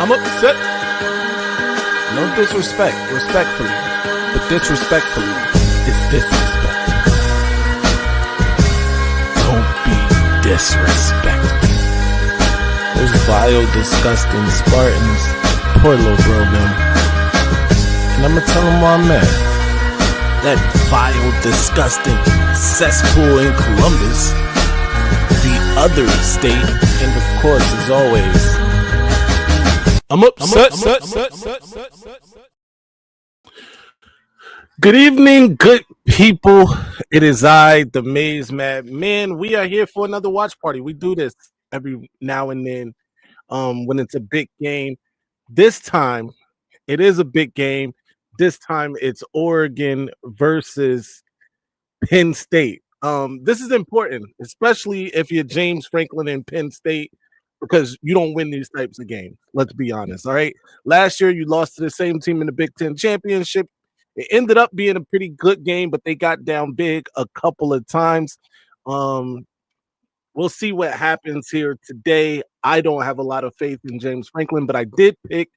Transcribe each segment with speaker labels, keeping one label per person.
Speaker 1: I'm upset. No disrespect, respectfully. But disrespectfully is disrespect. Don't be disrespectful. Those vile, disgusting Spartans. Poor little bro, man. And I'm gonna tell him why I'm mad. That vile, disgusting cesspool in Columbus. The other state. And of course, as always, I'm upset. Good evening, good people. It is I, the Maize Man. We are here for another watch party. We do this every now and then when it's a big game. This time, it is a big game. This time, it's Oregon versus Penn State. This is important, especially if you're James Franklin in Penn State, because you don't win these types of games. Let's be honest. All right. Last year, you lost to the same team in the Big Ten championship. It ended up being a pretty good game, but they got down big a couple of times. We'll see what happens here today. I don't have a lot of faith in James Franklin, but I did pick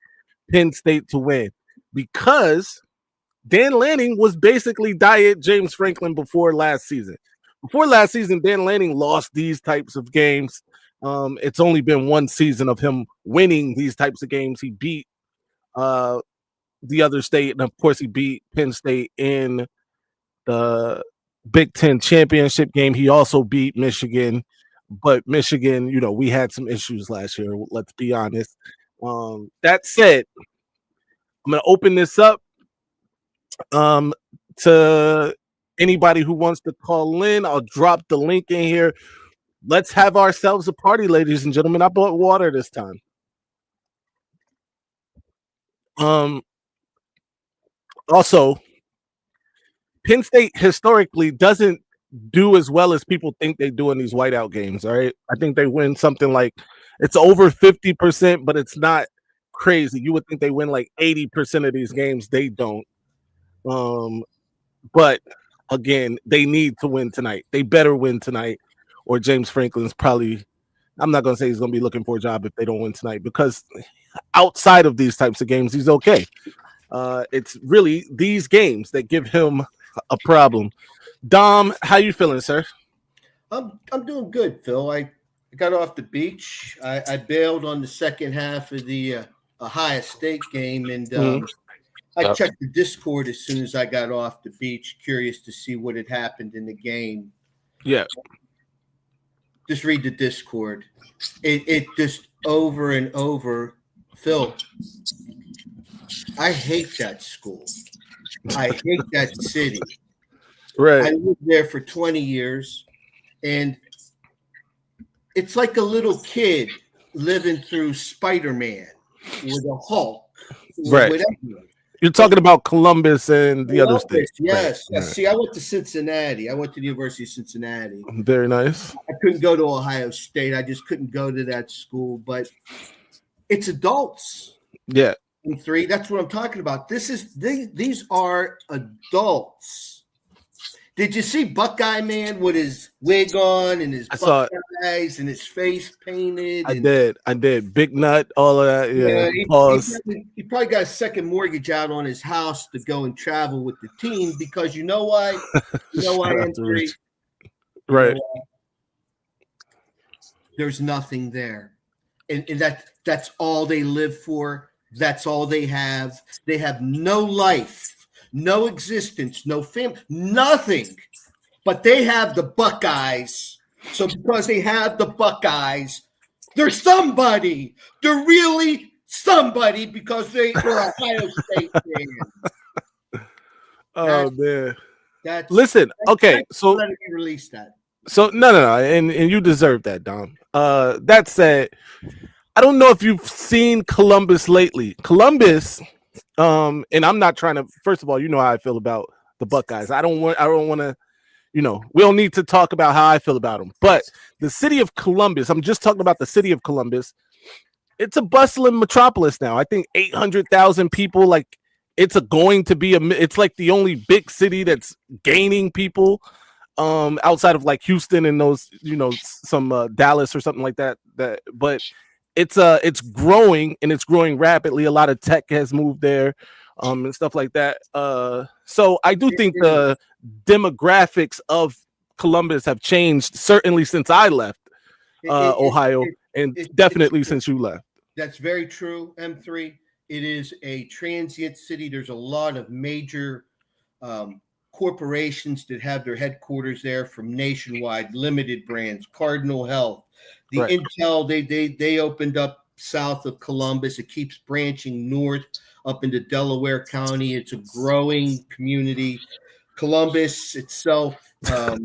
Speaker 1: Penn State to win because Dan Lanning was basically diet James Franklin before last season. Before last season, Dan Lanning lost these types of games. It's only been one season of him winning these types of games. He beat the other state, and of course, he beat Penn State in the Big Ten championship game. He also beat Michigan, but Michigan, we had some issues last year. Let's be honest. That said, I'm going to open this up to anybody who wants to call in. I'll drop the link in here. Let's have ourselves a party, ladies and gentlemen. I bought water this time. Also, Penn State historically doesn't do as well as people think they do in these whiteout games. All right. I think they win something like it's over 50%, but it's not crazy. You would think they win like 80% of these games. They don't. But again, they need to win tonight. They better win tonight, or James Franklin's probably, I'm not going to say he's going to be looking for a job if they don't win tonight, because outside of these types of games, he's okay. It's really these games that give him a problem. Dom, how you feeling, sir?
Speaker 2: I'm doing good, Phil. I got off the beach. I bailed on the second half of the Ohio State game, and I checked the Discord as soon as I got off the beach, curious to see what had happened in the game.
Speaker 1: Yeah.
Speaker 2: Just read the Discord. It just over and over. Phil, I hate that school. I hate that city.
Speaker 1: Right.
Speaker 2: I lived there for 20 years, and it's like a little kid living through Spider-Man with a Hulk.
Speaker 1: Right.
Speaker 2: Whatever.
Speaker 1: You're talking about Columbus and the other states.
Speaker 2: Yes.
Speaker 1: Right.
Speaker 2: See, I went to Cincinnati. I went to the University of Cincinnati.
Speaker 1: Very nice.
Speaker 2: I couldn't go to Ohio State. I just couldn't go to that school. But it's adults.
Speaker 1: Yeah.
Speaker 2: In three. That's what I'm talking about. These are adults. Did you see Buckeye Man with his wig on and his Buckeyes and his face painted?
Speaker 1: I did. Big nut, all of that. Yeah.
Speaker 2: He probably got a second mortgage out on his house to go and travel with the team, because you know why? You know why, M3?
Speaker 1: Right.
Speaker 2: There's nothing there. And that's all they live for. That's all they have. They have no life, no existence, no family, nothing. But they have the Buckeyes. So because they have the Buckeyes, they're somebody. They're really somebody because they're Ohio State fans.
Speaker 1: Oh, man. So
Speaker 2: let me release that.
Speaker 1: So no, and you deserve that, Dom. That said, I don't know if you've seen Columbus lately. Columbus, and I'm not trying to. First of all, you know how I feel about the Buckeyes. I don't want to. We don't need to talk about how I feel about them. But the city of Columbus, I'm just talking about the city of Columbus. It's a bustling metropolis now. I think 800,000 people. Like it's it's like the only big city that's gaining people. Outside of like Houston and those, some Dallas or something like that. But it's growing, and it's growing rapidly. A lot of tech has moved there, and stuff like that. So I do think
Speaker 2: It is.
Speaker 1: the demographics of Columbus have changed, certainly since I left
Speaker 2: It, it, it,
Speaker 1: Ohio,
Speaker 2: it,
Speaker 1: and
Speaker 2: it's
Speaker 1: definitely since you left.
Speaker 2: That's very true, M3. It is a transient city. There's a lot of major um, corporations that have their headquarters there, from Nationwide, Limited Brands, Cardinal Health. The
Speaker 1: Right.
Speaker 2: Intel, they opened up south of Columbus. It keeps branching north up into Delaware County. It's a growing community. Columbus itself, a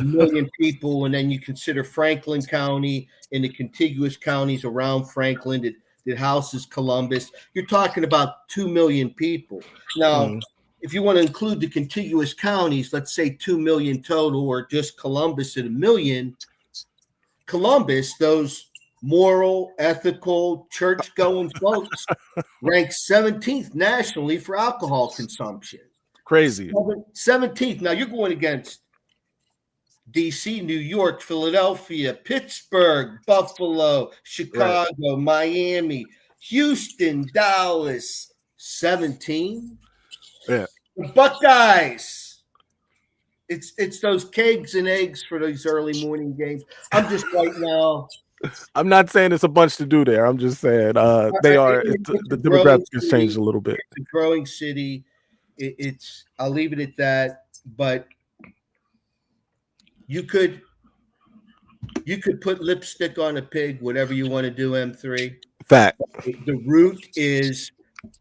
Speaker 2: million people, and then you consider Franklin County and the contiguous counties around Franklin that houses Columbus. You're talking about 2 million people. Now,
Speaker 1: Mm,
Speaker 2: if you want to include the contiguous counties, let's say 2 million total, or just Columbus at a million, Columbus, those moral, ethical, church going folks, ranks 17th nationally for alcohol consumption.
Speaker 1: crazy.
Speaker 2: 17th. Now you're going against DC, New York, Philadelphia, Pittsburgh, Buffalo,
Speaker 1: Right.
Speaker 2: Chicago, Miami, Houston, Dallas. 17.
Speaker 1: Yeah.
Speaker 2: The Buckeyes. It's those kegs and eggs for those early morning games. I'm just right now.
Speaker 1: I'm not saying it's a bunch to do there. I'm just saying they are.
Speaker 2: It's a
Speaker 1: The
Speaker 2: growing
Speaker 1: demographic has changed
Speaker 2: city.
Speaker 1: a little bit.
Speaker 2: It's a growing city. It's. I'll leave it at that. But you could put lipstick on a pig, whatever you want to do, M3.
Speaker 1: Fact.
Speaker 2: The root is,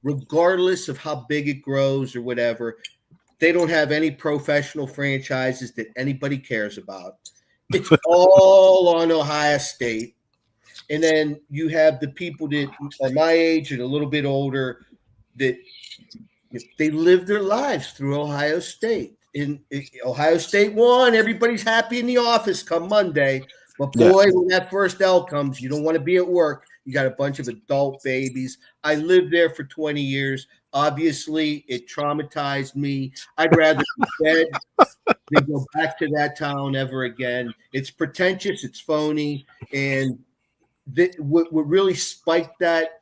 Speaker 2: regardless of how big it grows or whatever, they don't have any professional franchises that anybody cares about. It's all on Ohio State. And then you have the people that are my age and a little bit older that they live their lives through Ohio State. In Ohio State won, everybody's happy in the office come Monday. But
Speaker 1: Yeah.
Speaker 2: boy, when that first L comes, you don't want to be at work. You got a bunch of adult babies. I lived there for 20 years. Obviously, it traumatized me. I'd rather be dead than go back to that town ever again. It's pretentious, it's phony, and what really spiked that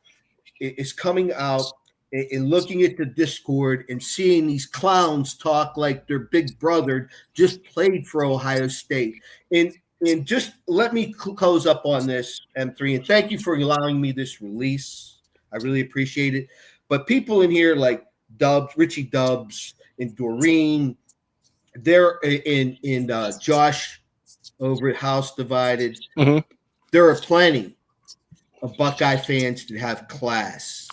Speaker 2: is coming out and looking at the Discord and seeing these clowns talk like their big brother just played for Ohio State. And just let me close up on this, M3, and thank you for allowing me this release. I really appreciate it. But people in here like Dubs, Richie Dubs, and Doreen, they're in Josh over at House Divided.
Speaker 1: Mhm.
Speaker 2: There are plenty of Buckeye fans that have class,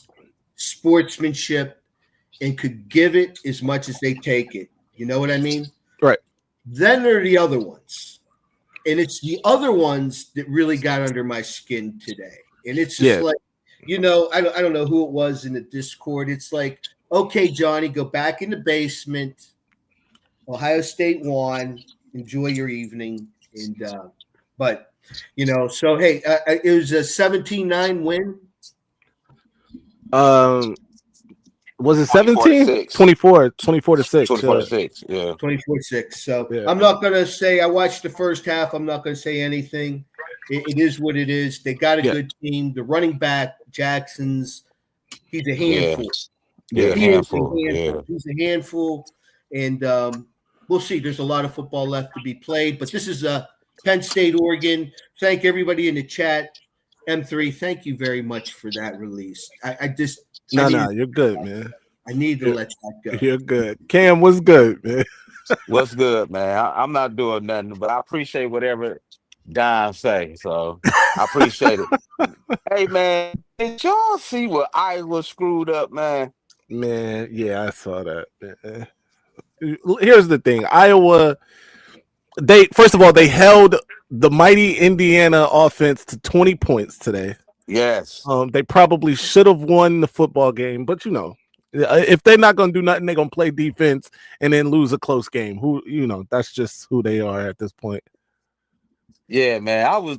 Speaker 2: sportsmanship, and could give it as much as they take it. You know what I mean?
Speaker 1: Right.
Speaker 2: Then there are the other ones. And it's the other ones that really got under my skin today. And it's just like, I don't know who it was in the Discord. It's like, okay, Johnny, go back in the basement. Ohio State won. Enjoy your evening. And but so hey, it was a 17-9 win.
Speaker 1: Was it 17? 24 to 6.
Speaker 3: 24 to 6, yeah.
Speaker 2: 24-6. So
Speaker 1: yeah.
Speaker 2: I'm not going to say I watched the first half. I'm not going to say anything. It is what it is. They got a good team. The running back, Jackson's, he's a handful.
Speaker 3: Yeah, handful. Yeah.
Speaker 2: He's a handful. And we'll see. There's a lot of football left to be played. But this is Penn State, Oregon. Thank everybody in the chat. M3, thank you very much for that release.
Speaker 1: You're good, man.
Speaker 2: I need to let that go.
Speaker 1: You're good. Cam, what's good, man?
Speaker 3: What's good, man? I'm not doing nothing, but I appreciate whatever Don say. So I appreciate it. Hey, man, did y'all see what Iowa screwed up, man?
Speaker 1: Man, yeah, I saw that. Man. Here's the thing. Iowa, first of all, they held the mighty Indiana offense to 20 points today.
Speaker 3: Yes.
Speaker 1: They probably should have won the football game, but if they're not going to do nothing, they're going to play defense and then lose a close game. That's just who they are at this point.
Speaker 3: Yeah, man.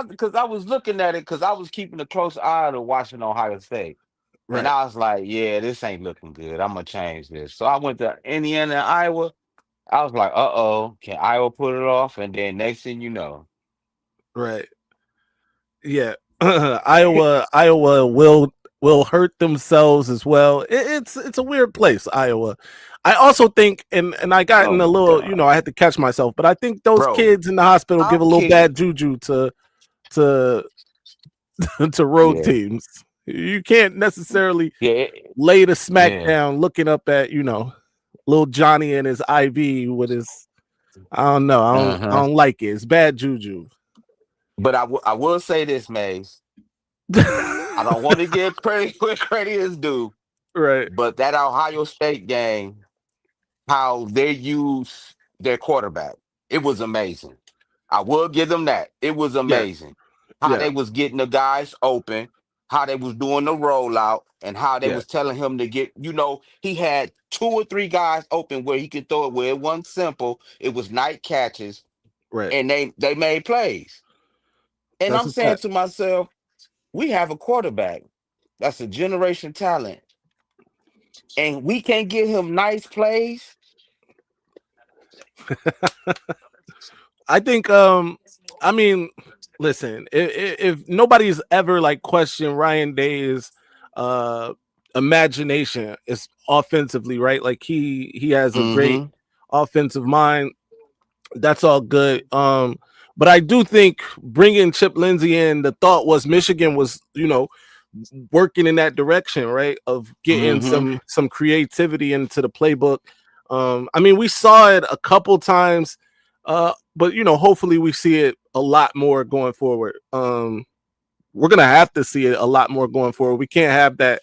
Speaker 3: Because I was looking at it because I was keeping a close eye to watching Ohio State. Right. And I was like, yeah, this ain't looking good. I'm going to change this. So I went to Indiana and Iowa. I was like, can Iowa put it off? And then next thing you know.
Speaker 1: Right. Yeah. Iowa will hurt themselves as well. It's a weird place, Iowa. I also think, and I got
Speaker 3: Oh
Speaker 1: in a
Speaker 3: my
Speaker 1: little,
Speaker 3: god,
Speaker 1: I had to catch myself, but I think those
Speaker 3: bro!
Speaker 1: kids in the hospital give a
Speaker 3: I'm
Speaker 1: little
Speaker 3: kidding.
Speaker 1: bad juju to to road
Speaker 3: Yeah,
Speaker 1: teams. You can't necessarily
Speaker 3: yeah,
Speaker 1: lay the smack
Speaker 3: yeah.
Speaker 1: down looking up at little Johnny and his IV with his. I don't know. I
Speaker 3: Uh-huh.
Speaker 1: don't like it. It's bad juju.
Speaker 3: But I will say this, Maze. I don't want to give credit where credit is due,
Speaker 1: Right.
Speaker 3: but that Ohio State game, how they use their quarterback, it was amazing. I will give them that. It was
Speaker 1: Yeah.
Speaker 3: amazing. How
Speaker 1: Yeah.
Speaker 3: they was getting the guys open, how they was doing the rollout, and how they
Speaker 1: Yeah.
Speaker 3: was telling him to get, he had 2 or 3 guys open where he could throw it where it wasn't simple. It was night catches,
Speaker 1: Right.
Speaker 3: and they made plays. And
Speaker 1: That's
Speaker 3: I'm
Speaker 1: a
Speaker 3: saying
Speaker 1: fact.
Speaker 3: to myself, we have a quarterback that's a generation talent, and we can't get him nice plays.
Speaker 1: I think I mean, listen, if nobody's ever like questioned Ryan Day's uh imagination is offensively, right? Like he has a great
Speaker 3: Mm-hmm.
Speaker 1: offensive mind. That's all good. But I do think bringing Chip Lindsey in, the thought was Michigan was, working in that direction, right? Of getting
Speaker 3: Mm-hmm.
Speaker 1: some creativity into the playbook. I mean, we saw it a couple times, but hopefully we see it a lot more going forward. We're gonna have to see it a lot more going forward. We can't have that.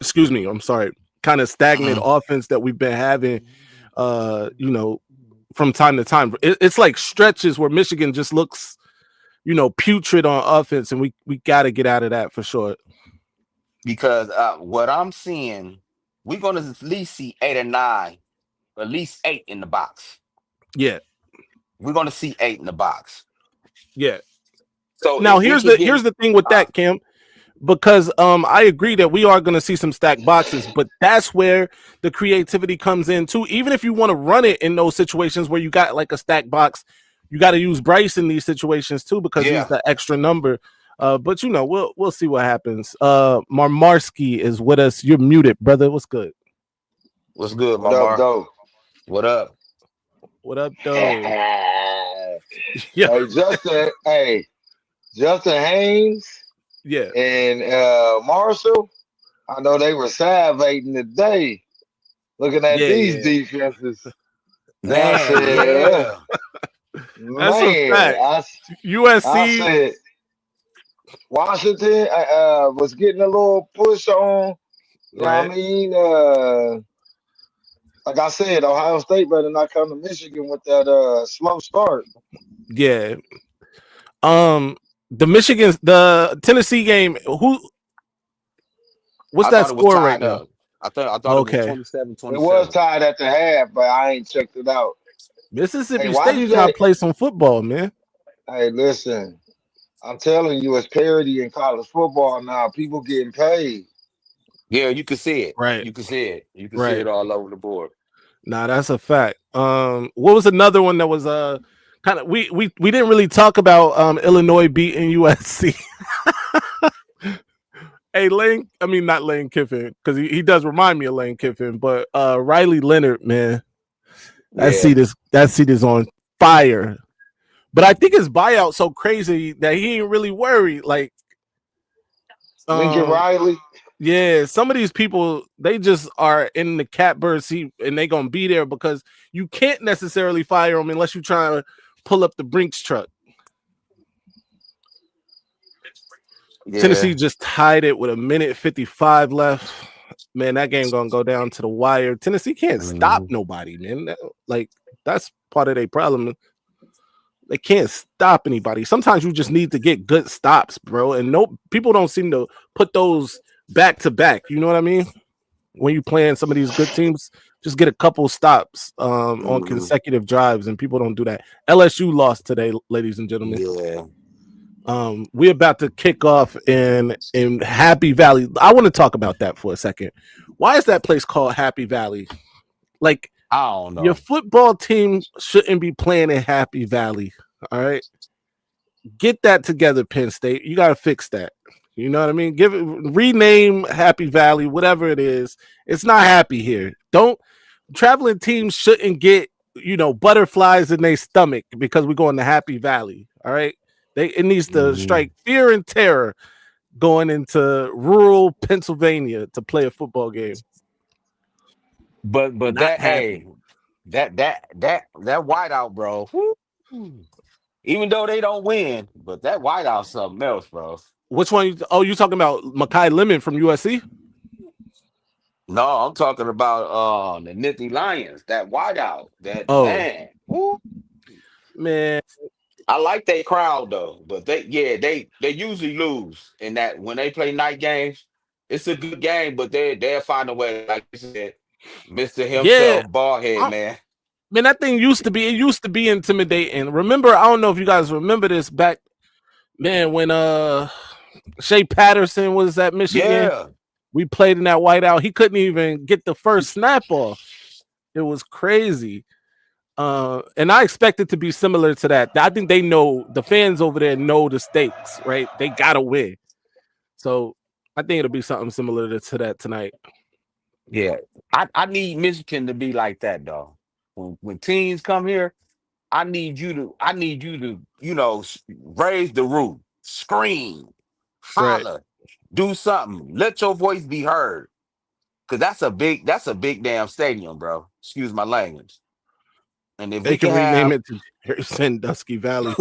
Speaker 1: Excuse me, I'm sorry. Kind of stagnant
Speaker 3: Mm-hmm.
Speaker 1: offense that we've been having. From time to time, it's like stretches where Michigan just looks, putrid on offense, and we got to get out of that for sure.
Speaker 3: Because what I'm seeing, we're gonna at least see 8 or 9, at least 8 in the box.
Speaker 1: Yeah,
Speaker 3: We're gonna see 8 in the box.
Speaker 1: yeah.
Speaker 3: So
Speaker 1: Now
Speaker 3: if we
Speaker 1: here's
Speaker 3: can
Speaker 1: the
Speaker 3: get,
Speaker 1: here's the thing with
Speaker 3: uh,
Speaker 1: that, Cam, because I agree that we are going to see some stacked boxes, but that's where the creativity comes in too. Even if you want to run it in those situations where you got like a stacked box, you got to use Bryce in these situations too because he's
Speaker 3: yeah,
Speaker 1: the extra number. But we'll see what happens. Marmarski is with us. You're muted, brother. What's good?
Speaker 3: what's good,
Speaker 4: What up,
Speaker 3: Mamar?
Speaker 4: though?
Speaker 3: What up?
Speaker 1: What up, though?
Speaker 4: Hey,
Speaker 1: Yeah,
Speaker 4: Justin Haynes
Speaker 1: yeah,
Speaker 4: and Marshall. I know they were salivating today, looking at
Speaker 1: yeah,
Speaker 4: these
Speaker 1: yeah.
Speaker 4: defenses. And I
Speaker 3: Man,
Speaker 4: said,
Speaker 3: yeah,
Speaker 1: That's a
Speaker 4: man,
Speaker 1: fact.
Speaker 4: I
Speaker 1: USC,
Speaker 4: said Washington was getting a little push on. You know what I
Speaker 1: right?
Speaker 4: mean? Like I said, Ohio State better not come to Michigan with that slow start.
Speaker 1: Yeah. The Tennessee game. What's
Speaker 3: I
Speaker 1: that
Speaker 3: thought it was
Speaker 1: score right
Speaker 3: tied
Speaker 1: now?
Speaker 3: up. I thought it was
Speaker 1: Okay,
Speaker 3: 27,
Speaker 4: It was
Speaker 3: 27.
Speaker 4: tied at the half, but I ain't checked it out. Hey,
Speaker 1: Mississippi
Speaker 4: why
Speaker 1: State
Speaker 4: do
Speaker 1: trying to
Speaker 4: they?
Speaker 1: play some football, man.
Speaker 4: Hey, listen, I'm telling you, it's parity in college football now. People getting paid.
Speaker 3: Yeah, you can see it.
Speaker 1: Right,
Speaker 3: You can see it. You can see
Speaker 1: right.
Speaker 3: it all over the board.
Speaker 1: Nah, that's a fact. What was another one that was kind of we didn't really talk about Illinois beating USC. Hey, I mean not Lane Kiffin because he does remind me of Lane Kiffin, but Riley Leonard, man,
Speaker 3: Yeah.
Speaker 1: that seat is on fire. But I think his buyout so crazy that he ain't really worried. Like,
Speaker 4: Lincoln
Speaker 1: um,
Speaker 4: Riley.
Speaker 1: yeah, some of these people they just are in the catbird seat and they gonna be there because you can't necessarily fire them unless you try to pull up the Brinks truck. Tennessee
Speaker 3: Yeah.
Speaker 1: just tied it with 1:55 left. Man, that game gonna go down to the wire. Tennessee can't stop
Speaker 3: Mhm.
Speaker 1: nobody, man. Like that's part of their problem. They can't stop anybody. Sometimes you just need to get good stops, bro. And no people don't seem to put those back to back. You know what I mean? When you playing some of these good teams, just get a couple stops on
Speaker 3: Mhm.
Speaker 1: consecutive drives, and people don't do that. LSU lost today, ladies and gentlemen.
Speaker 3: Yeah.
Speaker 1: We're about to kick off in Happy Valley. I want to talk about that for a second. Why is that place called Happy Valley? Like
Speaker 3: I don't
Speaker 1: your
Speaker 3: know.
Speaker 1: football team shouldn't be playing in Happy Valley. All right. Get that together, Penn State. You got to fix that. You know what I mean? Rename Happy Valley, whatever it is. It's not happy here. Traveling teams shouldn't get, butterflies in their stomach because we're going to Happy Valley. All right. It needs to strike fear and terror going into rural Pennsylvania to play a football game.
Speaker 3: But
Speaker 1: Not
Speaker 3: that
Speaker 1: happy.
Speaker 3: that whiteout, bro. Woo. Even though they don't win, but that whiteout something else, bro.
Speaker 1: Which one? You talking about Makai Lemon from USC?
Speaker 3: No, I'm talking about the Nittany Lions. That whiteout. That
Speaker 1: man.
Speaker 3: Woo.
Speaker 1: Man.
Speaker 3: I like that crowd though, but they usually lose in that when they play night games. It's a good game, but they'll find a way, like you said, Mr. himself, ballhead, man.
Speaker 1: Man, that thing used to be intimidating. Remember, I don't know if you guys remember this back, man, when Shea Patterson was at Michigan.
Speaker 3: Yeah.
Speaker 1: We played in that whiteout. He couldn't even get the first snap off. It was crazy. And I expect it to be similar to that. I think the fans over there know the stakes, right? They gotta win. So I think it'll be something similar to that tonight.
Speaker 3: Yeah. I need Michigan to be like that, though. When teams come here, I need you to, raise the roof, scream, holler,
Speaker 1: Right.
Speaker 3: do something, let your voice be heard. Cause that's a big damn stadium, bro. Excuse my language. And if
Speaker 1: They
Speaker 3: we
Speaker 1: can rename
Speaker 3: have
Speaker 1: it to Sandusky Valley.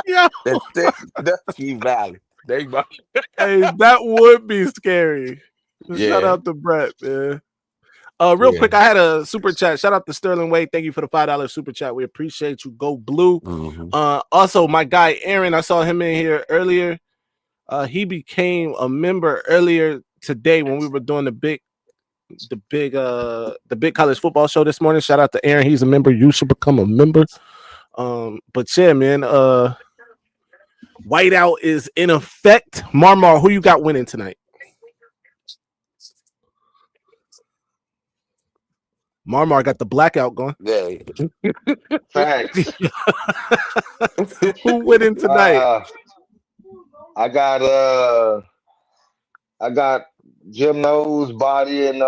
Speaker 3: yeah. Dusky Valley.
Speaker 1: Hey, that would be scary.
Speaker 3: Yeah.
Speaker 1: Shout out to Brett, man. Real quick, I had a super chat. Shout out to Sterling Wade. Thank you for the $5 super chat. We appreciate you. Go Blue.
Speaker 3: Mm-hmm.
Speaker 1: Also, my guy Aaron, I saw him in here earlier. He became a member earlier today when we were doing the big college football show this morning. Shout out to Aaron. He's a member. You should become a member. But yeah, man. Whiteout is in effect. Marmar, who you got winning tonight? Marmar got the blackout going.
Speaker 3: Yeah.
Speaker 4: Facts.
Speaker 1: Who winning tonight?
Speaker 4: I got Jim Nose, Body, and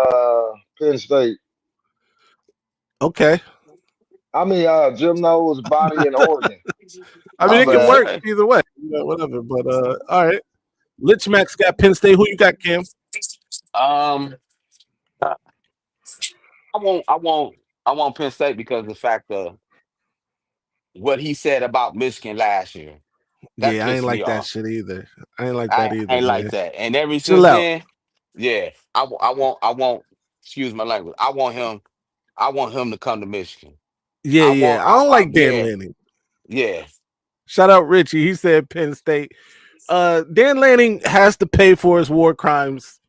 Speaker 4: Penn State.
Speaker 1: Okay.
Speaker 4: I mean, Jim Nose, Body, and Oregon.
Speaker 1: I mean, it can work either way. Whatever. But all right. Lich Max got Penn State. Who you got, Cam?
Speaker 3: I want Penn State because of the fact of what he said about Michigan last year.
Speaker 1: I ain't like that shit either. I ain't like that either.
Speaker 3: I ain't like that. And ever since then, yeah, I want. Excuse my language. I want him to come to Michigan.
Speaker 1: I don't like Dan Lanning.
Speaker 3: Yeah.
Speaker 1: Shout out Richie. He said Penn State. Dan Lanning has to pay for his war crimes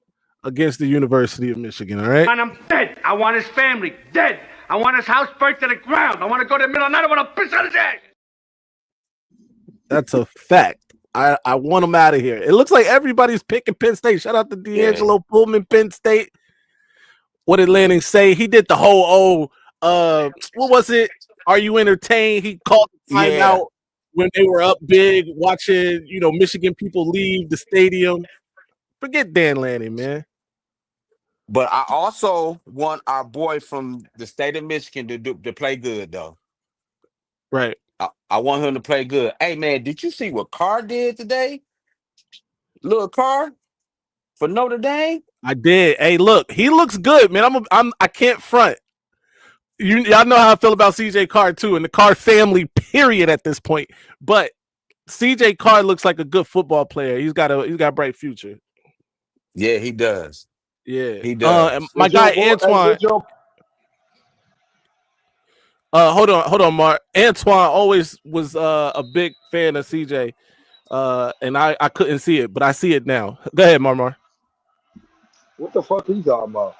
Speaker 1: against the University of Michigan. All right.
Speaker 5: And I'm dead. I want his family dead. I want his house burnt to the ground. I want to go to the middle of the night. I want to piss on his head.
Speaker 1: That's a fact. I want him out of here. It looks like everybody's picking Penn State. Shout out to D'Angelo Pullman, Penn State. What did Lanning say? He did the whole what was it? Are you entertained? He called the timeout when they were up big, watching Michigan people leave the stadium. Forget Dan Lanning, man.
Speaker 3: But I also want our boy from the state of Michigan to play good, though.
Speaker 1: Right.
Speaker 3: I want him to play good. Hey, man, did you see what Carr did today? Little Carr for Notre Dame?
Speaker 1: I did. Hey, look, he looks good, man. I can't front. Y'all know how I feel about CJ Carr too, and the Carr family, period, at this point. But CJ Carr looks like a good football player. He's got a bright future.
Speaker 3: Yeah, he does.
Speaker 1: Yeah,
Speaker 3: he does.
Speaker 1: My guy Antoine. Hold on, Mark. Antoine always was a big fan of CJ, and I couldn't see it, but I see it now. Go ahead, Marmar.
Speaker 4: What the fuck are you talking about?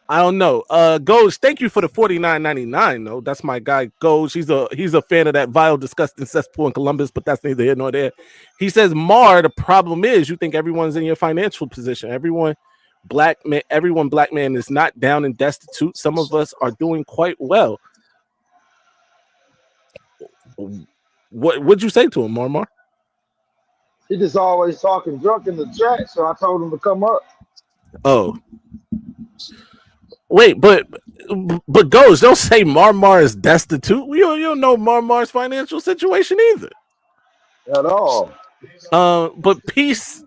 Speaker 1: I don't know. Goj, thank you for the $49.99. though. That's my guy, Goj. He's a fan of that vile, disgusting cesspool in Columbus, but that's neither here nor there. He says, Mar, the problem is you think everyone's in your financial position. Everyone black man is not down and destitute. Some of us are doing quite well. What'd you say to him, Marmar?
Speaker 4: He just always talking drunk in the chat, so I told him to come up.
Speaker 1: Oh, wait, but Ghost, don't say Marmar is destitute. You don't know Marmar's financial situation either.
Speaker 4: At all.
Speaker 1: But peace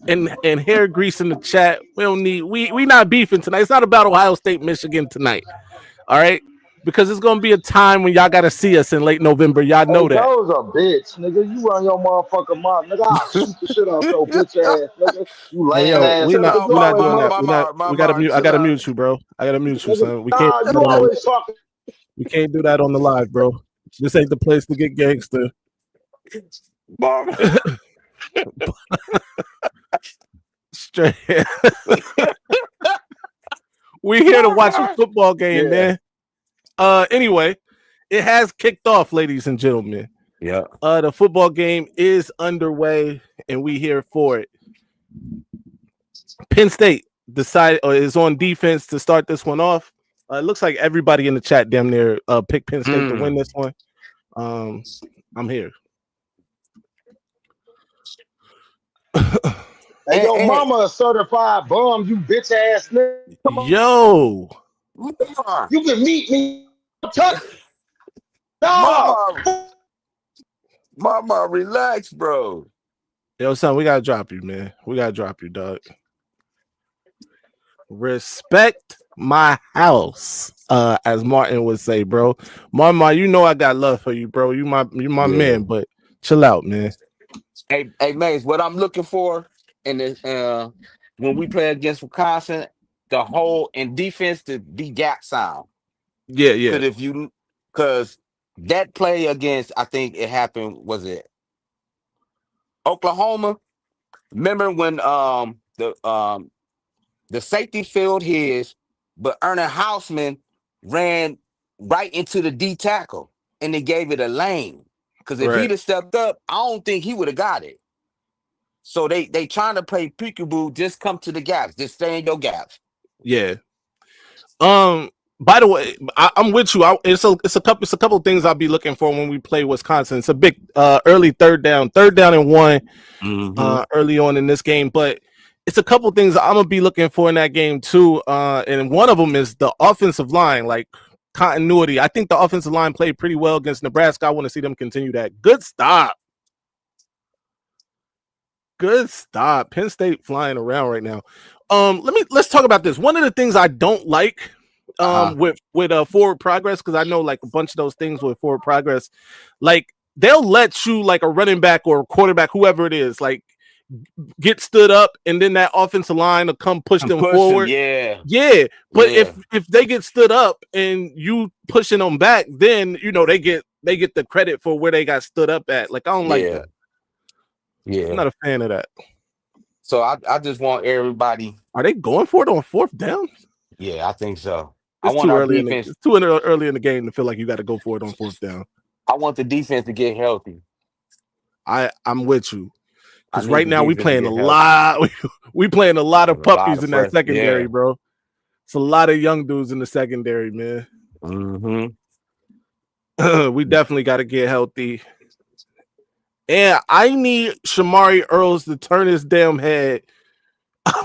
Speaker 1: and hair grease in the chat. We don't need we not beefing tonight. It's not about Ohio State, Michigan tonight. All right. Because it's gonna be a time when y'all gotta see us in late November. Y'all know that.
Speaker 4: Those a bitch, nigga. You run your motherfucking mouth, nigga. I'll shoot the shit out your bitch ass, nigga. You lame ass.
Speaker 1: We're not doing that. We gotta mute. I gotta
Speaker 3: mute.
Speaker 1: mute you, bro. I gotta mute you, son. We
Speaker 4: Nah,
Speaker 1: can't.
Speaker 4: you always talking.
Speaker 1: We can't do that on the live, bro. This ain't the place to get gangster. Straight. We're here to watch a football game, man. Anyway, it has kicked off, ladies and gentlemen.
Speaker 3: Yeah.
Speaker 1: The football game is underway, and we here for it. Penn State is on defense to start this one off. It looks like everybody in the chat damn near picked Penn State to win this one. I'm here.
Speaker 4: Hey, yo, mama a certified bum, you bitch ass nigga.
Speaker 1: Yo.
Speaker 4: You can meet me.
Speaker 3: Mama, relax, bro.
Speaker 1: Yo, son, we gotta drop you, man. We gotta drop you, dog. Respect my house, as Martin would say, bro. Mama, you know I got love for you, bro. You my man, but chill out, man.
Speaker 3: Hey, Maize, what I'm looking for in this when we play against Wisconsin, the whole in defense to be gap sound.
Speaker 1: Yeah.
Speaker 3: Because that play against, I think it happened, was it Oklahoma? Remember when the safety filled his, but Ernie Hausman ran right into the D tackle and they gave it a lane. Because if he'd have stepped up, I don't think he would have got it. So they trying to play peekaboo, just come to the gaps, just stay in your gaps.
Speaker 1: Yeah. By the way, I'm with you. It's a couple things I'll be looking for when we play Wisconsin. It's a big early third down and one early on in this game, but it's a couple things I'm gonna be looking for in that game too. And one of them is the offensive line, like continuity. I think the offensive line played pretty well against Nebraska. I want to see them continue that. Good stop. Penn State flying around right now. Let's talk about this. One of the things I don't like with forward progress, because I know like a bunch of those things with forward progress, like they'll let you like a running back or a quarterback, whoever it is, like get stood up, and then that offensive line will come push them forward. But if they get stood up and you pushing them back, then you know they get the credit for where they got stood up at. Like I don't like that. I'm not a fan of that.
Speaker 3: So I just want everybody.
Speaker 1: Are they going for it on fourth down?
Speaker 3: Yeah, I think so.
Speaker 1: It's too early in the game to feel like you got to go for it on fourth down.
Speaker 3: I want the defense to get healthy.
Speaker 1: I'm with you. Because right now we playing a lot. We playing a lot of puppies in that secondary, bro. It's a lot of young dudes in the secondary, man. We definitely got to get healthy. And I need Shamari Earls to turn his damn head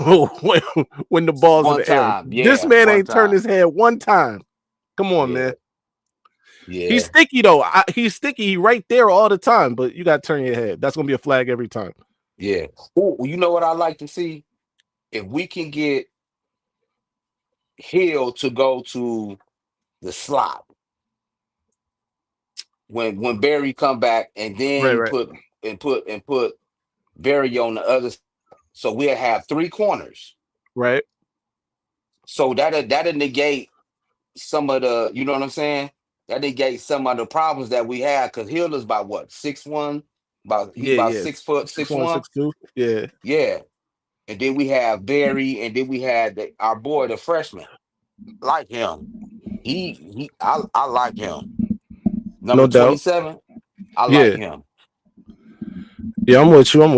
Speaker 1: when the ball's in the air. This man ain't turned his head one time. Come on, man. Yeah. He's sticky, though. He's sticky. He right there all the time, but you got to turn your head. That's going to be a flag every time.
Speaker 3: Yeah. Oh, you know what I like to see? If we can get Hill to go to the slot when Barry come back, and then put Barry on the other, so we'll have three corners.
Speaker 1: Right.
Speaker 3: So that'll negate some of the, you know what I'm saying? That negate some of the problems that we have, because Hill is about what, 6'1", about 6 foot, 6'1",
Speaker 1: 6'2". Yeah.
Speaker 3: Yeah. And then we have Barry, and then we had our boy, the freshman. Like him. I like him. Number 27. I like him.
Speaker 1: Yeah, I'm with you. I'm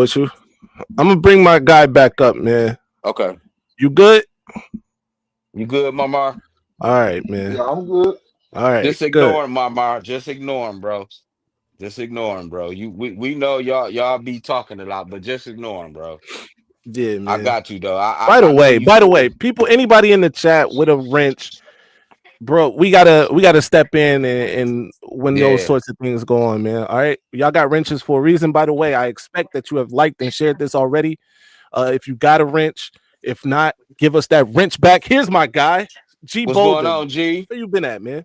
Speaker 1: gonna bring my guy back up, man.
Speaker 3: Okay.
Speaker 1: You good?
Speaker 3: You good, Mama?
Speaker 1: All right, man.
Speaker 4: Yeah, I'm good.
Speaker 1: All right.
Speaker 3: Just ignore him, Mama. Just ignore him, bro. Just ignore him, bro. We know y'all be talking a lot, but just ignore him, bro.
Speaker 1: Yeah, man.
Speaker 3: I got you though.
Speaker 1: By the
Speaker 3: I
Speaker 1: way, people, anybody in the chat with a wrench, bro, we gotta step in and when those sorts of things go on, man. All right, y'all got wrenches for a reason. By the way, I expect that you have liked and shared this already. If you got a wrench, if not, give us that wrench back. Here's my guy, G.
Speaker 3: What's
Speaker 1: Boulder.
Speaker 3: going on, G?
Speaker 1: Where you been at, man?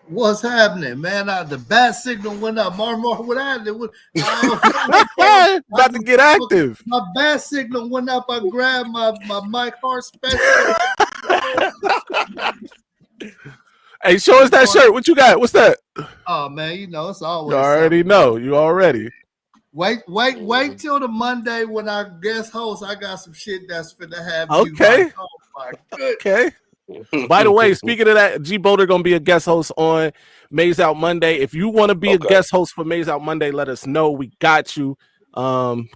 Speaker 6: What's happening, man? The bat signal went up. More, what happened?
Speaker 1: About to get active.
Speaker 6: My bat signal went up. I grabbed my Mike Hart special.
Speaker 1: Hey, show us that shirt. What you got? What's that?
Speaker 6: Oh man, you know it's always.
Speaker 1: You already know. You already.
Speaker 6: Wait till the Monday when I guest host. I got some shit that's finna have you.
Speaker 1: Okay.
Speaker 6: Like, oh my goodness.
Speaker 1: Okay. By the way, speaking of that, G Boulder gonna be a guest host on Maize Out Monday. If you want to be a guest host for Maize Out Monday, let us know. We got you.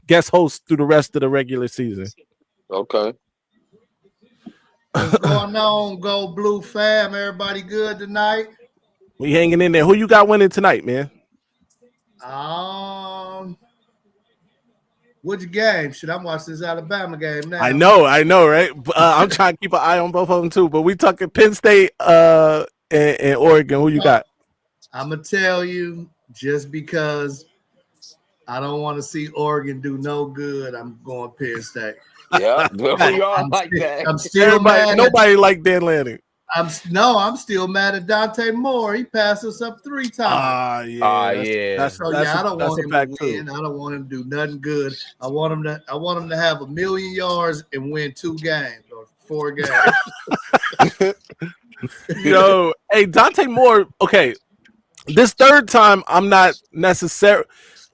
Speaker 1: Guest host through the rest of the regular season.
Speaker 3: Okay.
Speaker 6: What's going on, Go Blue fam? Everybody good tonight?
Speaker 1: We hanging in there. Who you got winning tonight, man?
Speaker 6: Which game? Should I watch this Alabama game now?
Speaker 1: I know, right? I'm trying to keep an eye on both of them too. But we talking Penn State and Oregon. Who you got?
Speaker 6: I'm gonna tell you, just because I don't want to see Oregon do no good, I'm going Penn State.
Speaker 3: Yeah, we all like that.
Speaker 6: I'm still mad.
Speaker 1: Nobody like Dan Lanning.
Speaker 6: I'm still mad at Dante Moore. He passed us up 3 times.
Speaker 1: Yeah.
Speaker 6: I don't want him to win. I don't want him to do nothing good. I want him to have 1,000,000 yards and win 2 games or 4 games.
Speaker 1: Yo, hey, Dante Moore. Okay, this third time I'm not necessarily.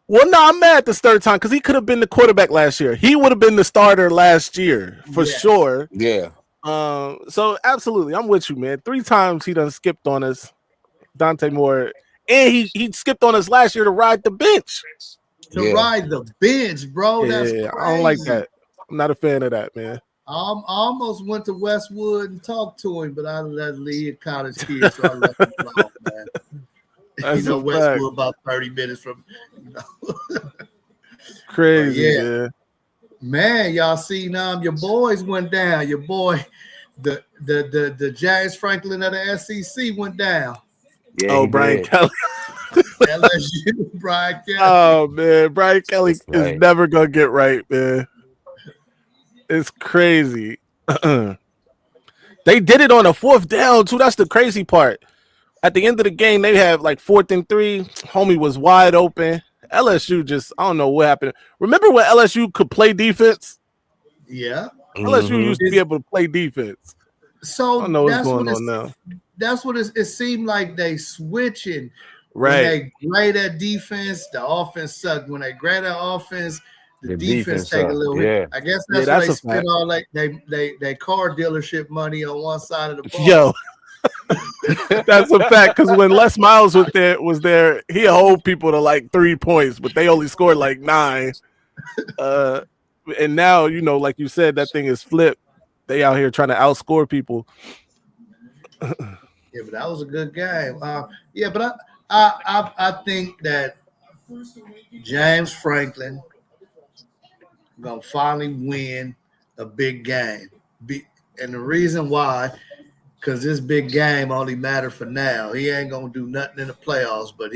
Speaker 1: Well, no, I'm mad this third time because he could have been the quarterback last year. He would have been the starter last year for sure.
Speaker 3: Yeah.
Speaker 1: So absolutely, I'm with you, man. 3 times he done skipped on us, Dante Moore, and he skipped on us last year to ride the bench.
Speaker 6: Ride the bench, bro. That's crazy.
Speaker 1: I don't like that. I'm not a fan of that, man.
Speaker 6: I almost went to Westwood and talked to him, but I let Lee a college kid, so I left him alone, man.
Speaker 1: That's
Speaker 6: Westwood about 30 minutes from.
Speaker 1: Crazy,
Speaker 6: man. Y'all seen your boys went down. Your boy, the James Franklin of the SEC went down.
Speaker 3: Yeah,
Speaker 1: Brian Kelly.
Speaker 6: LSU, Brian Kelly.
Speaker 1: Oh man, Brian Kelly is never gonna get right, man. It's crazy. They did it on a 4th down too. That's the crazy part. At the end of the game, they have like 4th and 3. Homie was wide open. LSU just, I don't know what happened. Remember when LSU could play defense?
Speaker 6: Yeah.
Speaker 1: LSU used to be able to play defense.
Speaker 6: So
Speaker 1: I don't know what's going on now.
Speaker 6: That's what it seemed like they switching.
Speaker 1: Right.
Speaker 6: When they grade at defense, the offense sucked. When they grade at offense, the defense take a little hit. I guess that's why they spent all they car dealership money on one side of the ball.
Speaker 1: Yo. That's a fact, because when Les Miles was there, he hold people to like 3 points, but they only scored like 9. And now, like you said, that thing is flipped. They out here trying to outscore people.
Speaker 6: Yeah, but that was a good game. But I think that James Franklin gonna finally win a big game. And the reason why, because this big game only matter for now. He ain't gonna do nothing in the playoffs, but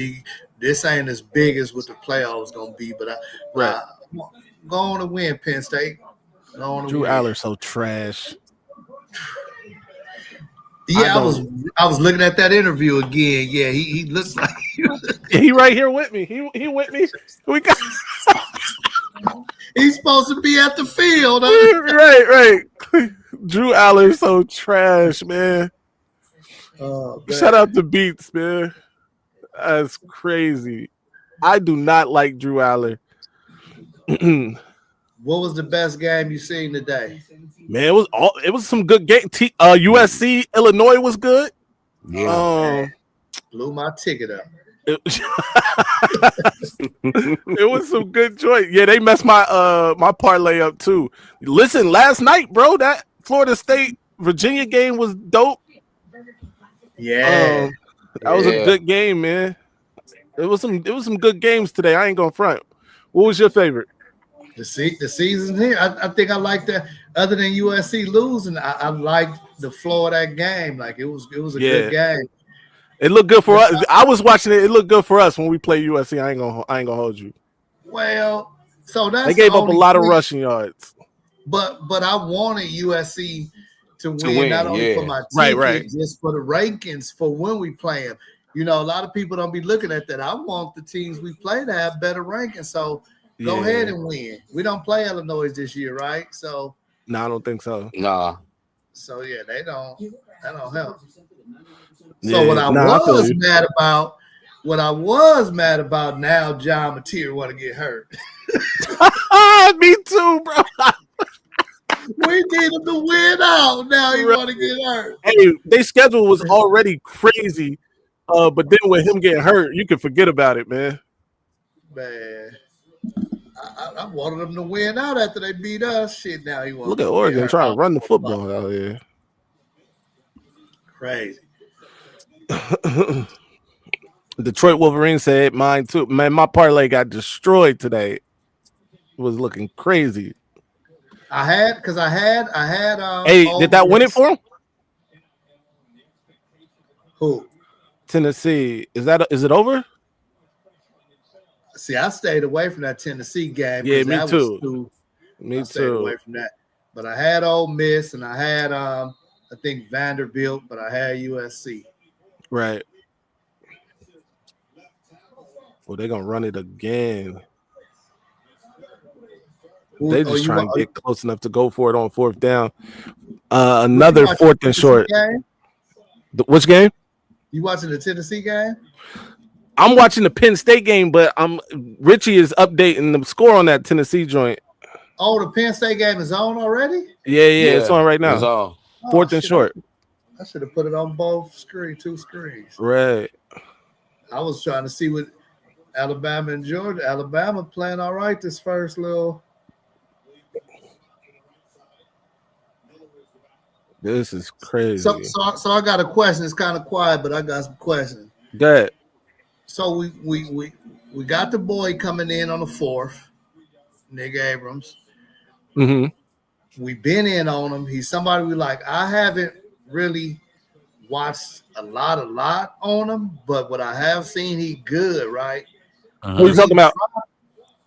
Speaker 6: this ain't as big as what the playoffs gonna be. But I'm going to win Penn State.
Speaker 1: Drew Aller so trash.
Speaker 6: Yeah, I was looking at that interview again. Yeah, he looks like
Speaker 1: he right here with me. He with me. We got.
Speaker 6: He's supposed to be at the field.
Speaker 1: Right. Drew Aller so trash, man. Shout out to Beats, man. That's crazy. I do not like Drew Aller.
Speaker 6: What was the best game you seen today?
Speaker 1: Man, it was some good game. USC Illinois was good.
Speaker 3: Yeah.
Speaker 6: Blew my ticket up.
Speaker 1: It was some good joint. Yeah, they messed my my parlay up too. Listen, last night, bro, that Florida State Virginia game was dope.
Speaker 6: Yeah.
Speaker 1: That was a good game, man. It was some good games today. I ain't gonna front. What was your favorite?
Speaker 6: The season here, I think I like that. Other than USC losing, I liked the flow of that game. Like it was a good game.
Speaker 1: It looked good for us. I was watching it. It looked good for us when we play USC. I ain't gonna hold you.
Speaker 6: Well, so that's
Speaker 1: they gave up a lot of rushing yards.
Speaker 6: But I wanted USC to win not only for my ticket, just for the rankings for when we play them. You know, a lot of people don't be looking at that. I want the teams we play to have better rankings. So go ahead and win. We don't play Illinois this year, right? So
Speaker 1: no, I don't think so.
Speaker 3: Nah.
Speaker 6: So yeah, that don't help. So what I was mad about now, John Mateer want to get hurt.
Speaker 1: Me too, bro.
Speaker 6: We need him to win out. Now he want to get hurt.
Speaker 1: Hey, their schedule was already crazy. But then with him getting hurt, you can forget about it, man.
Speaker 6: Man, I wanted them to win out after they beat us. Shit, now he wants.
Speaker 1: Look at Oregon trying to run the football out here.
Speaker 6: Crazy.
Speaker 1: Detroit Wolverines said mine too. Man, my parlay got destroyed today. It was looking crazy.
Speaker 6: I had.
Speaker 1: Hey, did that win it for him?
Speaker 6: Who?
Speaker 1: Tennessee. Is it over?
Speaker 6: See, I stayed away from that Tennessee game.
Speaker 1: Yeah, me too.
Speaker 6: I stayed away from that. But I had Ole Miss and I had I think Vanderbilt, but I had USC.
Speaker 1: Right. Well, they're gonna run it again. They just trying to get close enough to go for it on fourth down. Another fourth and short. Which game?
Speaker 6: You watching the Tennessee game?
Speaker 1: I'm watching the Penn State game, but Richie is updating the score on that Tennessee joint.
Speaker 6: Oh, the Penn State game is on already?
Speaker 1: Yeah, it's on right now.
Speaker 3: It's on.
Speaker 1: Fourth and short.
Speaker 6: I should have put it on two screens.
Speaker 1: Right.
Speaker 6: I was trying to see what Alabama and Georgia. Alabama playing all right this first little.
Speaker 1: This is crazy.
Speaker 6: So I got a question. It's kind of quiet, but I got some questions.
Speaker 1: Go ahead.
Speaker 6: So we got the boy coming in on the 4th, Nick Abrams.
Speaker 1: Mm-hmm.
Speaker 6: We've been in on him. He's somebody we like. I haven't really watched a lot on him, but what I have seen, he good, right?
Speaker 1: Who are you talking about?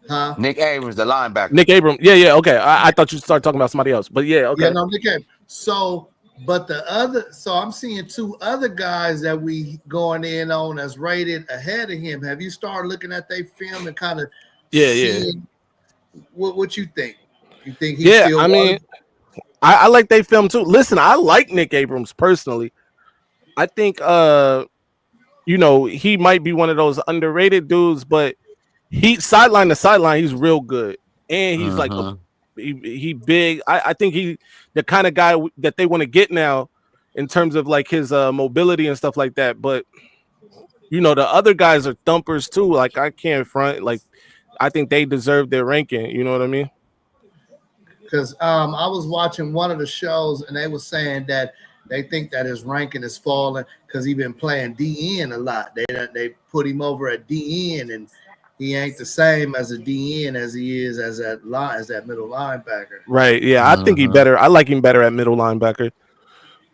Speaker 6: Huh?
Speaker 3: Nick Abrams, the linebacker.
Speaker 1: Nick Abrams. Yeah. Okay. I thought you started talking about somebody else, but yeah. Okay.
Speaker 6: Yeah, no, Nick Abrams. So I'm seeing two other guys that we going in on as rated ahead of him. Have you started looking at their film and kind of seeing what you think? You think he still
Speaker 1: I mean, I like they film too. Listen, I like Nick Abrams personally. I think he might be one of those underrated dudes, but he sideline to sideline, he's real good. And he's like he big. I think he the kind of guy that they want to get now in terms of like his mobility and stuff like that. But the other guys are thumpers too. Like I can't front. Like I think they deserve their ranking. You know what I mean?
Speaker 6: Because I was watching one of the shows and they were saying that they think that his ranking is falling because he's been playing DN a lot. They put him over at DN and he ain't the same as a DN as he is as that middle linebacker.
Speaker 1: Right. Yeah, I think he better. I like him better at middle linebacker.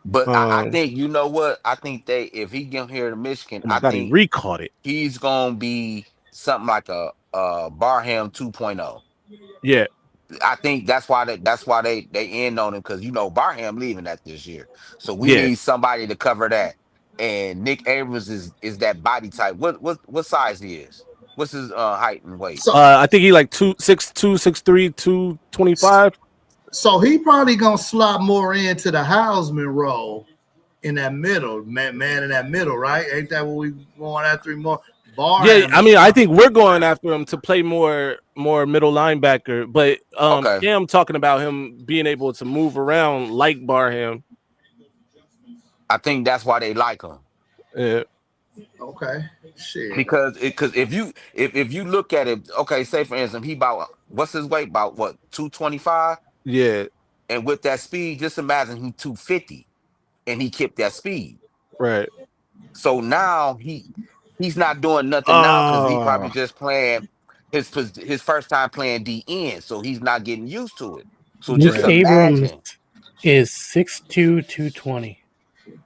Speaker 3: But I think you know what? I think if he get here to Michigan, I think
Speaker 1: he recaught it.
Speaker 3: He's gonna be something like a Barham 2.0.
Speaker 1: Yeah.
Speaker 3: I think that's why they end on him because Barham leaving that this year. So we need somebody to cover that. And Nick Abrams is that body type. What size he is? What's his height and weight?
Speaker 1: So, I think he like 6'2", 6'3", 225.
Speaker 6: So he probably gonna slot more into the Hausman role in that middle, man in that middle, right? Ain't that what we going after him more?
Speaker 1: Yeah, I mean, I think we're going after him to play more middle linebacker. But I'm talking about him being able to move around like Barham.
Speaker 3: I think that's why they like him.
Speaker 1: Yeah.
Speaker 6: Okay. Shit.
Speaker 3: Because if you look at it, okay, say for instance, he about what's his weight? About what, 225?
Speaker 1: Yeah.
Speaker 3: And with that speed, just imagine he 250 and he kept that speed.
Speaker 1: Right.
Speaker 3: So now He's not doing nothing now because he probably just playing his first time playing DN, so he's not getting used to it. So just
Speaker 7: Abrams
Speaker 3: imagine.
Speaker 7: is 6'2", 220.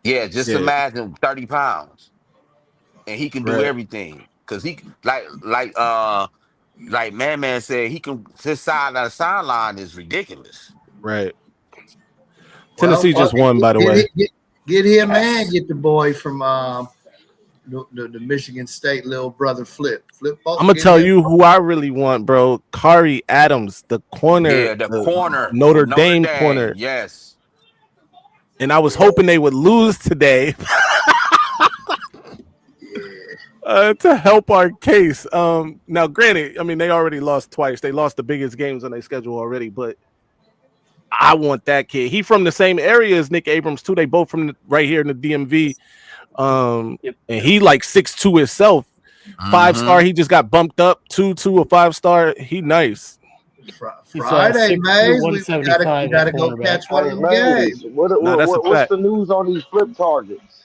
Speaker 3: Yeah, just imagine 30 pounds. And he can do everything. Cause he like Man said, he can his sideline is ridiculous.
Speaker 1: Right. Tennessee just won, by the way.
Speaker 6: Get him and get the boy from the Michigan State little brother Flip.
Speaker 1: I'm gonna tell you who I really want, bro. Kari Adams, the corner.
Speaker 3: Yeah, the corner.
Speaker 1: Notre Dame corner.
Speaker 3: Yes.
Speaker 1: And I was hoping they would lose today. To help our case. Now, granted, I mean, they already lost twice. They lost the biggest games on their schedule already, but I want that kid. He from the same area as Nick Abrams, too. They both from right here in the DMV. And he like 6'2" himself. 5-star. He just got bumped up to a 5-star. He nice.
Speaker 6: Friday, Maize. We gotta go catch one of them games.
Speaker 4: What's the news on these flip targets?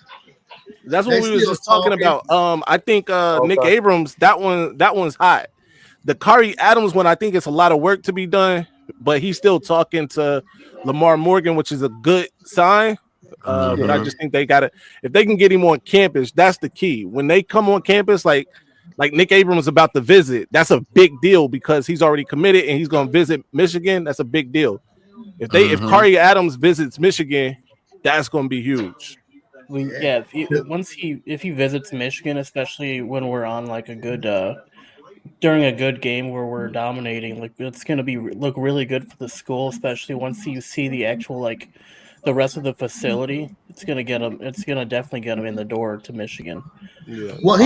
Speaker 1: That's what we was just talking about. I think Nick Abrams, that one's hot. The Kari Adams one, I think it's a lot of work to be done, but he's still talking to Lamar Morgan, which is a good sign. But I just think they gotta, if they can get him on campus, that's the key. When they come on campus, like Nick Abrams is about to visit, that's a big deal because he's already committed and he's gonna visit Michigan. That's a big deal. If Kari Adams visits Michigan, that's gonna be huge.
Speaker 7: Yeah, if he visits Michigan, especially when we're on like a good during a good game where we're dominating, like it's gonna look really good for the school, especially once you see the actual like the rest of the facility. It's gonna definitely get him in the door to Michigan.
Speaker 1: Yeah.
Speaker 6: Well,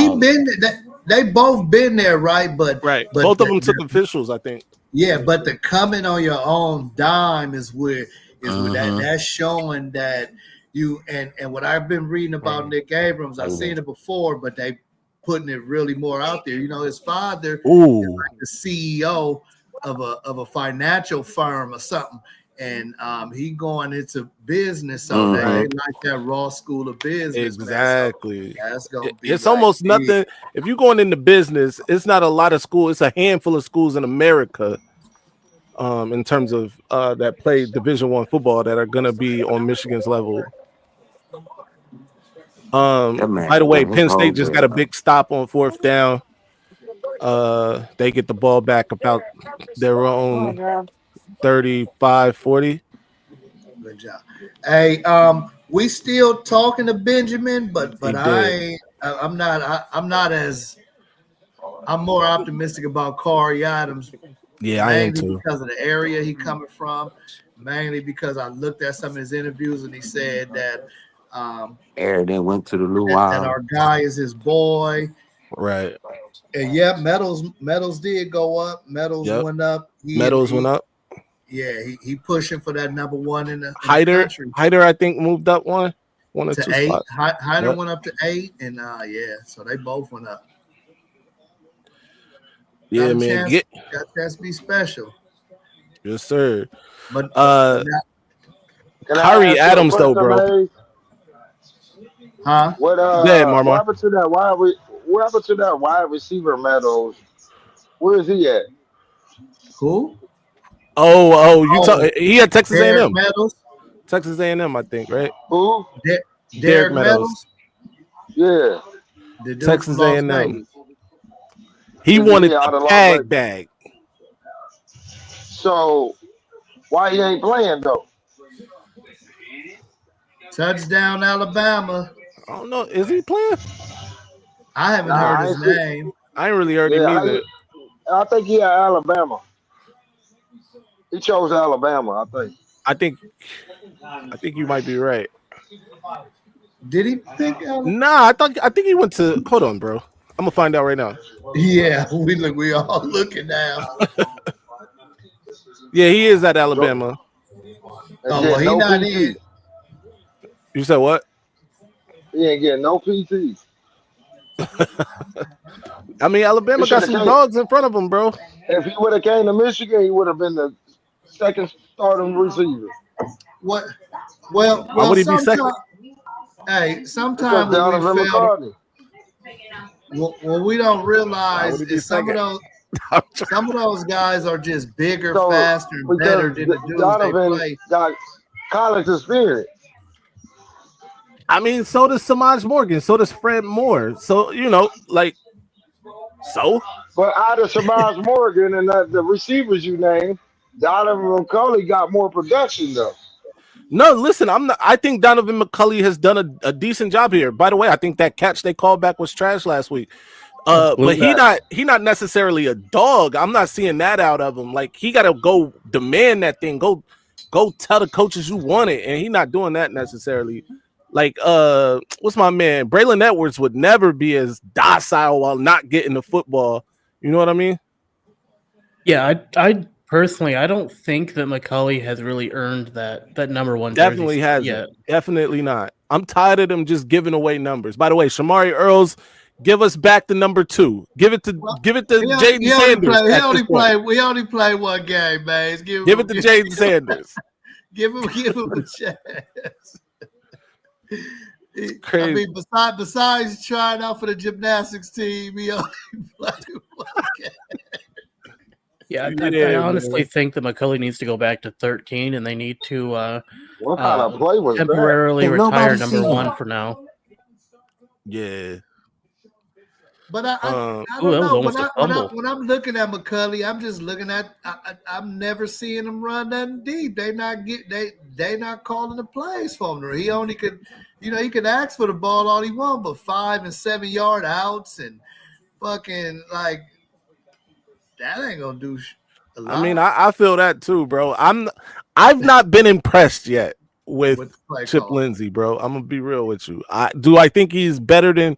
Speaker 6: they both been there, right? But
Speaker 1: both of them took officials, I think.
Speaker 6: Yeah, but the coming on your own dime is where that's showing that. And what I've been reading about Nick Abrams, I've seen it before, but they putting it really more out there. You know, his father is like the CEO of a financial firm or something, and he going into business, so they like that raw school of business.
Speaker 1: Exactly.
Speaker 6: So that's gonna be
Speaker 1: it's almost nothing. If you're going into business, it's not a lot of school. It's a handful of schools in America. In terms of that play Division I football that are gonna be on Michigan's level. By the way, Penn State just got a big stop on 4th down. They get the ball back about their own 35, 40.
Speaker 6: Good job. Hey, we still talking to Benjamin, but I'm more optimistic about Kari Adams.
Speaker 1: Yeah, I am too.
Speaker 6: Because of the area he coming from, mainly because I looked at some of his interviews and he said that
Speaker 3: then went to the
Speaker 6: that our guy is his boy.
Speaker 1: Right.
Speaker 6: And yeah, medals did go up. Medals went up.
Speaker 1: Went up.
Speaker 6: Yeah, he pushing for that number one in the
Speaker 1: country. Hyder, I think, moved up one or two
Speaker 6: 8.
Speaker 1: spots.
Speaker 6: Hyder went up to 8, and so they both went up.
Speaker 1: Yeah, man.
Speaker 6: Got a chance to be special.
Speaker 1: Yes, sir.
Speaker 6: But
Speaker 1: Kari Adams, though, bro.
Speaker 6: Huh?
Speaker 4: What happened to that wide receiver Meadows? Where is he at?
Speaker 6: Who?
Speaker 1: He had Texas A&M.
Speaker 6: Meadows?
Speaker 1: Texas A&M, I think, right?
Speaker 4: Who?
Speaker 6: Derek Meadows.
Speaker 4: Yeah.
Speaker 1: Texas A&M. He wanted the bag.
Speaker 4: So why he ain't playing though?
Speaker 6: Touchdown, Alabama.
Speaker 1: I don't know. Is he playing?
Speaker 6: I haven't heard his name.
Speaker 1: I ain't really heard him either.
Speaker 4: I think he at Alabama. He chose Alabama, I think
Speaker 1: you might be right.
Speaker 6: Did he pick Alabama?
Speaker 1: Nah, I think he went to. Hold on, bro. I'm gonna find out right now.
Speaker 6: Yeah, we all looking now.
Speaker 1: Yeah, he is at Alabama.
Speaker 6: Well, he not in.
Speaker 1: You said what?
Speaker 4: He ain't getting no PT.
Speaker 1: I mean, Alabama got some dogs in front of him, bro.
Speaker 4: If he would have came to Michigan, he would have been the second starting receiver.
Speaker 6: What? Well,
Speaker 1: would he be second?
Speaker 6: Hey, sometimes when we fail, what we don't realize
Speaker 1: would he be
Speaker 6: is some of those guys are just bigger,
Speaker 4: So
Speaker 6: faster, and better than the dudes
Speaker 4: Donovan
Speaker 6: they play.
Speaker 4: got college experience.
Speaker 1: I mean, so does Samaj Morgan. So does Fred Moore. So,
Speaker 4: But out of Shamaz Morgan and the receivers you named, Donovan McCulley got more production though.
Speaker 1: No, listen, I think Donovan McCulley has done a decent job here. By the way, I think that catch they called back was trash last week. But he not necessarily a dog. I'm not seeing that out of him. Like, he got to go demand that thing. Go tell the coaches you want it, and he not doing that necessarily. Like, what's my man? Braylon Edwards would never be as docile while not getting the football. You know what I mean?
Speaker 7: Yeah, I personally, I don't think that McCulley has really earned that number one.
Speaker 1: Definitely hasn't.
Speaker 7: Yet.
Speaker 1: Definitely not. I'm tired of them just giving away numbers. By the way, Shamari Earls, give us back the number 2. Give it to Jaden Sanders.
Speaker 6: We only play one game, man. Give
Speaker 1: it to Jaden Sanders.
Speaker 6: Give him a chance.
Speaker 1: Crazy.
Speaker 6: I mean, besides trying out for the gymnastics team, he only played one game.
Speaker 7: Yeah, I honestly think that McCulley needs to go back to 13, and they need to
Speaker 4: what kind of play was
Speaker 7: temporarily
Speaker 4: that?
Speaker 7: retire number 1 for now.
Speaker 1: Yeah.
Speaker 6: But I don't know. When I'm looking at McCulley, I'm just looking at. I'm never seeing him run nothing deep. They not calling the plays for him. He only could, he could ask for the ball all he want, but 5 and 7 yard outs and fucking like that ain't gonna do a lot.
Speaker 1: I mean, I feel that too, bro. I've not been impressed yet with Chip Lindsey, bro. I'm gonna be real with you. Do I think he's better than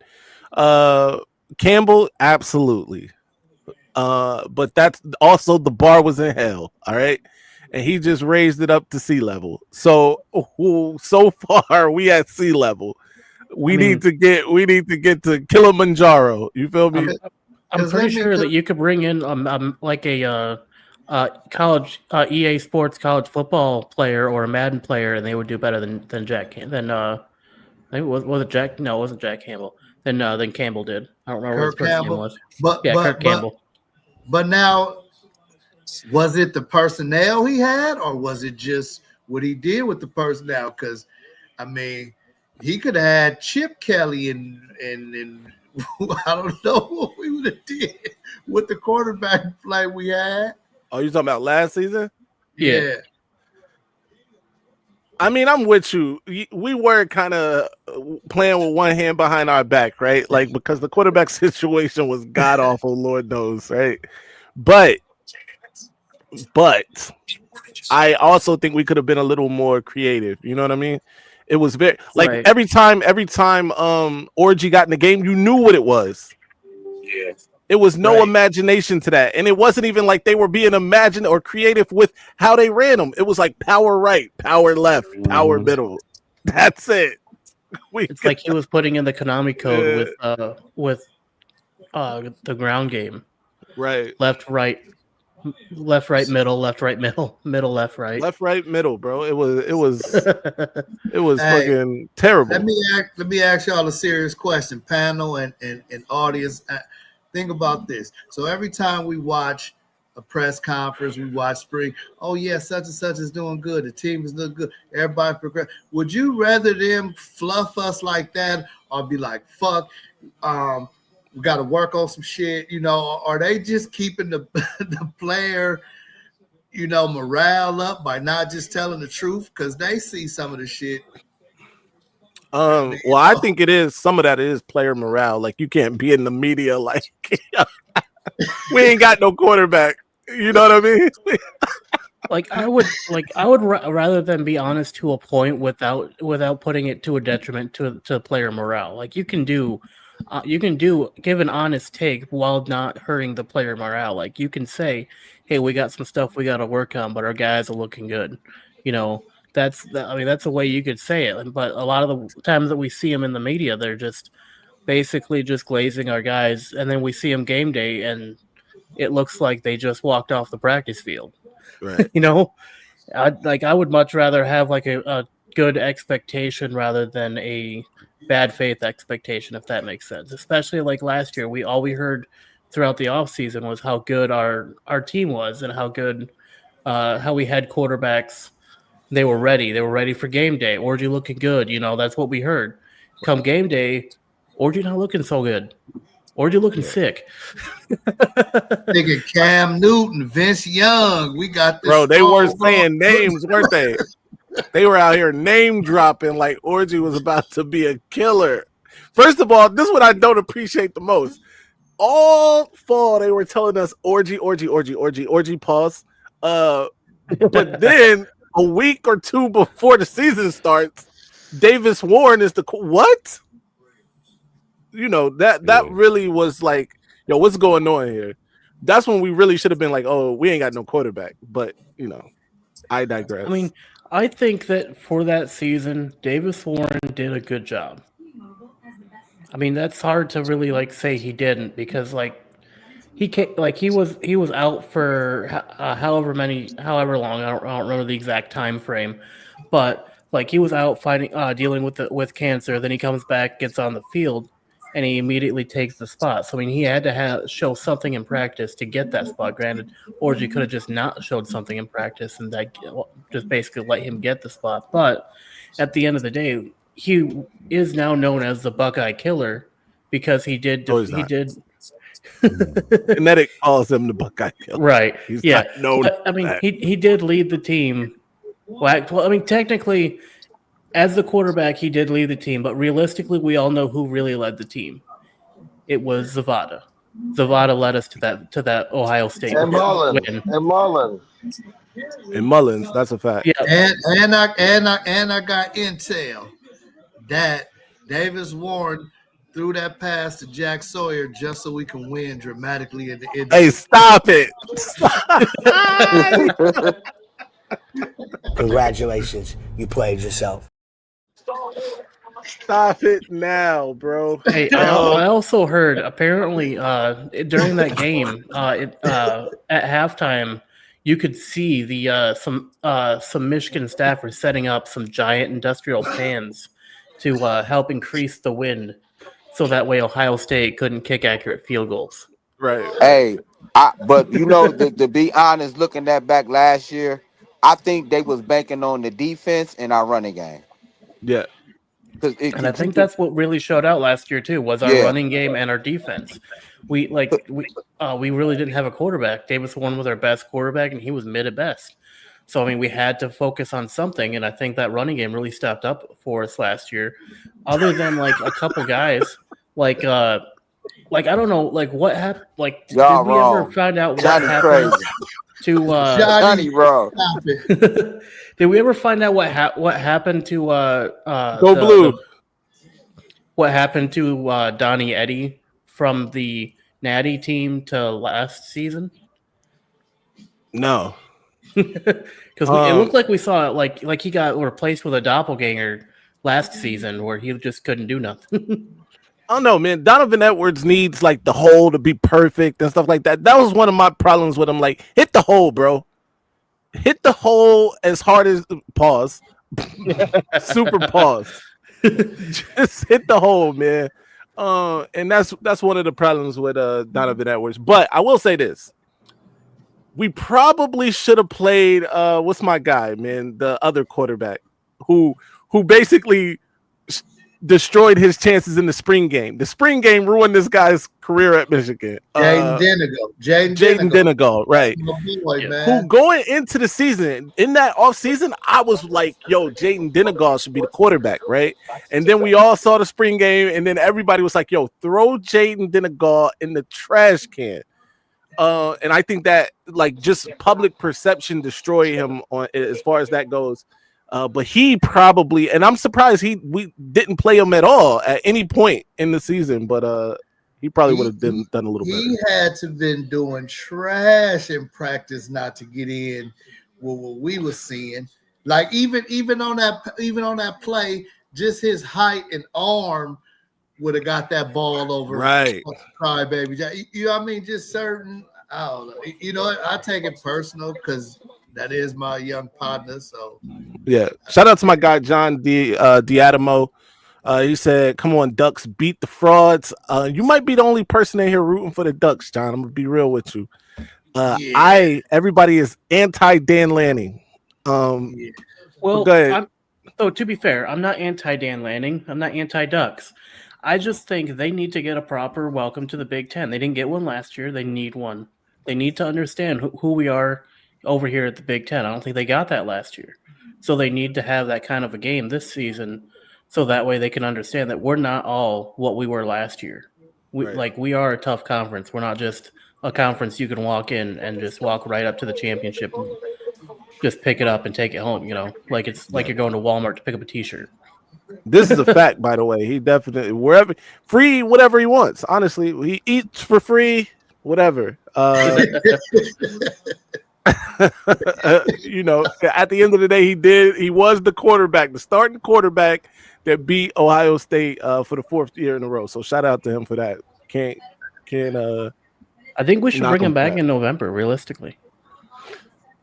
Speaker 1: Campbell? Absolutely. But that's also the bar was in hell, all right? And he just raised it up to sea level. So far we at sea level. We need to get to Kilimanjaro. You feel me?
Speaker 7: I'm pretty sure that you could bring in like a college EA Sports college football player or a Madden player, and they would do better than Jack. Was it Jack? No, it wasn't Jack Campbell. Then Campbell did. I don't remember what his first name was. Kirk Campbell.
Speaker 6: But now, was it the personnel he had, or was it just what he did with the personnel? Because, I mean, he could have had Chip Kelly and I don't know what we would have did with the quarterback play we had.
Speaker 1: Oh, you talking about last season?
Speaker 6: Yeah.
Speaker 1: I mean, I'm with you. We were kind of playing with one hand behind our back, right? Like, because the quarterback situation was god awful, Lord knows, right? But I also think we could have been a little more creative. You know what I mean? It was very every time Orgy got in the game, you knew what it was.
Speaker 3: Yeah.
Speaker 1: It was no imagination to that. And it wasn't even like they were being imagined or creative with how they ran them. It was like power right, power left, power middle. That's it.
Speaker 7: It's like he was putting in the Konami code with the ground game.
Speaker 1: Right.
Speaker 7: Left, right, middle, left, right, middle, left, right.
Speaker 1: Left, right, middle, bro. It was fucking terrible.
Speaker 6: Let me ask y'all a serious question, panel and audience. Think about this. So every time we watch a press conference, we watch spring. Oh yeah, such and such is doing good. The team is doing good. Everybody progress. Would you rather them fluff us like that, or be like, "Fuck, we got to work on some shit"? Are they just keeping the player, morale up by not just telling the truth because they see some of the shit?
Speaker 1: Well, I think it is. Some of that is player morale. Like, you can't be in the media like we ain't got no quarterback. You know what I mean?
Speaker 7: I would rather than be honest to a point without putting it to a detriment to player morale. Like, you can give an honest take while not hurting the player morale. Like, you can say, "Hey, we got some stuff we got to work on, but our guys are looking good." That's a way you could say it. But a lot of the times that we see them in the media, they're just basically just glazing our guys, and then we see them game day, and it looks like they just walked off the practice field.
Speaker 1: Right.
Speaker 7: I would much rather have like a good expectation rather than a bad faith expectation, if that makes sense. Especially like last year, all we heard throughout the offseason was how good our team was and how good how we had quarterbacks. They were ready. They were ready for game day. Orgy looking good. That's what we heard. Come game day, Orgy not looking so good. Orgy looking sick.
Speaker 6: Nigga Cam Newton, Vince Young. We got this.
Speaker 1: Bro, they were saying names, weren't they? They were out here name dropping like Orgy was about to be a killer. First of all, this is what I don't appreciate the most. All fall they were telling us Orgy, pause. But then a week or two before the season starts, Davis Warren is the what? That really was like, yo, what's going on here? That's when we really should have been like, oh, we ain't got no quarterback. But I digress.
Speaker 7: I mean, I think that for that season, Davis Warren did a good job. I mean, that's hard to really like say he didn't because he was out for however long. I don't remember the exact time frame, but like he was out dealing with cancer. Then he comes back, gets on the field, and he immediately takes the spot. So I mean, he had to show something in practice to get that spot. Granted, Orgy could have just not showed something in practice and that just basically let him get the spot. But at the end of the day, he is now known as the Buckeye Killer because he did.
Speaker 1: Kinetic calls him the Buckeye Killer.
Speaker 7: Right.
Speaker 1: He's
Speaker 7: yeah.
Speaker 1: not known.
Speaker 7: But, I mean, he did lead the team. Well, I mean, technically, as the quarterback, he did lead the team, but realistically, we all know who really led the team. It was Zavada. Zavada led us to that Ohio State
Speaker 4: and Mullins.
Speaker 7: win.
Speaker 1: And Mullins, that's a fact.
Speaker 7: Yeah.
Speaker 6: And I got intel that Davis Warren threw that pass to Jack Sawyer just so we can win dramatically in the end.
Speaker 1: Hey, stop it.
Speaker 8: Congratulations, you played yourself.
Speaker 1: Stop it now, bro.
Speaker 7: Hey, I also heard apparently during that game at halftime, you could see the some Michigan staffers setting up some giant industrial fans to help increase the wind, so that way Ohio State couldn't kick accurate field goals.
Speaker 1: Right.
Speaker 3: Hey, but to be honest, looking back last year, I think they was banking on the defense and our running game.
Speaker 1: Yeah.
Speaker 7: And I think that's what really showed out last year too, was our running game and our defense. We really didn't have a quarterback. Davis Warren was our best quarterback, and he was mid at best. So I mean, we had to focus on something, and I think that running game really stepped up for us last year. Other than like a couple guys, I don't know, like what happened. Like, did we ever find out what happened to
Speaker 3: Johnny, bro?
Speaker 7: Did we ever find out what happened to
Speaker 1: Go Blue?
Speaker 7: What happened to Donnie Eddy from the Natty team to last season?
Speaker 1: No,
Speaker 7: because it looked like we saw like he got replaced with a doppelganger last season where he just couldn't do nothing.
Speaker 1: I don't know, man. Donovan Edwards needs like the hole to be perfect and stuff like that. That was one of my problems with him. Like, hit the hole, bro. Hit the hole as hard as pause. Super pause. Just hit the hole, man. And that's one of the problems with Donovan Edwards. But I will say this. We probably should have played what's my guy, man? The other quarterback who basically destroyed his chances in the spring game. The spring game ruined this guy's career at Michigan.
Speaker 6: Jaden
Speaker 1: Denegal, right.
Speaker 6: Boy,
Speaker 1: who going into the season, in that offseason, I was like, yo, Jaden Denegal should be the quarterback, right? And then we all saw the spring game, and then everybody was like, yo, throw Jaden Denegal in the trash can. And I think that like just public perception destroyed him on as far as that goes. But he probably, and I'm surprised we didn't play him at all at any point in the season. But he probably would have done a little better.
Speaker 6: He had to been doing trash in practice not to get in with what we were seeing. Like even on that play, just his height and arm would have got that ball over.
Speaker 1: Right.
Speaker 6: Cry baby. You know what I mean? Just certain. I don't know. You know what? I take it personal because that is my young partner. So
Speaker 1: yeah. Shout out to my guy John D'Adamo. He said, "Come on, Ducks, beat the frauds." You might be the only person in here rooting for the Ducks, John. I'm gonna be real with you. Everybody is anti Dan Lanning.
Speaker 7: Well,
Speaker 1: go ahead.
Speaker 7: So to be fair, I'm not anti Dan Lanning. I'm not anti Ducks. I just think they need to get a proper welcome to the Big Ten. They didn't get one last year. They need one. They need to understand who we are over here at the Big Ten. I don't think they got that last year. So they need to have that kind of a game this season so that way they can understand that we're not all what we were last year. We are a tough conference. We're not just a conference you can walk in and just walk right up to the championship and just pick it up and take it home, like it's like you're going to Walmart to pick up a t-shirt.
Speaker 1: This is a fact, by the way. He definitely wherever free whatever he wants. Honestly, he eats for free, whatever. At the end of the day, he was the quarterback, the starting quarterback that beat Ohio State for the 4th year in a row. So shout out to him for that.
Speaker 7: I think we should bring him back in November, realistically.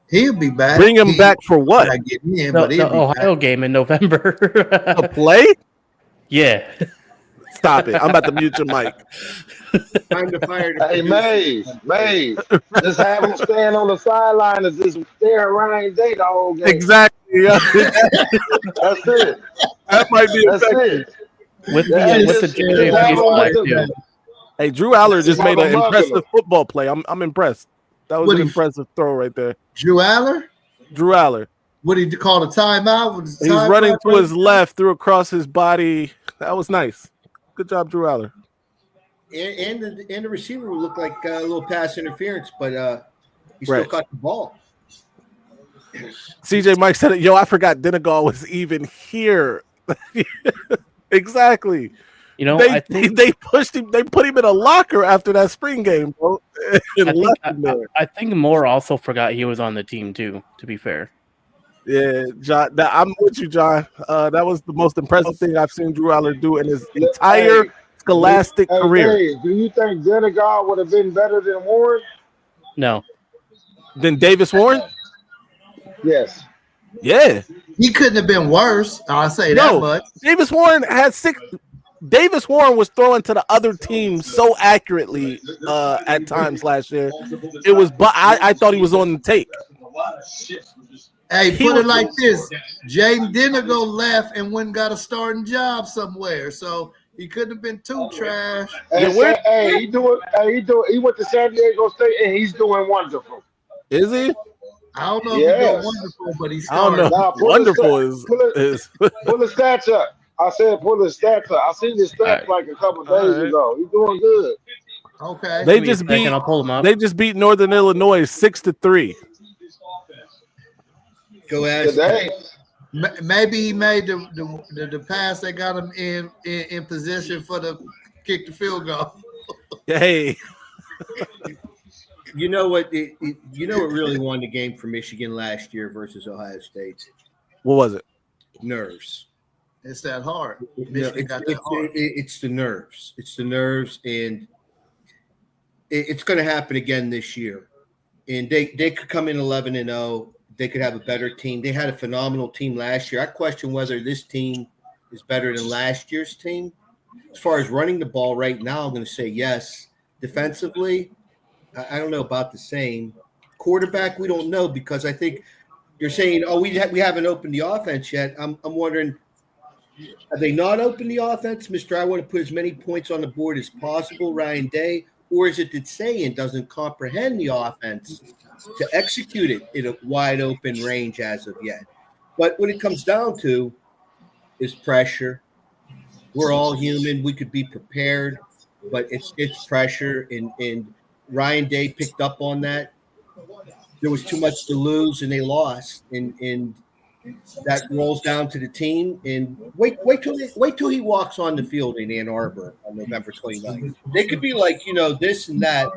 Speaker 6: He'll be back.
Speaker 1: Bring him back for what?
Speaker 7: The Ohio game in November.
Speaker 1: To play?
Speaker 7: Yeah.
Speaker 1: Stop it. I'm about to mute your mic.
Speaker 2: Time to fire.
Speaker 4: Hey, Maize. Just have him stand on the sideline and just stare at Ryan Day the whole game.
Speaker 1: Exactly.
Speaker 4: That's it.
Speaker 1: That might be
Speaker 4: it.
Speaker 7: With the JJ too.
Speaker 1: Hey, Drew Aller just made an impressive football play. I'm impressed. That was an impressive throw right there.
Speaker 6: Drew Aller? What did you call the timeout?
Speaker 1: He's running to his left, threw across his body. That was nice. Good job, Drew Aller.
Speaker 2: And the receiver looked like a little pass interference, but he still caught the ball.
Speaker 1: CJ Mike said it. Yo, I forgot Denegal was even here. Exactly.
Speaker 7: I think
Speaker 1: they pushed him. They put him in a locker after that spring game, bro.
Speaker 7: I think Moore also forgot he was on the team too. To be fair.
Speaker 1: Yeah, John. I'm with you, John. That was the most impressive thing I've seen Drew Aller do in his entire scholastic career.
Speaker 4: Hey, do you think Denegal would have been better than Warren?
Speaker 7: No.
Speaker 1: Than Davis Warren?
Speaker 4: Yes.
Speaker 1: Yeah.
Speaker 6: He couldn't have been worse. I'll say that much.
Speaker 1: Davis Warren had 6. Davis Warren was throwing to the other team so accurately at times last year. It was, but I thought he was on the take.
Speaker 6: Hey, put it like this: Jaden Denegal left and went and got a starting job somewhere, so he couldn't have been too trash.
Speaker 4: He went to San Diego State and he's doing wonderful.
Speaker 1: Is he?
Speaker 6: I don't know if he's doing wonderful, but he's starting.
Speaker 1: I don't know. Wonderful is
Speaker 4: pull the stats up. I said pull the stats up. I seen his stats like a couple days ago. He's doing good.
Speaker 6: Okay.
Speaker 1: They just beat.
Speaker 7: I'll pull him up.
Speaker 1: They just beat Northern Illinois 6-3.
Speaker 2: Go ahead.
Speaker 6: Maybe he made the pass that got him in position for the kick the field goal.
Speaker 1: Hey.
Speaker 2: You know what? What really won the game for Michigan last year versus Ohio State?
Speaker 1: What was it?
Speaker 2: Nerves.
Speaker 6: It's that hard.
Speaker 2: It's the nerves. It's the nerves, and it's going to happen again this year. And they could come in 11-0. They could have a better team. They had a phenomenal team last year. I question whether this team is better than last year's team. As far as running the ball right now, I'm going to say yes. Defensively, I don't know about the same. Quarterback, we don't know, because I think you're saying, we haven't opened the offense yet. I'm wondering, have they not opened the offense, Mr. I want to put as many points on the board as possible, Ryan Day, or is it that Sayan doesn't comprehend the offense to execute it in a wide open range as of yet? But what it comes down to is pressure. We're all human. We could be prepared, but it's pressure, and Ryan Day picked up on that. There was too much to lose, and they lost, and that rolls down to the team. And wait till he walks on the field in Ann Arbor on November 29th. They could be like, this and that.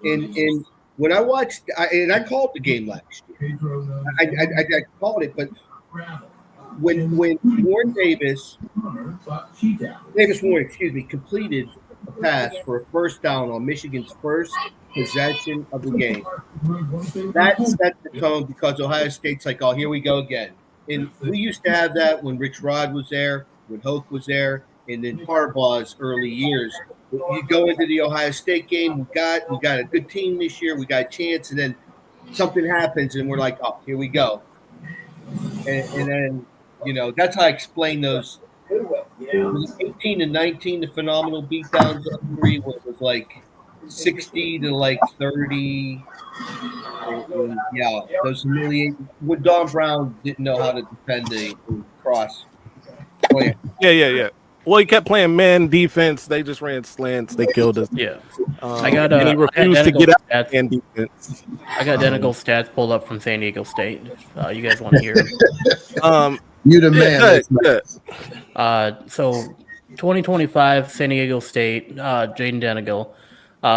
Speaker 2: And when I watched, I called the game last year. I called it, but when Davis Warren, completed a pass for a first down on Michigan's first possession of the game, that set the tone, because Ohio State's like, oh, here we go again. And we used to have that when Rich Rod was there. when Hoke was there, and then Harbaugh's early years. You go into the Ohio State game. We got a good team this year. We got a chance, and then something happens, and we're like, oh, here we go. And then that's how I explain those. 18 and 19, the phenomenal beatdowns on 3 was like 60 to like 30. And yeah, those humiliating. When Don Brown didn't know how to defend a cross.
Speaker 1: Yeah. Well, he kept playing man defense. They just ran slants. They killed us.
Speaker 7: Yeah.
Speaker 1: And he refused to get out man defense.
Speaker 7: I got identical stats pulled up from San Diego State. If you guys want to hear them.
Speaker 6: You the man.
Speaker 7: So 2025 San Diego State, Jaden Denigal.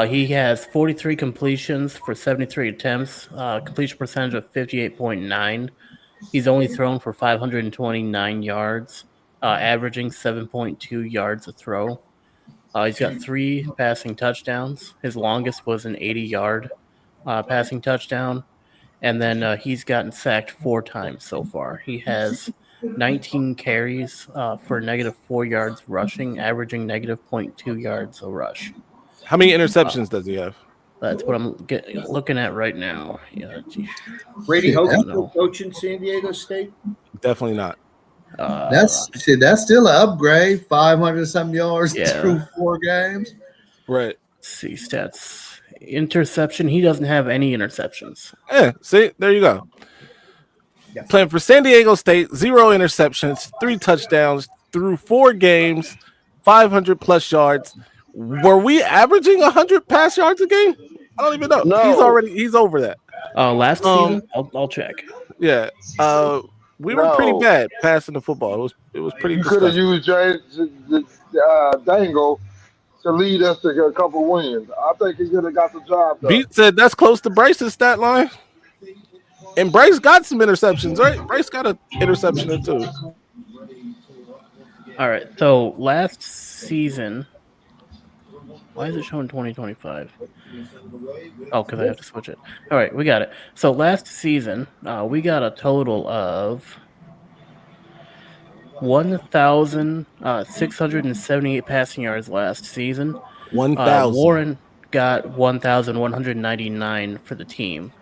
Speaker 7: He has 43 completions for 73 attempts, completion percentage of 58.9. He's only thrown for 529 yards, averaging 7.2 yards a throw. He's got 3 passing touchdowns. His longest was an 80-yard passing touchdown. And then he's gotten sacked 4 times so far. He has 19 carries for -4 yards rushing, averaging -0.2 yards a rush.
Speaker 1: How many interceptions does he have?
Speaker 7: That's what I'm looking at right now. Yeah,
Speaker 2: Brady Hoke still coaching San Diego State?
Speaker 1: Definitely not.
Speaker 6: That's still an upgrade. 500-something yards through 4 games.
Speaker 1: Right.
Speaker 7: Let's see stats. Interception. He doesn't have any interceptions.
Speaker 1: Yeah. See, there you go.
Speaker 2: Yes.
Speaker 1: Playing for San Diego State, 0 interceptions, 3 touchdowns through 4 games, 500 plus yards. Were we averaging 100 pass yards a game? I don't even know.
Speaker 4: No.
Speaker 1: He's over that.
Speaker 7: Last season, I'll check.
Speaker 1: Yeah. We were pretty bad passing the football. It was pretty.
Speaker 4: You could have used James Dangle to lead us to a couple wins. I think he could have got the job done.
Speaker 1: Beat said that's close to Bryce's stat line. And Bryce got some interceptions, right? Bryce got an interception or 2.
Speaker 7: All right. So last season, why is it showing 2025? Oh, because I have to switch it. All right, we got it. So last season, we got a total of 1,678 passing yards last season.
Speaker 1: 1,000.
Speaker 7: Warren got 1,199 for the team.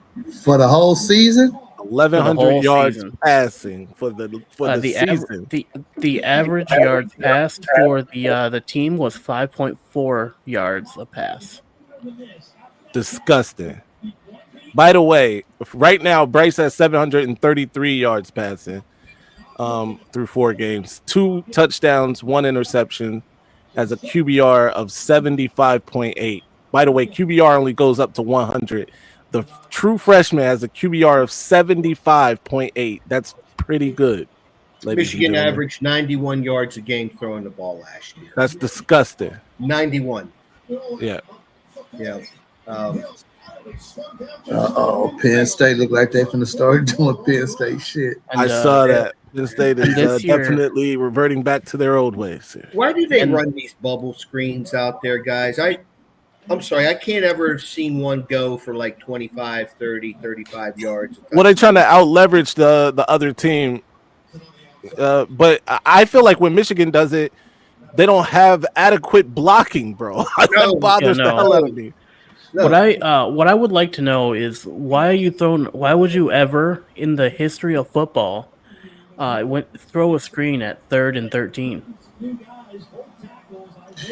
Speaker 6: For the whole season?
Speaker 1: 1,100 yards passing for the season.
Speaker 7: The average yards passed for the team was 5.4 yards a pass.
Speaker 1: Disgusting. By the way, right now Bryce has 733 yards passing through 4 games, 2 touchdowns, 1 interception, has a QBR of 75.8. By the way, QBR only goes up to 100. The true freshman has a QBR of 75.8. That's pretty good.
Speaker 2: Michigan averaged 91 yards a game throwing the ball last year.
Speaker 1: That's disgusting.
Speaker 2: 91.
Speaker 1: Yeah.
Speaker 2: Yeah.
Speaker 6: Penn State look like they finna start doing Penn State shit.
Speaker 1: I saw that. Penn State is definitely reverting back to their old ways.
Speaker 2: Why do they run these bubble screens out there, guys? I'm sorry, I can't ever have seen one go for like 25, 30, 35 yards.
Speaker 1: Well, they're trying to out-leverage the other team. But I feel like when Michigan does it, they don't have adequate blocking, bro. That bothers the hell out of me.
Speaker 2: No.
Speaker 7: What I would like to know is why would you ever in the history of football throw a screen at 3rd and 13?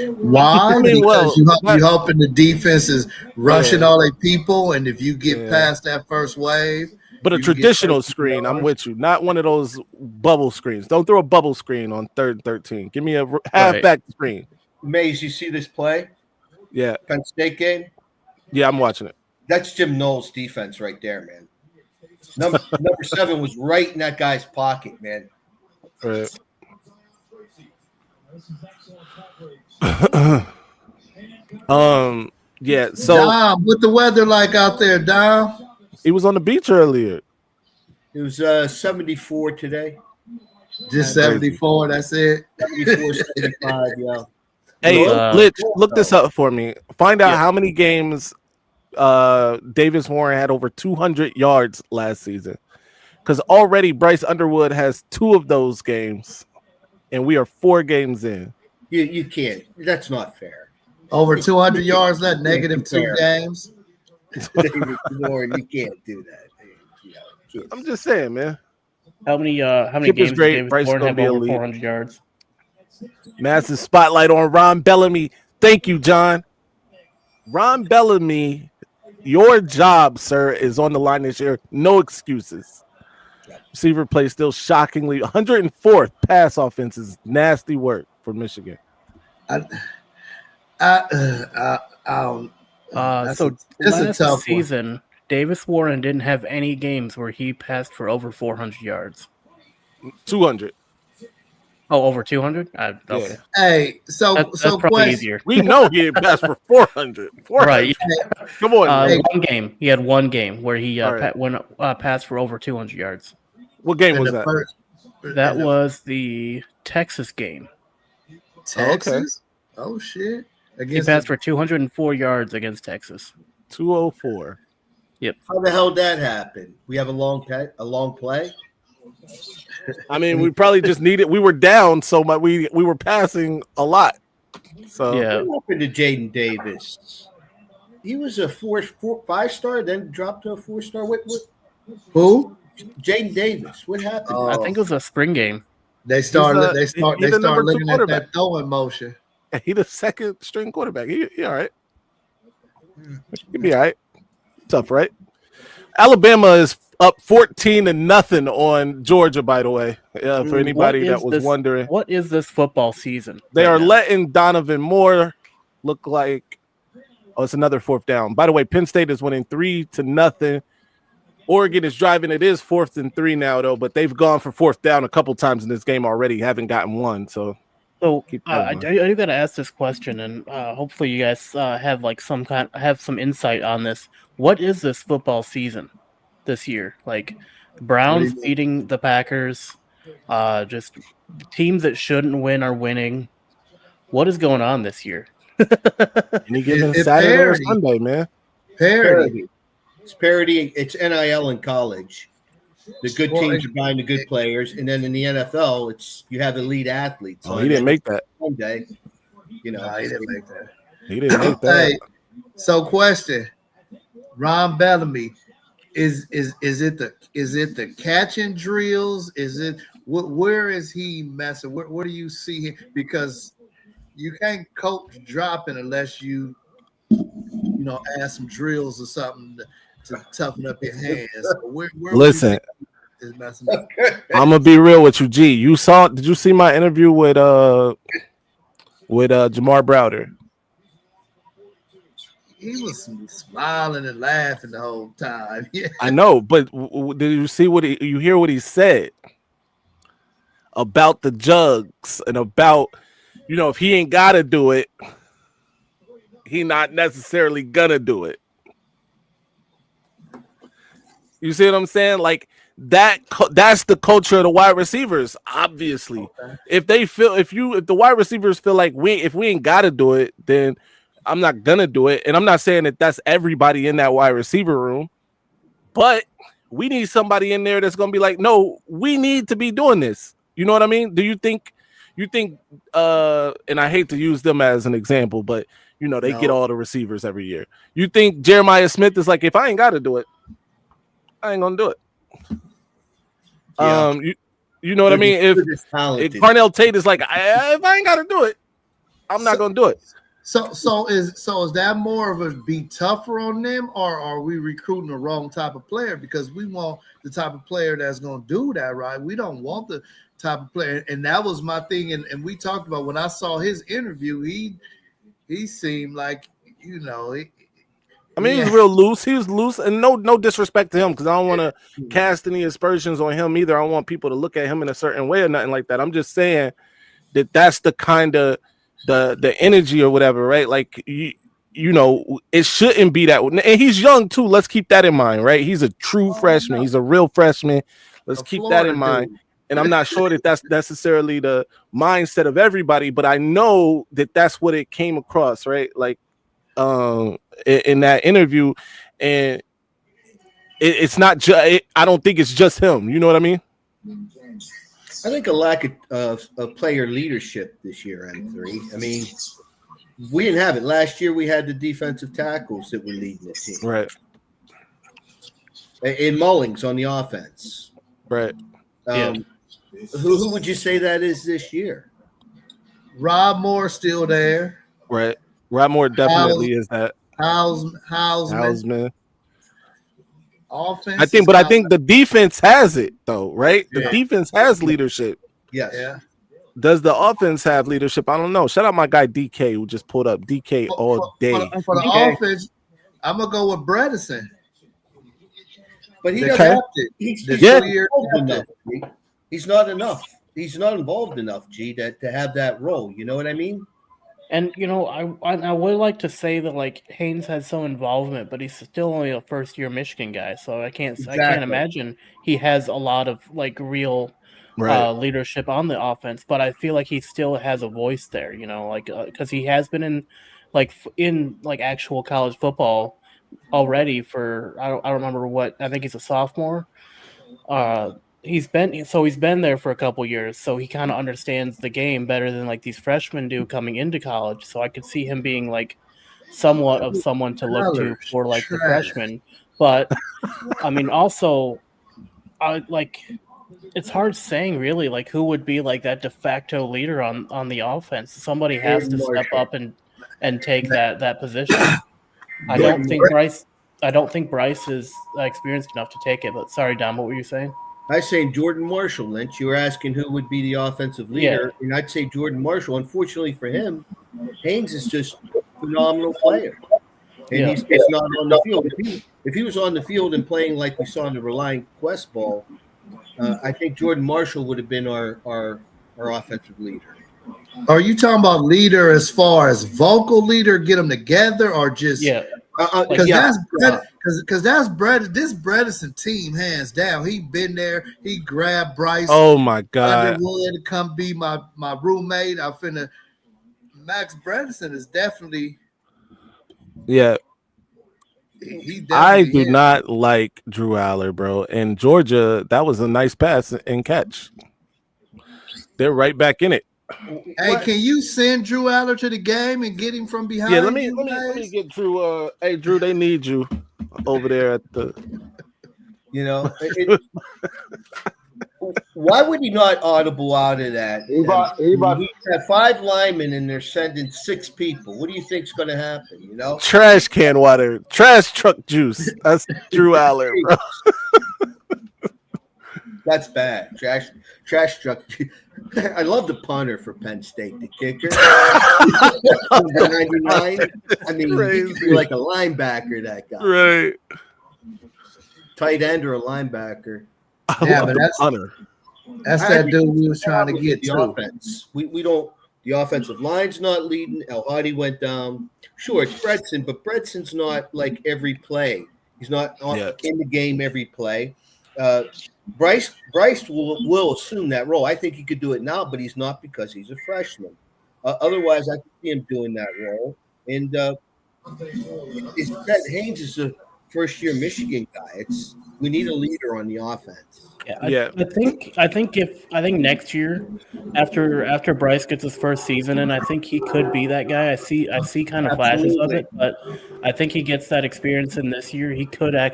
Speaker 6: Why? Because you hoping the defense is rushing all their people, and if you get past that first wave.
Speaker 1: But a traditional screen, I'm with you. Not one of those bubble screens. Don't throw a bubble screen on 3rd and 13. Give me a halfback screen.
Speaker 2: Maize, you see this play?
Speaker 1: Yeah.
Speaker 2: Penn State game?
Speaker 1: Yeah, I'm watching it.
Speaker 2: That's Jim Knowles' defense right there, man. Number 7 was right in that guy's pocket, man.
Speaker 1: Right. Yeah. So,
Speaker 6: Dom, what the weather like out there, Dom?
Speaker 1: He was on the beach earlier.
Speaker 2: It was 74 today.
Speaker 6: Just 74. That's it.
Speaker 2: 74, 75. Yeah.
Speaker 1: Hey, Litch, look this up for me. Find out how many games Davis Warren had over 200 yards last season. Because already Bryce Underwood has 2 of those games. and we are 4 games in.
Speaker 2: You can't. That's not fair.
Speaker 6: Over 200 yards, that -2 games.
Speaker 2: Warren, you can't do that.
Speaker 1: I'm just saying, man.
Speaker 7: How many
Speaker 1: Chip is
Speaker 7: games
Speaker 1: great.
Speaker 7: did Davis
Speaker 1: Bryce
Speaker 7: Warren
Speaker 1: gonna
Speaker 7: have
Speaker 1: be
Speaker 7: over
Speaker 1: elite.
Speaker 7: 400 yards?
Speaker 1: Massive spotlight on Ron Bellamy. Thank you, John. Ron Bellamy, your job, sir, is on the line this year. No excuses. Receiver play still shockingly 104th pass offense is nasty work for Michigan.
Speaker 7: So
Speaker 6: it's a tough
Speaker 7: season, Davis Warren didn't have any games where he passed for over 400 yards.
Speaker 1: 200.
Speaker 7: Oh, over 200? Okay.
Speaker 1: Yeah.
Speaker 6: Hey,
Speaker 7: that's probably easier.
Speaker 1: We know he had passed for 400. 400.
Speaker 7: Right.
Speaker 1: Come on.
Speaker 7: One game. He had one game where he passed for over 200 yards.
Speaker 1: What game was that?
Speaker 7: That was the Texas game.
Speaker 6: Texas? Oh, shit.
Speaker 7: He passed for 204 yards against Texas.
Speaker 1: 204.
Speaker 7: Yep.
Speaker 2: How the hell did that happen? We have a long play.
Speaker 1: I mean, we probably just needed. We were down so much. We were passing a lot. So
Speaker 7: yeah.
Speaker 2: What happened to Jaden Davis? He was a 5-star, then dropped to a 4-star. What?
Speaker 6: Who?
Speaker 2: Jaden Davis. What happened?
Speaker 7: I think it was a spring game.
Speaker 6: They start looking at that throwing motion.
Speaker 1: He the second string quarterback. He all right. He'll be all right. Tough, right? Alabama is up 14-0 on Georgia, by the way. For anybody that was wondering.
Speaker 7: What is this football season?
Speaker 1: They are letting Donovan Moore look like it's another 4th down. By the way, Penn State is winning 3-0. Oregon is driving. It is 4th and 3 now, though, but they've gone for 4th down a couple times in this game already. Haven't gotten one. So
Speaker 7: I do gotta ask this question, and hopefully you guys have some insight on this. What is this football season this year? Like Browns beating the Packers, just teams that shouldn't win are winning. What is going on this year?
Speaker 1: Any given Saturday or Sunday, man.
Speaker 6: Parity.
Speaker 2: It's parity. It's NIL in college. The good teams are buying the good players, and then in the NFL, it's you have elite athletes.
Speaker 1: Oh, he didn't make that.
Speaker 2: One day,
Speaker 6: he didn't make that.
Speaker 1: He didn't make that.
Speaker 6: Hey, so question: Ron Bellamy, is it the catching drills? Is it where is he messing? Where do you see him? Because you can't coach dropping unless you add some drills or something to toughen up your hands. So
Speaker 1: listen, I'm gonna be real with you, G. Did you see my interview with Jamar Browder?
Speaker 6: He was smiling and laughing the whole time. Yeah,
Speaker 1: I know, but did you see you hear what he said about the jugs and about if he ain't gotta do it, he not necessarily gonna do it. You see what I'm saying? Like that's the culture of the wide receivers. Obviously, if the wide receivers feel like if we ain't gotta do it, then I'm not gonna do it. And I'm not saying that that's everybody in that wide receiver room, but we need somebody in there that's gonna be like, no, we need to be doing this. You know what I mean? Do you think? And I hate to use them as an example, but they get all the receivers every year. You think Jeremiah Smith is like, if I ain't got to do it, I ain't gonna do it.
Speaker 2: Yeah.
Speaker 1: You know what I mean? If Carnell Tate is like, if I ain't got to do it, I'm not gonna do it.
Speaker 6: So is that more of a be tougher on them, or are we recruiting the wrong type of player? Because we want the type of player that's gonna do that, right? We don't want the type of player, and that was my thing. And we talked about when I saw his interview, he seemed like
Speaker 1: he was real loose. He was loose, and no disrespect to him, because I don't want to cast any aspersions on him either. I don't want people to look at him in a certain way or nothing like that. I'm just saying that's the kind of the energy or whatever, right? Like it shouldn't be that. And he's young too. Let's keep that in mind, right? He's a true freshman. He's a real freshman. Let's keep that in mind. And I'm not sure that that's necessarily the mindset of everybody, but I know that that's what it came across, right? Like in that interview, and it's not just. I don't think it's just him. You know what I mean?
Speaker 2: I think a lack of player leadership this year, M3. I mean, we didn't have it. Last year we had the defensive tackles that were leading the team.
Speaker 1: Right.
Speaker 2: In Mullings on the offense.
Speaker 1: Right.
Speaker 2: Who would you say that is this year?
Speaker 6: Rob Moore still there.
Speaker 1: Right. Rob Moore definitely is that.
Speaker 6: Hausman. Offense.
Speaker 1: I think the defense has it though, right? The defense has leadership.
Speaker 2: Yes.
Speaker 6: Yeah.
Speaker 1: Does the offense have leadership? I don't know. Shout out my guy DK who just pulled up DK all day.
Speaker 6: For the offense, I'm gonna go with Bredesen.
Speaker 2: But he doesn't have to. He's not enough. He's not involved enough, G, to have that role. You know what I mean?
Speaker 7: And I would like to say that like Haynes has some involvement, but he's still only a first-year Michigan guy, so I can't imagine he has a lot of like real leadership on the offense. But I feel like he still has a voice there, because he has been in actual college football already for I don't remember what, I think he's a sophomore. He's been there for a couple years, so he kind of understands the game better than like these freshmen do coming into college. So I could see him being like somewhat of someone to look to for like the freshmen. But I mean, also, it's hard saying really like who would be like that de facto leader on the offense. Somebody has to step up and take that position. I don't think Bryce is experienced enough to take it. But sorry, Dom, what were you saying?
Speaker 2: I say Jordan Marshall, Lynch. You were asking who would be the offensive leader, and I'd say Jordan Marshall. Unfortunately for him, Haynes is just a phenomenal player, and he's not on the field. If he was on the field and playing like we saw in the Reliant Quest ball, I think Jordan Marshall would have been our offensive leader.
Speaker 6: Are you talking about leader as far as vocal leader, get them together, or just because that's this Bredesen team hands down. He been there. He grabbed Bryce.
Speaker 1: Oh my God!
Speaker 6: Underwood to come be my roommate. Max Bredesen is definitely.
Speaker 1: Yeah.
Speaker 6: I
Speaker 1: do not like Drew Aller, bro. In Georgia, that was a nice pass and catch. They're right back in it.
Speaker 6: Hey, can you send Drew Aller to the game and get him from behind?
Speaker 1: Yeah, let me get Drew. Hey, Drew, they need you over there at the.
Speaker 2: Why would he not audible out of that? He had 5 linemen and they're sending 6 people. What do you think's going to happen?
Speaker 1: Trash can water, trash truck juice. That's Drew Aller, bro.
Speaker 2: That's bad. Trash truck. I love the punter for Penn State, the kicker. The 99. I mean, he could be like a linebacker, that guy.
Speaker 1: Right.
Speaker 2: Tight end or a linebacker.
Speaker 6: Yeah, but that's that dude we was trying to get
Speaker 2: the offense. We don't. The offensive line's not leading. El Hadi went down. Sure, it's Bredesen, but Bredson's not like every play. He's not in the game every play. Bryce will assume that role. I think he could do it now, but he's not because he's a freshman. Otherwise, I could see him doing that role. And Haynes is a first-year Michigan guy. We need a leader on the offense.
Speaker 7: I think next year, after Bryce gets his first season, and I think he could be that guy. I see kind of flashes of it, but I think he gets that experience in this year. He could I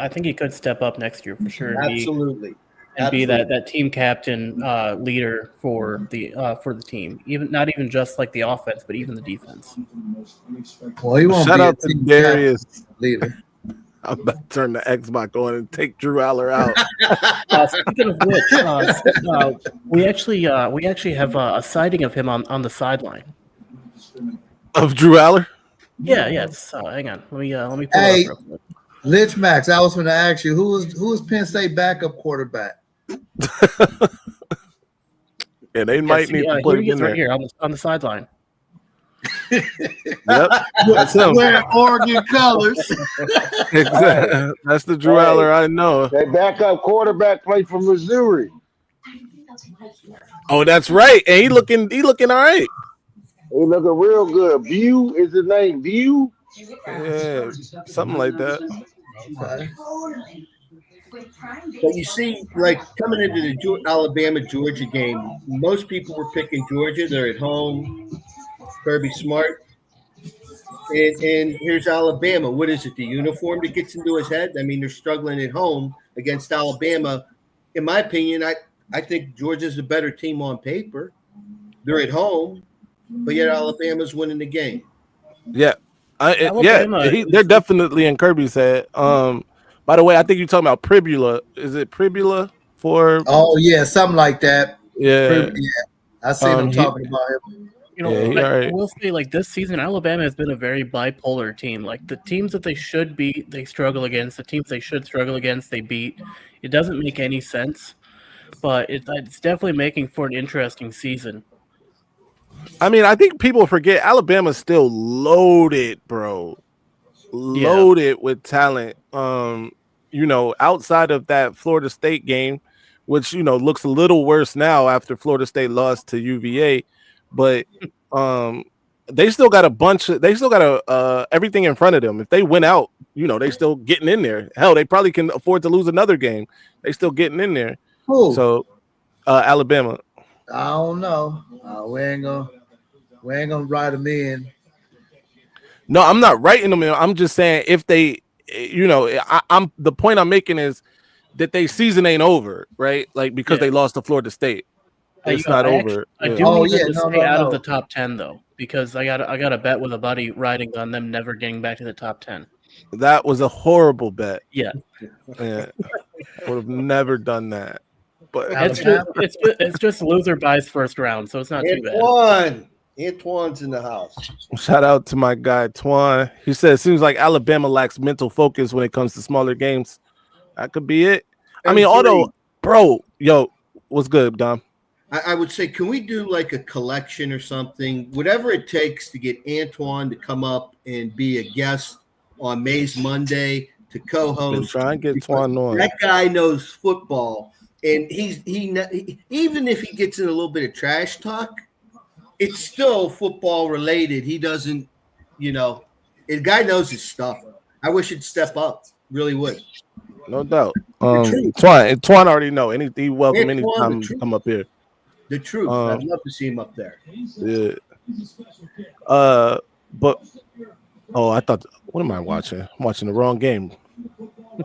Speaker 7: think he could step up next year for sure.
Speaker 2: Absolutely.
Speaker 7: And be that team captain leader for the team. Not even just like the offense, but even the defense.
Speaker 6: Well, he won't
Speaker 1: Shout
Speaker 6: be
Speaker 1: out to Darius
Speaker 6: leader.
Speaker 1: I'm about to turn the Xbox on and take Drew Aller out.
Speaker 7: Speaking of which, we actually have a sighting of him on the sideline.
Speaker 1: Of Drew Aller?
Speaker 7: Yeah. Hang on. Let me pull it up real quick.
Speaker 6: Lich Max, I was going to ask you who was Penn State backup quarterback?
Speaker 1: Yeah, they might need to put it in
Speaker 7: right
Speaker 1: there.
Speaker 7: Here on the sideline.
Speaker 1: Yep, that's him.
Speaker 6: Wearing Oregon colors.
Speaker 1: Exactly. That's the Drew Aller I know.
Speaker 4: That backup quarterback played for Missouri.
Speaker 1: Oh, that's right. And he looking all right.
Speaker 4: He looking real good. View is his name. View.
Speaker 1: Yeah, something like that.
Speaker 2: But you see, like coming into the Alabama-Georgia game, most people were picking Georgia. They're at home. Kirby Smart. And here's Alabama. What is it? The uniform that gets into his head? I mean, they're struggling at home against Alabama. In my opinion, I think Georgia's a better team on paper. They're at home, but yet Alabama's winning the game.
Speaker 1: Yeah.
Speaker 7: Alabama
Speaker 1: They're definitely in Kirby's head. By the way, I think you're talking about Pribula. Is it Pribula for?
Speaker 6: Oh yeah, something like that.
Speaker 1: Yeah.
Speaker 6: I seen him talking about him.
Speaker 7: You know, I will say, like, this season, Alabama has been a very bipolar team. Like, the teams that they should beat, they struggle against. The teams they should struggle against, they beat. It doesn't make any sense, but it's definitely making for an interesting season.
Speaker 1: I mean, I think people forget Alabama's still loaded, bro. Loaded with talent. You know, outside of that Florida State game, which, you know, looks a little worse now after Florida State lost to UVA, but they still got everything in front of them. If they win out, you know, they still getting in there. Hell, they probably can afford to lose another game. They still getting in there.
Speaker 6: Who?
Speaker 1: So Alabama.
Speaker 6: I don't know. We ain't gonna write them in.
Speaker 1: No, I'm not writing them in. I'm just saying if they, you know, I'm the point I'm making is that they season ain't over, right? Like because they lost to Florida State. It's not over.
Speaker 7: I do need them to stay out of the top 10 though, because I got a bet with a buddy riding on them never getting back to the top 10.
Speaker 1: That was a horrible bet.
Speaker 7: Yeah.
Speaker 1: Would have never done that. But
Speaker 7: it's just loser buys first round, so it's not too bad.
Speaker 2: Antoine's in the house.
Speaker 1: Shout out to my guy Twan. He said it seems like Alabama lacks mental focus when it comes to smaller games. That could be it. I mean, although, bro, yo, what's good, Dom?
Speaker 2: I would say, can we do like a collection or something? Whatever it takes to get Antoine to come up and be a guest on Maize Monday to co-host.
Speaker 1: Try and get Twan on.
Speaker 2: That guy knows football, and he even if he gets in a little bit of trash talk, it's still football related. He doesn't, you know, the guy knows his stuff. I wish he'd step up. Really would.
Speaker 1: No doubt. Twan already know. He welcome anytime to come up here.
Speaker 2: The truth. I'd love to see him up there.
Speaker 1: Yeah. But I thought, what am I watching? I'm watching the wrong game.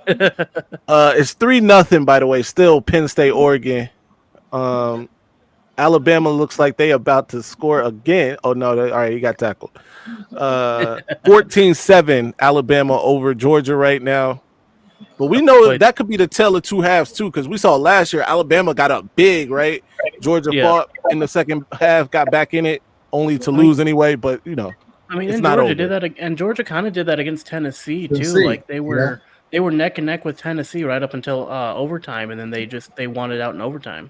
Speaker 1: It's 3-0, by the way. Still Penn State, Oregon. Alabama looks like they about to score again. Oh no, all right, he got tackled. 14-7 Alabama over Georgia right now. But we know that could be the tale of two halves too, because we saw last year Alabama got up big, right? Georgia fought in the second half, got back in it, only to lose anyway. But you know,
Speaker 7: I mean, Georgia did that, and Georgia kind of did that against Tennessee too. Like they were neck and neck with Tennessee right up until overtime, and then they won it out in overtime.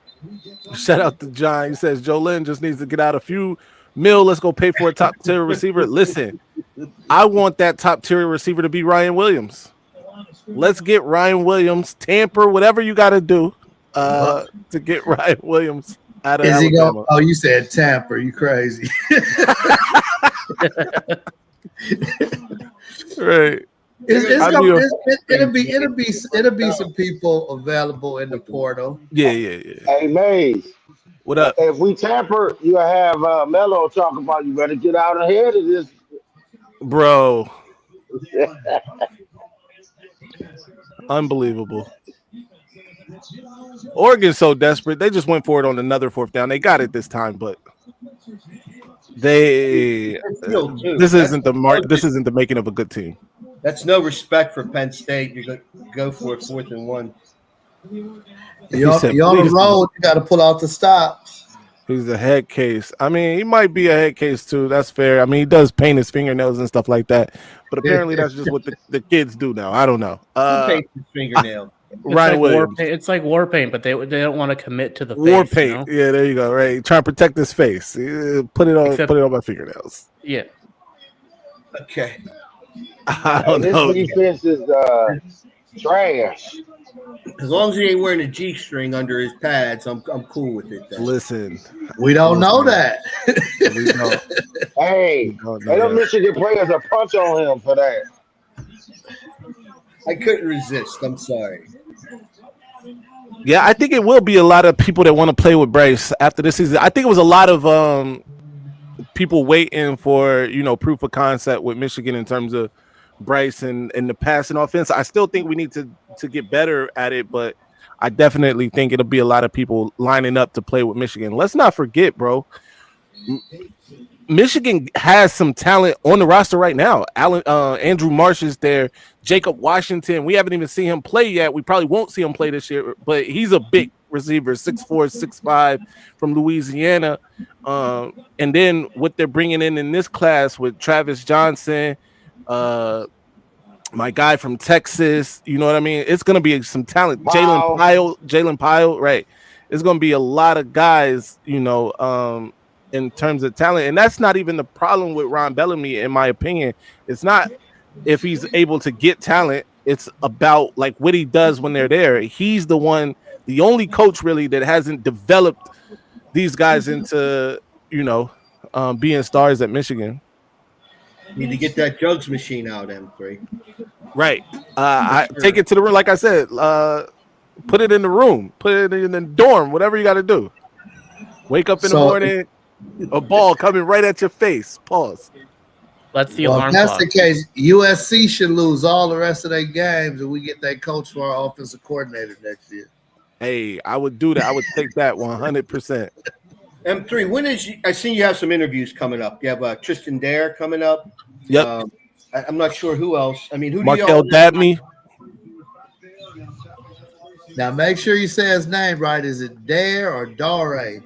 Speaker 1: Shout out to John. He says Joe Lynn just needs to get out a few mil. Let's go pay for a top tier receiver. Listen, I want that top tier receiver to be Ryan Williams. Let's get Ryan Williams, tamper, whatever you got to do to get Ryan Williams out of Alabama.
Speaker 6: Oh, you said tamper. You crazy.
Speaker 1: Right.
Speaker 6: It'll be some people available in the portal.
Speaker 1: Yeah.
Speaker 9: Hey, Maize.
Speaker 1: What up?
Speaker 9: If we tamper, you have Melo talk about you better get out ahead of this.
Speaker 1: Bro. Unbelievable. Oregon's so desperate. They just went for it on another fourth down. They got it this time, but this isn't the making of a good team.
Speaker 2: That's no respect for Penn State. You're going to go for it 4th and 1.
Speaker 6: You're on the road. You got to pull out the stops.
Speaker 1: He's a head case. I mean, he might be a head case too. That's fair. I mean, he does paint his fingernails and stuff like that. But apparently, that's just what the kids do now. I don't know.
Speaker 2: Paint his fingernail.
Speaker 1: Ryan Williams.
Speaker 7: It's like war paint, but they don't want to commit to the
Speaker 1: war
Speaker 7: face,
Speaker 1: paint.
Speaker 7: You know?
Speaker 1: Yeah, there you go. Right, trying to protect his face. Put it on my fingernails.
Speaker 7: Yeah.
Speaker 2: Okay.
Speaker 1: I don't know.
Speaker 9: This defense is trash.
Speaker 2: As long as he ain't wearing a G-string under his pads, I'm cool with it. Then.
Speaker 1: Listen,
Speaker 6: we don't know that.
Speaker 1: We don't.
Speaker 9: Hey, them Michigan players are punch on him for that.
Speaker 2: I couldn't resist. I'm sorry.
Speaker 1: Yeah, I think it will be a lot of people that want to play with Bryce after this season. I think it was a lot of people waiting for proof of concept with Michigan in terms of Bryce and the passing offense. I still think we need to get better at it, but I definitely think it'll be a lot of people lining up to play with Michigan. Let's not forget, bro. Michigan has some talent on the roster right now. Andrew Marsh is there. Jacob Washington. We haven't even seen him play yet. We probably won't see him play this year, but he's a big receiver, 6'4", 6'5", from Louisiana. And then what they're bringing in this class with Travis Johnson, my guy from Texas. You know what I mean? It's going to be some talent.
Speaker 9: Wow.
Speaker 1: Jalen Pyle, right? It's going to be a lot of guys, in terms of talent. And that's not even the problem with Ron Bellamy, in my opinion. It's not if he's able to get talent. It's about like what he does when they're there. He's the only coach really that hasn't developed these guys into, being stars at Michigan.
Speaker 2: Need to get that jugs machine out, M3.
Speaker 1: Right. I take it to the room. Like I said, put it in the room, put it in the dorm, whatever you got to do. Wake up in the morning, a ball coming right at your face. Pause.
Speaker 7: That's the
Speaker 6: Well,
Speaker 7: alarm
Speaker 6: if that's
Speaker 7: clock.
Speaker 6: the case, USC should lose all the rest of their games, and we get that coach for our offensive coordinator next year.
Speaker 1: Hey, I would do that. I would take that 100%.
Speaker 2: M3, when is I see you have some interviews coming up. You have Tristan Dare coming up.
Speaker 1: Yep.
Speaker 2: I'm not sure who else. I mean, who
Speaker 1: Markel
Speaker 2: do y'all
Speaker 1: Dabney.
Speaker 6: Now, make sure you say his name right. Is it Dare or Dare?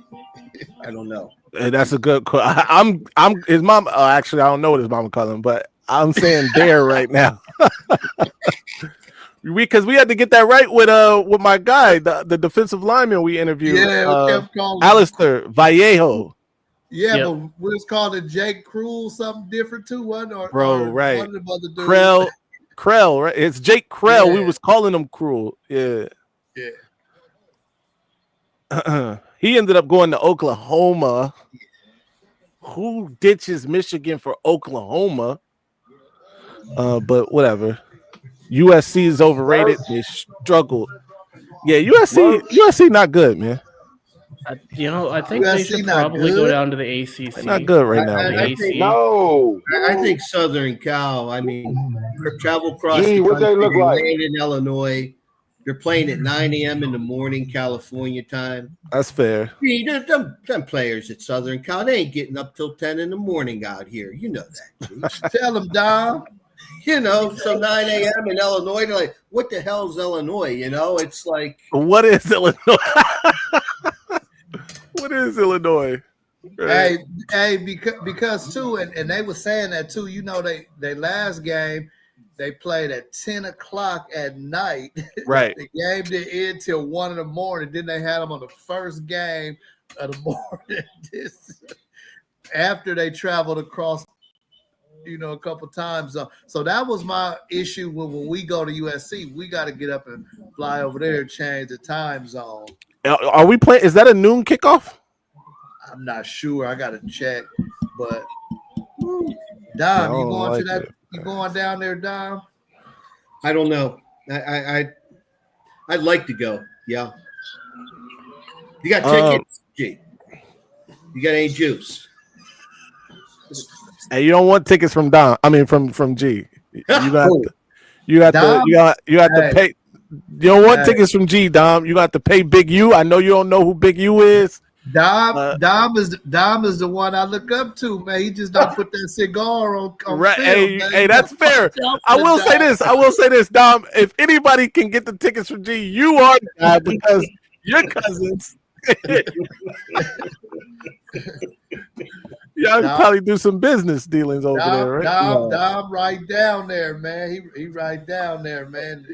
Speaker 2: I don't know.
Speaker 1: Hey, that's a good question. I'm his mom. Actually, I don't know what his mama called him, but I'm saying Dare right now. Because we had to get that right with my guy, the defensive lineman we interviewed.
Speaker 6: Yeah, we kept calling
Speaker 1: Alistair Vallejo.
Speaker 6: Yeah,
Speaker 7: Yep.
Speaker 6: but we was called it Jake Cruel, something different too, wasn't it?
Speaker 1: Bro, right.
Speaker 6: One of the other dudes.
Speaker 1: Krell, right? It's Jake Krell.
Speaker 6: Yeah.
Speaker 1: We was calling him Cruel. Yeah.
Speaker 6: Yeah.
Speaker 1: He ended up going to Oklahoma. Who ditches Michigan for Oklahoma? But whatever. USC is overrated. They struggled. Yeah, USC not good, man.
Speaker 7: I think they
Speaker 6: USC
Speaker 7: should
Speaker 6: not
Speaker 7: probably
Speaker 6: good?
Speaker 7: go down to the ACC.
Speaker 1: They're not good right now,
Speaker 2: I
Speaker 1: man.
Speaker 2: think-
Speaker 9: No.
Speaker 2: I think Southern Cal. I mean, travel across
Speaker 9: Gee,
Speaker 2: the
Speaker 9: what they
Speaker 2: country,
Speaker 9: look like?
Speaker 2: land in Illinois. They're playing at 9 a.m. in the morning, California time.
Speaker 1: That's fair.
Speaker 2: See, them players at Southern Cal, they ain't getting up till 10 in the morning out here. You know that. G.
Speaker 6: Tell him, Dom.
Speaker 2: So 9 a.m. in Illinois, they're like, what the hell's Illinois? It's like,
Speaker 1: What is Illinois? What is Illinois? Right.
Speaker 6: Hey, because too, and they were saying that too. They last game they played at 10 o'clock at night.
Speaker 1: Right.
Speaker 6: The game didn't end till 1 in the morning. Then they had them on the first game of the morning. After they traveled across, a couple times. So that was my issue when we go to USC. We got to get up and fly over there and change the time zone.
Speaker 1: Are we playing? Is that a noon kickoff?
Speaker 6: I'm not sure. I got to check. But Dom, you going to that? You going down there, Dom?
Speaker 2: I don't know. I'd like to go. Yeah. You got tickets, G. You got any juice?
Speaker 1: Hey, you don't want tickets from Dom. I mean, from G. You got to pay. You don't want tickets from G, Dom. You got to pay Big U. I know you don't know who Big U is.
Speaker 6: Dom is the one I look up to, man. He just don't put that cigar on
Speaker 1: Right.
Speaker 6: film,
Speaker 1: Hey, that's fair. I will say this, Dom. If anybody can get the tickets from G, you are the guy because your cousins. Y'all probably do some business dealings over there, right?
Speaker 6: Dom right down there, man. He right down there, man.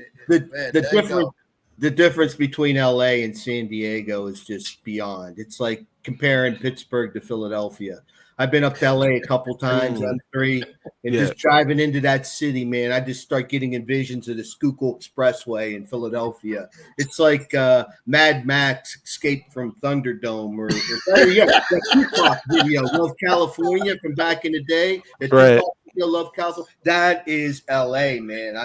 Speaker 2: The difference between LA and San Diego is just beyond. It's like comparing Pittsburgh to Philadelphia. I've been up to LA a couple times, M3, and just driving into that city, man, I just start getting visions of the Schuylkill Expressway in Philadelphia. It's like Mad Max Escape from Thunderdome or that Tupac video, Love California from back in the day.
Speaker 1: Right.
Speaker 2: Love California. That is LA, man.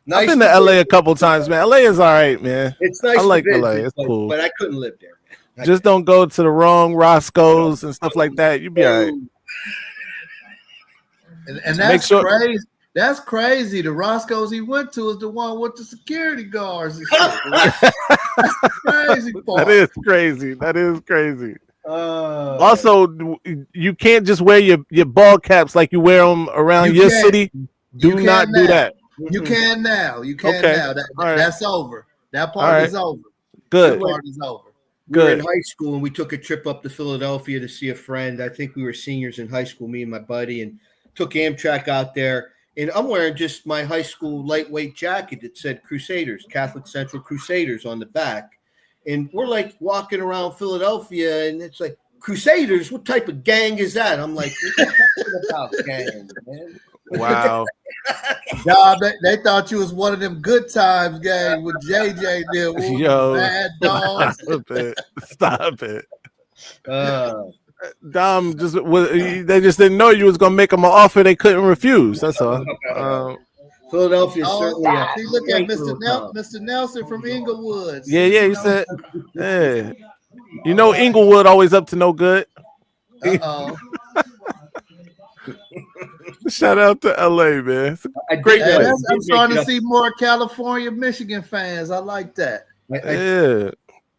Speaker 2: Nice
Speaker 1: I've been to LA a couple times, man. LA is all right, man.
Speaker 2: It's nice.
Speaker 1: I like
Speaker 2: to visit,
Speaker 1: LA. It's cool.
Speaker 2: But I couldn't live there.
Speaker 1: Just don't go to the wrong Roscoe's and stuff like that. You'd be all right.
Speaker 6: And that's crazy. That's crazy. The Roscoe's he went to is the one with the security guards and shit. Crazy part.
Speaker 1: That is crazy. That is crazy. Also, you can't just wear your ball caps like you wear them around your city. Do not do that.
Speaker 6: You can now. You can now. That's over. That part is over.
Speaker 1: Good.
Speaker 6: That part is over.
Speaker 2: We were in high school and we took a trip up to Philadelphia to see a friend. I think we were seniors in high school, me and my buddy, and took Amtrak out there. And I'm wearing just my high school lightweight jacket that said Crusaders, Catholic Central Crusaders on the back. And we're like walking around Philadelphia and it's like, Crusaders? What type of gang is that? I'm like, what are you talking about gang, man?
Speaker 1: Wow.
Speaker 6: Nah, they thought you was one of them good times gang with JJ there.
Speaker 1: Yo,
Speaker 6: bad dogs.
Speaker 1: Stop it. Dom they just didn't know you was gonna make them an offer they couldn't refuse. That's all.
Speaker 2: Philadelphia certainly.
Speaker 6: See, look at Mr. Nelson from Inglewood.
Speaker 1: Yeah, he said, yeah. You know Inglewood always up to no good. Shout out to LA, man. It's a great place.
Speaker 6: I'm starting to see more California, Michigan fans. I like that.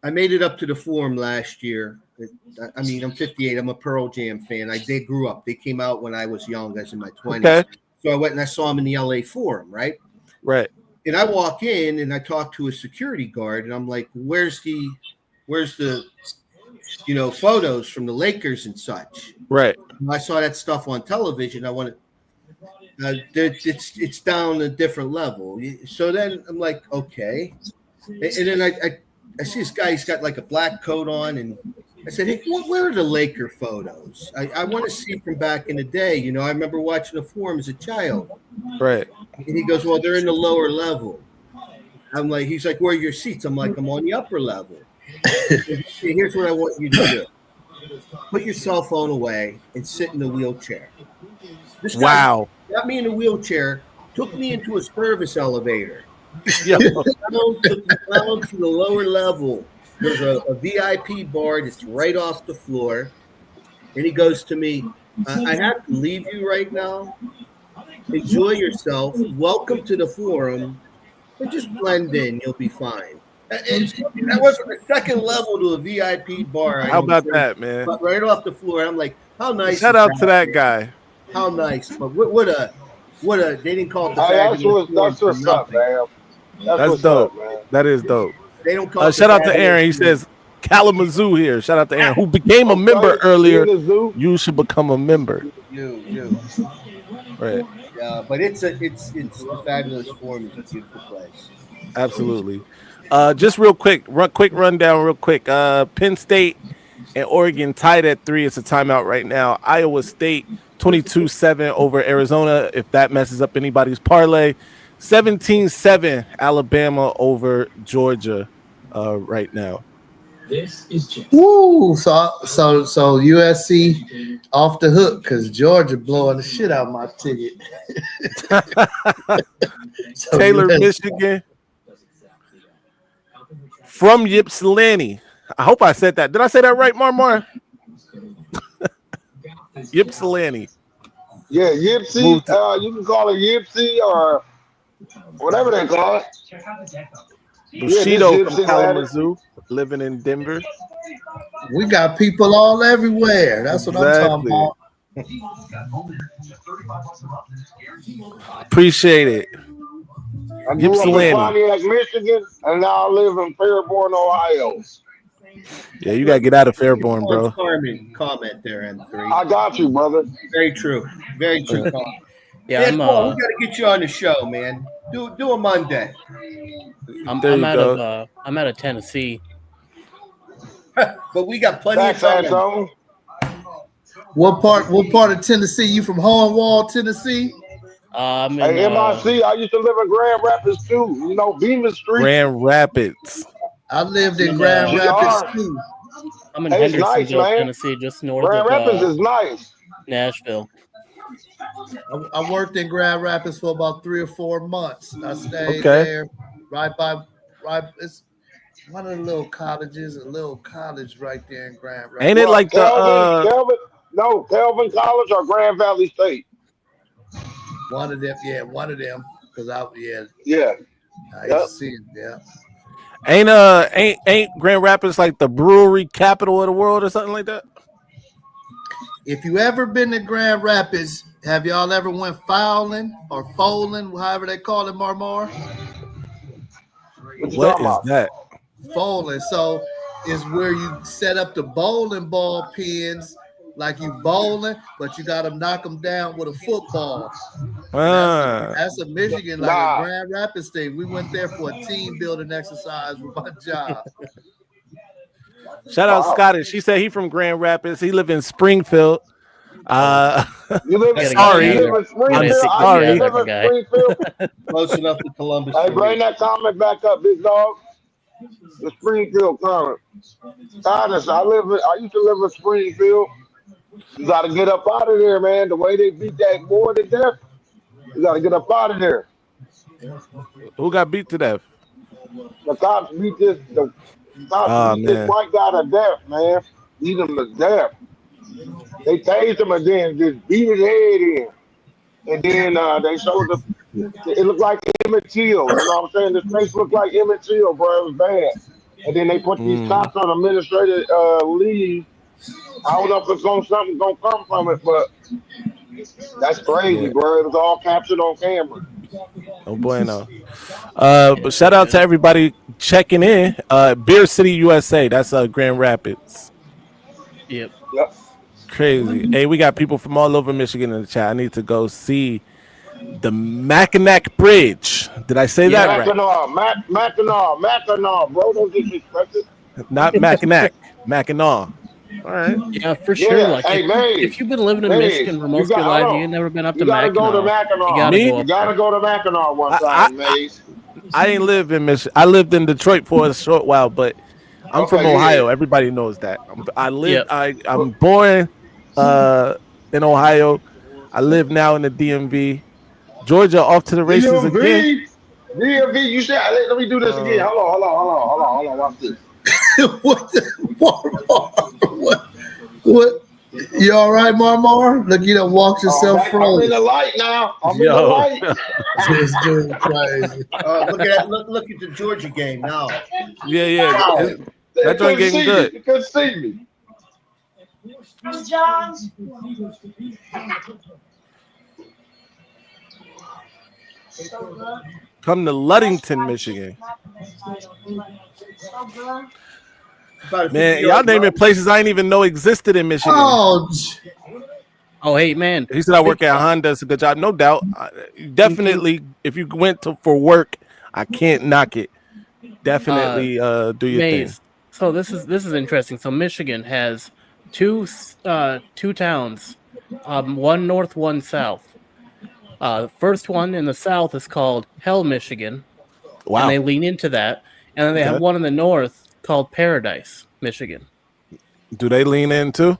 Speaker 2: I made it up to the Forum last year. I mean, I'm 58. I'm a Pearl Jam fan. They grew up. They came out when I was young. I was in my 20s.
Speaker 1: Okay.
Speaker 2: So I went and I saw them in the LA Forum, right?
Speaker 1: Right.
Speaker 2: And I walk in and I talk to a security guard and I'm like, where's the photos from the Lakers and such?
Speaker 1: Right.
Speaker 2: And I saw that stuff on television. I wanted it's down a different level. So then I'm like, okay. And then I see this guy, he's got like a black coat on, and I said, hey, where are the Laker photos? I want to see from back in the day. You know, I remember watching the Forum as a child.
Speaker 1: Right.
Speaker 2: And he goes, well, they're in the lower level. He's like, where are your seats? I'm like, I'm on the upper level. Here's what I want you to do. Put your cell phone away and sit in the wheelchair. This guy got me in a wheelchair, took me into a service elevator. Down to the lower level. There's a VIP bar that's right off the floor. And he goes to me, I have to leave you right now. Enjoy yourself. Welcome to the Forum. And just blend in. You'll be fine. That was the second level to a VIP bar.
Speaker 1: How about that, man?
Speaker 2: Right off the floor. I'm like, how nice.
Speaker 1: Shout out to that guy.
Speaker 2: How nice. But what a they didn't call it the
Speaker 9: that's what's up, man.
Speaker 1: That's dope.
Speaker 9: Man.
Speaker 1: That is dope.
Speaker 2: They don't call
Speaker 1: shout out to Aaron. He says Kalamazoo here. Shout out to Aaron, who became a member earlier. You should become a member.
Speaker 2: You.
Speaker 1: Right.
Speaker 2: Yeah, but it's a fabulous Forum. It's a beautiful place.
Speaker 1: Absolutely. Just real quick rundown. Penn State and Oregon tied at 3. It's a timeout right now. Iowa State 22-7 over Arizona. If that messes up anybody's parlay. 17-7 Alabama over Georgia right now.
Speaker 6: This is just woo. So USC off the hook because Georgia blowing the shit out of my ticket.
Speaker 1: Taylor, Michigan. From Ypsilanti. I hope I said that. Did I say that right, Marmar? Ypsilanti.
Speaker 9: Yeah, Ypsi. You can call it Ypsi or whatever they call it.
Speaker 1: Bushido from Kalamazoo, living in Denver.
Speaker 6: We got people all everywhere. That's what I'm talking about.
Speaker 1: Appreciate it.
Speaker 9: I grew up in Pontiac, Michigan, and now I live in Fairborn, Ohio.
Speaker 1: Yeah, you gotta get out of Fairborn, bro.
Speaker 2: Charming comment there, M3.
Speaker 9: I got you, brother.
Speaker 2: Very true. Very true.
Speaker 7: Yeah,
Speaker 2: Paul, we gotta get you on the show, man. Do a Monday.
Speaker 7: I'm out of Tennessee.
Speaker 2: But we got plenty of time.
Speaker 6: What part of Tennessee? You from Hornwall, Tennessee?
Speaker 7: I'm in,
Speaker 9: MIC. I used to live in Grand Rapids too. You know, Beaman Street.
Speaker 1: Grand Rapids.
Speaker 6: I lived in Grand Rapids too.
Speaker 7: I'm in Hendersonville, Tennessee, just north
Speaker 9: Grand
Speaker 7: of
Speaker 9: Rapids is nice.
Speaker 7: Nashville.
Speaker 6: I worked in Grand Rapids for about 3 or 4 months. I stayed there right. It's one of the little cottages, a little cottage right there in Grand Rapids.
Speaker 1: Ain't it like
Speaker 9: Kelvin College or Grand Valley State?
Speaker 6: One of them, yeah, one of them. Because I used to see it, yeah.
Speaker 1: Ain't Grand Rapids like the brewery capital of the world or something like that?
Speaker 6: If you ever been to Grand Rapids, have y'all ever went fowling or foaling, however they call it, Marmar?
Speaker 1: What is that?
Speaker 6: Foaling. So it's where you set up the bowling ball pins like you bowling, but you got to knock them down with a football. That's a Michigan, like a Grand Rapids thing. We went there for a team building exercise with my job.
Speaker 1: Shout out Scottish. She said he from Grand Rapids. He live in Springfield.
Speaker 9: You live in
Speaker 1: Springfield?
Speaker 2: Close enough to Columbus.
Speaker 9: Hey, bring that comment back up, big dog. The Springfield comment. Honest, I used to live in Springfield. You got to get up out of there, man. The way they beat that boy to death, you got to get up out of there.
Speaker 1: Who got beat to death?
Speaker 9: The cops beat this white guy to death, man. Beat him to death. They tased him and then just beat his head in. And then they showed it looked like Emmett Till. You know what I'm saying? This face looked like Emmett Till, bro. It was bad. And then they put these cops on administrative leave. I don't know if it's something gonna come from it, but that's crazy, bro. It was all captured on camera.
Speaker 1: Oh bueno. But shout out to everybody checking in. Beer City, USA. That's Grand Rapids.
Speaker 7: Yep.
Speaker 1: Crazy. Hey, we got people from all over Michigan in the chat. I need to go see the Mackinac Bridge. Did I say that right?
Speaker 9: Mackinac, bro. Don't disrespect it.
Speaker 1: Not Mackinac. Mackinac. All right.
Speaker 7: Yeah, for sure.
Speaker 9: Yeah.
Speaker 7: Like
Speaker 9: hey,
Speaker 7: if you've been living in Michigan for most of your life, you've never been up to Mackinac.
Speaker 9: Go to Mackinac. You gotta go to Mackinac one time, Maize.
Speaker 1: I ain't lived in Michigan. I lived in Detroit for a short while, but I'm from Ohio. Yeah. Everybody knows that. I'm born in Ohio. I live now in the DMV. Georgia off to the races again.
Speaker 9: DMV, you said. Let me do this again. Hold on. Watch this.
Speaker 6: What? You all right, Marmar? Look, you done walked yourself from.
Speaker 9: I'm in the light now. I'm in the light.
Speaker 6: This dude crazy.
Speaker 2: Look at the Georgia game now.
Speaker 1: Yeah.
Speaker 9: Wow.
Speaker 1: That joint getting good.
Speaker 9: You couldn't see me.
Speaker 1: Come to Ludington, Michigan. Man, y'all naming places I didn't even know existed in Michigan.
Speaker 7: Oh, hey, man.
Speaker 1: He said I work at Honda. It's a good job. No doubt. Definitely, if you went for work, I can't knock it. Definitely do your
Speaker 7: Maize.
Speaker 1: thing.
Speaker 7: So this is interesting. So Michigan has two towns, one north, one south. The first one in the south is called Hell, Michigan.
Speaker 1: Wow.
Speaker 7: And they lean into that. And then they have one in the north called Paradise, Michigan.
Speaker 1: Do they lean in too?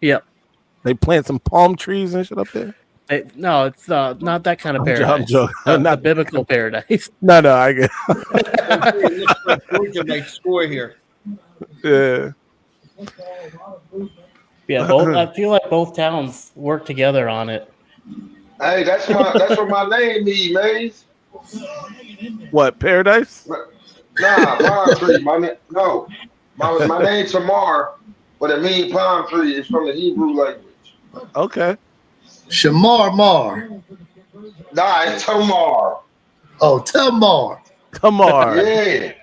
Speaker 7: Yep.
Speaker 1: They plant some palm trees and shit up there?
Speaker 7: No, it's not that kind of paradise.
Speaker 1: I'm joking.
Speaker 7: Not biblical paradise.
Speaker 1: No, I get
Speaker 2: it. Looks like Georgia might score here.
Speaker 1: Yeah.
Speaker 7: Yeah, I feel like both towns work together on it.
Speaker 9: Hey, that's what my name means, Maize.
Speaker 1: What, Paradise?
Speaker 9: Nah, palm tree. My name's Tamar, but it means palm tree. It's from the Hebrew language.
Speaker 1: Okay.
Speaker 6: Shamar Mar.
Speaker 9: Nah, it's Tamar.
Speaker 6: Oh, Tamar.
Speaker 9: Yeah.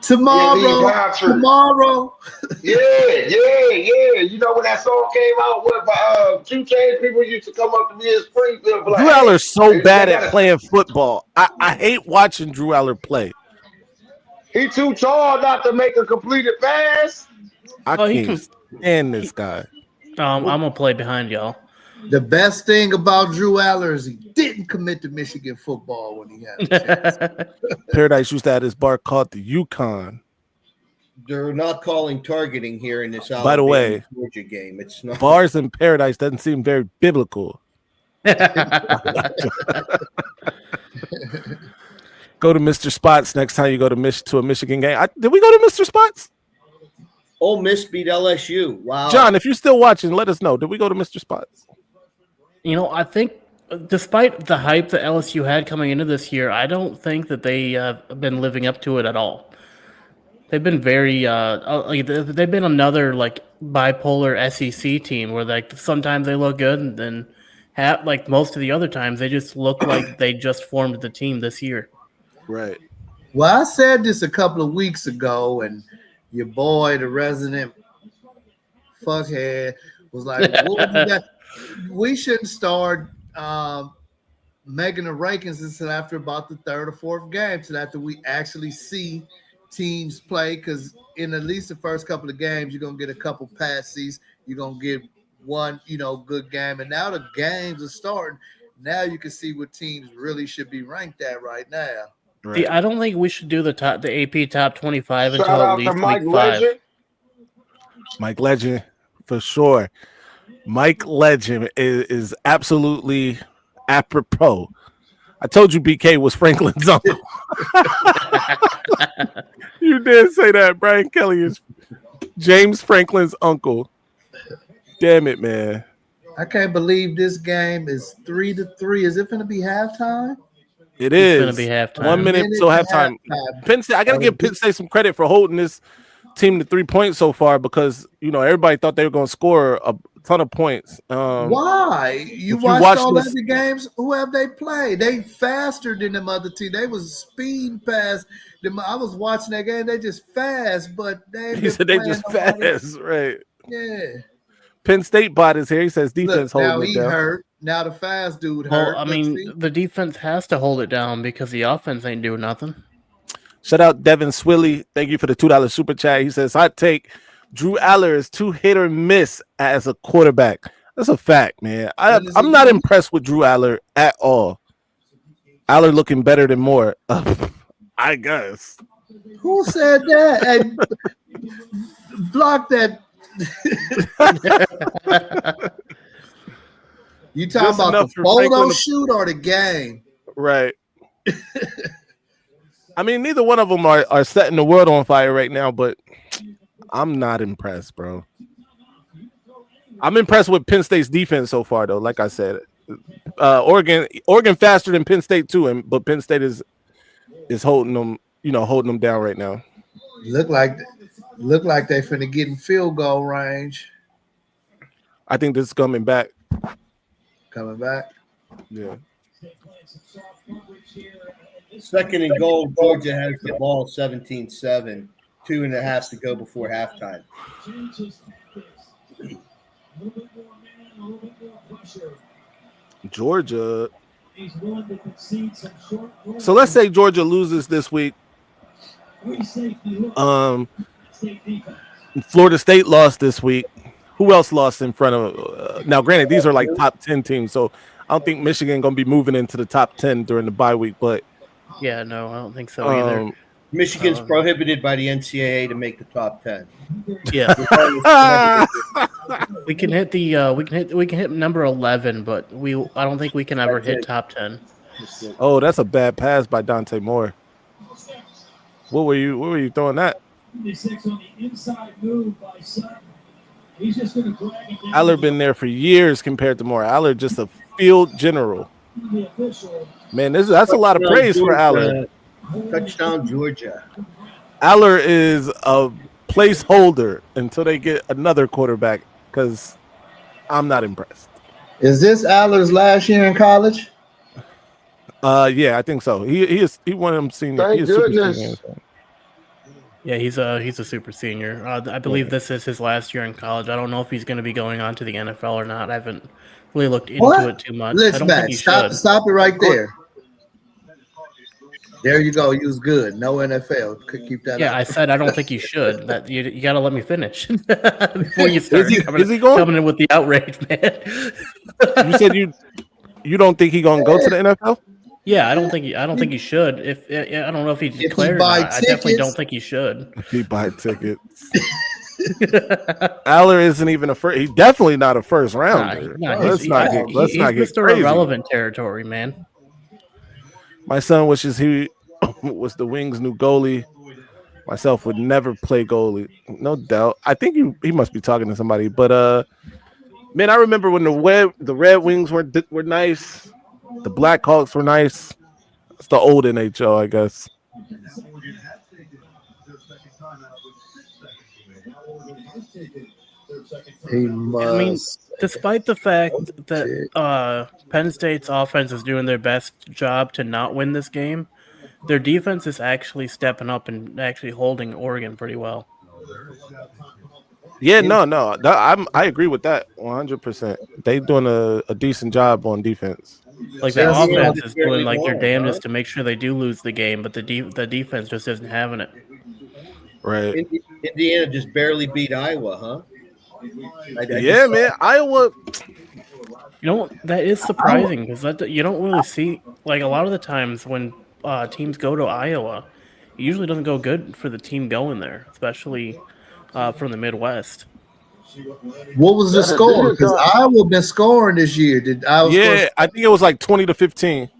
Speaker 6: Tomorrow.
Speaker 9: Yeah. You know when that song came out with 2 Chainz, people used to come up to me in Springfield.
Speaker 1: Drew Aller's so bad at playing football. I hate watching Drew Aller play.
Speaker 9: He too tall not to make a completed pass.
Speaker 1: I can't stand this guy.
Speaker 7: I'm gonna play behind y'all.
Speaker 6: The best thing about Drew Aller is he didn't commit to Michigan football when he had a chance.
Speaker 1: Paradise used to have this bar called the Yukon.
Speaker 2: They're not calling targeting here in this
Speaker 1: By the way,
Speaker 2: Georgia game. It's not.
Speaker 1: Bars in Paradise doesn't seem very biblical. Go to Mr. Spots next time you go to a Michigan game. Did we go to Mr. Spots?
Speaker 2: Ole Miss beat LSU. Wow.
Speaker 1: John, if you're still watching, let us know. Did we go to Mr. Spots?
Speaker 7: I think despite the hype that LSU had coming into this year, I don't think that they have been living up to it at all. They've been very they've been another like bipolar SEC team where sometimes they look good and then most of the other times they just look like they just formed the team this year.
Speaker 1: Right.
Speaker 6: Well, I said this a couple of weeks ago, and your boy, the resident fuckhead, was like, we shouldn't start making the rankings until after about the third or fourth game, until after we actually see teams play, because in at least the first couple of games, you're going to get a couple passes. You're going to get one, good game. And now the games are starting. Now you can see what teams really should be ranked at right now.
Speaker 1: Right.
Speaker 7: See, I don't think we should do the AP top 25
Speaker 9: Shout
Speaker 7: until at
Speaker 9: out
Speaker 7: least
Speaker 9: to Mike
Speaker 7: week 5.
Speaker 9: Legend.
Speaker 1: Mike Legend, for sure. Mike Legend is absolutely apropos. I told you BK was Franklin's uncle. You did say that. Brian Kelly is James Franklin's uncle. Damn it, man.
Speaker 6: I can't believe this game is 3-3. Is it going to be halftime?
Speaker 1: It is.
Speaker 7: It's going to be halftime.
Speaker 1: 1 minute till halftime. Penn State, I got to give Penn State some credit for holding this team to 3 points so far because, everybody thought they were going to score a ton of points.
Speaker 6: Why? You watched all other games? Who have they played? They faster than them other team. They was speeding past them. I was watching that game. They just fast, but
Speaker 1: he said they just fast, right?
Speaker 6: Yeah.
Speaker 1: Penn State bot is here. He says defense holding
Speaker 6: now
Speaker 1: it down.
Speaker 6: Hurt. Now the fast dude hurt.
Speaker 7: Well, I mean, the defense has to hold it down because the offense ain't doing nothing.
Speaker 1: Shout out Devin Swilly. Thank you for the $2 super chat. He says, hot take. Drew Aller is too hit or miss as a quarterback. That's a fact, man. I'm not impressed with Drew Aller at all. Aller looking better than Moore, I guess.
Speaker 6: Who said that? And block that. You talking about the photo shoot or the game?
Speaker 1: Right. I mean, neither one of them are setting the world on fire right now, but I'm not impressed, bro. I'm impressed with Penn State's defense so far, though. Like I said, Oregon faster than Penn State too, but Penn State is holding them, holding them down right now.
Speaker 6: Look like they finna get in field goal range.
Speaker 1: I think this is coming back.
Speaker 6: Coming back?
Speaker 1: Yeah.
Speaker 2: Second and goal, Georgia has the ball 17-7. 2.5 to go before halftime.
Speaker 1: Georgia. So let's say Georgia loses this week. Florida State lost this week. Who else lost in front of? Now, granted, these are like top 10 teams, so I don't think Michigan going to be moving into the top 10 during the bye week. But
Speaker 7: yeah, no, I don't think so either.
Speaker 2: Michigan's prohibited by the NCAA to make the top 10.
Speaker 7: Yeah, we can hit we can hit number 11, but I don't think we can ever hit top 10.
Speaker 1: Oh, that's a bad pass by Dante Moore. Where were you throwing that? Aller been there for years compared to Moore. Aller just a field general. Man, that's a lot of praise for Aller.
Speaker 2: Touchdown, Georgia.
Speaker 1: Aller is a placeholder until they get another quarterback because I'm not impressed.
Speaker 6: Is this Aller's last year in college?
Speaker 1: Yeah, I think so. He won them senior.
Speaker 9: Thank goodness.
Speaker 7: Yeah, he's a super senior. I believe this is his last year in college. I don't know if he's going to be going on to the NFL or not. I haven't really looked into it too much.
Speaker 6: Listen,
Speaker 7: I don't think he should.
Speaker 6: Stop it right there. There you go. You was good. No NFL. Could keep that.
Speaker 7: Yeah,
Speaker 6: up.
Speaker 7: I said I don't think you should. That you got to let me finish before you start
Speaker 1: coming
Speaker 7: in with the outrage, man.
Speaker 1: You said you don't think he's gonna go to the NFL?
Speaker 7: Yeah, I don't think he should. I don't know if he declared. I definitely don't think he should.
Speaker 1: If he buy tickets. Aller isn't even a first. He's definitely not a first rounder. Let's not get
Speaker 7: Mr.
Speaker 1: crazy.
Speaker 7: Irrelevant territory, man.
Speaker 1: My son wishes he was the Wings' new goalie. Myself would never play goalie, no doubt. I think he must be talking to somebody. But man, I remember when the Red Wings were nice, the Blackhawks were nice. It's the old NHL, I guess.
Speaker 7: I mean, despite the fact that Penn State's offense is doing their best job to not win this game, their defense is actually stepping up and actually holding Oregon pretty well.
Speaker 1: Yeah, no, I agree with that 100%. They doing a decent job on defense.
Speaker 7: Like the offense is doing like their damnedest to make sure they do lose the game, but the defense just isn't having it.
Speaker 1: Right.
Speaker 2: Indiana just barely beat Iowa, huh?
Speaker 1: Yeah, man. Iowa.
Speaker 7: You know, that is surprising because you don't really see, like, a lot of the times when teams go to Iowa, it usually doesn't go good for the team going there, especially from the Midwest.
Speaker 6: What was the score? Because Iowa been scoring this year. Did Iowa?
Speaker 1: Yeah, I think it was like 20-15.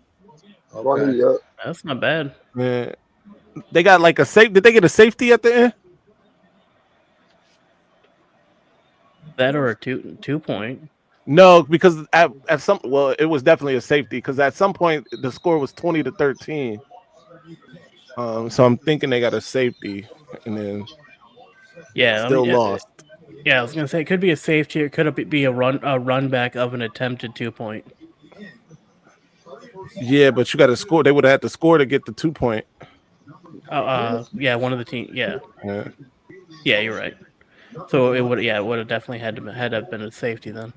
Speaker 6: Okay.
Speaker 7: That's not bad.
Speaker 1: Yeah. They got like a safe. Did they get a safety at the end?
Speaker 7: That or a two point?
Speaker 1: No, because at some it was definitely a safety because at some point the score was 20-13. So I'm thinking they got a safety and then still lost.
Speaker 7: Yeah, I was gonna say it could be a safety. It could be a run back of an attempted 2 point.
Speaker 1: Yeah, but you got to score. They would have had to score to get the 2 point.
Speaker 7: Yeah, one of the team. Yeah, you're right. So it would have definitely had to have been a safety then.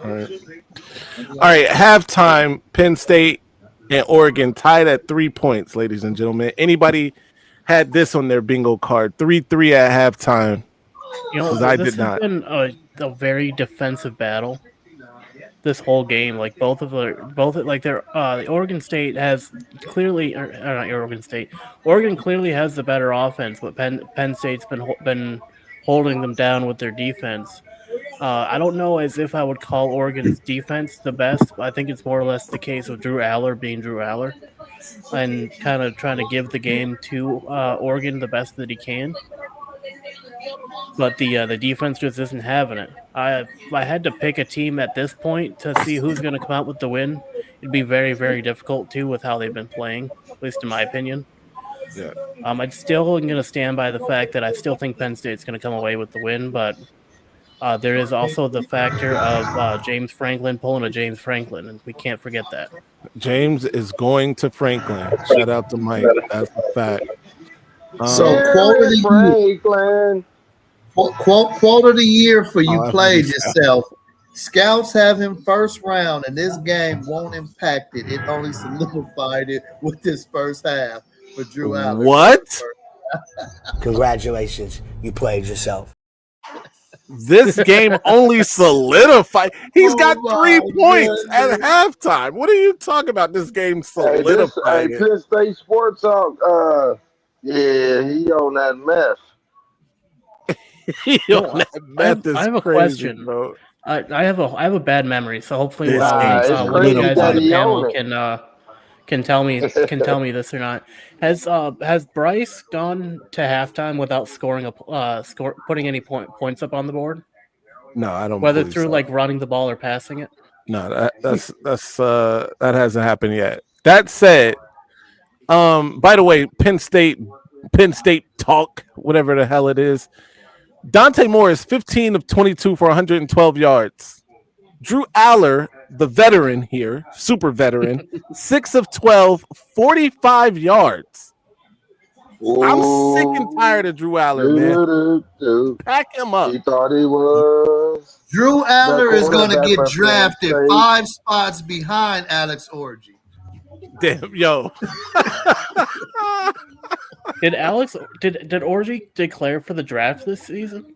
Speaker 1: All right. Halftime, Penn State and Oregon tied at 3 points, ladies and gentlemen. Anybody had this on their bingo card? 3-3 at halftime.
Speaker 7: You know, this has been a very defensive battle. This whole game, like the Oregon State has clearly, or not Oregon State. Oregon clearly has the better offense, but Penn State's been holding them down with their defense. I don't know as if I would call Oregon's defense the best. I think it's more or less the case of Drew Aller being Drew Aller and kind of trying to give the game to Oregon the best that he can. But the defense just isn't having it. If I had to pick a team at this point to see who's going to come out with the win, it'd be very, very difficult too with how they've been playing, at least in my opinion.
Speaker 1: Yeah.
Speaker 7: I'm still going to stand by the fact that I still think Penn State's going to come away with the win, but there is also the factor of James Franklin pulling a James Franklin, and we can't forget that.
Speaker 1: James is going to Franklin. Shout out to Mike. That's a fact.
Speaker 6: So quote of the year for you played yourself. Scouts have him first round, and this game won't impact it. It only solidified it with this first half for Drew Aller.
Speaker 1: What?
Speaker 8: Congratulations, you played yourself.
Speaker 1: This game only solidified. He's got 3 points at halftime. What are you talking about? This game solidified.
Speaker 9: Penn State Sports Talk. Yeah, he on that meth.
Speaker 7: I have a question,
Speaker 1: bro.
Speaker 7: I have a bad memory, so hopefully one of you guys on the panel can tell me this or not. Has Bryce gone to halftime without scoring putting any points up on the board?
Speaker 1: No, I don't.
Speaker 7: Whether through like running the ball or passing it.
Speaker 1: No, that hasn't happened yet. That said, by the way, Penn State talk, whatever the hell it is. Dante Moore is 15 of 22 for 112 yards. Drew Aller, the veteran here, super veteran, 6 of 12, 45 yards. I'm sick and tired of Drew Aller, man. Pack him up.
Speaker 9: He thought he was.
Speaker 6: Drew Aller is going to get drafted 5 spots behind Alex Orji.
Speaker 1: Damn, yo.
Speaker 7: Did Orji declare for the draft this season?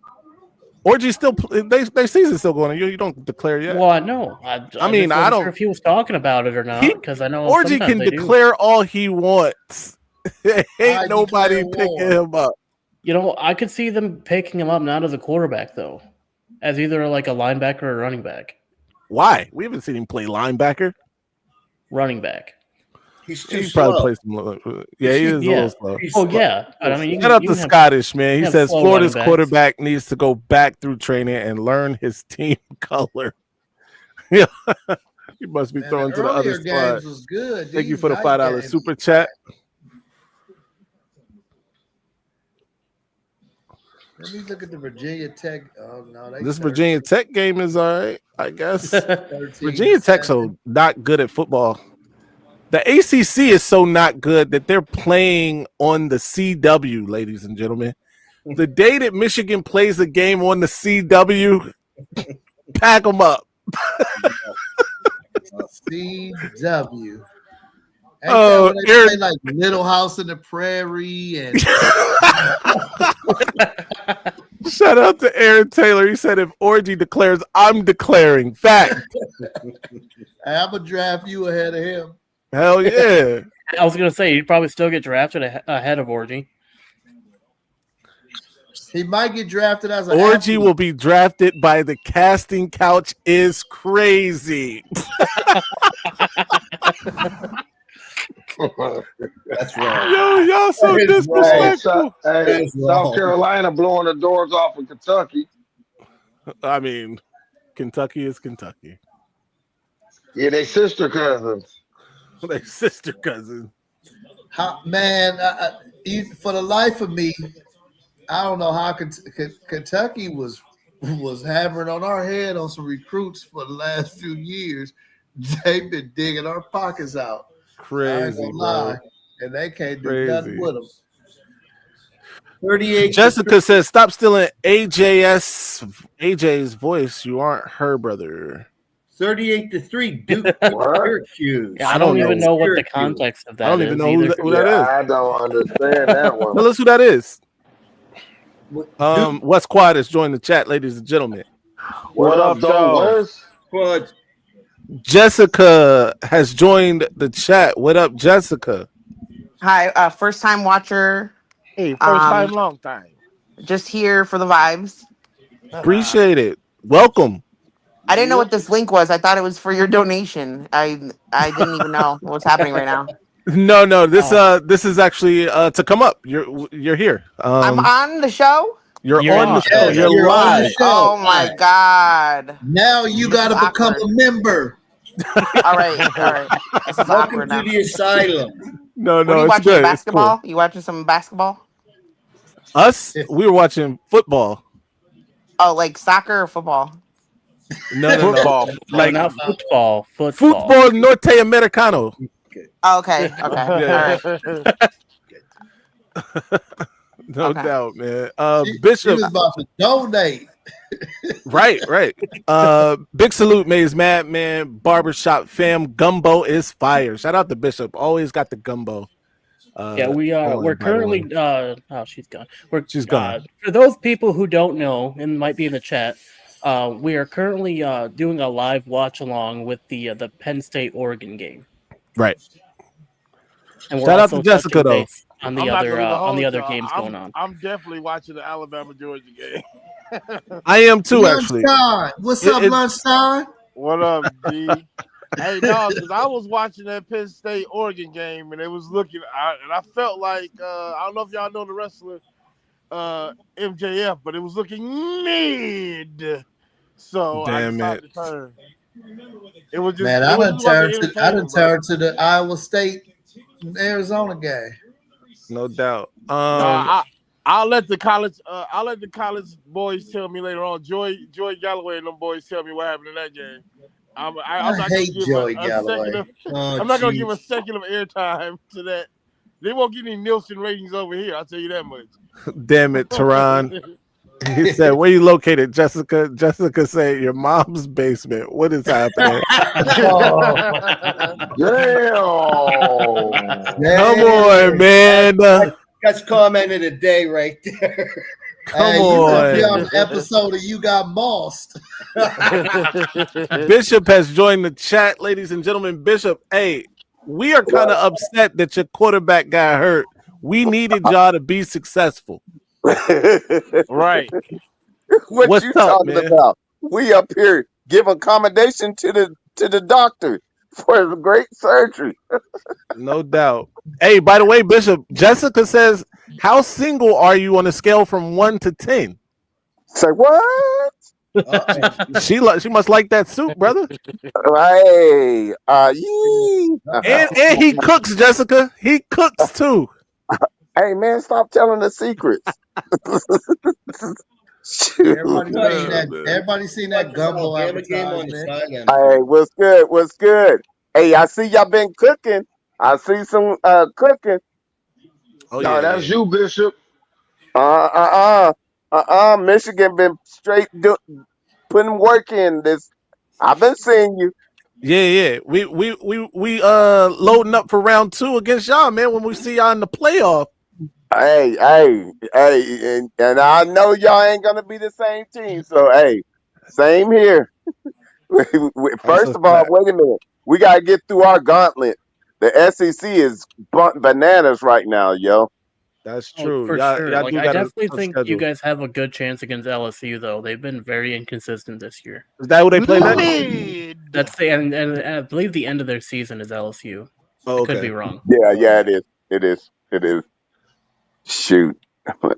Speaker 1: Orji still their season's still going on. You don't declare yet.
Speaker 7: Well, no. I don't
Speaker 1: sure
Speaker 7: if he was talking about it or not because I know
Speaker 1: Orji can declare all he wants. Ain't nobody picking him up.
Speaker 7: You know, I could see them picking him up not as a quarterback though, as either like a linebacker or running back.
Speaker 1: Why? We haven't seen him play linebacker.
Speaker 7: Running back.
Speaker 2: He's too
Speaker 1: He
Speaker 2: slow.
Speaker 1: probably plays some. Yeah, he is a little slow.
Speaker 7: Oh yeah, but I mean,
Speaker 1: Shout out to Scottish, man. He says
Speaker 7: slow
Speaker 1: Florida's
Speaker 7: running backs.
Speaker 1: quarterback needs to go back through training and learn his team color. Yeah, he must be thrown to the other spot.
Speaker 6: Was good.
Speaker 1: Thank you
Speaker 6: These
Speaker 1: for the
Speaker 6: night
Speaker 1: $5
Speaker 6: games-
Speaker 1: super chat.
Speaker 6: Let me look at the Virginia Tech. Oh no,
Speaker 1: This Virginia Tech game is all right, I guess. Virginia Tech's so not good at football. The ACC is so not good that they're playing on the CW, ladies and gentlemen. The day that Michigan plays a game on the CW, pack them up.
Speaker 6: CW.
Speaker 1: Oh,
Speaker 6: Eric, like Little House in the Prairie and
Speaker 1: shout out to Aaron Taylor. He said, "If Orgy declares, I'm declaring." Fact.
Speaker 6: I'm gonna draft you ahead of him.
Speaker 1: Hell yeah!
Speaker 7: I was gonna say he'd probably still get drafted ahead of Orgy.
Speaker 6: He might get drafted as an
Speaker 1: Orgy
Speaker 6: athlete.
Speaker 1: will be drafted by the casting couch. Is crazy.
Speaker 2: That's right.
Speaker 1: Yo, y'all so
Speaker 6: That is
Speaker 1: disrespectful.
Speaker 9: Hey, South Carolina blowing the doors off of Kentucky.
Speaker 1: I mean, Kentucky is Kentucky.
Speaker 9: Yeah, they sister cousins.
Speaker 1: They sister cousin.
Speaker 6: Man, for the life of me, I don't know how Kentucky was hammering on our head on some recruits for the last few years. They've been digging our pockets out.
Speaker 1: Crazy, bro.
Speaker 6: And they can't do nothing with them.
Speaker 2: 38.
Speaker 1: Jessica says, "Stop stealing AJ's voice. You aren't her brother."
Speaker 2: 38-3. Duke Syracuse.
Speaker 7: Yeah, I don't even know what the context of that is.
Speaker 1: I don't even know who that is.
Speaker 9: I don't understand that one.
Speaker 1: Tell us who that is. Wes Quad has joined the chat, ladies and gentlemen.
Speaker 9: What up, though?
Speaker 2: But
Speaker 1: Jessica has joined the chat. What up, Jessica?
Speaker 10: Hi, first time watcher.
Speaker 1: Hey, first time, long time.
Speaker 10: Just here for the vibes.
Speaker 1: Appreciate it. Welcome.
Speaker 10: I didn't know what this link was. I thought it was for your donation. I didn't even know what's happening right now.
Speaker 1: No. This is actually to come up. You're here.
Speaker 10: I'm on the show.
Speaker 1: You're on the show. You're live.
Speaker 10: Oh my god!
Speaker 6: Now you got to become a member.
Speaker 10: All right. This is
Speaker 2: welcome
Speaker 10: awkward
Speaker 2: to
Speaker 10: now.
Speaker 2: the asylum.
Speaker 1: No,
Speaker 10: What are you
Speaker 1: it's
Speaker 10: watching?
Speaker 1: good.
Speaker 10: Basketball?
Speaker 1: It's
Speaker 10: You watching some basketball?
Speaker 1: cool. Us? We were watching football.
Speaker 10: Oh, like soccer or football?
Speaker 1: No.
Speaker 3: Football.
Speaker 1: Like
Speaker 7: not football.
Speaker 1: Football Norte Americano.
Speaker 10: Oh, okay. All right.
Speaker 1: No doubt, man.
Speaker 6: She
Speaker 1: Bishop
Speaker 6: was about to donate.
Speaker 1: Right. Big salute, Maize Madman, Barbershop Fam. Gumbo is fire. Shout out to Bishop. Always got the gumbo.
Speaker 7: We're currently she's gone.
Speaker 1: She's gone.
Speaker 7: For those people who don't know and might be in the chat, we are currently doing a live watch along with the Penn State Oregon game.
Speaker 1: Right.
Speaker 7: And we're
Speaker 1: shout out
Speaker 7: also
Speaker 1: to Jessica though.
Speaker 7: On the other games going on.
Speaker 11: I'm definitely watching the Alabama Georgia game.
Speaker 1: I am too, actually.
Speaker 6: What's up, Lunchtime?
Speaker 11: What up, D? Hey, no, because I was watching that Penn State Oregon game and it was looking, and I felt like I don't know if y'all know the wrestler MJF, but it was looking mid. So
Speaker 1: damn
Speaker 11: I decided to turn. It was just
Speaker 6: Man, I done turned to the Iowa State Arizona game.
Speaker 1: No doubt.
Speaker 11: I'll let the college boys tell me later on. Joy Galloway and them boys tell me what happened in that game. I hate Joey Galloway. I'm not gonna give a second of airtime to that. They won't get any Nielsen ratings over here. I'll tell you that much.
Speaker 1: Damn it, Tehran. He said, "Where you located, Jessica?" Jessica said, "Your mom's basement." What is happening? Come on, man.
Speaker 2: That's comment of the day right there.
Speaker 1: Come
Speaker 6: You
Speaker 1: on.
Speaker 6: be on the episode of You Got Mossed.
Speaker 1: Bishop has joined the chat, ladies and gentlemen. Bishop, hey, we are kind of upset that your quarterback got hurt. We needed y'all to be successful.
Speaker 11: Right.
Speaker 12: What you
Speaker 1: up,
Speaker 12: talking
Speaker 1: man?
Speaker 12: about? We up here give accommodation to the doctor for the great surgery.
Speaker 1: No doubt. Hey, by the way, Bishop, Jessica says, how single are you on a scale from 1 to 10?
Speaker 12: Say what?
Speaker 1: She must like that soup, brother.
Speaker 12: Hey,
Speaker 1: And he cooks, Jessica. He cooks too.
Speaker 12: Hey man, stop telling the secrets.
Speaker 6: Everybody seen that gumbo advertisement.
Speaker 12: Hey, what's good? What's good? Hey, I see y'all been cooking. I see some cooking.
Speaker 9: Oh, no, that's you, Bishop.
Speaker 12: Michigan been straight putting work in this. I've been seeing you.
Speaker 1: Yeah. We loading up for round 2 against y'all, man. When we see y'all in the playoff.
Speaker 12: Hey, and I know y'all ain't gonna be the same team. So hey, same here. First of all, wait a minute. We gotta get through our gauntlet. The SEC is bananas right now, yo.
Speaker 1: That's true.
Speaker 7: For
Speaker 1: y'all,
Speaker 7: sure.
Speaker 1: Y'all
Speaker 7: Like,
Speaker 1: do
Speaker 7: I
Speaker 1: got
Speaker 7: definitely
Speaker 1: a
Speaker 7: think
Speaker 1: schedule.
Speaker 7: you guys have a good chance against LSU, though. They've been very inconsistent this year.
Speaker 1: Is that who they play next?
Speaker 7: That's the and I believe the end of their season is LSU.
Speaker 1: Oh,
Speaker 7: I could be wrong.
Speaker 12: Yeah, it is. Shoot.
Speaker 1: Look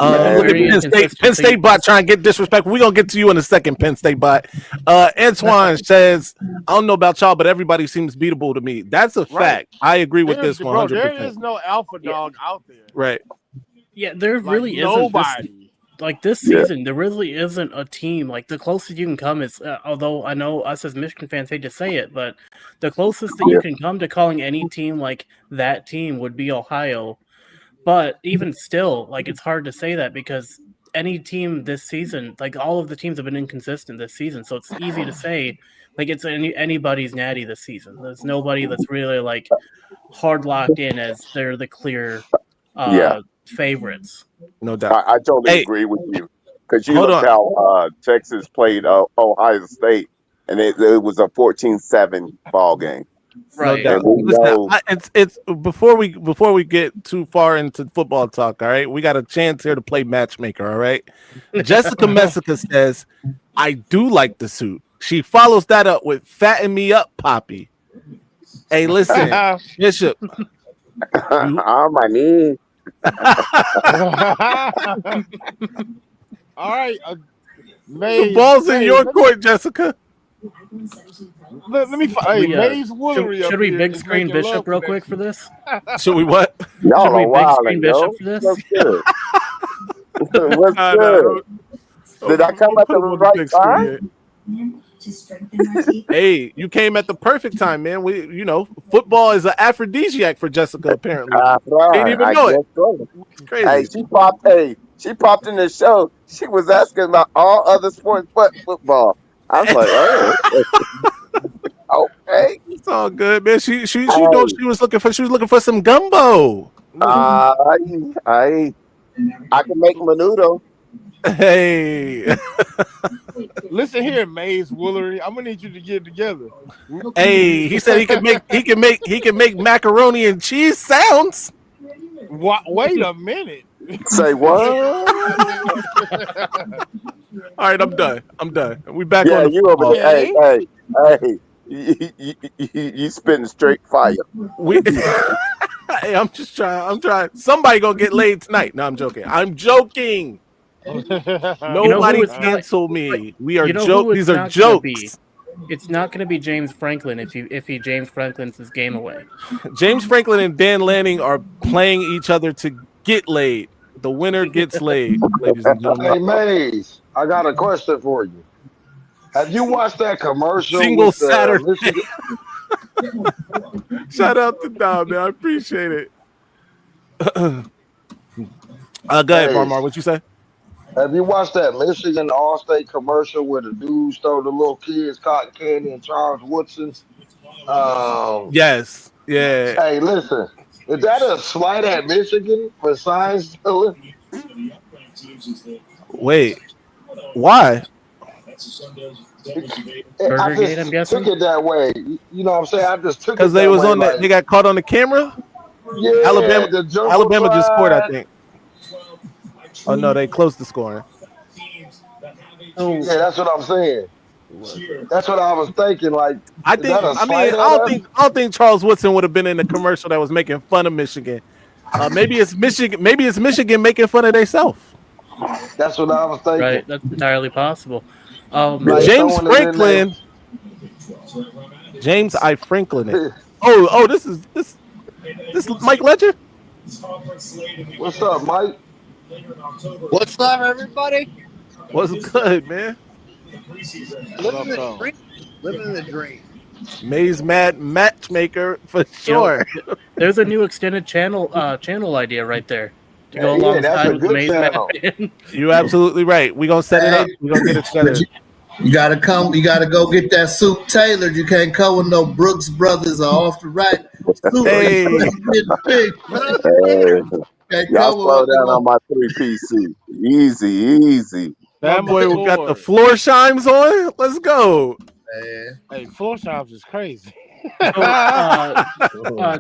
Speaker 1: at Penn State bot trying to get disrespectful. We're going to get to you in a second, Penn State bot. Antoine says, I don't know about y'all, but everybody seems beatable to me. That's a fact. I agree with this 100%.
Speaker 11: Bro, there is no alpha dog out there.
Speaker 1: Right.
Speaker 7: Yeah, there really isn't.
Speaker 11: Nobody.
Speaker 7: This season, there really isn't a team. Like, the closest you can come is, although I know us as Michigan fans hate to say it, but the closest that you can come to calling any team like that team would be Ohio. But even still, like, it's hard to say that because any team this season, like, all of the teams have been inconsistent this season. So it's easy to say, like, it's anybody's natty this season. There's nobody that's really, like, hard locked in as they're the clear favorites.
Speaker 1: No doubt.
Speaker 12: I totally agree with you. Because you look how Texas played Ohio State, and it was a 14-7 ball game.
Speaker 1: Right. No doubt. Listen, it's before we get too far into football talk, all right? We got a chance here to play matchmaker, all right? Jessica Messica says, I do like the suit. She follows that up with fatten me up, Poppy. Hey, listen, Bishop.
Speaker 12: On my knee.
Speaker 11: All right.
Speaker 1: The ball's in your court, Jessica.
Speaker 11: Let me find Maize Woolery.
Speaker 7: Should we big screen Bishop real quick for this?
Speaker 1: Should we what?
Speaker 12: Y'all
Speaker 7: should we big screen
Speaker 12: yo.
Speaker 7: Bishop for this?
Speaker 12: What's good? What's good? Did I come at the right time?
Speaker 1: Hey, you came at the perfect time, man. Football is an aphrodisiac for Jessica, apparently. Didn't even know it.
Speaker 12: So.
Speaker 1: It's crazy.
Speaker 12: Hey, she popped in the show. She was asking about all other sports but football. I was like, oh, okay.
Speaker 1: It's all good, man. She was looking for some gumbo.
Speaker 12: I can make menudo.
Speaker 1: Hey.
Speaker 11: Listen here, Maize Woolery. I'm gonna need you to get it together.
Speaker 1: Hey, he said he can make macaroni and cheese sounds.
Speaker 11: Wait a minute.
Speaker 12: Say what?
Speaker 1: All right, I'm done. We back on the
Speaker 12: you over there. Hey, you spitting straight fire.
Speaker 1: Hey, I'm trying. Somebody gonna get laid tonight. No, I'm joking. Nobody cancel me. We are jokes. These are jokes.
Speaker 7: It's not going to be James Franklin if he James Franklin's his game away.
Speaker 1: James Franklin and Dan Lanning are playing each other to get laid. The winner gets laid, ladies and gentlemen.
Speaker 9: Hey, Maize, I got a question for you. Have you watched that commercial?
Speaker 1: Single Saturday. Shout out to Dom, man. I appreciate it. Go ahead, Marmar. What you say?
Speaker 9: Have you watched that Michigan All-State commercial where the dude stole the little kids cotton candy and Charles Woodson?
Speaker 1: Yes. Yeah.
Speaker 9: Hey, listen. Is that a slight at Michigan for sign stealing?
Speaker 1: Wait. Why?
Speaker 9: I just took it that way. You know what I'm saying? I just took it
Speaker 1: because they was on that. They got caught on the camera.
Speaker 9: Yeah,
Speaker 1: Alabama just scored, I think. Oh no, they close the scoring.
Speaker 9: Yeah, that's what I'm saying. That's what I was thinking. Like,
Speaker 1: I
Speaker 9: is that
Speaker 1: think.
Speaker 9: a
Speaker 1: I mean,
Speaker 9: slight at us?
Speaker 1: I don't think Charles Woodson would have been in the commercial that was making fun of Michigan. Maybe it's Michigan. Maybe it's Michigan making fun of themselves.
Speaker 9: That's what I was thinking.
Speaker 7: Right, that's entirely possible.
Speaker 9: Like
Speaker 1: James
Speaker 9: throwing it in there.
Speaker 1: Franklin. James I. Franklin. It. Oh, this is Mike Ledger.
Speaker 9: What's up, Mike?
Speaker 13: What's up, everybody?
Speaker 1: What's good, man?
Speaker 13: Living the dream. Living the dream.
Speaker 1: Maize Mad matchmaker for sure.
Speaker 7: You know, there's a new extended channel idea right there to go alongside with the Maize Mad.
Speaker 1: You're absolutely right. We're gonna set it up. We're gonna get it together.
Speaker 6: You gotta come. You gotta go get that suit tailored. You can't come with no Brooks Brothers or off the right suit.
Speaker 12: Hey. Y'all slow down on my 3-piece suit. Easy.
Speaker 1: That boy got the floor chimes on. Let's go.
Speaker 11: Hey, floor chimes is crazy.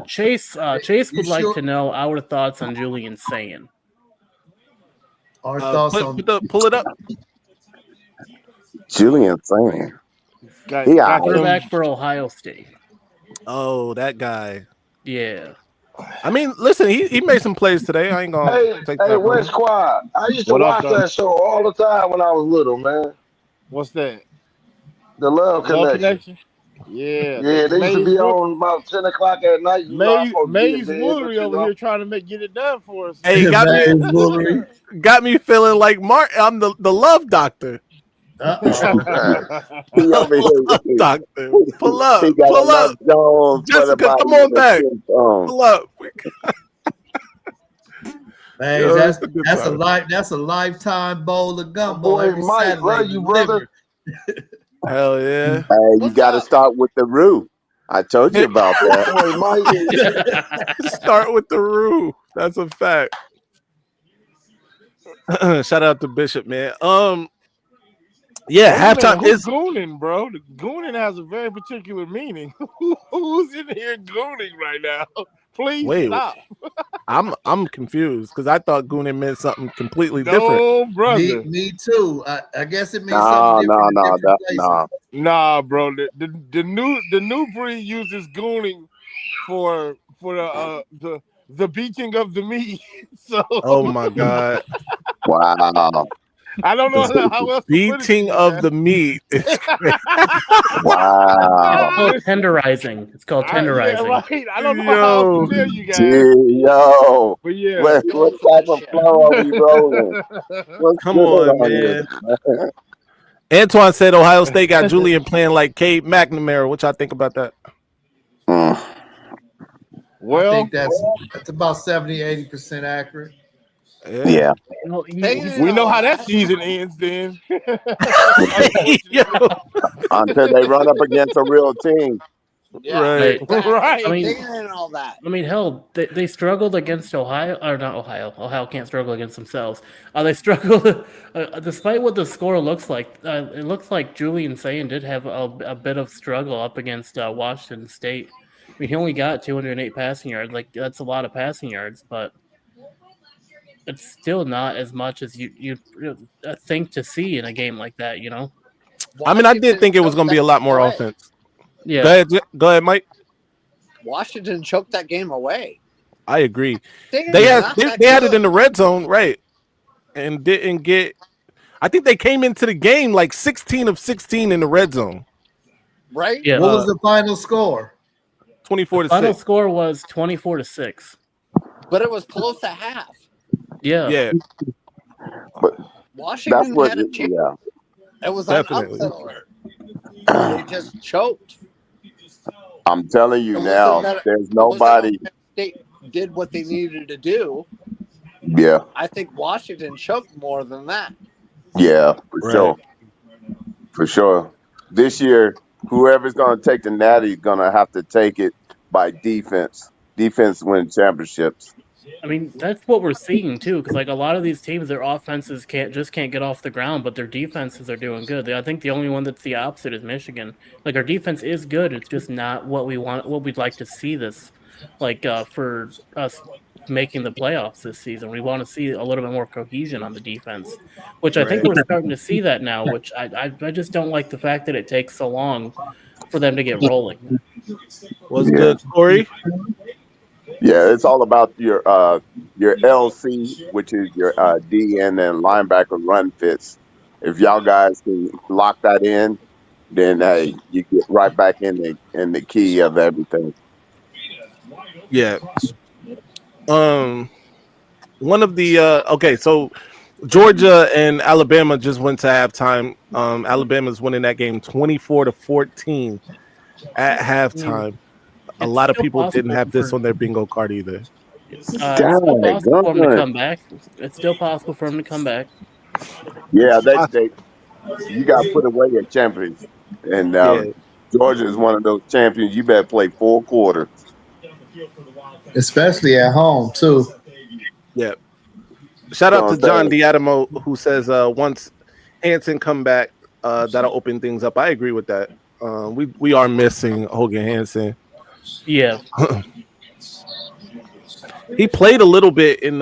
Speaker 7: Chase would like to know our thoughts on Julian saying.
Speaker 6: Our thoughts on
Speaker 1: pull it up.
Speaker 12: Julian saying.
Speaker 7: Quarterback for Ohio State.
Speaker 1: Oh, that guy.
Speaker 7: Yeah.
Speaker 1: I mean, listen, he made some plays today. I ain't gonna take that.
Speaker 9: Hey, West Squad. I used to watch that show all the time when I was little, man.
Speaker 11: What's that?
Speaker 9: The Love Connection.
Speaker 11: Yeah.
Speaker 9: Yeah, they used to be on about 10 o'clock at night.
Speaker 11: Maize Woolery over here trying to get it done for us.
Speaker 1: Hey, got me feeling like Mark. I'm the love doctor. Doctor, pull up. Jessica, come on back. Pull up.
Speaker 6: Man, that's a lifetime bowl of gumbo. Every Saturday.
Speaker 9: Love you, brother.
Speaker 1: Hell yeah.
Speaker 12: Hey, you got to start with the roux. I told you about that.
Speaker 1: Start with the roux. That's a fact. Shout out to Bishop, man. Yeah, halftime is
Speaker 11: gooning, bro. The gooning has a very particular meaning. Who's in here gooning right now? Please stop.
Speaker 1: I'm confused because I thought gooning meant something completely different.
Speaker 11: No, brother.
Speaker 6: Me too. I guess it means something different.
Speaker 11: Nah, bro. The new breed uses gooning for the beating of the meat. So.
Speaker 1: Oh my god.
Speaker 12: Wow.
Speaker 11: I don't know how else.
Speaker 1: Beating of the meat.
Speaker 12: Wow.
Speaker 7: It's tenderizing. It's called tenderizing.
Speaker 11: Right. I don't know how to tell you guys.
Speaker 12: Yo.
Speaker 11: But yeah.
Speaker 12: What type of flow are we rolling?
Speaker 1: Come on, man. Antoine said Ohio State got Julian playing like Cade McNamara. What y'all think about that?
Speaker 6: Well, I think that's about 70-80% accurate.
Speaker 12: Yeah.
Speaker 11: We know how that season ends then.
Speaker 12: Until they run up against a real team.
Speaker 11: Yeah. Right.
Speaker 7: I mean, hell, they struggled against Ohio, or not Ohio. Ohio can't struggle against themselves. They struggled, despite what the score looks like. It looks like Julian Sayin did have a bit of struggle up against Washington State. I mean, he only got 208 passing yards. Like, that's a lot of passing yards, but it's still not as much as you think to see in a game like that, you know?
Speaker 1: I mean, I did think it was going to be a lot more offense.
Speaker 7: Yeah.
Speaker 1: Go ahead, Mike.
Speaker 13: Washington choked that game away.
Speaker 1: I agree. They had it in the red zone, right? And didn't get. I think they came into the game like 16 of 16 in the red zone.
Speaker 13: Right?
Speaker 7: Yeah.
Speaker 6: What was the final score?
Speaker 1: 24-6.
Speaker 7: Final score was 24-6.
Speaker 13: But it was close at half.
Speaker 7: Yeah.
Speaker 12: But
Speaker 13: Washington had a chance. Yeah. It was on upset alert. They just choked.
Speaker 12: I'm telling you now, there's nobody.
Speaker 13: They did what they needed to do.
Speaker 12: Yeah.
Speaker 13: I think Washington choked more than that.
Speaker 12: Yeah, for sure. For sure. This year, whoever's going to take the Natty is going to have to take it by defense. Defense wins championships.
Speaker 7: I mean, that's what we're seeing too, because like a lot of these teams, their offenses can't get off the ground, but their defenses are doing good. I think the only one that's the opposite is Michigan. Like our defense is good, it's just not what we want, what we'd like to see this, like for us making the playoffs this season. We want to see a little bit more cohesion on the defense, which I think we're starting to see that now. Which I just don't like the fact that it takes so long for them to get rolling.
Speaker 1: What's good, Corey?
Speaker 12: Yeah, it's all about your LC, which is your D and then linebacker run fits. If y'all guys can lock that in, then hey, you get right back in the key of everything.
Speaker 1: Yeah. One of the okay, so Georgia and Alabama just went to halftime. Alabama's winning that game 24-14 at halftime. A lot of people didn't have this on their bingo card either.
Speaker 7: It's still possible for him to come back. It's still possible for him to come back.
Speaker 12: Yeah, you got to put away your champions, and Georgia is one of those champions. You better play 4 quarters,
Speaker 6: especially at home too.
Speaker 1: Yeah. Shout out to John Diadamo who says once Hansen come back, that'll open things up. I agree with that. We are missing Hogan Hansen.
Speaker 7: Yeah.
Speaker 1: He played a little bit in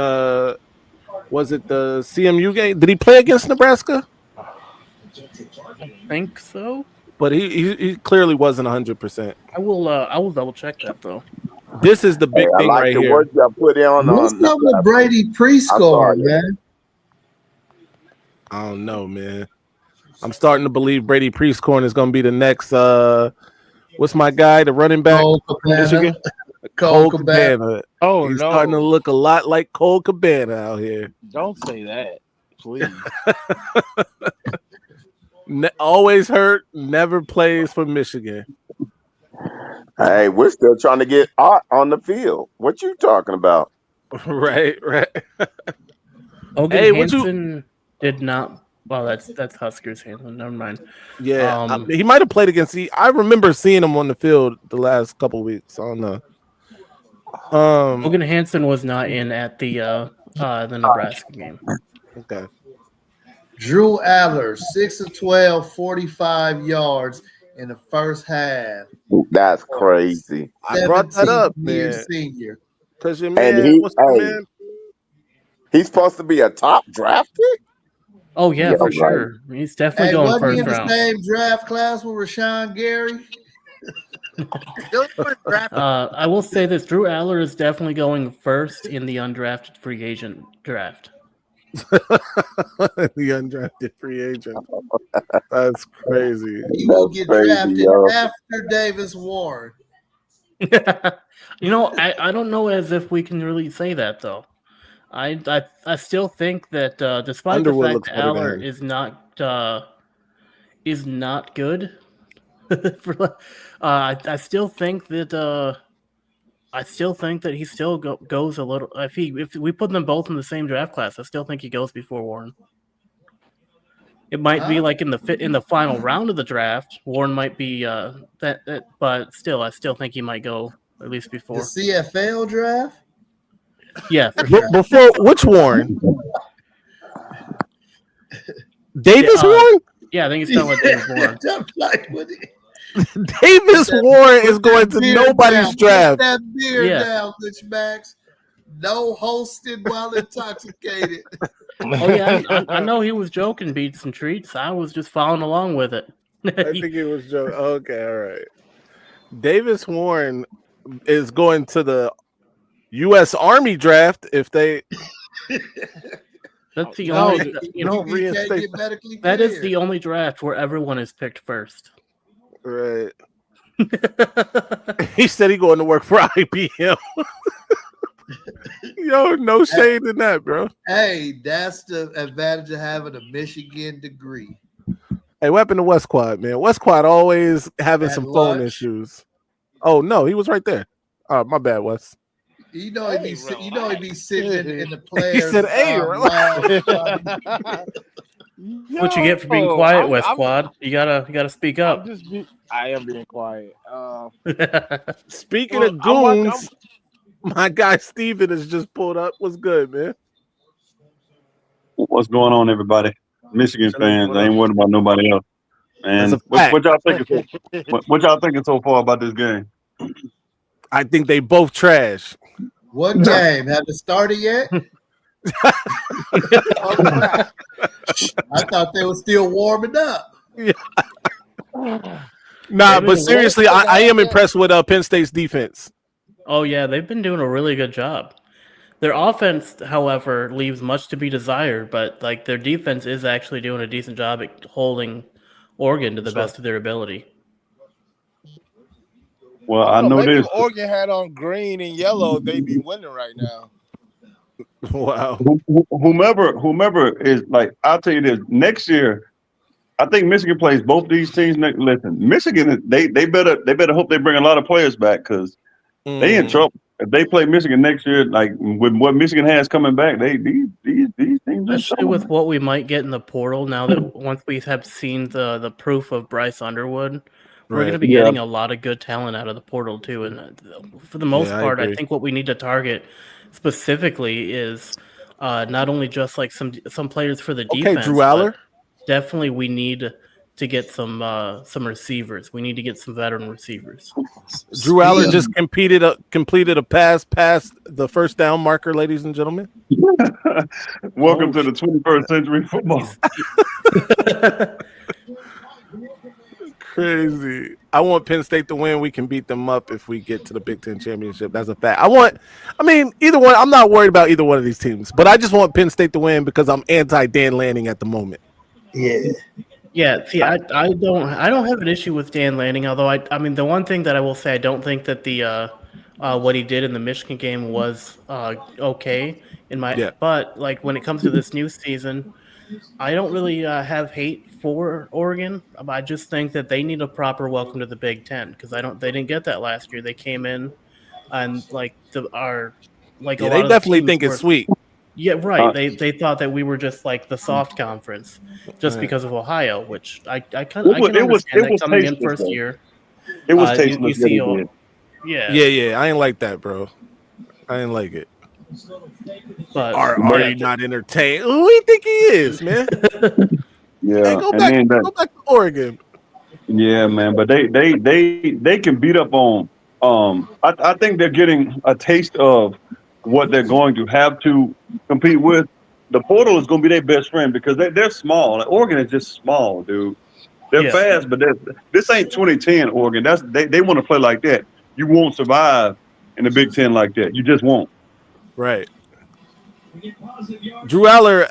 Speaker 1: was it the CMU game? Did he play against Nebraska?
Speaker 7: I think so.
Speaker 1: But he clearly wasn't 100%.
Speaker 7: I will double check that though.
Speaker 1: This is the big thing right here.
Speaker 12: What's up with
Speaker 6: Brady Prescore, man?
Speaker 1: I don't know, man. I'm starting to believe Brady Prescore is going to be the next. What's my guy, the running back? Michigan? Cole Cabana.
Speaker 11: Oh,
Speaker 1: he's starting to look a lot like Cole Cabana out here.
Speaker 11: Don't say that, please.
Speaker 1: Always hurt, never plays for Michigan.
Speaker 12: Hey, we're still trying to get Art on the field. What you talking about?
Speaker 1: Right.
Speaker 7: Hogan Hansen did not. Well, that's Huskers Hansen. Never mind.
Speaker 1: Yeah, he might have played against. I remember seeing him on the field the last couple of weeks. I don't know.
Speaker 7: Hogan Hansen was not in at the Nebraska game.
Speaker 1: Okay.
Speaker 6: Drew Adler, 6 of 12, 45 yards in the first half.
Speaker 12: That's crazy.
Speaker 1: I brought that up, man.
Speaker 6: Senior.
Speaker 1: Because your man, man?
Speaker 12: He's supposed to be a top draft pick?
Speaker 7: Oh, yeah, for sure. He's definitely going first round.
Speaker 6: Wasn't he in the same draft class with Rashawn Gary?
Speaker 7: I will say this. Drew Aller is definitely going first in the undrafted free agent draft.
Speaker 1: The undrafted free agent. That's crazy.
Speaker 6: He will get drafted after Davis Warren.
Speaker 7: I don't know as if we can really say that though. I still think that despite
Speaker 1: Underwood
Speaker 7: the fact that Aller is not good, I still think that he still goes a little. If we put them both in the same draft class, I still think he goes before Warren. It might be like in the final round of the draft, Warren might be but still, I still think he might go at least before
Speaker 6: the CFL draft.
Speaker 7: Yeah, for sure.
Speaker 1: Before which Warren? Davis Warren?
Speaker 7: Yeah, I think he's talking about Davis Warren.
Speaker 1: Davis Warren is going to nobody's draft.
Speaker 6: Put that beer down, Rich Max. No hosting while intoxicated.
Speaker 7: Oh yeah, I know he was joking, beats and treats. I was just following along with it.
Speaker 1: I think he was joking. Okay, all right. Davis Warren is going to the U.S. Army draft if they.
Speaker 7: That's the only. That is the only draft where everyone is picked first.
Speaker 1: Right. He said he going to work for IBM. Yo, no shade in that, bro.
Speaker 6: Hey, that's the advantage of having a Michigan degree.
Speaker 1: Hey, what happened to West Quad, man? West Quad always having some phone issues. Oh no, he was right there. Oh, my bad, Wes.
Speaker 6: He'd be sitting in the players.
Speaker 1: He said, "Hey,
Speaker 7: what you get for being quiet, West Quad? You gotta speak up."
Speaker 11: I am being quiet.
Speaker 1: Speaking of goons, my guy Steven has just pulled up. What's good, man?
Speaker 14: What's going on, everybody? Michigan fans, I ain't worried about nobody else. Man, what y'all thinking? What y'all thinking so far about this game?
Speaker 1: I think they both trash.
Speaker 6: What game? Haven't started yet? I thought they were still warming up.
Speaker 1: Yeah. Nah, but seriously, I am impressed with Penn State's defense.
Speaker 7: Oh yeah, they've been doing a really good job. Their offense, however, leaves much to be desired, but like their defense is actually doing a decent job at holding Oregon to the best of their ability.
Speaker 14: Well, I know
Speaker 11: maybe
Speaker 14: this.
Speaker 11: If Oregon had on green and yellow, they'd be winning right now.
Speaker 1: Wow.
Speaker 14: Whomever is like, I'll tell you this. Next year, I think Michigan plays both these teams. Listen, Michigan, they better hope they bring a lot of players back because they in trouble. If they play Michigan next year, like with what Michigan has coming back, these teams.
Speaker 7: Especially with what we might get in the portal now that once we have seen the proof of Bryce Underwood, we're going to be getting a lot of good talent out of the portal too. And for the most part, I think what we need to target specifically is not only just like some players for the defense.
Speaker 1: Drew Aller.
Speaker 7: Definitely, we need to get some receivers. We need to get some veteran receivers.
Speaker 1: Drew Aller just completed a pass past the first down marker, ladies and gentlemen.
Speaker 14: Welcome to the 21st century football.
Speaker 1: Crazy. I want Penn State to win. We can beat them up if we get to the Big Ten championship. That's a fact. Either one. I'm not worried about either one of these teams, but I just want Penn State to win because I'm anti Dan Lanning at the moment.
Speaker 7: Yeah. See, I don't have an issue with Dan Lanning. Although I mean, the one thing that I will say, I don't think that the what he did in the Michigan game was okay in my. But like when it comes to this new season, I don't really have hate for Oregon. I just think that they need a proper welcome to the Big Ten because they didn't get that last year. They came in and they
Speaker 1: definitely think it's sweet.
Speaker 7: Yeah, right. They thought that we were just like the soft conference, just because of Ohio, which I can understand that coming in first year.
Speaker 14: It was tasteless.
Speaker 1: Yeah. I ain't like that, bro. I ain't like it.
Speaker 7: But
Speaker 1: are you not entertained? Who do you think he is, man?
Speaker 14: Yeah,
Speaker 1: hey, go back to Oregon.
Speaker 14: Yeah, man, but they can beat up on. I think they're getting a taste of what they're going to have to compete with. The portal is going to be their best friend because they're small. Like, Oregon is just small, dude. They're fast, but this ain't 2010 Oregon. They want to play like that. You won't survive in the Big Ten like that. You just won't.
Speaker 1: Right. Drew Aller,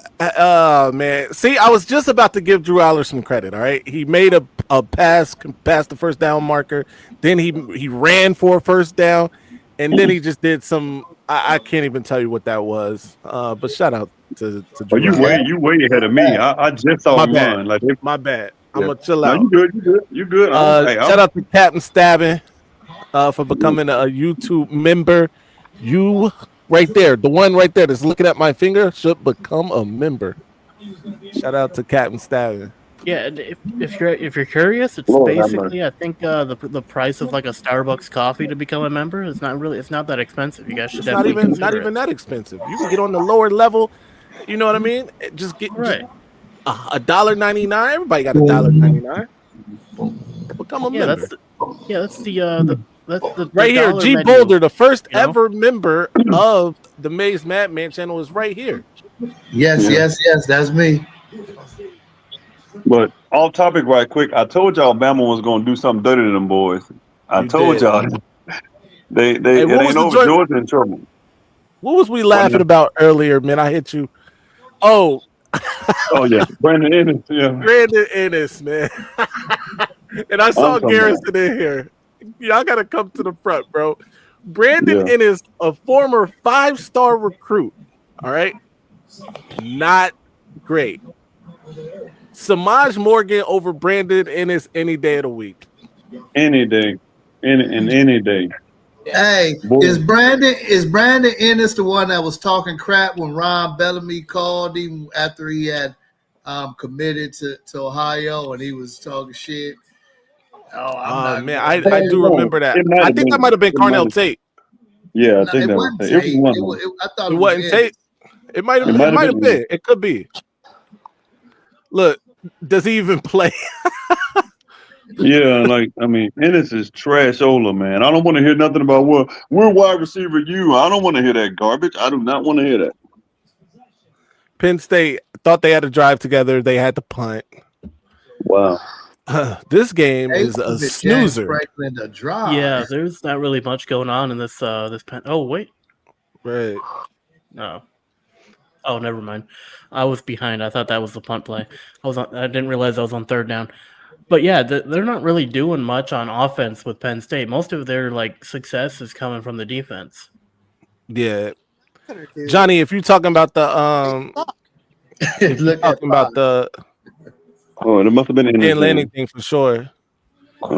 Speaker 1: man. See, I was just about to give Drew Aller some credit, all right? He made a pass past the first down marker. Then he ran for a first down. And then he just did some I can't even tell you what that was. But shout out to Drew
Speaker 14: Aller. You way ahead of me. I just saw him run. Like,
Speaker 1: my bad. I'm going to chill out.
Speaker 14: You good.
Speaker 1: Shout out to Captain Stabbing for becoming a YouTube member. You right there, the one right there that's looking at my finger should become a member. Shout out to Captain Stabbing.
Speaker 7: Yeah, if you're curious, it's basically I think the price of like a Starbucks coffee to become a member. It's not that expensive. You guys should definitely
Speaker 1: not even that expensive. You can get on the lower level. You know what I mean? Just get $1.99. Everybody got $1.99. Become a member.
Speaker 7: That's the
Speaker 1: right here. G menu. Boulder, the first ever member of the Maize Madman channel, is right here.
Speaker 6: Yes. That's me.
Speaker 14: But off topic, right quick. I told y'all Bama was gonna do something dirty to them boys. I told y'all. They ain't over. Georgia in trouble.
Speaker 1: What was we laughing about earlier, man? I hit you. Oh
Speaker 14: yeah, Brandon Ennis. Yeah,
Speaker 1: Brandon Ennis, man. And I saw Garrison in here. Y'all gotta come to the front, bro. Brandon Ennis, a former 5-star recruit. All right, not great. Samaj Morgan over Brandon Ennis any day of the week.
Speaker 14: Any day. Any day.
Speaker 6: Hey, is Brandon Ennis the one that was talking crap when Ron Bellamy called him after he had committed to Ohio and he was talking shit? Oh,
Speaker 1: man, I do remember that. I think that might have been Carnell Tate.
Speaker 14: Yeah, I think that was Tate.
Speaker 6: I thought
Speaker 1: it wasn't Tate. It might have been. It could be. Look, does he even play?
Speaker 14: Yeah, like I mean, Ennis is trashola, man. I don't want to hear nothing about we're wide receiver you. I don't want to hear that garbage. I do not want to hear that.
Speaker 1: Penn State thought they had to drive together. They had to punt.
Speaker 14: Wow.
Speaker 1: This game is a snoozer.
Speaker 6: Franklin to drive.
Speaker 7: Yeah, there's not really much going on in this Oh wait,
Speaker 1: right.
Speaker 7: No. Oh, never mind. I was behind. I thought that was the punt play. I didn't realize I was on third down. But yeah, they're not really doing much on offense with Penn State. Most of their success is coming from the defense.
Speaker 1: Yeah, Johnny, if you're talking about the if you're talking about the
Speaker 14: it must have been
Speaker 1: in landing thing for sure.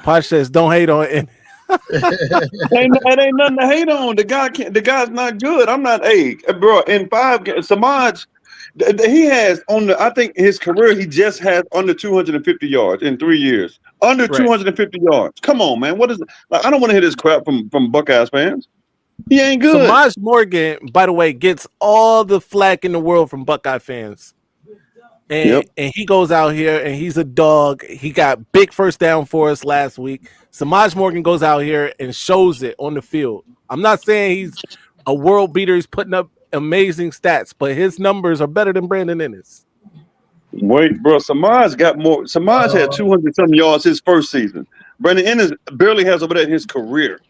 Speaker 1: Posh says, "Don't hate on it."
Speaker 14: It ain't nothing to hate on. The guy's not good. I'm not bro. In 5 games, Samaj, he has I think his career he just has under 250 yards in 3 years. Under 250 yards. Come on, man. What is it? I don't want to hear this crap from Buckeyes fans. He ain't good.
Speaker 1: Samaj Morgan, by the way, gets all the flack in the world from Buckeye fans. And he goes out here and he's a dog. He got big first down for us last week. Samaj Morgan goes out here and shows it on the field. I'm not saying he's a world beater. He's putting up amazing stats, but his numbers are better than Brandon Ennis.
Speaker 14: Wait, bro. Samaj got more. Samaj had 200-something yards his first season. Brandon Ennis barely has over that in his career.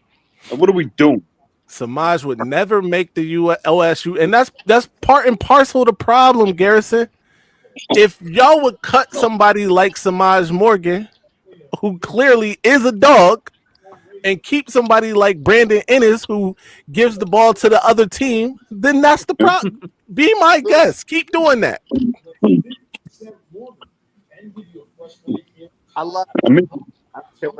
Speaker 14: What are we doing?
Speaker 1: Samaj would never make the LSU, and that's part and parcel of the problem, Garrison. If y'all would cut somebody like Samaj Morgan, who clearly is a dog, and keep somebody like Brandon Ennis, who gives the ball to the other team, then that's the problem. Be my guest. Keep doing that.
Speaker 13: I love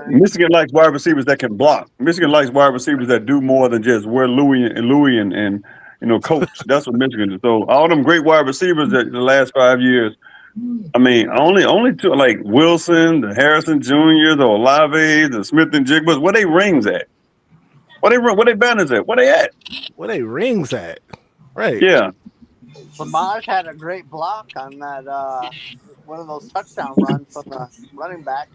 Speaker 14: Michigan likes wide receivers that can block. Michigan likes wide receivers that do more than just wear Louis and coach. That's what Michigan is. So all them great wide receivers that the last 5 years, I mean, only two, like Wilson, the Harrison Jr., the Olave, the Smith and Jigbas. Where they rings at? Where they banners at? Where they at?
Speaker 1: Where they rings at? Right.
Speaker 14: Yeah.
Speaker 13: Samaj had a great block on that one of those touchdown runs from the running back.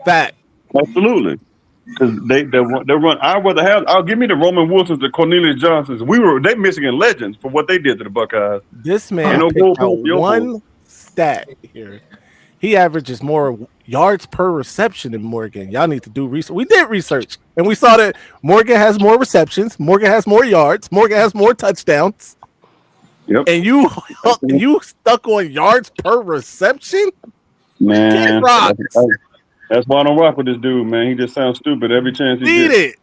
Speaker 1: Fact.
Speaker 14: Absolutely. Because they run. I'll give me the Roman Wilsons, the Cornelius Johnsons. They Michigan legends for what they did to the Buckeyes.
Speaker 1: This man picked out one stat here. He averages more yards per reception than Morgan. Y'all need to do research. We did research, and we saw that Morgan has more receptions. Morgan has more yards. Morgan has more touchdowns.
Speaker 14: Yep.
Speaker 1: And you stuck on yards per reception?
Speaker 14: Man, that's why I don't rock with this dude, man. He just sounds stupid every chance he gets.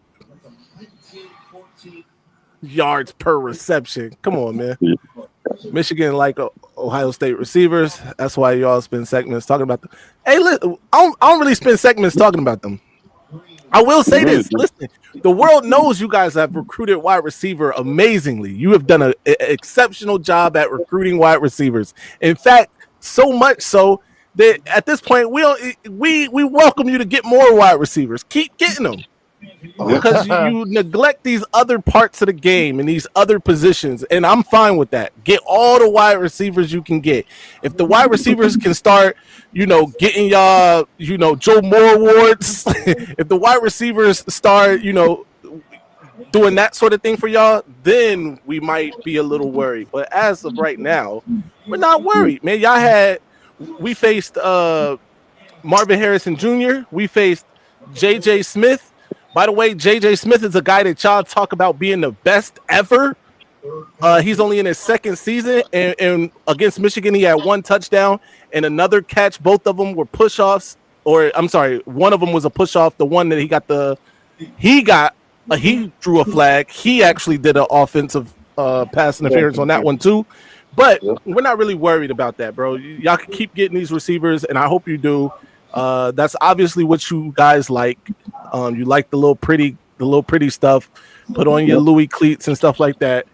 Speaker 1: Yards per reception. Come on, man. Michigan like Ohio State receivers. That's why y'all spend segments talking about them. Hey, listen, I don't really spend segments talking about them. I will say this. Listen, the world knows you guys have recruited wide receiver amazingly. You have done an exceptional job at recruiting wide receivers. In fact, so much so that at this point we welcome you to get more wide receivers. Keep getting them. Because you neglect these other parts of the game and these other positions, and I'm fine with that. Get all the wide receivers you can get. If the wide receivers can start, getting y'all, Joe Moore awards, if the wide receivers start, doing that sort of thing for y'all, then we might be a little worried. But as of right now, we're not worried, man. We faced Marvin Harrison Jr., we faced J.J. Smith. By the way, J.J. Smith is a guy that y'all talk about being the best ever. He's only in his second season, and against Michigan, he had one touchdown and another catch. Both of them were push-offs, or I'm sorry, one of them was a push-off. The one that he drew a flag. He actually did an offensive pass interference on that one too. But we're not really worried about that, bro. Y'all can keep getting these receivers, and I hope you do. That's obviously what you guys like. You like the little pretty stuff. Put on your Louis cleats and stuff like that.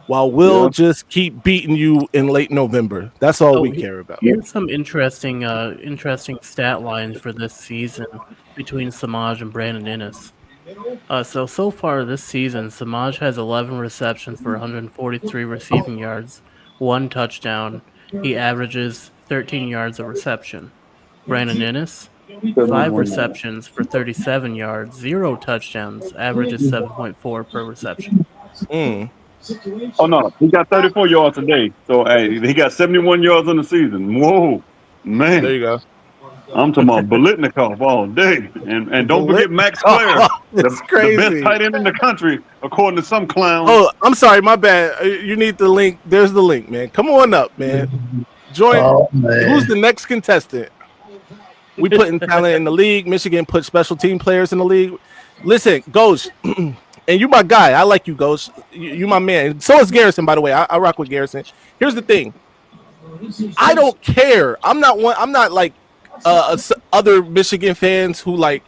Speaker 1: While we'll just keep beating you in late November. That's all we care about.
Speaker 7: Here's some interesting stat lines for this season between Samaj and Brandon Ennis. So far this season, Samaj has 11 receptions for 143 receiving yards, 1 touchdown. He averages 13 yards a reception. Brandon Ennis, 5 receptions for 37 yards, 0 touchdowns, averages 7.4 per reception.
Speaker 14: Oh no, he got 34 yards today. So hey, he got 71 yards in the season. Whoa, man.
Speaker 1: There you go.
Speaker 14: I'm talking about Bolitnikov all day. And don't forget Max Clare, the best tight end in the country, according to some clowns.
Speaker 1: Oh, I'm sorry, my bad. You need the link. There's the link, man. Come on up, man. Join. Who's the next contestant? We putting talent in the league. Michigan put special team players in the league. Listen, Ghost, and you my guy. I like you, Ghost. You my man. So is Garrison, by the way. I rock with Garrison. Here's the thing. I don't care. I'm not like other Michigan fans who like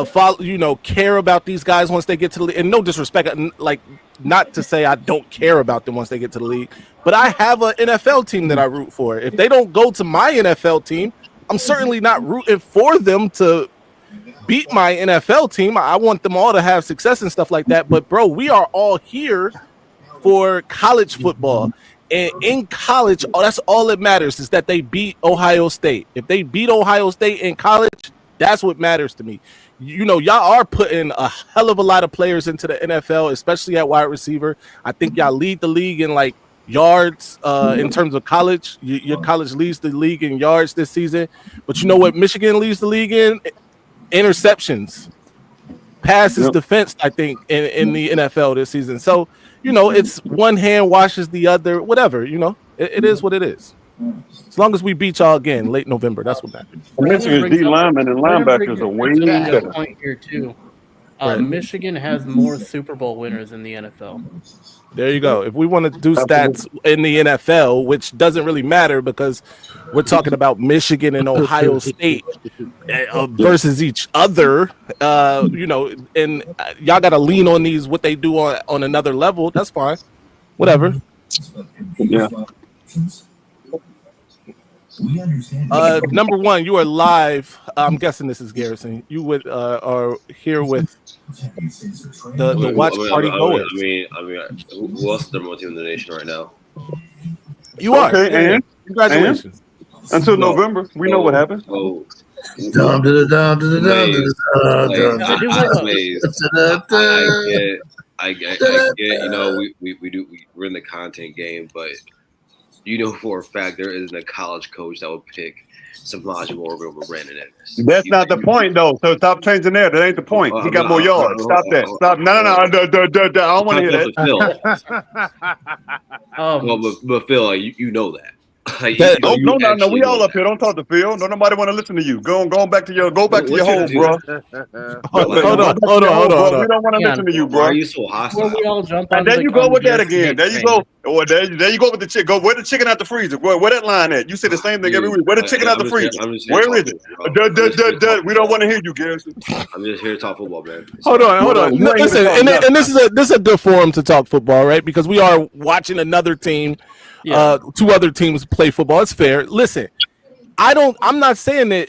Speaker 1: follow, care about these guys once they get to the league. And no disrespect, like not to say I don't care about them once they get to the league, but I have an NFL team that I root for. If they don't go to my NFL team, I'm certainly not rooting for them to beat my NFL team. I want them all to have success and stuff like that. But bro, we are all here for college football. And in college, that's all that matters is that they beat Ohio State. If they beat Ohio State in college, that's what matters to me. Y'all are putting a hell of a lot of players into the NFL, especially at wide receiver. I think y'all lead the league in like yards in terms of college. Your college leads the league in yards this season. But you know what Michigan leads the league in? Interceptions. Passes defense, I think, in the NFL this season. So, it's one hand washes the other, whatever, it is what it is. As long as we beat y'all again late November, that's what matters.
Speaker 14: Michigan's D linemen and linebackers are way better.
Speaker 7: Point here too. Michigan has more Super Bowl winners in the NFL.
Speaker 1: There you go. If we want to do stats in the NFL, which doesn't really matter because we're talking about Michigan and Ohio State versus each other, and y'all got to lean on these, what they do on another level. That's fine. Whatever.
Speaker 14: Yeah.
Speaker 1: Number one, you are live. I'm guessing this is Garrison. You are here with the watch party goers.
Speaker 15: I mean, who else is the number one team in the nation right now?
Speaker 1: You are.
Speaker 14: Okay, and
Speaker 1: congratulations.
Speaker 14: Until November, we know what happened.
Speaker 15: I get. We're in the content game, but for a fact there isn't a college coach that would pick Samaj Morgan over Brandon Ennis.
Speaker 14: That's not the point, though. So stop changing there. That ain't the point. He got more yards. Stop that. Stop. No. I don't want to hear that.
Speaker 15: But Phil, you know that.
Speaker 14: No. We all up here. Don't talk to Phil. No, nobody want to listen to you. Go back to your hole, bro.
Speaker 1: Hold on.
Speaker 14: We don't want to listen to you, bro.
Speaker 15: Why are you so hostile?
Speaker 7: We all jump
Speaker 14: and there you go with that again. There you go. Or there you go with the chicken. Go where the chicken out the freezer. Where that line at? You say the same thing every week. Where the chicken out the freezer? Where is it? We don't want to hear you, Garrison.
Speaker 15: I'm just here to talk football, man.
Speaker 1: Hold on. Listen, and this is a good forum to talk football, right? Because we are watching another team. Two other teams play football. It's fair. Listen, I'm not saying that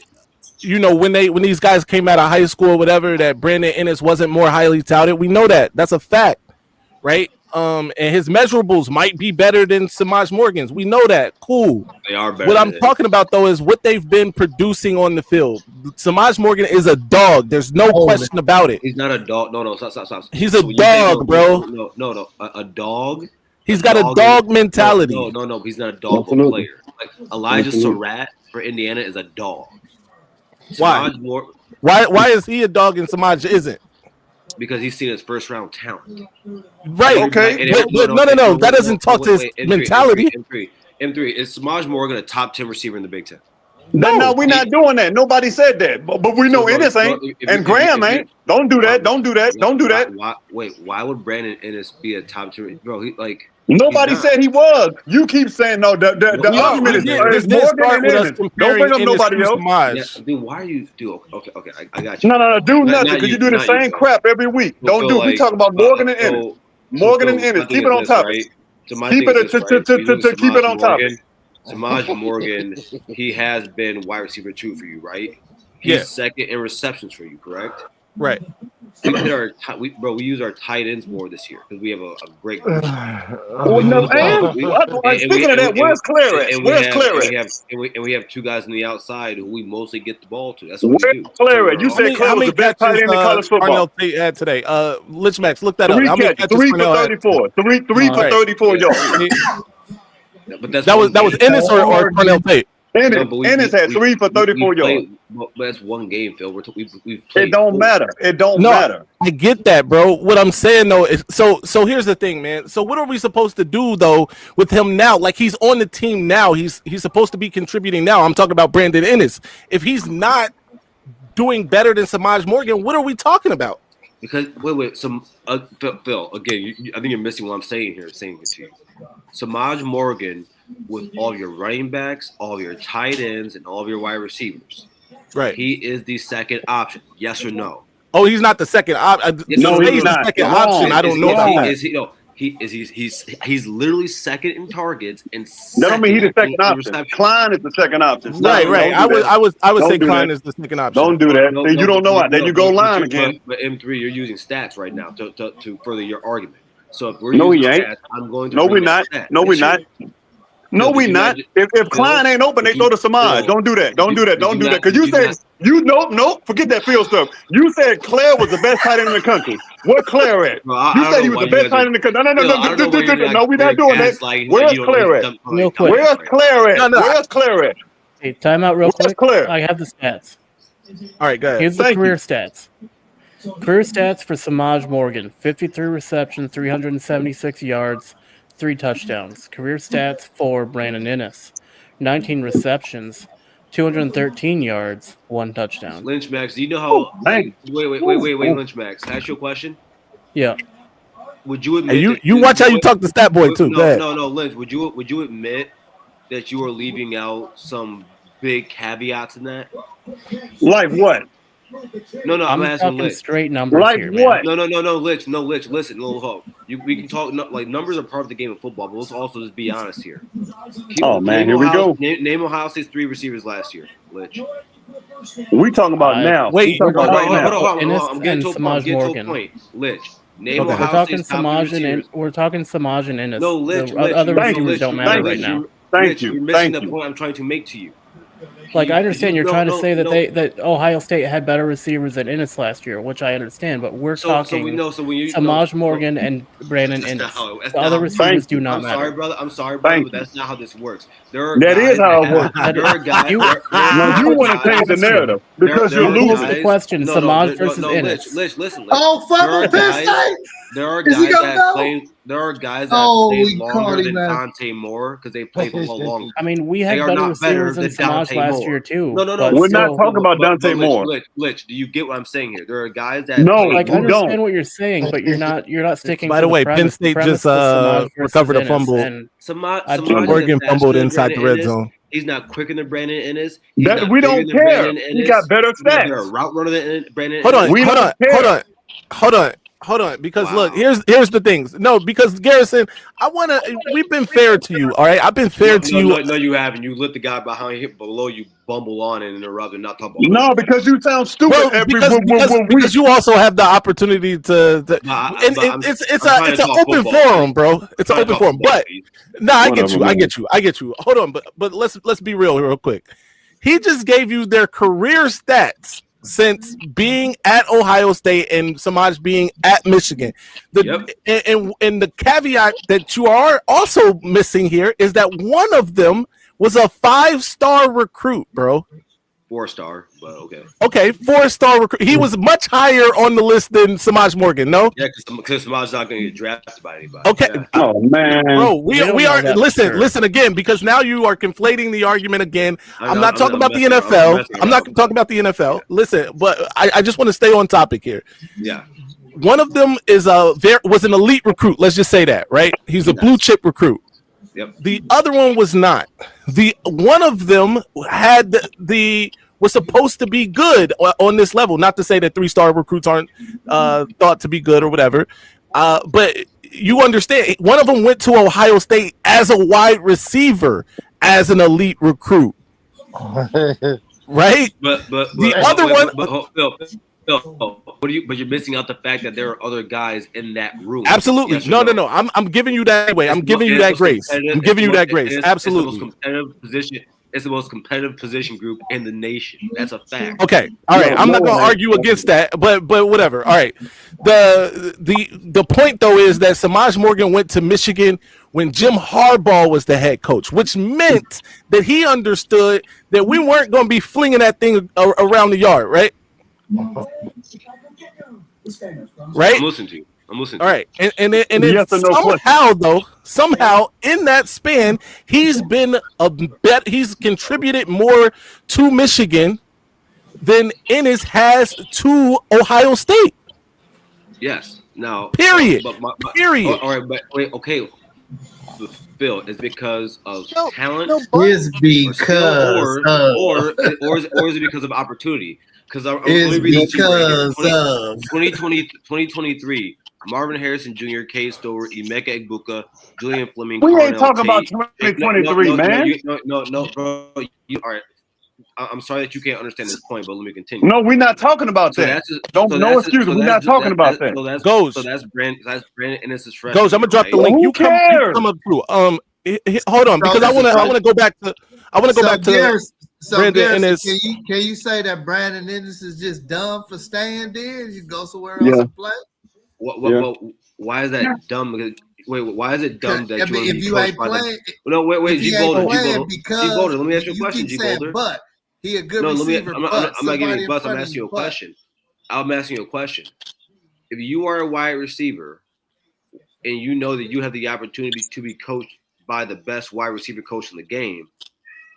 Speaker 1: when these guys came out of high school or whatever that Brandon Ennis wasn't more highly touted. We know that's a fact, right? And his measurables might be better than Samaj Morgan's. We know that. Cool.
Speaker 15: They are better.
Speaker 1: What I'm talking about though is what they've been producing on the field. Samaj Morgan is a dog. There's no question about it.
Speaker 15: He's not a dog. No, stop.
Speaker 1: He's a dog, bro.
Speaker 15: No. A dog.
Speaker 1: He's got a dog mentality.
Speaker 15: No. He's not a dog player. Like Elijah Surratt for Indiana is a dog.
Speaker 1: Why? Why is he a dog and Samaj isn't?
Speaker 15: Because he's seen his first round talent.
Speaker 1: Right. Okay. No. That doesn't talk to his mentality.
Speaker 15: M3, is Samaj Morgan a top 10 receiver in the Big Ten?
Speaker 14: No, we're not doing that. Nobody said that. But we know Ennis ain't. And Graham ain't. Don't do that. Don't do that.
Speaker 15: Why would Brandon Ennis be a top 10? Bro,
Speaker 14: nobody said he was. You keep saying no. The argument is Morgan and Ennis. Don't bring up nobody else.
Speaker 15: Dude, why are you? Okay. I got you.
Speaker 14: No. Do nothing because you do the same crap every week. Don't do. We talking about Morgan and Ennis. Morgan and Ennis. Keep it on topic. Keep it on topic.
Speaker 15: Samaj Morgan, he has been wide receiver 2 for you, right? He's second in receptions for you, correct?
Speaker 1: Right.
Speaker 15: we use our tight ends more this year because we have a great.
Speaker 14: Speaking of that, where's Claret? Where's Claret?
Speaker 15: And we have two guys on the outside who we mostly get the ball to. That's what we do.
Speaker 14: Claret, you said Claret was the best tight end in college football.
Speaker 1: Darnell Tate had today. Lich Max, look that up.
Speaker 14: How many catches? 3 for 34. 3 for 34 yards.
Speaker 15: But that
Speaker 1: was Ennis or Darnell Tate.
Speaker 14: Ennis had 3 for 34 yards.
Speaker 15: But that's one game, Phil. We've played.
Speaker 14: It don't matter. It don't matter.
Speaker 1: I get that, bro. What I'm saying though is so here's the thing, man. So what are we supposed to do though with him now? Like he's on the team now. He's supposed to be contributing now. I'm talking about Brandon Ennis. If he's not doing better than Samaj Morgan, what are we talking about?
Speaker 15: Because Phil, again, I think you're missing what I'm saying here. Saying it to you, Samaj Morgan, with all your running backs, all of your tight ends, and all of your wide receivers,
Speaker 1: right?
Speaker 15: He is the second option. Yes or no?
Speaker 1: Oh, he's not the second option.
Speaker 14: No, he's not.
Speaker 1: The second option. I don't know.
Speaker 15: He's literally second in targets and
Speaker 14: that don't mean he's the second option. Klein is the second option.
Speaker 1: Right. I would say Klein is the second option.
Speaker 14: Don't do that. Then you don't know it. Then you go line again.
Speaker 15: But M3, you're using stats right now to further your argument. So if we're
Speaker 14: using
Speaker 15: stats, I'm going to.
Speaker 14: No, we're not. No, we're not. No, we not. If Klein ain't open, they throw to Samaj. Don't do that. Don't do that. Don't do that. Because you said forget that field stuff. You said Claire was the best tight end in the country. What Claire at? You said he was the best tight end in the country. No, we're not doing that. Where's Claire at? Where's Claire at? Where's Claire at?
Speaker 7: Hey, time out real quick. I have the stats.
Speaker 1: All right, go ahead.
Speaker 7: Here's the career stats. Career stats for Samaj Morgan: 53 receptions, 376 yards. 3 touchdowns. Career stats for Brandon Ennis: 19 receptions, 213 yards, 1 touchdown.
Speaker 15: Lynch Max, do you know how? Wait, Lynch Max. Can I ask you a question?
Speaker 7: Yeah.
Speaker 15: Would you admit?
Speaker 1: Hey, you watch how you talk to Stat Boy too.
Speaker 15: No, Lynch. Would you admit that you are leaving out some big caveats in that?
Speaker 14: Like what?
Speaker 15: No, I'm asking Lich.
Speaker 7: Straight numbers
Speaker 14: like
Speaker 7: here,
Speaker 14: what?
Speaker 7: man.
Speaker 15: No, Lich. Listen, little hope. We can talk. Like numbers are part of the game of football, but let's also just be honest here.
Speaker 14: Here we go.
Speaker 15: Name Ohio State's 3 receivers last year, Lich.
Speaker 14: We talking about now.
Speaker 1: Wait,
Speaker 15: hold on. I'm getting to a point. Lich. Name Ohio State's top 3 receivers.
Speaker 7: We're talking Samaj and Ennis.
Speaker 15: No, Lich.
Speaker 7: Other receivers don't matter right now.
Speaker 14: Thank you.
Speaker 15: You're missing the point I'm trying to make to you.
Speaker 7: Like, I understand you're trying to say that Ohio State had better receivers than Ennis last year, which I understand, but we're talking Samaj Morgan and Brandon Ennis. The other receivers do not matter.
Speaker 15: I'm sorry, brother, but that's not how this works.
Speaker 14: That is how it works.
Speaker 15: There are guys.
Speaker 14: You want to change the narrative because you're losing.
Speaker 7: The question: Samaj versus Ennis.
Speaker 15: Listen.
Speaker 6: Oh, fuck Penn State!
Speaker 15: There are guys that play. There are guys that play longer than Dante Moore because they play for long.
Speaker 7: I mean, we had better receivers than Samaj last year too.
Speaker 15: No.
Speaker 14: We're not talking about Dante Moore.
Speaker 15: Lich, do you get what I'm saying here? There are guys that
Speaker 7: I understand what you're saying, but you're not sticking.
Speaker 1: By the way, Penn State just recovered a fumble. Morgan fumbled inside the red zone.
Speaker 15: He's not quicker than Brandon Ennis.
Speaker 14: We don't care. He got better stats.
Speaker 15: He's a route runner than Brandon.
Speaker 1: Hold on, because look, here's the things. No, because Garrison, we've been fair to you, all right? I've been fair to you.
Speaker 15: No, you haven't. You let the guy below you bumble on and interrupt and not talk about.
Speaker 14: No, because you sound stupid.
Speaker 1: Because you also have the opportunity to it's an open forum, bro. It's an open forum. But I get you. Hold on, but let's be real quick. He just gave you their career stats since being at Ohio State and Samaj being at Michigan. And the caveat that you are also missing here is that one of them was a 5-star recruit, bro.
Speaker 15: 4-star, but okay.
Speaker 1: Okay, 4-star recruit. He was much higher on the list than Samaj Morgan, no?
Speaker 15: Yeah, because Samaj's not going to get drafted by anybody.
Speaker 1: Okay.
Speaker 15: Yeah.
Speaker 14: Oh, man.
Speaker 1: Bro, we are, listen again, because now you are conflating the argument again. I'm not talking about the NFL. I'm not talking about the NFL. Listen, but I just want to stay on topic here.
Speaker 15: Yeah.
Speaker 1: One of them was an elite recruit. Let's just say that, right? He's a blue chip recruit.
Speaker 15: Yep.
Speaker 1: The other one was not. One of them was supposed to be good on this level. Not to say that 3-star recruits aren't thought to be good or whatever, but you understand. One of them went to Ohio State as a wide receiver, as an elite recruit, right?
Speaker 15: But
Speaker 1: the other one.
Speaker 15: But you're missing out the fact that there are other guys in that room.
Speaker 1: Absolutely.
Speaker 15: Yes
Speaker 1: no. I'm giving you that way. I'm giving you that grace. I'm giving you that grace. Absolutely.
Speaker 15: It's the most competitive position group in the nation. That's a fact.
Speaker 1: Okay. All right. I'm not gonna argue against that, but whatever. All right. The point though is that Samaj Morgan went to Michigan when Jim Harbaugh was the head coach, which meant that he understood that we weren't going to be flinging that thing around the yard, right? Right.
Speaker 15: I'm listening to you.
Speaker 1: All right, and then somehow in that span, he's contributed more to Michigan than Ennis has to Ohio State.
Speaker 15: Yes. Now.
Speaker 1: Period. Period.
Speaker 15: All right, but wait. Okay. Phil, is it because of talent?
Speaker 6: Is because
Speaker 15: or is it because of opportunity? Because I'm because of 2023. Marvin Harrison Jr., Cade Stover, Emeka Egbuka, Julian Fleming.
Speaker 14: We ain't talking about 2023, man.
Speaker 15: No, bro. All right. I'm sorry that you can't understand this point, but let me continue.
Speaker 14: No, we're not talking about that. No excuses. We're not talking about that.
Speaker 15: So that's Brandon Ennis' friend.
Speaker 1: Goes. I'm gonna drop the link.
Speaker 14: Who cares?
Speaker 1: Come up through. Hold on, because I want to go back to. Brandon Ennis.
Speaker 6: Can you say that Brandon Ennis is just dumb for staying there? You go somewhere else and play.
Speaker 15: Why is that dumb? Wait, why is it dumb that
Speaker 6: if you ain't playing?
Speaker 15: No, wait, G Boulder. Let me ask you a question, G Boulder.
Speaker 6: But he a good receiver.
Speaker 15: I'm not giving you butts. I'm asking you a question. I'm asking you a question. If you are a wide receiver and you know that you have the opportunity to be coached by the best wide receiver coach in the game,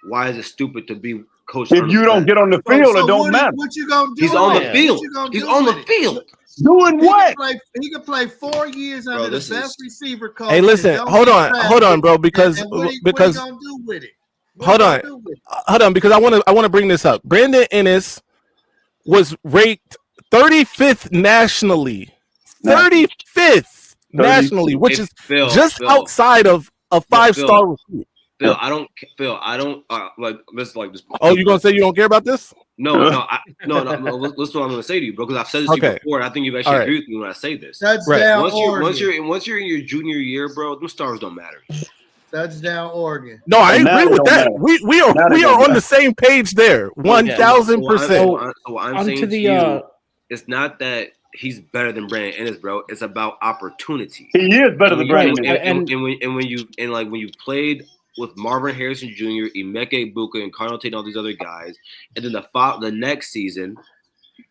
Speaker 15: why is it stupid to be coached?
Speaker 14: If you don't get on the field, it don't matter.
Speaker 6: What you gonna do?
Speaker 15: He's on the field. He's on the field.
Speaker 14: Doing what?
Speaker 6: He can play 4 years under the best receiver coach.
Speaker 1: Hey, listen, hold on, bro, because
Speaker 6: what you gonna do with it?
Speaker 1: Hold on, because I want to bring this up. Brandon Ennis was ranked 35th nationally, 35th nationally, which is just outside of a 5-star recruit.
Speaker 15: Phil, I don't like this. Like this.
Speaker 1: Oh, you gonna say you don't care about this?
Speaker 15: No. Listen to what I'm gonna say to you, bro. Because I've said this to you before, and I think you've actually agreed with me when I say this. Once you're in your junior year, bro, them stars don't matter.
Speaker 6: Touchdown, Oregon.
Speaker 1: No, I agree with that. We are on the same page there, 1,000%.
Speaker 15: So I'm saying to you, it's not that he's better than Brandon Ennis, bro. It's about opportunity.
Speaker 14: He is better than Brandon.
Speaker 15: And when you played with Marvin Harrison Jr., Emeka Egbuka, and Cardinal Tate, and all these other guys, and then the next season,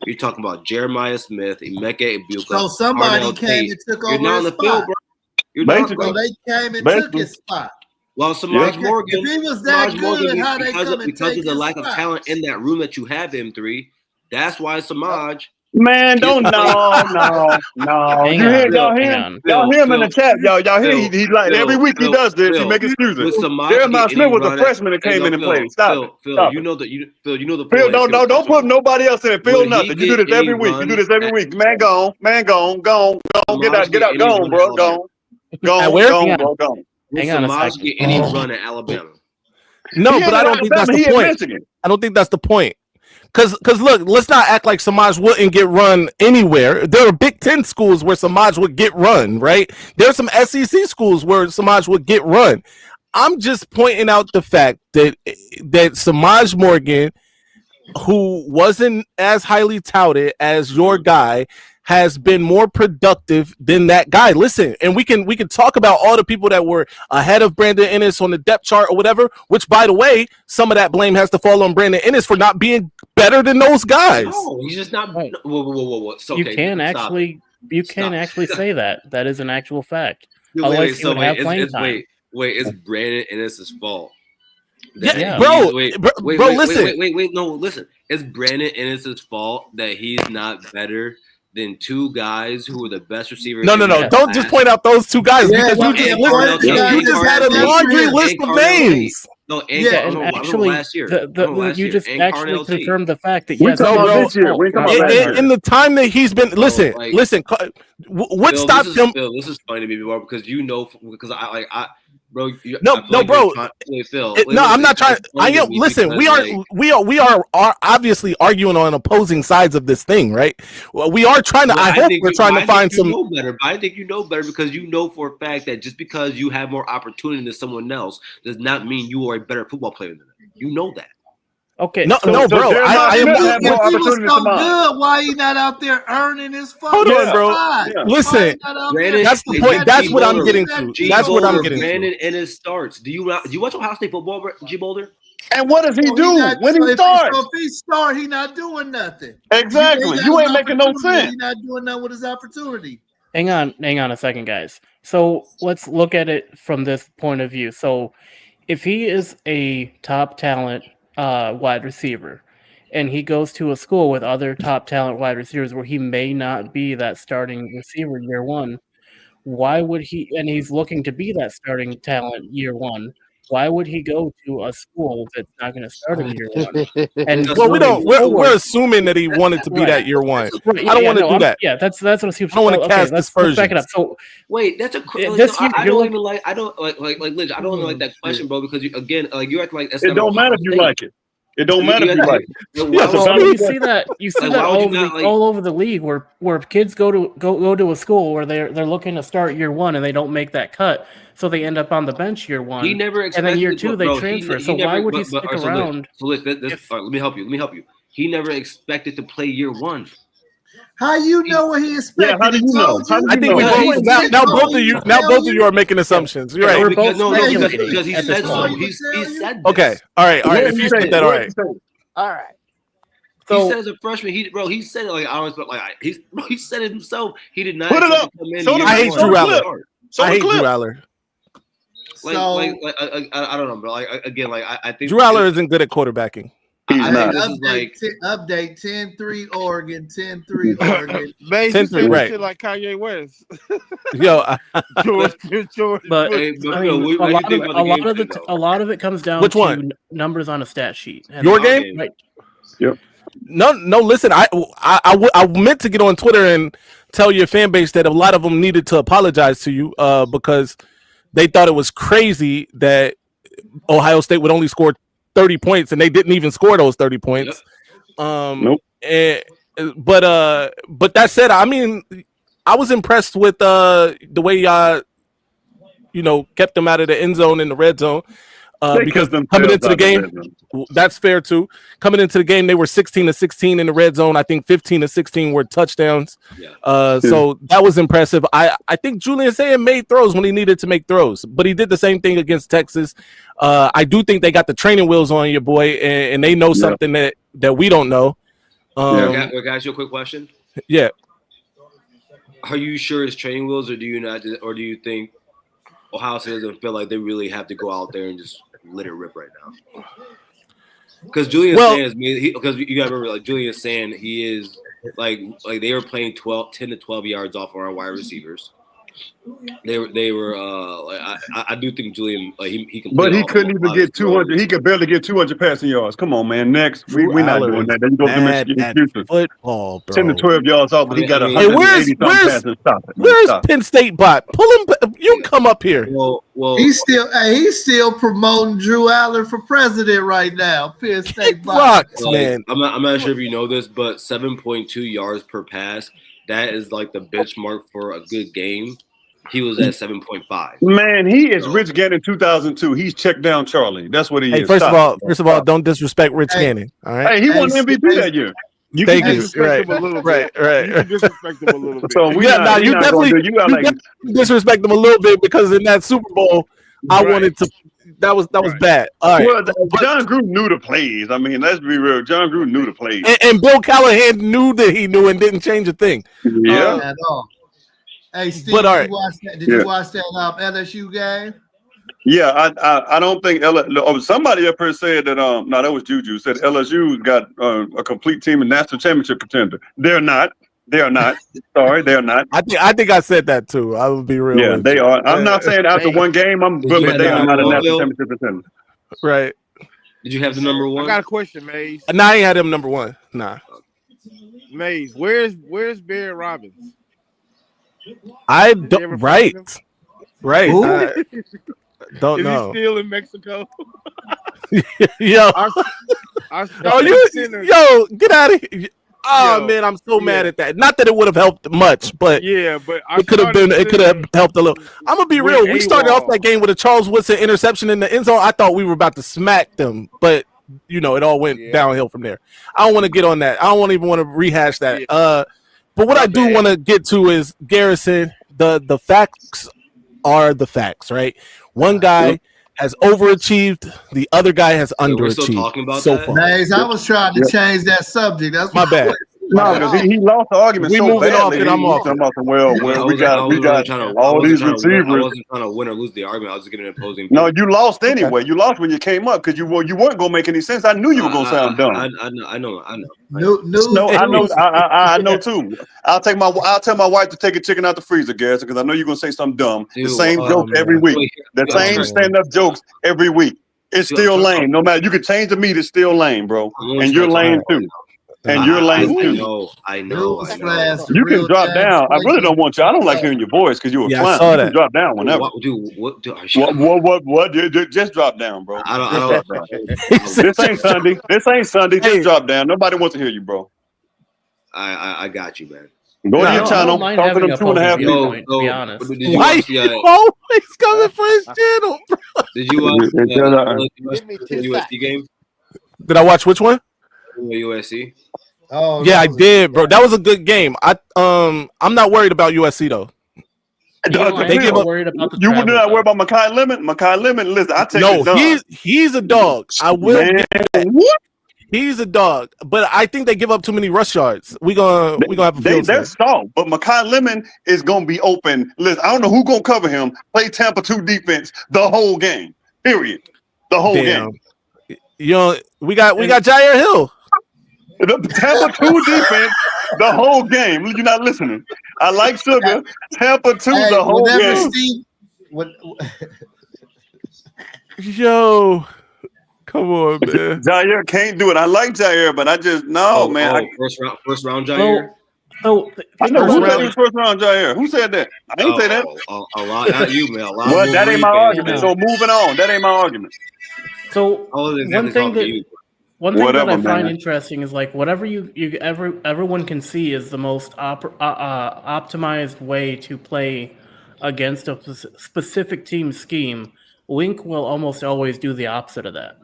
Speaker 15: you're talking about Jeremiah Smith, Emeka Egbuka.
Speaker 6: So somebody came and took over his spot. They came and took his spot.
Speaker 15: Well, Samaj Morgan,
Speaker 6: if he was that good, how they come and
Speaker 15: because of the lack of talent in that room that you have, M3, that's why Samaj.
Speaker 14: Man, don't no. Y'all hear him in the chat. Y'all hear he like every week he does this. He make excuses. Jeremiah Smith was a freshman that came in and played. Stop.
Speaker 15: You know the
Speaker 14: Phil, don't put nobody else in it. Phil, nothing. You do this every week. Man, go on. Get out. Go on, bro. Go on.
Speaker 15: Samaj get any run at Alabama?
Speaker 1: No, but I don't think that's the point. I don't think that's the point. Because look, let's not act like Samaj wouldn't get run anywhere. There are Big Ten schools where Samaj would get run, right? There are some SEC schools where Samaj would get run. I'm just pointing out the fact that Samaj Morgan, who wasn't as highly touted as your guy, has been more productive than that guy. Listen, and we can talk about all the people that were ahead of Brandon Ennis on the depth chart or whatever, which, by the way, some of that blame has to fall on Brandon Ennis for not being better than those guys.
Speaker 15: No, he's just not. Whoa. Okay,
Speaker 7: you can actually say that. That is an actual fact.
Speaker 15: Wait, it's Brandon Ennis' fault. Listen. It's Brandon Ennis' fault that he's not better than two guys who were the best receivers.
Speaker 1: No. Don't just point out those two guys because you just had a laundry list of names.
Speaker 15: No, actually,
Speaker 7: last year. You just actually confirmed the fact that
Speaker 1: in the time that he's been listen. What stopped him?
Speaker 15: This is funny to me, because bro.
Speaker 1: No, bro.
Speaker 15: Phil.
Speaker 1: No, I'm not trying. I am. Listen, we are obviously arguing on opposing sides of this thing, right? Well, we are trying to. I hope we're trying to find some.
Speaker 15: Know better. I think you know better because you know for a fact that just because you have more opportunity than someone else does not mean you are a better football player than them. You know that.
Speaker 7: Okay.
Speaker 1: No, bro. I am
Speaker 6: if he was so good, why he not out there earning his fucking
Speaker 1: Hold on, bro.
Speaker 6: spot?
Speaker 1: Listen, that's the point. That's what I'm getting to. That's what I'm getting to.
Speaker 15: Brandon and his starts. Do you watch Ohio State football, G Boulder?
Speaker 14: And what does he do when he starts?
Speaker 6: If he start, he not doing nothing.
Speaker 14: Exactly. You ain't making no sense.
Speaker 6: He not doing nothing with his opportunity.
Speaker 7: Hang on a second, guys. So let's look at it from this point of view. So if he is a top talent wide receiver and he goes to a school with other top talent wide receivers where he may not be that starting receiver year one, why would he, and he's looking to be that starting talent year one, why would he go to a school that's not going to start him year one? And
Speaker 1: well, we're assuming that he wanted to be that year one.
Speaker 7: Right,
Speaker 1: I don't want to do that.
Speaker 7: Yeah, that's what it seems.
Speaker 1: I don't want to cast dispersions.
Speaker 7: Let's back it up. So
Speaker 15: wait, that's a
Speaker 7: this year,
Speaker 15: I don't even like. I don't like Lidge. I don't even like that question, bro. Because you act like
Speaker 14: it don't matter if you like it. It don't matter if you like it.
Speaker 7: You see that all over the league where kids go to a school where they're looking to start year one and they don't make that cut, so they end up on the bench year one.
Speaker 15: He never
Speaker 7: and then year two they transfer. So why would he stick around?
Speaker 15: So let me help you. He never expected to play year one.
Speaker 6: How you know what he expected?
Speaker 14: Yeah, how do you know?
Speaker 1: I think now both of you are making assumptions. You're right.
Speaker 15: Because he said so. He said this.
Speaker 1: Okay. All right. If you said that, all right.
Speaker 13: All right.
Speaker 15: So, he said as a freshman, he said it like I was he said it himself. He did not
Speaker 14: put it up.
Speaker 1: I hate Drew Aller. I hate Drew Aller.
Speaker 15: I don't know, bro. I think
Speaker 1: Drew Aller isn't good at quarterbacking.
Speaker 6: Update 10-3 Oregon, 10-3 Oregon.
Speaker 11: 10-3,
Speaker 1: right?
Speaker 11: Shit like Kanye West.
Speaker 1: Yo,
Speaker 11: George.
Speaker 7: But a lot of it comes down to numbers on a stat sheet.
Speaker 1: Your game,
Speaker 7: right?
Speaker 14: Yep.
Speaker 1: No. Listen, I meant to get on Twitter and tell your fan base that a lot of them needed to apologize to you because they thought it was crazy that Ohio State would only score 30 points and they didn't even score those 30 points.
Speaker 14: Nope.
Speaker 1: But that said, I mean, I was impressed with the way y'all, kept them out of the end zone in the red zone. Because coming into the game, that's fair too. Coming into the game, they were 16-16 in the red zone. I think 15-16 were touchdowns. So that was impressive. I think Julian Sayin made throws when he needed to make throws, but he did the same thing against Texas. I do think they got the training wheels on your boy, and they know something that we don't know.
Speaker 15: Guys, you a quick question.
Speaker 1: Yeah.
Speaker 15: Are you sure it's training wheels, or do you not? Or do you think Ohio State doesn't feel like they really have to go out there and just let it rip right now? Because Julian Sands, because you got to remember, like Julian Sand, he is like they were playing 10 to 12 yards off of our wide receivers. They were I do think Julian he can.
Speaker 14: But he couldn't even get 200. He could barely get 200 passing yards. Come on, man. Next, we're not doing that. Then you go to Michigan excuses.
Speaker 1: Football, bro.
Speaker 14: 10 to 12 yards off, but he got 180 passing. Stop it.
Speaker 1: Where's Penn State bot? Pull him. You come up here.
Speaker 15: Well,
Speaker 6: he's still promoting Drew Aller for president right now. Penn State
Speaker 1: bot, man.
Speaker 15: I'm not sure if you know this, but 7.2 yards per pass. That is like the benchmark for a good game. He was at 7.5.
Speaker 14: Man, he is Rich Gannon 2002. He's checked down Charlie. That's what he is.
Speaker 1: First of all, don't disrespect Rich Gannon. All right.
Speaker 14: Hey, he won MVP that year.
Speaker 11: You
Speaker 1: Thank
Speaker 11: can
Speaker 1: you.
Speaker 11: disrespect him a little bit.
Speaker 1: Right.
Speaker 11: You can disrespect him a little bit.
Speaker 14: So you definitely
Speaker 1: disrespect him a little bit because in that Super Bowl, I wanted to. That was bad. All right.
Speaker 14: Well, John Gruden knew the plays. I mean, let's be real. John Gruden knew the plays.
Speaker 1: And Bill Callahan knew that he knew and didn't change a thing.
Speaker 14: Yeah.
Speaker 6: At all. Hey, Steve, did you watch that LSU game?
Speaker 14: Yeah, I don't think somebody up here said that no, that was Juju said LSU got a complete team and national championship contender. They're not. Sorry, they're not.
Speaker 1: I think I said that too. I would be real.
Speaker 14: Yeah, they are. I'm not saying after one game, but they are not a national championship contender.
Speaker 1: Right.
Speaker 15: Did you have the number one?
Speaker 11: I got a question, Maize.
Speaker 1: Nah, I ain't had him number one. Nah.
Speaker 11: Maize, where's Barry Robbins?
Speaker 1: I don't. Right. Don't
Speaker 11: Is
Speaker 1: know.
Speaker 11: he still in Mexico?
Speaker 1: Yo,
Speaker 11: Our
Speaker 1: yo, get out of here. Oh
Speaker 11: Yo,
Speaker 1: man, I'm so mad at that. Not that it would have helped much, but
Speaker 11: yeah, but our
Speaker 1: it could have
Speaker 11: starting
Speaker 1: been. It could have
Speaker 11: center
Speaker 1: helped a little. I'm gonna be
Speaker 11: went
Speaker 1: real. We started off
Speaker 11: AWOL.
Speaker 1: that game with a Charles Woodson interception in the end zone. I thought we were about to smack them, but it all went downhill from there. I don't want to get on that. I don't even want to rehash that. But what I do want to get to is Garrison. The facts are the facts, right? One guy has overachieved, the other guy has underachieved.
Speaker 15: We're still talking about
Speaker 1: so
Speaker 15: that?
Speaker 1: far.
Speaker 6: Maize, I was trying to change that subject. That's
Speaker 1: My bad.
Speaker 14: No, because he lost the argument
Speaker 1: We
Speaker 14: so
Speaker 1: moving
Speaker 14: badly.
Speaker 1: off and I'm off.
Speaker 14: Talking about we got all these receivers.
Speaker 15: I wasn't trying to win or lose the argument. I was just giving an opposing.
Speaker 14: No, you lost anyway. You lost when you came up because you weren't gonna make any sense. I knew you were gonna sound dumb.
Speaker 15: I know.
Speaker 14: I know too. I'll tell my wife to take a chicken out the freezer, Garrison, because I know you're gonna say something dumb. The same joke every week. The same stand-up jokes every week. It's still lame. No matter, you can change the meat, it's still lame, bro. And you're lame too. And you're lame too.
Speaker 15: I know.
Speaker 14: You can drop down. I really don't want you. I don't like hearing your voice because you're a clown.
Speaker 1: I saw
Speaker 14: you
Speaker 1: that.
Speaker 14: can drop down whenever. What? Just drop down, bro.
Speaker 15: I don't.
Speaker 14: This ain't Sunday. This ain't Sunday. Just drop down. Nobody wants to hear you, bro.
Speaker 15: I got you, man.
Speaker 14: Go to your channel. Talk to them 2.5 people.
Speaker 7: To be honest.
Speaker 1: Why you always coming for his channel, bro?
Speaker 15: Did you watch the USC game?
Speaker 1: Did I watch which one?
Speaker 15: USC.
Speaker 6: Oh
Speaker 1: yeah, I did, bro. That was a good game. I'm not worried about USC though.
Speaker 14: You would not worry about Mekhi Lemon. Mekhi Lemon, listen, I take it done.
Speaker 1: He's a dog. I will. What? He's a dog, but I think they give up too many rush yards. We gonna have a field.
Speaker 14: They're stalled, but Mekhi Lemon is gonna be open. Listen, I don't know who's gonna cover him. Play Tampa 2 defense the whole game. Period. The whole game.
Speaker 1: We got Jair Hill.
Speaker 14: The Tampa 2 defense the whole game. You're not listening. I like Sugar. Tampa 2 the whole game.
Speaker 1: Yo. Come on, man.
Speaker 14: Jair can't do it. I like Jair, but I just man.
Speaker 15: First round Jair.
Speaker 14: I know who said he was first round Jair. Who said that? I didn't say that.
Speaker 15: A lot, not you, man.
Speaker 14: Well, that ain't my argument. So moving on. That ain't my argument.
Speaker 7: So one thing that I find interesting is like whatever everyone can see is the most optimized way to play against a specific team scheme. Wink will almost always do the opposite of that.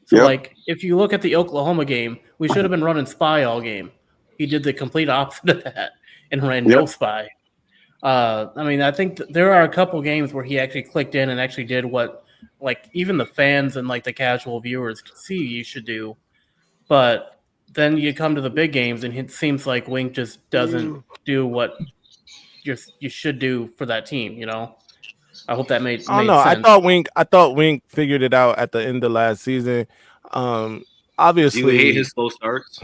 Speaker 7: So, like, if you look at the Oklahoma game, we should have been running spy all game. He did the complete opposite of that and ran no spy. I mean, I think there are a couple games where he actually clicked in and actually did what, like, even the fans and, like, the casual viewers could see you should do. But then you come to the big games, and it seems like Wink just doesn't do what you should do for that team, I hope that made sense.
Speaker 1: I thought Wink figured it out at the end of last season. Obviously,
Speaker 15: do you hate his slow starts?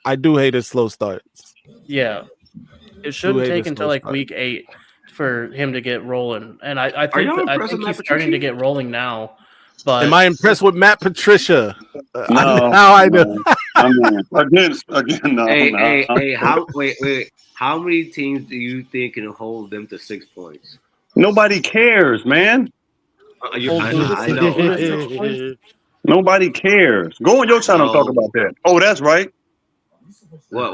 Speaker 1: I do hate his slow starts.
Speaker 7: Yeah, it shouldn't take until like week 8 for him to get rolling, and I think he's starting to get rolling now. But
Speaker 1: am I impressed with Matt Patricia?
Speaker 14: No,
Speaker 1: I do.
Speaker 14: Again, no.
Speaker 15: Hey, how many teams do you think can hold them to 6 points?
Speaker 14: Nobody cares, man.
Speaker 15: I know.
Speaker 14: Nobody cares. Go on your channel and talk about that. Oh, that's right.
Speaker 15: Well,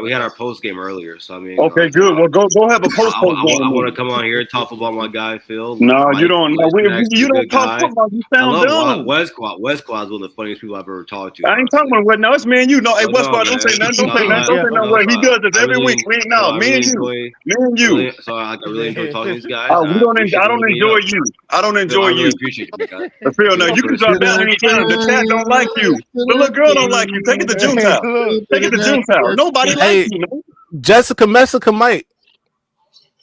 Speaker 15: we had our post game earlier, so I mean.
Speaker 14: Okay, good. Well, go have a post game.
Speaker 15: I want to come on here and talk about my guy Phil.
Speaker 14: No, you don't. No, you don't talk football. You sound dumb.
Speaker 15: West Quad is one of the funniest people I've ever talked to.
Speaker 14: I ain't talking about what. No, it's me and you. No, hey, West Quad, don't say nothing. Don't say nothing. Don't say no way. He does this every week. Me and you.
Speaker 15: So I really enjoy talking to these guys.
Speaker 14: I don't enjoy you. I don't enjoy you.
Speaker 15: Appreciate you guys.
Speaker 14: Phil, now you can drop down anytime. The chat don't like you. The little girl don't like you. Take it to June's house. Take it to June's house. Nobody likes you, man.
Speaker 1: Jessica Messica might.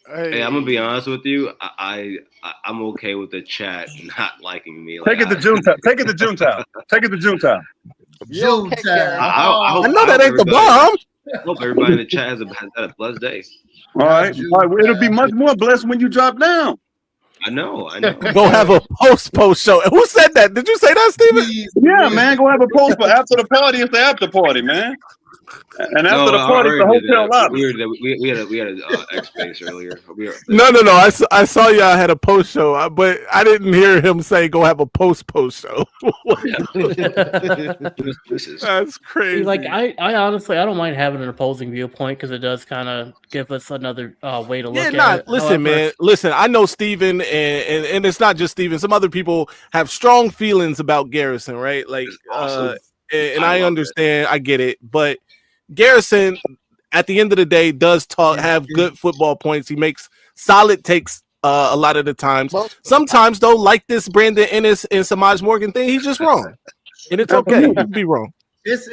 Speaker 15: Hey, I'm gonna be honest with you. I'm okay with the chat not liking me.
Speaker 14: Take it to Junetown. Take it to Junetown. Take it to Junetown.
Speaker 1: I know that ain't the bomb.
Speaker 15: I hope everybody in the chat has had a blessed day.
Speaker 14: All right. It'll be much more blessed when you drop down.
Speaker 15: I know.
Speaker 1: Go have a post show. Who said that? Did you say that, Steven?
Speaker 14: Yeah, man. Go have a post after the party. It's the after party, man. And after the party, the hotel lobby.
Speaker 15: We had a X space earlier.
Speaker 1: No. I saw y'all had a post show, but I didn't hear him say go have a post show. That's crazy.
Speaker 7: See, like I honestly I don't mind having an opposing viewpoint because it does kind of give us another way to look at it.
Speaker 1: Listen, man. Listen, I know Steven and it's not just Steven. Some other people have strong feelings about Garrison, right? Like,
Speaker 15: awesome.
Speaker 1: And I understand, I get it, but Garrison, at the end of the day, does have good football points. He makes solid takes a lot of the times. Sometimes, though, like this Brandon Ennis and Samaj Morgan thing, he's just wrong, and it's okay. He can be wrong.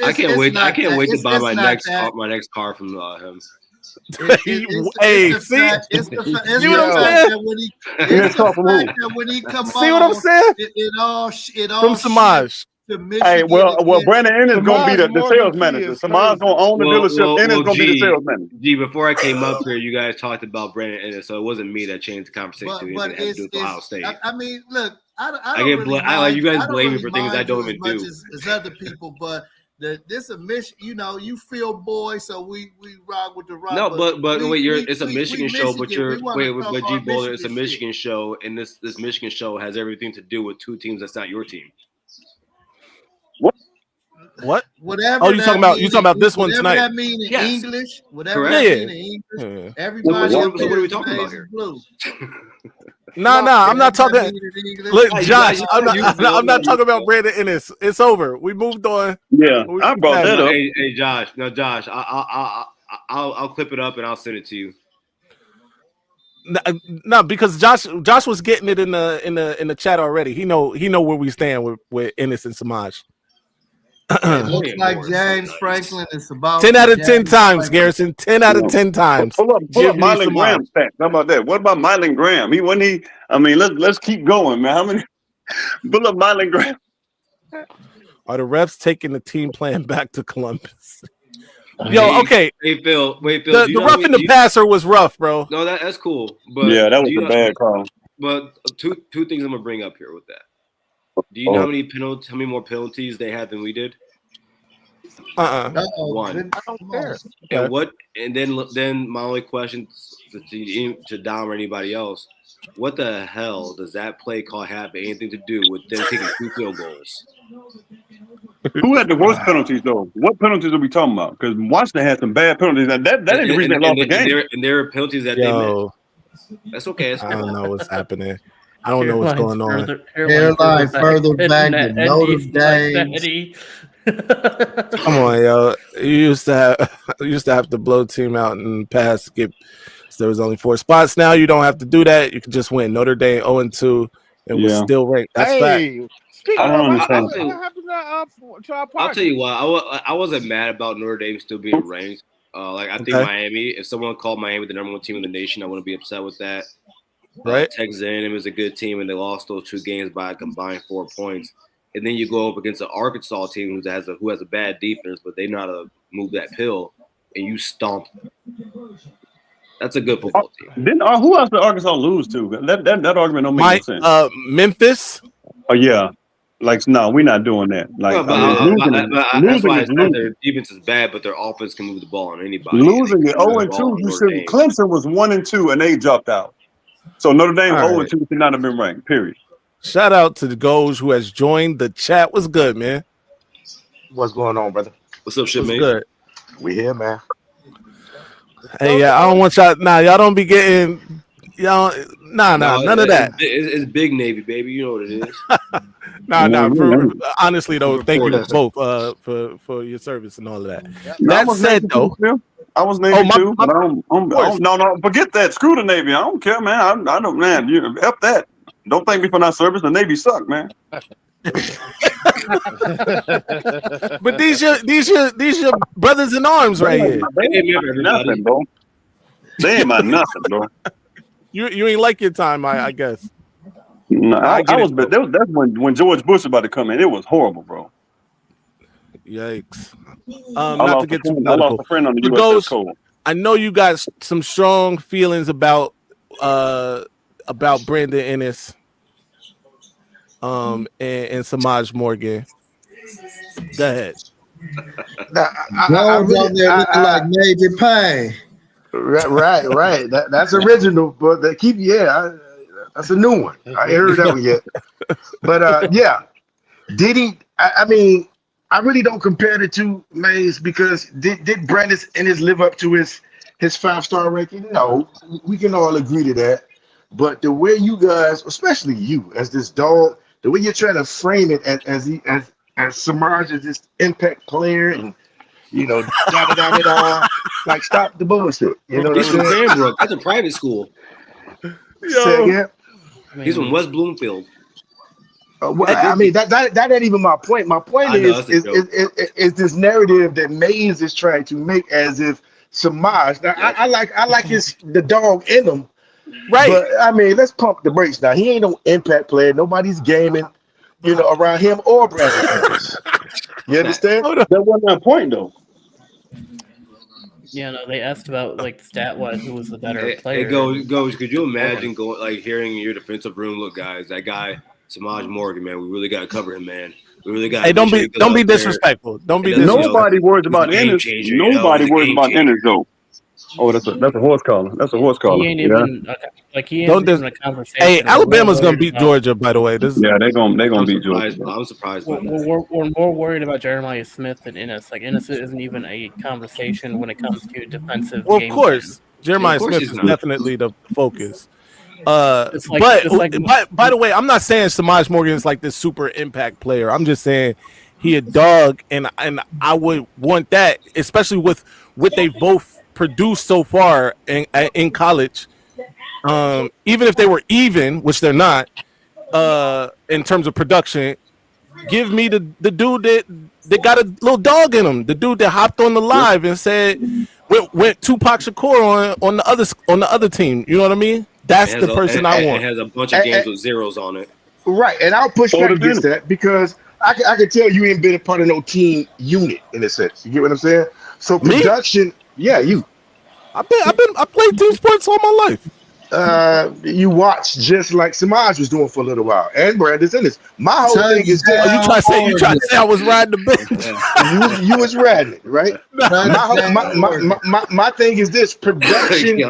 Speaker 15: I can't wait to buy my next car from him.
Speaker 1: See what I'm saying?
Speaker 6: When he come
Speaker 1: see what I'm saying?
Speaker 6: It all
Speaker 1: from Samaj.
Speaker 14: Hey, well, Brandon Ennis gonna be the sales manager. Samaj gonna own the dealership. Ennis gonna be the sales manager.
Speaker 15: Gee, before I came up here, you guys talked about Brandon Ennis, so it wasn't me that changed the conversation.
Speaker 6: But it's
Speaker 15: Ohio State.
Speaker 6: I mean, look,
Speaker 15: I like you guys blame me for things I don't even do.
Speaker 6: As other people, but this a mission. You know, you feel boy, so we rock with the rock.
Speaker 15: No, but wait, it's a Michigan show, but G Bowler, it's a Michigan show, and this Michigan show has everything to do with two teams that's not your team.
Speaker 1: What?
Speaker 6: Whatever.
Speaker 1: Oh, you talking about this one tonight?
Speaker 6: That mean in English? Whatever
Speaker 15: that
Speaker 6: mean in English. Everybody.
Speaker 15: What are we talking about here?
Speaker 1: No, I'm not talking. Look, Josh, I'm not talking about Brandon Ennis. It's over. We moved on.
Speaker 14: Yeah, I brought that up.
Speaker 15: Hey, Josh. No, Josh. I'll clip it up and I'll send it to you.
Speaker 1: No, because Josh was getting it in the chat already. He know where we stand with Ennis and Samaj.
Speaker 6: It looks like James Franklin is about
Speaker 1: 10 out of 10 times, Garrison. 10 out of 10 times.
Speaker 14: Pull up Mylan Graham stats. How about that? What about Mylan Graham? Let's keep going, man. How many? Pull up Mylan Graham.
Speaker 1: Are the refs taking the team plan back to Columbus? Yo, okay.
Speaker 15: Hey, Phil. Wait, Phil.
Speaker 1: The roughing the passer was rough, bro.
Speaker 15: No, that's cool. But
Speaker 14: yeah, that was a bad call.
Speaker 15: But two things I'm gonna bring up here with that. Do you know how many more penalties they had than we did? One.
Speaker 13: I don't care.
Speaker 15: And then my only question to Dom or anybody else: what the hell does that play call have anything to do with them taking 2 field goals?
Speaker 14: Who had the worst penalties though? What penalties are we talking about? Because Washington had some bad penalties, and that ain't the reason they lost the game.
Speaker 15: And there are penalties that they missed. That's okay.
Speaker 1: I don't know what's happening. I don't know what's going on.
Speaker 6: Hairline further back than Notre Dame.
Speaker 1: Come on, yo! You used to have to blow team out and pass. So there was only 4 spots. Now you don't have to do that. You can just win. Notre Dame 0-2 and was still ranked. That's fact.
Speaker 14: I don't understand.
Speaker 15: I'll tell you why. I wasn't mad about Notre Dame still being ranked. I think Miami. If someone called Miami the #1 team in the nation, I wouldn't be upset with that.
Speaker 1: Right.
Speaker 15: Texas A&M is a good team, and they lost those 2 games by a combined 4 points. And then you go up against an Arkansas team who has a bad defense, but they know how to move that pill, and you stomp them. That's a good football team.
Speaker 14: Who else did Arkansas lose to? That argument don't make sense.
Speaker 1: Memphis.
Speaker 14: Oh yeah. No, we're not doing that.
Speaker 15: That's why I said their defense is bad, but their offense can move the ball on anybody.
Speaker 14: Losing it 0-2, you said Clemson was 1-2 and they dropped out. So Notre Dame 0-2 should not have been ranked. Period.
Speaker 1: Shout out to the Goge who has joined the chat. What's good, man?
Speaker 16: What's going on, brother?
Speaker 15: What's up, shit, man?
Speaker 1: Good.
Speaker 16: We here, man.
Speaker 1: Hey, yeah, I don't want y'all. Y'all don't be getting. Y'all, none of that.
Speaker 15: It's Big Navy, baby. You know what it is.
Speaker 1: Honestly, though, thank you both for your service and all of that. That said, though,
Speaker 14: I was Navy too. No, forget that. Screw the Navy. I don't care, man. I don't, man. You help that. Don't thank me for not service. The Navy suck, man.
Speaker 1: But these your brothers in arms right here.
Speaker 14: They ain't nothing, bro. They ain't my nothing, bro.
Speaker 1: You ain't like your time, I guess.
Speaker 14: No, that's when George Bush was about to come in. It was horrible, bro.
Speaker 1: Yikes. Not to get too political.
Speaker 14: I lost a friend on the USS Cole.
Speaker 1: I know you got some strong feelings about Brandon Ennis and Samaj Morgan. Go ahead.
Speaker 16: I
Speaker 6: Jones
Speaker 16: really,
Speaker 6: out there looking like Major Payne.
Speaker 16: right. That's original, but that's a new one. I ain't heard that one yet. But yeah, did he? I mean, I really don't compare the two, Maize, because did Brandis Ennis live up to his 5-star ranking? No, we can all agree to that. But the way you guys, especially you, as this dog, the way you're trying to frame it as Samaj is this impact player and like stop the bullshit. You know what
Speaker 15: He's
Speaker 16: I'm
Speaker 15: from
Speaker 16: saying?
Speaker 15: Cranbrook. That's a private school.
Speaker 16: Say again?
Speaker 15: He's from West Bloomfield.
Speaker 16: I mean that ain't even my point. My point is this narrative that Maize is trying to make as if Samaj. Now I like the dog in him,
Speaker 1: right?
Speaker 16: But I mean, let's pump the brakes now. He ain't no impact player. Nobody's gaming, around him or Brandon Ennis. You understand?
Speaker 14: That wasn't my point though.
Speaker 7: Yeah, no, they asked about like stat wise who was the better player.
Speaker 15: Hey, Goes, could you imagine hearing in your defensive room, look, guys, that guy Samaj Morgan, man, we really got to cover him, man. We really got.
Speaker 1: Hey, don't be disrespectful. Don't be.
Speaker 14: Nobody worries about Ennis. Nobody worries about Ennis though. Oh, that's a horse collar. That's a horse collar.
Speaker 7: He ain't even even a conversation.
Speaker 1: Hey, Alabama's gonna beat Georgia, by the way.
Speaker 14: They're gonna beat Georgia.
Speaker 15: I'm surprised.
Speaker 7: We're more worried about Jeremiah Smith than Ennis. Like Ennis isn't even a conversation when it comes to defensive.
Speaker 1: Well, of course, Jeremiah Smith is definitely the focus. By the way, I'm not saying Samaj Morgan is like this super impact player. I'm just saying he a dog, and I would want that, especially with what they've both produced so far in college. Even if they were even, which they're not, in terms of production, give me the dude that got a little dog in him. The dude that hopped on the live and said went Tupac Shakur on the other team. You know what I mean? That's the person I want.
Speaker 15: It has a bunch of games with zeros on it.
Speaker 16: Right, and I'll push back against that because I can tell you ain't been a part of no team unit in a sense. You get what I'm saying? So production, yeah, you.
Speaker 1: I played team sports all my life.
Speaker 16: You watch just like Samaj was doing for a little while, and Brandon Ennis. My whole thing is this.
Speaker 1: You try to say I was riding the bench.
Speaker 16: you was riding it, right? My thing is this: production.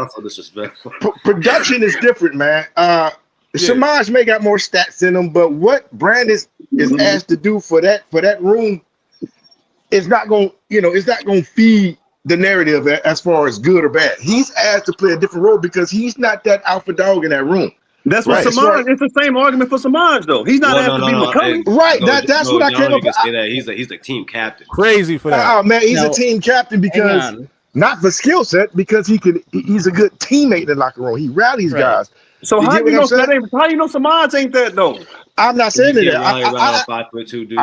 Speaker 16: Production is different, man. Samaj may got more stats in him, but what Brandon is asked to do for that room is not going. It's not going to feed the narrative as far as good or bad. He's asked to play a different role because he's not that alpha dog in that room.
Speaker 14: That's what Samaj. It's the same argument for Samaj, though. He's not asked to be McCullough.
Speaker 16: Right. That's what I came up with.
Speaker 15: Say that he's the team captain.
Speaker 1: Crazy for that.
Speaker 16: Oh man, he's a team captain because not for skill set, because he's a good teammate in the locker room. He rallies guys.
Speaker 14: So how you know Samaj ain't that though?
Speaker 16: I'm not saying that.
Speaker 15: 5'2" dude.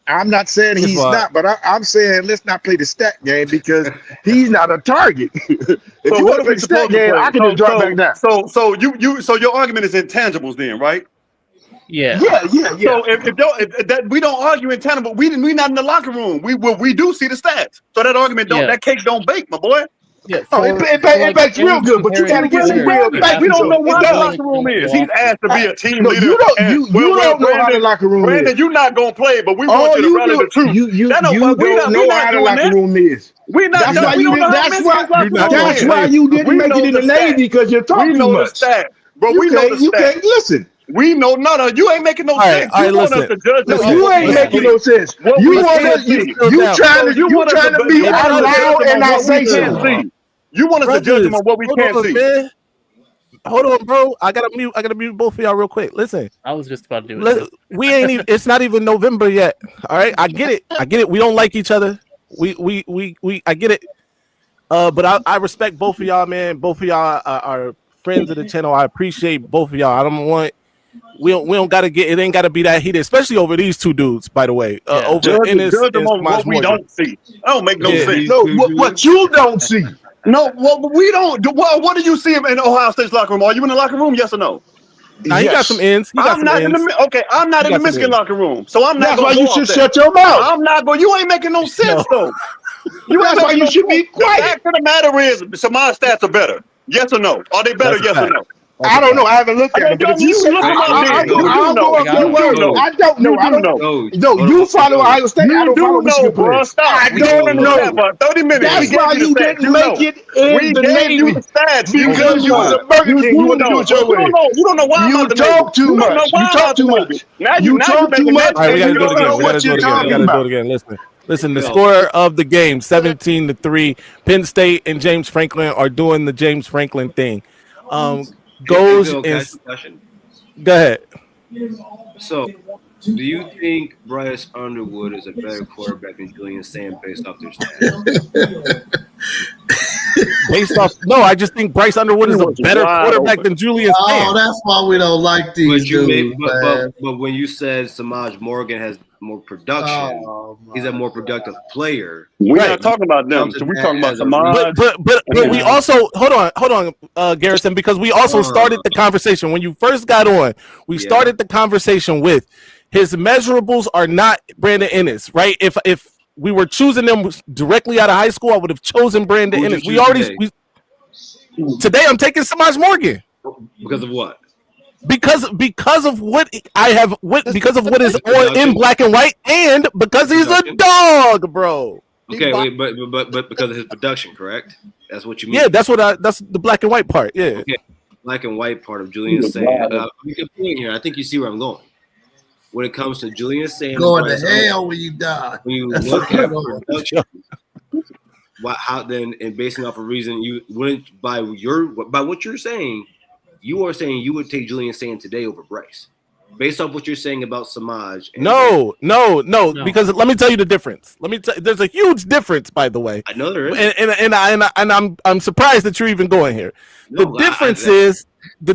Speaker 16: I'm not saying he's not, but I'm saying let's not play the stat game because he's not a target. If you want to play the stat game, I can just drop back down.
Speaker 14: So your argument is intangibles then, right?
Speaker 7: Yeah.
Speaker 14: So if we don't argue intangible, we not in the locker room. We do see the stats. So that argument that cake don't bake, my boy.
Speaker 7: Yeah,
Speaker 16: it bakes real good, but you gotta get some real.
Speaker 14: We don't know what the locker room is. He's asked to be a team leader.
Speaker 16: You don't know how the locker room is.
Speaker 14: Brandon, you're not gonna play, but we want you to rally the truth.
Speaker 16: You don't know how the locker room is. That's why you didn't make it in the Navy because you're talking too much.
Speaker 14: Bro, we know the stats.
Speaker 16: You can't listen.
Speaker 14: We know you ain't making no sense. You want us to judge
Speaker 16: us. You ain't making no sense. You trying to be out loud and not say something.
Speaker 14: You want us to judge him on what we can't see.
Speaker 1: Man. Hold on, bro. I gotta mute both of y'all real quick. Listen.
Speaker 7: I was just about to do it.
Speaker 1: We ain't even. It's not even November yet. All right. I get it. We don't like each other. I get it. But I respect both of y'all, man. Both of y'all are friends of the channel. I appreciate both of y'all. I don't want. We don't gotta get. It ain't gotta be that heated, especially over these two dudes. By the way, over Ennis
Speaker 14: judge them on what we don't see. I don't make no sense.
Speaker 16: No, what you don't see.
Speaker 14: No, we don't. What do you see in Ohio State's locker room? Are you in the locker room? Yes or no?
Speaker 1: Nah, he got some ends.
Speaker 14: I'm not in the Michigan locker room, so I'm not.
Speaker 16: That's why you should shut your mouth.
Speaker 14: I'm not, but you ain't making no sense though.
Speaker 16: That's why you should be quiet.
Speaker 14: The fact of the matter is, Samaj stats are better. Yes or no? Are they better? Yes or no?
Speaker 16: I don't know. I haven't looked at it. But if you say, I'll go off your word. I don't know. I don't know. No, you follow Ohio State. I don't follow Michigan players. I don't know.
Speaker 14: 30 minutes.
Speaker 16: That's why you didn't make it in the Navy because you was a Burger King. You want to do it your way.
Speaker 14: You don't know why
Speaker 16: you talk too much. You talk too much. You talk too much.
Speaker 1: All right, we got to do it again. We got to do it again. Listen, the score of the game, 17-3. Penn State and James Franklin are doing the James Franklin thing. Go ahead.
Speaker 15: So, do you think Bryce Underwood is a better quarterback than Julian Sand based off their stats?
Speaker 1: No, I just think Bryce Underwood is a better quarterback than Julian Sand.
Speaker 6: Oh, that's why we don't like these dudes.
Speaker 15: But when you said Samaj Morgan has more production, he's a more productive player.
Speaker 14: We're not talking about them. So we're talking about Samaj.
Speaker 1: But we also hold on, Garrison, because we also started the conversation when you first got on. We started the conversation with his measurables are not Brandon Ennis, right? If we were choosing them directly out of high school, I would have chosen Brandon Ennis. Today I'm taking Samaj Morgan.
Speaker 15: Because of what?
Speaker 1: Because of what I have, because of what is on in black and white, and because he's a dog, bro.
Speaker 15: Okay, wait, but because of his production, correct? That's what you mean.
Speaker 1: Yeah, that's the black and white part. Yeah. Okay.
Speaker 15: Black and white part of Julian Sand. Good point here. I think you see where I'm going. When it comes to Julian Sand,
Speaker 6: going to hell when you die.
Speaker 15: When you look at production, how then, and basing off a reason you wouldn't by what you're saying, you are saying you would take Julian Sand today over Bryce, based off what you're saying about Samaj.
Speaker 1: No, because let me tell you the difference. There's a huge difference, by the way.
Speaker 15: I know there is,
Speaker 1: and I'm surprised that you're even going here. The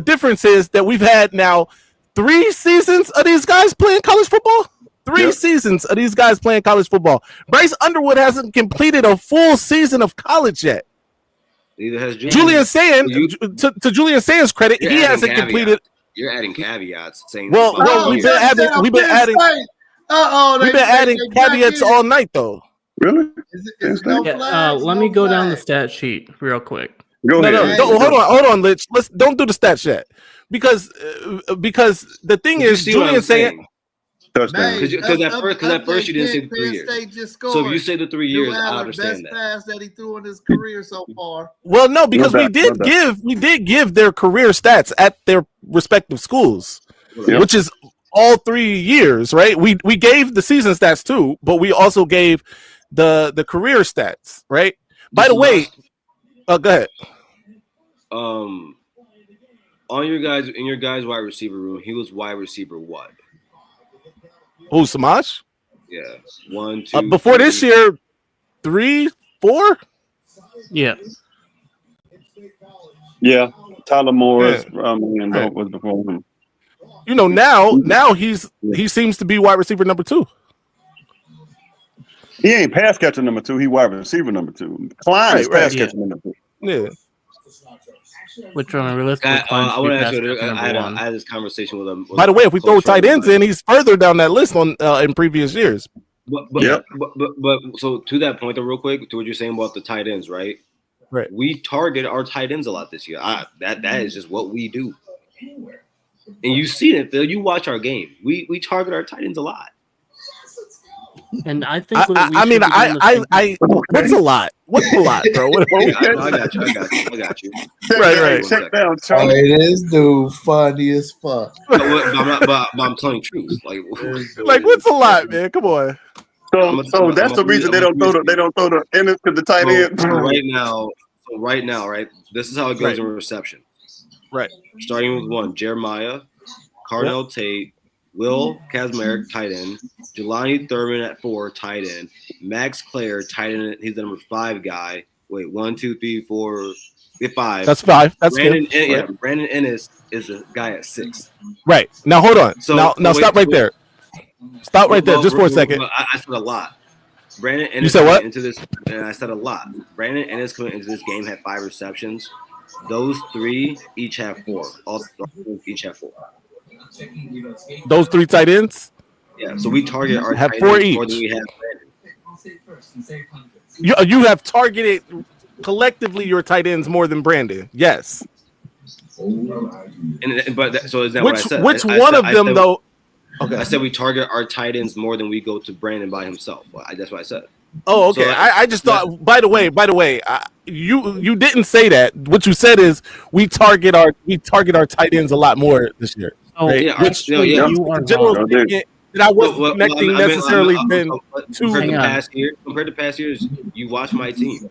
Speaker 1: difference is that we've had now 3 seasons of these guys playing college football. 3 seasons of these guys playing college football. Bryce Underwood hasn't completed a full season of college yet.
Speaker 15: Neither has
Speaker 1: Julian Sand. To Julian Sand's credit, he hasn't completed.
Speaker 15: You're adding caveats, saying
Speaker 1: we've been adding caveats all night though.
Speaker 14: Really?
Speaker 7: Let me go down the stat sheet real quick.
Speaker 14: Go ahead.
Speaker 1: Hold on, Lich. Don't do the stat yet, because the thing is, Julian Sand.
Speaker 15: Because at first you didn't say the 3 years. So if you say the 3 years, I understand that.
Speaker 6: Pass that he threw in his career so far.
Speaker 1: Well, no, because we did give their career stats at their respective schools, which is all 3 years, right? We gave the season stats too, but we also gave the career stats, right? By the way, go ahead.
Speaker 15: In your guys' wide receiver room, he was wide receiver what?
Speaker 1: Who, Samaj?
Speaker 15: Yeah, 1, 2.
Speaker 1: Before 3. This year, 3, 4.
Speaker 7: Yeah.
Speaker 14: Yeah, Tyler Morris was before him.
Speaker 1: You know, now he seems to be wide receiver number 2.
Speaker 14: He ain't pass catcher number 2. He wide receiver number 2. Klein is pass catcher number 2.
Speaker 1: Yeah.
Speaker 7: Which one?
Speaker 15: I want to ask you. I had this conversation with him.
Speaker 1: By the way, if we throw tight ends in, he's further down that list in previous years.
Speaker 15: But so to that point, though, real quick, to what you're saying about the tight ends, right?
Speaker 1: Right.
Speaker 15: We target our tight ends a lot this year. That is just what we do. And you've seen it, Phil. You watch our game. We target our tight ends a lot.
Speaker 7: And I think
Speaker 1: what's a lot? What's a lot, bro?
Speaker 15: I got you.
Speaker 1: Right.
Speaker 14: Check down,
Speaker 6: this dude funny as fuck.
Speaker 15: But I'm telling the truth.
Speaker 1: Like what's a lot, man? Come on.
Speaker 14: So that's the reason they don't throw the ends to the tight end.
Speaker 15: Right now, right? This is how it goes in reception.
Speaker 1: Right.
Speaker 15: Starting with 1, Jeremiah, Cardell Tate, Will Kazmarek, tight end. Jelani Thurman at 4, tight end. Max Clare, tight end. He's the number 5 guy. Wait, 1, 2, 3, 4, 5.
Speaker 1: That's 5. That's
Speaker 15: Brandon.
Speaker 1: good.
Speaker 15: Brandon Ennis is the guy at 6.
Speaker 1: Right. Now hold on. So now stop right there. Stop right there, just for a second.
Speaker 15: I said a lot. Brandon Ennis.
Speaker 1: You said what?
Speaker 15: Into this, and I said a lot. Brandon Ennis coming into this game had 5 receptions. Those 3 each have 4. All 3 each have 4.
Speaker 1: Those 3 tight ends?
Speaker 15: Yeah, so we target our
Speaker 1: have
Speaker 15: tight
Speaker 1: 4
Speaker 15: ends
Speaker 1: each.
Speaker 15: more than we have Brandon.
Speaker 1: You have targeted collectively your tight ends more than Brandon. Yes.
Speaker 15: So is that what I said?
Speaker 1: Which one of them though?
Speaker 15: Okay. I said we target our tight ends more than we go to Brandon by himself. That's what I said.
Speaker 1: Oh, okay. So I just thought. By the way, you didn't say that. What you said is we target our tight ends a lot more this year.
Speaker 7: Oh,
Speaker 1: right?
Speaker 7: yeah. You are
Speaker 1: general statement that I wasn't connecting necessarily.
Speaker 15: Compared to past years, you watch my team.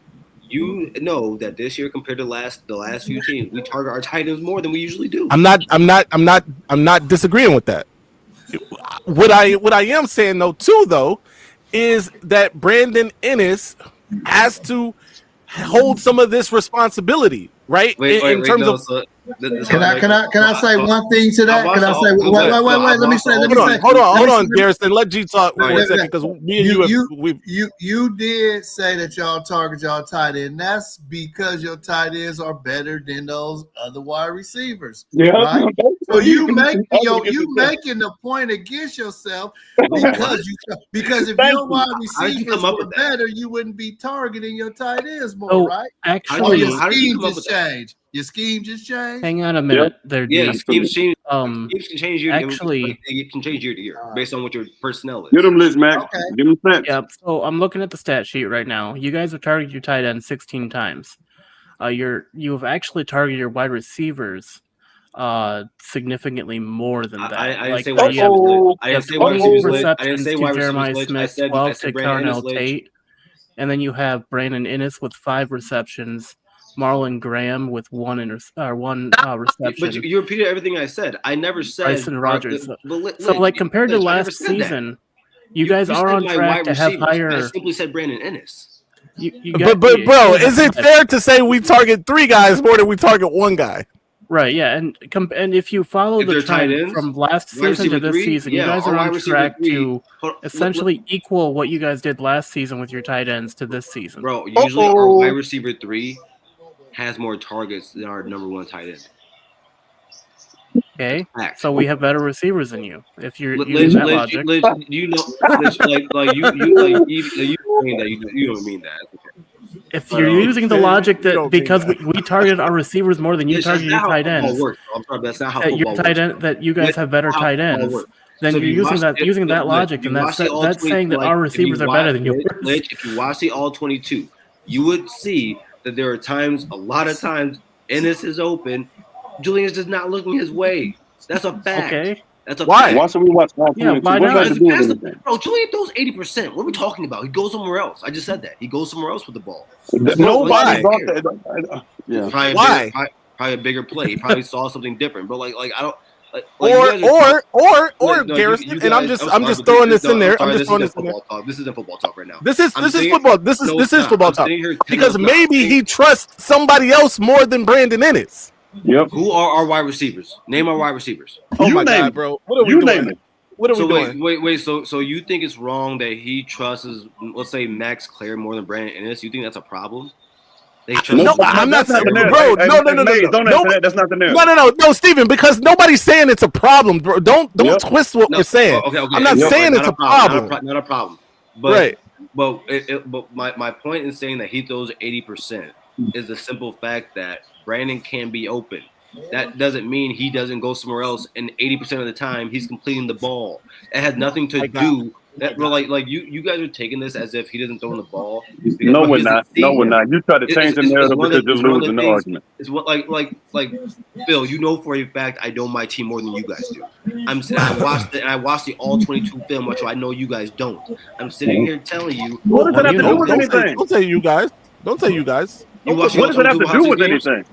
Speaker 15: You know that this year compared to the last few teams, we target our tight ends more than we usually do.
Speaker 1: I'm not disagreeing with that. What I am saying though is that Brandon Ennis has to hold some of this responsibility, right? In terms of
Speaker 6: can I say one thing to that? Can I say wait? Let me say.
Speaker 1: Hold on, Garrison. Let G talk for a second because me and
Speaker 6: you did say that y'all target y'all tight end. That's because your tight ends are better than those other wide receivers.
Speaker 14: Yeah.
Speaker 6: Right? So you making the point against yourself because if your wide receivers were better, you wouldn't be targeting your tight ends more, right?
Speaker 7: Actually,
Speaker 6: your scheme just changed. Your scheme just changed.
Speaker 7: Hang on a minute.
Speaker 15: Schemes can change year
Speaker 7: actually,
Speaker 15: it can change year to year based on what your personnel is.
Speaker 14: Get them list, Mac.
Speaker 6: Okay.
Speaker 14: Give them sense.
Speaker 7: Yeah. So I'm looking at the stat sheet right now. You guys have targeted your tight end 16 times. You have actually targeted your wide receivers significantly more than that.
Speaker 15: I didn't say wide receivers lit. I didn't say wide
Speaker 7: Jeremiah
Speaker 15: receivers
Speaker 7: Smith, 12 to Carnell Tate, and then you have Brandon Ennis with 5 receptions, Marlon Graham with one reception.
Speaker 15: But you repeated everything I said. I never said
Speaker 7: Bryson Rogers. So compared to last season, you guys are on track to have higher.
Speaker 15: I simply said Brandon Ennis.
Speaker 1: But bro, is it fair to say we target 3 guys more than we target 1 guy?
Speaker 7: Right, yeah, and if you follow the trend from last season to this season, you guys are on track to essentially equal what you guys did last season with your tight ends to this season.
Speaker 15: Bro, usually our wide receiver 3 has more targets than our number 1 tight end.
Speaker 7: Okay, so we have better receivers than you. If you're using that logic,
Speaker 15: you don't mean that.
Speaker 7: If you're using the logic that because we targeted our receivers more than you targeted your tight ends,
Speaker 15: that's not how
Speaker 7: that you guys have better tight ends, then you're using that logic, and that's saying that our receivers are better than yours.
Speaker 15: If you watch the all 22, you would see that there are times, a lot of times, Ennis is open. Julian's just not looking his way. That's a fact.
Speaker 7: Okay.
Speaker 15: That's a
Speaker 14: why?
Speaker 15: fact.
Speaker 14: Why should we watch all 22?
Speaker 7: Why not?
Speaker 15: Bro, Julian throws 80%. What are we talking about? He goes somewhere else. I just said that. He goes somewhere else with the ball.
Speaker 1: Nobody.
Speaker 15: Why? Probably a bigger play. He probably saw something different. But I don't.
Speaker 1: Or Garrison, and I'm just throwing this in there. I'm just throwing this in there.
Speaker 15: This isn't football talk right now.
Speaker 1: This is football. This is football talk. Because maybe he trusts somebody else more than Brandon Ennis.
Speaker 14: Yep.
Speaker 15: Who are our wide receivers? Name our wide receivers.
Speaker 1: Oh my God, bro! What are we doing? What are we doing?
Speaker 15: Wait. So you think it's wrong that he trusts, let's say, Max Clare more than Brandon Ennis? You think that's a problem?
Speaker 1: No, I'm not saying, bro. No.
Speaker 14: Don't answer that. That's not the narrative.
Speaker 1: No, Steven, because nobody's saying it's a problem, bro. Don't twist what we're saying.
Speaker 15: Okay.
Speaker 1: I'm not saying it's a problem.
Speaker 15: Not a problem. But my point in saying that he throws 80% is the simple fact that Brandon can be open. That doesn't mean he doesn't go somewhere else, and 80% of the time he's completing the ball. It has nothing to do. You guys are taking this as if he doesn't throw the ball.
Speaker 14: No, we're not. You try to change the narrative because you're losing the argument.
Speaker 15: It's what like Phil. You know for a fact I know my team more than you guys do. I watched the all 22 film, which I know you guys don't. I'm sitting here telling you.
Speaker 14: What does that have to do with anything?
Speaker 1: Don't say you guys. What does
Speaker 14: it have to do with anything?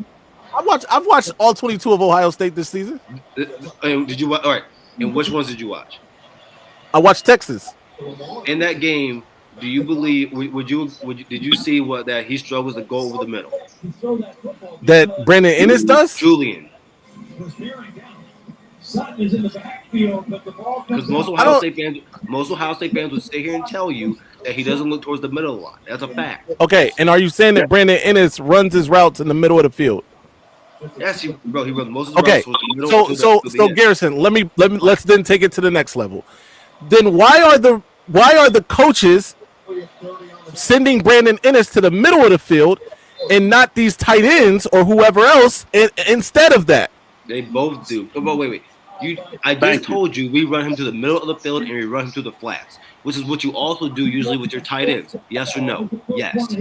Speaker 1: I've watched all 22 of Ohio State this season.
Speaker 15: Did you watch? All right. And which ones did you watch?
Speaker 1: I watched Texas.
Speaker 15: In that game, do you believe? Did you see that he struggles to go over the middle?
Speaker 1: That Brandon Ennis does?
Speaker 15: Julian. Because most Ohio State fans would sit here and tell you that he doesn't look towards the middle a lot. That's a fact.
Speaker 1: Okay, and are you saying that Brandon Ennis runs his routes in the middle of the field?
Speaker 15: Yes, he runs most of his routes.
Speaker 1: Okay, so Garrison, let's then take it to the next level. Then why are the coaches sending Brandon Ennis to the middle of the field and not these tight ends or whoever else instead of that.
Speaker 15: They both do. But wait. I just told you we run him to the middle of the field and we run him to the flats, which is what you also do usually with your tight ends. Yes or no? Yes.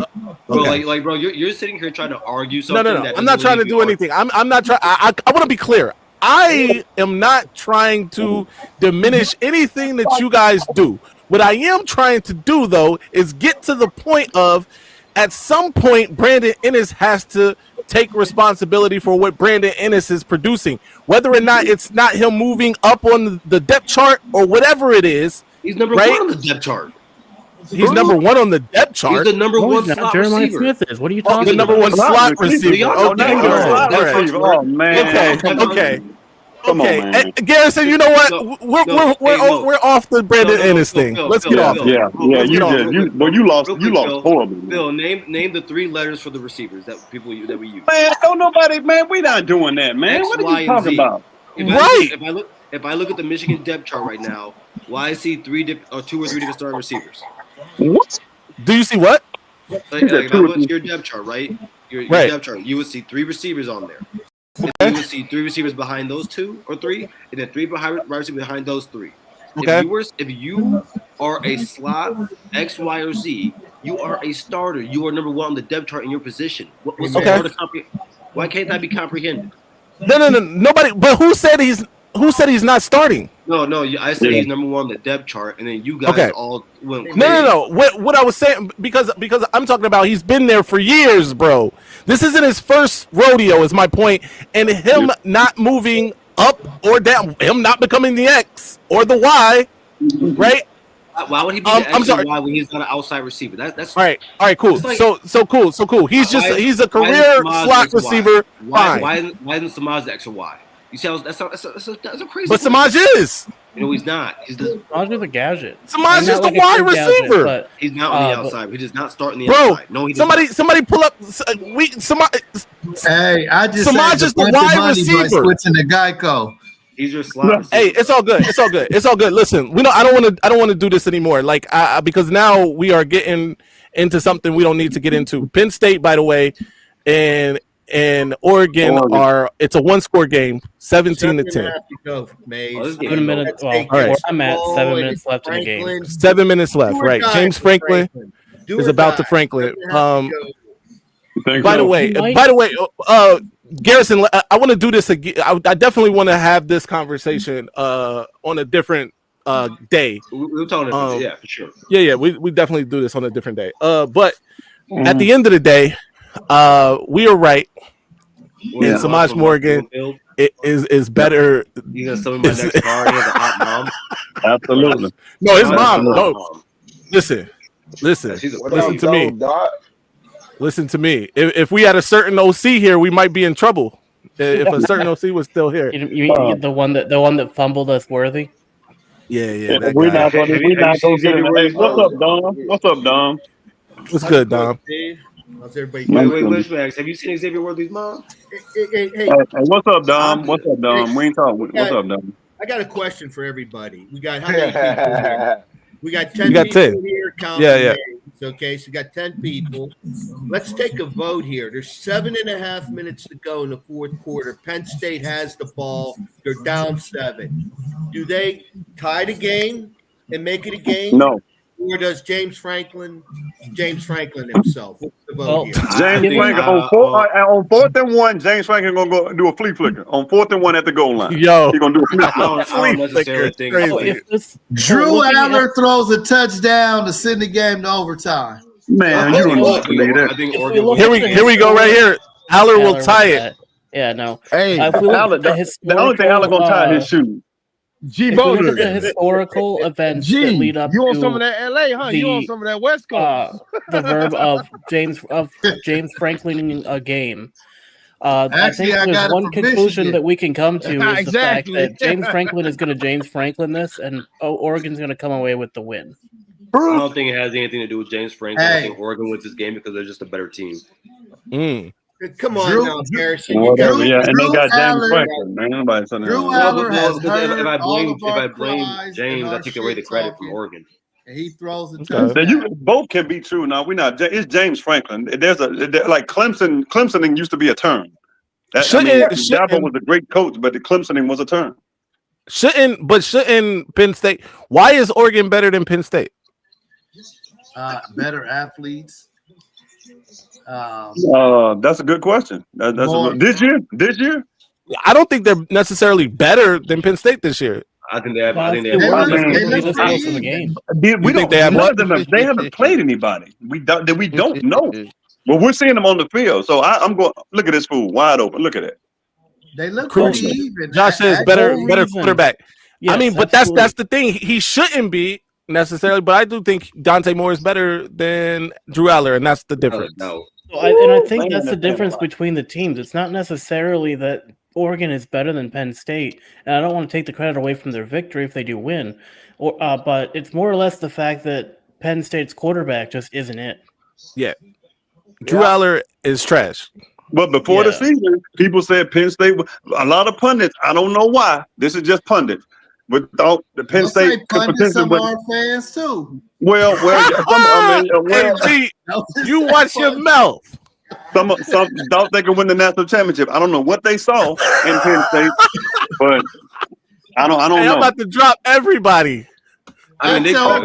Speaker 15: Bro,
Speaker 1: Okay.
Speaker 15: bro, you're sitting here trying to argue something.
Speaker 1: No. I'm not trying to do anything. I'm not trying. I want to be clear. I am not trying to diminish anything that you guys do. What I am trying to do, though, is get to the point of, at some point, Brandon Ennis has to take responsibility for what Brandon Ennis is producing. Whether or not it's not him moving up on the depth chart or whatever it is.
Speaker 15: He's number one on the depth chart.
Speaker 1: He's number one on the depth chart.
Speaker 15: He's the number one slot
Speaker 7: Jeremiah
Speaker 15: receiver.
Speaker 7: Smith is. What are you talking
Speaker 1: the number
Speaker 7: about?
Speaker 1: one slot receiver.
Speaker 14: Oh man.
Speaker 1: Okay.
Speaker 14: Come on, man.
Speaker 1: Garrison, you know what? We're off the Brandon Ennis thing. Let's get off.
Speaker 14: Yeah, you did. You lost horribly.
Speaker 15: Bill, name the 3 letters for the receivers that we use.
Speaker 14: Man, don't nobody, man. We not doing that, man.
Speaker 15: X,
Speaker 14: What are
Speaker 15: Y,
Speaker 14: you talking
Speaker 15: and Z.
Speaker 14: about?
Speaker 15: If I look at the Michigan depth chart right now, why I see 2 or 3 different starting receivers?
Speaker 1: What? Do you see what?
Speaker 15: If I look at your depth chart, right? Your depth chart, you would see 3 receivers on there. Okay. You would see 3 receivers behind those 2 or 3, and then 3 wide receivers behind those 3.
Speaker 1: Okay.
Speaker 15: If you are a slot X, Y, or Z, you are a starter. You are number 1 on the depth chart in your position. Why can't that be comprehended?
Speaker 1: No. Nobody. But who said he's not starting?
Speaker 15: No. I said he's number 1 on the depth chart, and then you guys all went crazy.
Speaker 1: No. What I was saying, because I'm talking about, he's been there for years, bro. This isn't his first rodeo, is my point. And him not moving up or down, him not becoming the X or the Y, right?
Speaker 15: Why would he be the X and Y when he's not an outside receiver? That's
Speaker 1: all right, cool.
Speaker 15: Like,
Speaker 1: so cool. He's a career slot receiver.
Speaker 15: Why isn't Samaj the X or Y? You see, that's a crazy.
Speaker 1: But Samaj is.
Speaker 15: No, he's not.
Speaker 7: Samaj is a gadget.
Speaker 1: Samaj is the wide receiver.
Speaker 15: Gadget, he's not on the outside. He does not start on the outside. No, he does
Speaker 1: somebody pull up.
Speaker 6: Hey, I just
Speaker 1: Samaj is the wide receiver.
Speaker 6: Switching to Geico.
Speaker 15: He's your slot.
Speaker 1: Hey, it's all good. Listen, I don't want to do this anymore. Like, because now we are getting into something we don't need to get into. Penn State, by the way, and Oregon it's a 1-score game, 17-10.
Speaker 7: Go, Maize. 7 minutes. Well, all right. I'm at 7 minutes left in the game.
Speaker 1: 7 minutes left. Right. James Franklin is about to Franklin. By the way, Garrison, I want to do this again. I definitely want to have this conversation on a different day.
Speaker 15: We're talking yeah, for sure.
Speaker 1: Yeah, we definitely do this on a different day. But at the end of the day, we are right. And Samaj Morgan is better.
Speaker 15: You gonna sell me my next car? He has a hot mom.
Speaker 14: Absolutely.
Speaker 1: No, his mom. No, listen to me. Listen to me. If we had a certain OC here, we might be in trouble. If a certain OC was still here,
Speaker 7: the one that fumbled us, Worthy.
Speaker 1: Yeah.
Speaker 14: We're not going to get it. What's up, Dom?
Speaker 1: What's good, Dom?
Speaker 15: How's everybody? Wait, have you seen Xavier Worthy's mom?
Speaker 6: Hey,
Speaker 14: what's up, Dom? We ain't talking. What's up, Dom?
Speaker 2: I got a question for everybody. We got how many people here? We got 10
Speaker 1: got
Speaker 2: people
Speaker 1: 10.
Speaker 2: here.
Speaker 1: Yeah.
Speaker 2: Okay, so we got 10 people. Let's take a vote here. There's 7.5 minutes to go in the 4th quarter. Penn State has the ball. They're down 7. Do they tie the game and make it a game?
Speaker 14: No.
Speaker 2: Or does James Franklin himself? What's the vote here?
Speaker 14: James Franklin on 4th and 1. James Franklin gonna go do a flea flicker on 4th and 1 at the goal line.
Speaker 1: Yo,
Speaker 14: he gonna do a
Speaker 15: flea flicker.
Speaker 6: Drew Adler throws a touchdown to send the game to overtime.
Speaker 14: Man, you don't believe that.
Speaker 1: Here we go right here. Aller will tie it.
Speaker 7: Yeah, no.
Speaker 14: Hey, the only thing Aller gonna tie his shoes.
Speaker 7: If we look at the historical events that lead up
Speaker 11: you on
Speaker 7: to
Speaker 11: some of that LA, huh? You on some of that West Coast?
Speaker 7: The verb of James Franklin a game. I think there's one conclusion that we can come to is the fact that James Franklin is going to James Franklin this, and Oregon's going to come away with the win.
Speaker 15: I don't think it has anything to do with James Franklin. I think Oregon wins this game because they're just a better team.
Speaker 2: Come on now, Harrison.
Speaker 14: And they got James Franklin. Man, nobody saying
Speaker 15: If I blame James, I take away the credit from Oregon.
Speaker 6: and he throws a
Speaker 14: Now,
Speaker 6: touchdown.
Speaker 14: you both can be true. Now we're not. It's James Franklin. Like Clemson. Clemsoning used to be a term. Dabo was a great coach, but the Clemsoning was a term.
Speaker 1: Shouldn't Penn State? Why is Oregon better than Penn State?
Speaker 6: Better athletes.
Speaker 14: That's a good question. This year.
Speaker 1: I don't think they're necessarily better than Penn State this year.
Speaker 15: I think they have. I think they
Speaker 14: have. They haven't played anybody. We don't know. But we're seeing them on the field. So I'm going. Look at this fool wide open. Look at it.
Speaker 6: They look pretty even.
Speaker 1: Josh says better quarterback. Yes, I mean, but that's the thing. He shouldn't be necessarily, but I do think Dante Moore is better than Drew Aller, and that's the difference.
Speaker 15: No.
Speaker 7: I think that's the difference between the teams. It's not necessarily that Oregon is better than Penn State, and I don't want to take the credit away from their victory if they do win, but it's more or less the fact that Penn State's quarterback just isn't it.
Speaker 1: Yeah. Drew Aller is trash.
Speaker 14: But before the season, people said Penn State. A lot of pundits. I don't know why. This is just pundits. But thought the Penn State could potentially.
Speaker 6: Some of our fans too.
Speaker 14: Well,
Speaker 1: hey, you watch your mouth.
Speaker 14: Some thought they could win the national championship. I don't know what they saw in Penn State, but I don't know.
Speaker 1: I'm about to drop everybody.
Speaker 14: I mean, I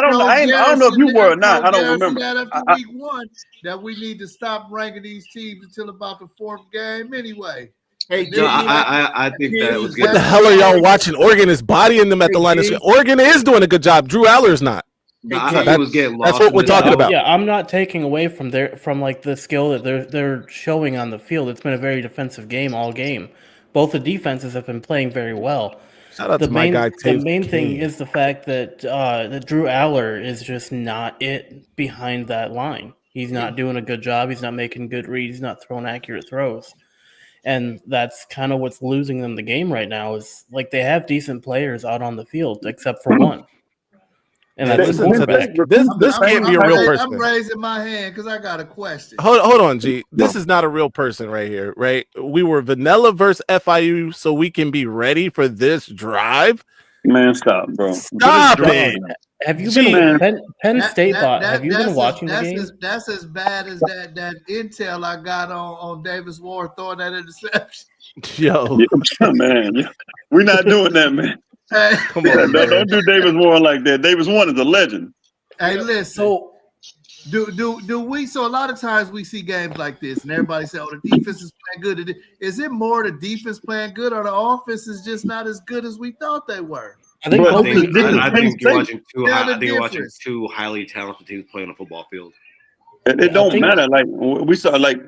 Speaker 14: don't know if you were or not. I don't remember.
Speaker 6: After week one, that we need to stop ranking these teams until about the fourth game anyway.
Speaker 15: Hey, no, I think that was good.
Speaker 1: What the hell are y'all watching? Oregon is bodying them at the line of scrimmage. Oregon is doing a good job. Drew Aller's not. That's what we're talking about.
Speaker 7: Yeah, I'm not taking away from like the skill that they're showing on the field. It's been a very defensive game all game. Both the defenses have been playing very well.
Speaker 1: Shout out to my guy.
Speaker 7: The main thing is the fact that Drew Aller is just not it behind that line. He's not doing a good job. He's not making good reads. He's not throwing accurate throws. And that's kind of what's losing them the game right now is like they have decent players out on the field except for one. And that's
Speaker 1: this can't be a real person.
Speaker 6: I'm raising my hand because I got a question.
Speaker 1: Hold on, G. This is not a real person right here, right? We were vanilla versus FIU, so we can be ready for this drive.
Speaker 14: Man, stop, bro.
Speaker 1: Stop it.
Speaker 7: Have you been Penn State? Have you been watching the game?
Speaker 6: That's as bad as that intel I got on Davis Ward throwing that interception.
Speaker 1: Yo,
Speaker 14: man, we're not doing that, man.
Speaker 6: Hey,
Speaker 1: come on,
Speaker 14: don't do Davis Warren like that. Davis Warren is a legend.
Speaker 6: Hey, listen. So, do we? So a lot of times we see games like this, and everybody say, "Oh, the defense is playing good." Is it more the defense playing good, or the offense is just not as good as we thought they were?
Speaker 15: I think you're watching two highly talented teams playing on a football field.
Speaker 14: It don't matter. Like we saw, like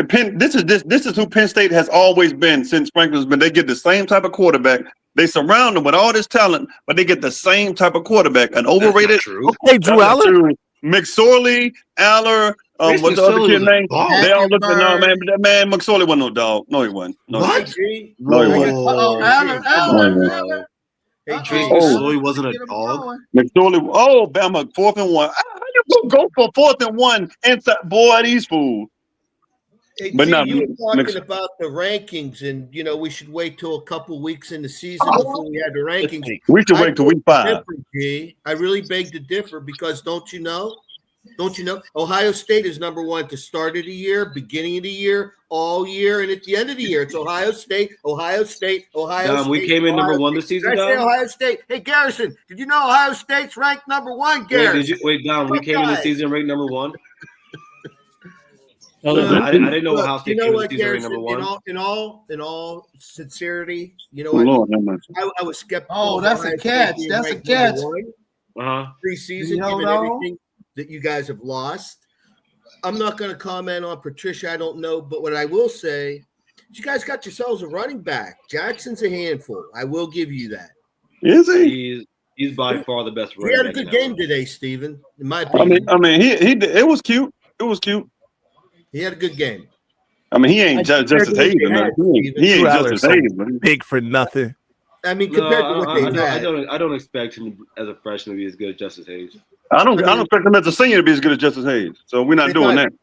Speaker 14: Penn. This is who Penn State has always been since Franklin's been. They get the same type of quarterback. They surround them with all this talent, but they get the same type of quarterback. An overrated.
Speaker 1: Okay, Drew Aller,
Speaker 14: McSorley, Aller. What's the other kid name? They all look at no man. That man McSorley wasn't no dog. No, he wasn't. No,
Speaker 15: what?
Speaker 14: No, he wasn't.
Speaker 6: Aller.
Speaker 15: Hey, James McSorley wasn't a dog.
Speaker 14: McSorley. Oh, Bama, 4th and 1. How you go for 4th and 1 inside? Boy, these fools.
Speaker 2: Hey,
Speaker 14: but
Speaker 2: now you were talking about the rankings, and we should wait till a couple weeks in the season before we had the rankings.
Speaker 14: We should wait till week 5.
Speaker 2: I really beg to differ because don't you know? Ohio State is number 1 at the start of the year, beginning of the year, all year, and at the end of the year. It's Ohio State.
Speaker 15: We came in number 1 this season.
Speaker 2: Did I say Ohio State? Hey, Garrison, did you know Ohio State's ranked number 1? Garrison,
Speaker 15: wait, Don. We came in the season ranked number 1. I didn't know Ohio State came in the season ranked number 1.
Speaker 2: In all sincerity, I was skeptical.
Speaker 6: Oh, that's a catch. That's a catch.
Speaker 2: Preseason, given everything that you guys have lost. I'm not going to comment on Patricia. I don't know. But what I will say is you guys got yourselves a running back. Jackson's a handful. I will give you that.
Speaker 14: Is he?
Speaker 15: He's by far the best running back.
Speaker 2: He had a good game today, Steven, in my opinion.
Speaker 14: I mean, it was cute. It was cute.
Speaker 2: He had a good game.
Speaker 14: I mean, he ain't Justice Hayes. He ain't Justice Hayes.
Speaker 1: Big for nothing.
Speaker 2: I mean, compared to what they had.
Speaker 15: I don't expect him as a freshman to be as good as Justice Hayes.
Speaker 14: I don't expect him as a senior to be as good as Justice Hayes. So we're not doing that.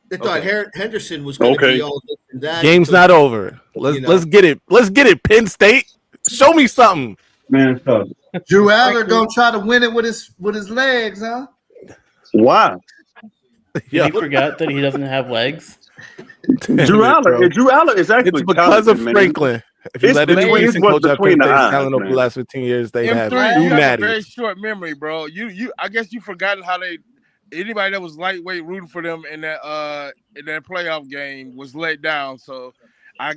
Speaker 2: They thought Henderson was going to be all this and that.
Speaker 1: Game's not over. Let's get it. Let's get it. Penn State, show me something.
Speaker 14: Man, stop.
Speaker 6: Drew Aller gonna try to win it with his legs, huh?
Speaker 14: Why?
Speaker 7: Did he forgot that he doesn't have legs?
Speaker 14: Drew Aller is actually
Speaker 1: it's because
Speaker 14: talented,
Speaker 1: of
Speaker 14: man.
Speaker 1: Franklin. If you
Speaker 14: It's
Speaker 1: let any
Speaker 14: between-
Speaker 1: recent
Speaker 14: it's what's
Speaker 1: coach at
Speaker 14: between
Speaker 1: Penn
Speaker 14: the
Speaker 1: State's
Speaker 14: eyes,
Speaker 1: talent over the
Speaker 14: man.
Speaker 1: last 15 years, they'd have
Speaker 11: M3,
Speaker 1: two
Speaker 11: you got a very
Speaker 1: natties.
Speaker 11: short memory, bro. You I guess you forgotten how anybody that was lightweight rooting for them in that playoff game was let down. So I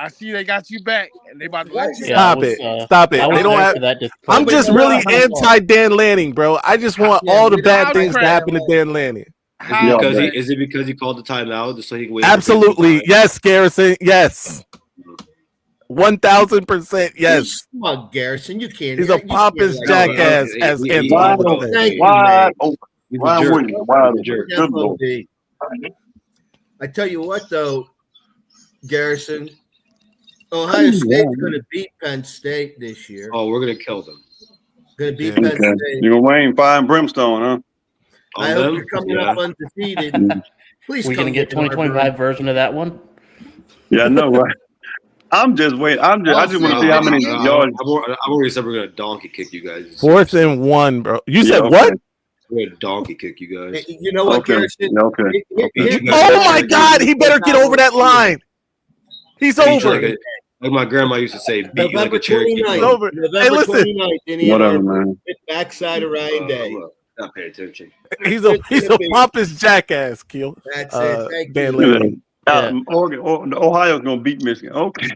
Speaker 11: see they got you back and they about to let you
Speaker 1: Stop it. Stop it. They don't have. I'm just really anti Dan Lanning, bro. I just want all the bad things to happen to Dan Lanning.
Speaker 15: Is it because he called the timeout just so he can wait?
Speaker 1: Absolutely. Yes, Garrison. Yes. 1000% yes.
Speaker 2: Come on, Garrison. You can't.
Speaker 1: He's a pompous jackass, as Antoine would say.
Speaker 2: I tell you what, though, Garrison, Ohio State's going to beat Penn State this year.
Speaker 15: Oh, we're going to kill them.
Speaker 2: Going to beat Penn State.
Speaker 14: You're going to rain fire and brimstone, huh?
Speaker 2: I hope you're coming up undefeated. Please
Speaker 7: We're going to get 2025 version of that one.
Speaker 14: Yeah, I know, right? I'm just waiting. I just want to see how many yards.
Speaker 15: I've already said we're going to donkey kick you guys.
Speaker 1: 4th and 1, bro. You said what?
Speaker 15: We're going to donkey kick you guys.
Speaker 2: You know what, Garrison?
Speaker 14: Okay.
Speaker 1: Oh, my God. He better get over that line. He's over.
Speaker 15: Like my grandma used to say, beat you like a Cherokee.
Speaker 2: November
Speaker 1: Hey, listen.
Speaker 2: 29th, Indiana.
Speaker 14: Whatever, man.
Speaker 2: Backside of Ryan Day.
Speaker 15: Not pay attention.
Speaker 1: He's a pompous jackass, Keel.
Speaker 2: That's it. Thank
Speaker 1: Dan
Speaker 2: you.
Speaker 1: Lanning.
Speaker 14: Ohio's going to beat Michigan. Okay.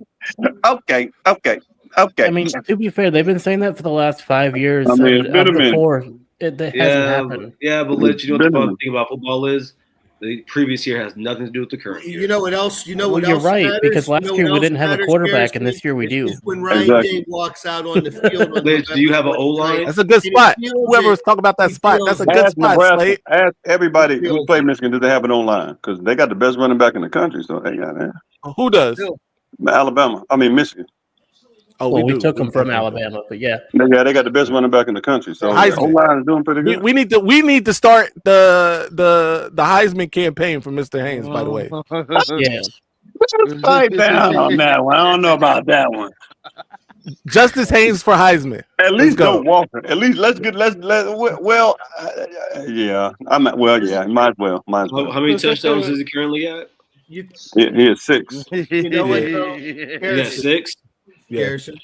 Speaker 7: I mean, to be fair, they've been saying that for the last 5 years.
Speaker 14: I mean, it's been a minute.
Speaker 7: It hasn't happened.
Speaker 15: Yeah, but let you know what the fun thing about football is? The previous year has nothing to do with the current year.
Speaker 2: You know what else? You know what
Speaker 7: You're
Speaker 2: else
Speaker 7: right,
Speaker 2: matters?
Speaker 7: because last
Speaker 2: You know
Speaker 7: year
Speaker 2: what
Speaker 7: we
Speaker 2: else
Speaker 7: didn't have a
Speaker 2: matters,
Speaker 7: quarterback, and
Speaker 2: Garrison?
Speaker 7: this year we do.
Speaker 2: It's when Ryan Day walks out on the field.
Speaker 15: Liz, do you have an O-line?
Speaker 1: That's a good spot. Whoever was talking about that spot, that's a good spot, Slade.
Speaker 14: Ask everybody who played Michigan, did they have an online? Because they got the best running back in the country. So they got that.
Speaker 1: Who does?
Speaker 14: Michigan.
Speaker 1: Oh,
Speaker 7: well, we took them from Alabama, but yeah.
Speaker 14: They got the best running back in the country. So O-line is doing pretty good.
Speaker 1: We need to start the Heisman campaign for Mr. Haynes, by the way.
Speaker 7: Yeah.
Speaker 14: Pipe down on that one. I don't know about that one.
Speaker 1: Justice Haynes for Heisman.
Speaker 14: At least go Walker. At least let's yeah, might as well.
Speaker 15: How many touchdowns is he currently at?
Speaker 14: He is 6.
Speaker 2: You know what, though?
Speaker 15: He got 6?
Speaker 2: Garrison.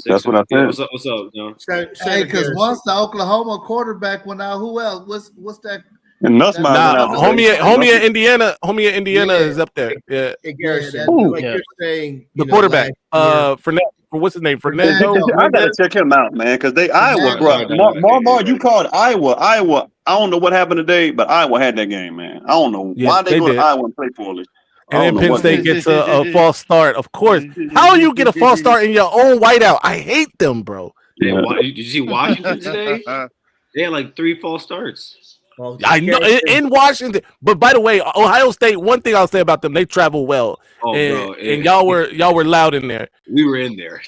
Speaker 14: That's what I said.
Speaker 15: What's up, John?
Speaker 6: Hey, because once the Oklahoma quarterback went out, who else? What's that?
Speaker 14: And
Speaker 1: homie at Indiana is up there. Yeah.
Speaker 2: Hey, Garrison, like you're saying,
Speaker 1: the quarterback. What's his name? Fernando.
Speaker 14: I gotta check him out, man, because Iowa, bro. Marmar, you called Iowa. I don't know what happened today, but Iowa had that game, man. I don't know why they go to Iowa and play poorly.
Speaker 1: And then Penn State gets a false start, of course. How you get a false start in your own whiteout? I hate them, bro.
Speaker 15: Yeah, did you see Washington today? They had like 3 false starts.
Speaker 2: Well,
Speaker 1: I know in Washington, but by the way, Ohio State. One thing I'll say about them, they travel well.
Speaker 15: Oh, bro,
Speaker 1: and y'all were loud in there.
Speaker 15: We were in there.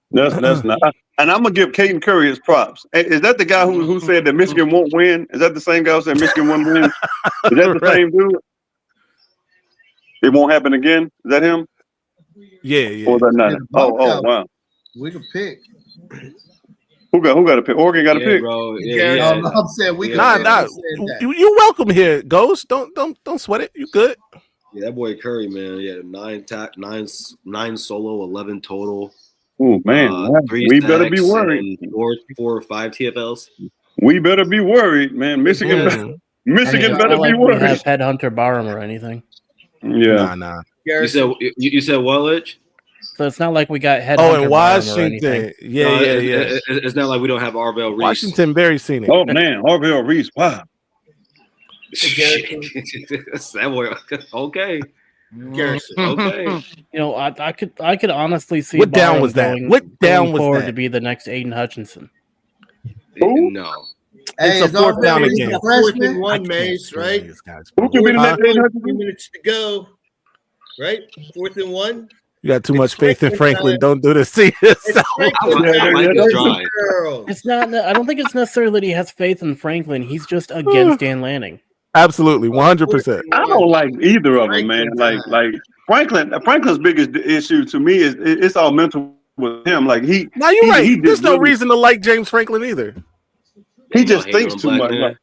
Speaker 14: That's not. And I'm gonna give Caden Curry his props. Is that the guy who said that Michigan won't win? Is that the same guy who said Michigan won't win? Is that the same dude? It won't happen again. Is that him?
Speaker 1: Yeah.
Speaker 14: Or is that not? Oh, wow.
Speaker 6: We can pick.
Speaker 14: Who got a pick? Oregon got a pick.
Speaker 15: Bro.
Speaker 6: I'm saying we can.
Speaker 1: Nah. You welcome here, Ghost. Don't sweat it. You good?
Speaker 15: Yeah, that boy Curry, man. Yeah, 9 solo, 11 total.
Speaker 14: Oh man,
Speaker 15: 3
Speaker 14: we better be worried.
Speaker 15: 4 or 5 TFLs.
Speaker 14: We better be worried, man. Michigan better be worried.
Speaker 7: We have Headhunter Barham or anything.
Speaker 14: Yeah.
Speaker 1: Nah.
Speaker 15: You said Welledge?
Speaker 7: So it's not like we got Headhunter
Speaker 1: in Washington. Yeah.
Speaker 15: It's not like we don't have Arvell Reese.
Speaker 1: Washington, very scenic.
Speaker 14: Oh man, Arvell Reese. Wow.
Speaker 15: That boy. Okay.
Speaker 2: Garrison.
Speaker 15: Okay.
Speaker 7: You know, I could honestly see
Speaker 1: what down
Speaker 7: Barham
Speaker 1: was that?
Speaker 7: going,
Speaker 1: What down
Speaker 7: going
Speaker 1: was
Speaker 7: forward
Speaker 1: that?
Speaker 7: to be the next Aiden Hutchinson.
Speaker 15: No.
Speaker 2: Hey,
Speaker 1: it's a 4th down again.
Speaker 2: 4th and 1, Maize, right?
Speaker 14: Who can be the next
Speaker 2: 3 minutes to go. Right? 4th and 1.
Speaker 1: You got too much faith in Franklin. Don't do this to yourself.
Speaker 7: It's not. I don't think it's necessarily that he has faith in Franklin. He's just against Dan Lanning.
Speaker 1: Absolutely, 100%.
Speaker 14: I don't like either of them, man. Like Franklin's biggest issue to me is it's all mental with him. Like
Speaker 1: Now you're right.
Speaker 14: he
Speaker 1: There's
Speaker 14: just
Speaker 1: no
Speaker 14: really,
Speaker 1: reason to like James Franklin either.
Speaker 14: he just thinks too much. Like,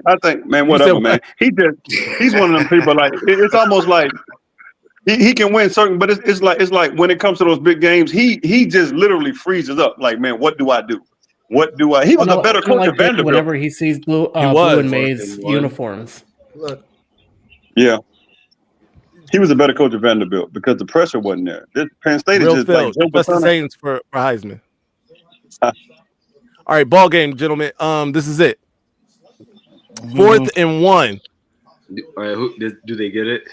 Speaker 14: I think, man, whatever, man. He's one of them people. Like it's almost like he can win certain, but it's like when it comes to those big games, he just literally freezes up. Like, man, what do I do? What do I? He was a better coach at Vanderbilt.
Speaker 7: Whenever he sees blue and maize uniforms.
Speaker 2: Look.
Speaker 14: Yeah. He was a better coach at Vanderbilt because the pressure wasn't there. This Penn State is just like
Speaker 1: that's the Saints for Heisman. All right, ball game, gentlemen. This is it. 4th and 1.
Speaker 15: All right, do they get it?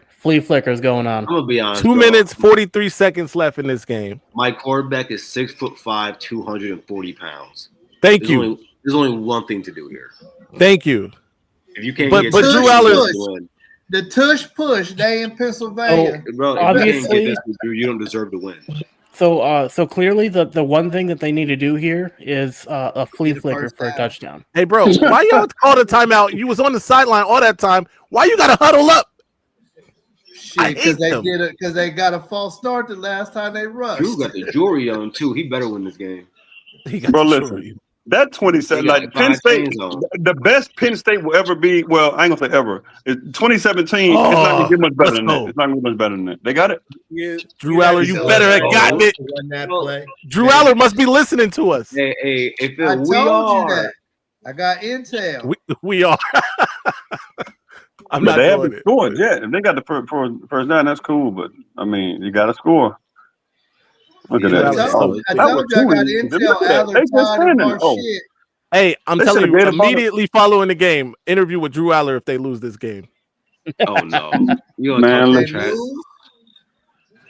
Speaker 7: Flea flicker is going on.
Speaker 15: I'm gonna be honest.
Speaker 1: 2 minutes, 43 seconds left in this game.
Speaker 15: My quarterback is 6'5", 240 pounds.
Speaker 1: Thank you.
Speaker 15: There's only one thing to do here.
Speaker 1: Thank you.
Speaker 15: If you can't
Speaker 1: but Drew Allen.
Speaker 6: The tush push, they in Pennsylvania.
Speaker 15: Bro,
Speaker 7: obviously,
Speaker 15: you don't deserve to win.
Speaker 7: So clearly, the one thing that they need to do here is a flea flicker for a touchdown.
Speaker 1: Hey, bro, why y'all call the timeout? You was on the sideline all that time. Why you got to huddle up?
Speaker 6: Because they got a false start the last time they rushed.
Speaker 15: Drew got the jury on too. He better win this game.
Speaker 14: Bro, listen. That 27, like Penn State, the best Penn State will ever be. Well, I ain't gonna say ever. 2017. It's not gonna get much better than that. It's not gonna get much better than that. They got it.
Speaker 1: Yeah. Drew Aller, you better have gotten it. Drew Aller must be listening to us.
Speaker 15: Hey, if
Speaker 6: I told you that. I got intel.
Speaker 1: We are. I'm not
Speaker 14: they
Speaker 1: doing
Speaker 14: haven't
Speaker 1: it.
Speaker 14: scored yet. If they got the first down, that's cool. But I mean, you got to score. Look at that.
Speaker 6: I told you I got intel.
Speaker 1: Hey, I'm telling you, immediately following the game, interview with Drew Aller if they lose this game.
Speaker 15: Oh no, you man!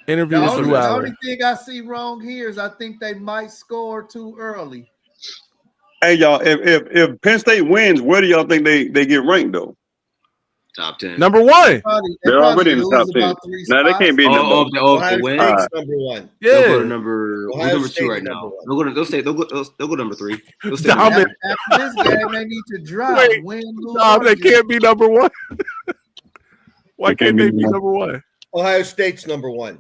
Speaker 1: Interview with Drew Aller.
Speaker 6: The only thing I see wrong here is I think they might score too early.
Speaker 14: Hey y'all, if Penn State wins, where do y'all think they get ranked though?
Speaker 15: Top 10.
Speaker 1: Number 1.
Speaker 14: They're already in the top 10. No, they can't be in number
Speaker 15: 1.
Speaker 2: Number 1.
Speaker 1: Yeah.
Speaker 15: They'll go to number 2 right now. They'll go number 3. They'll stay
Speaker 6: after this game, they need to drop.
Speaker 1: They can't be number 1. Why can't they be number 1?
Speaker 2: Ohio State's number 1.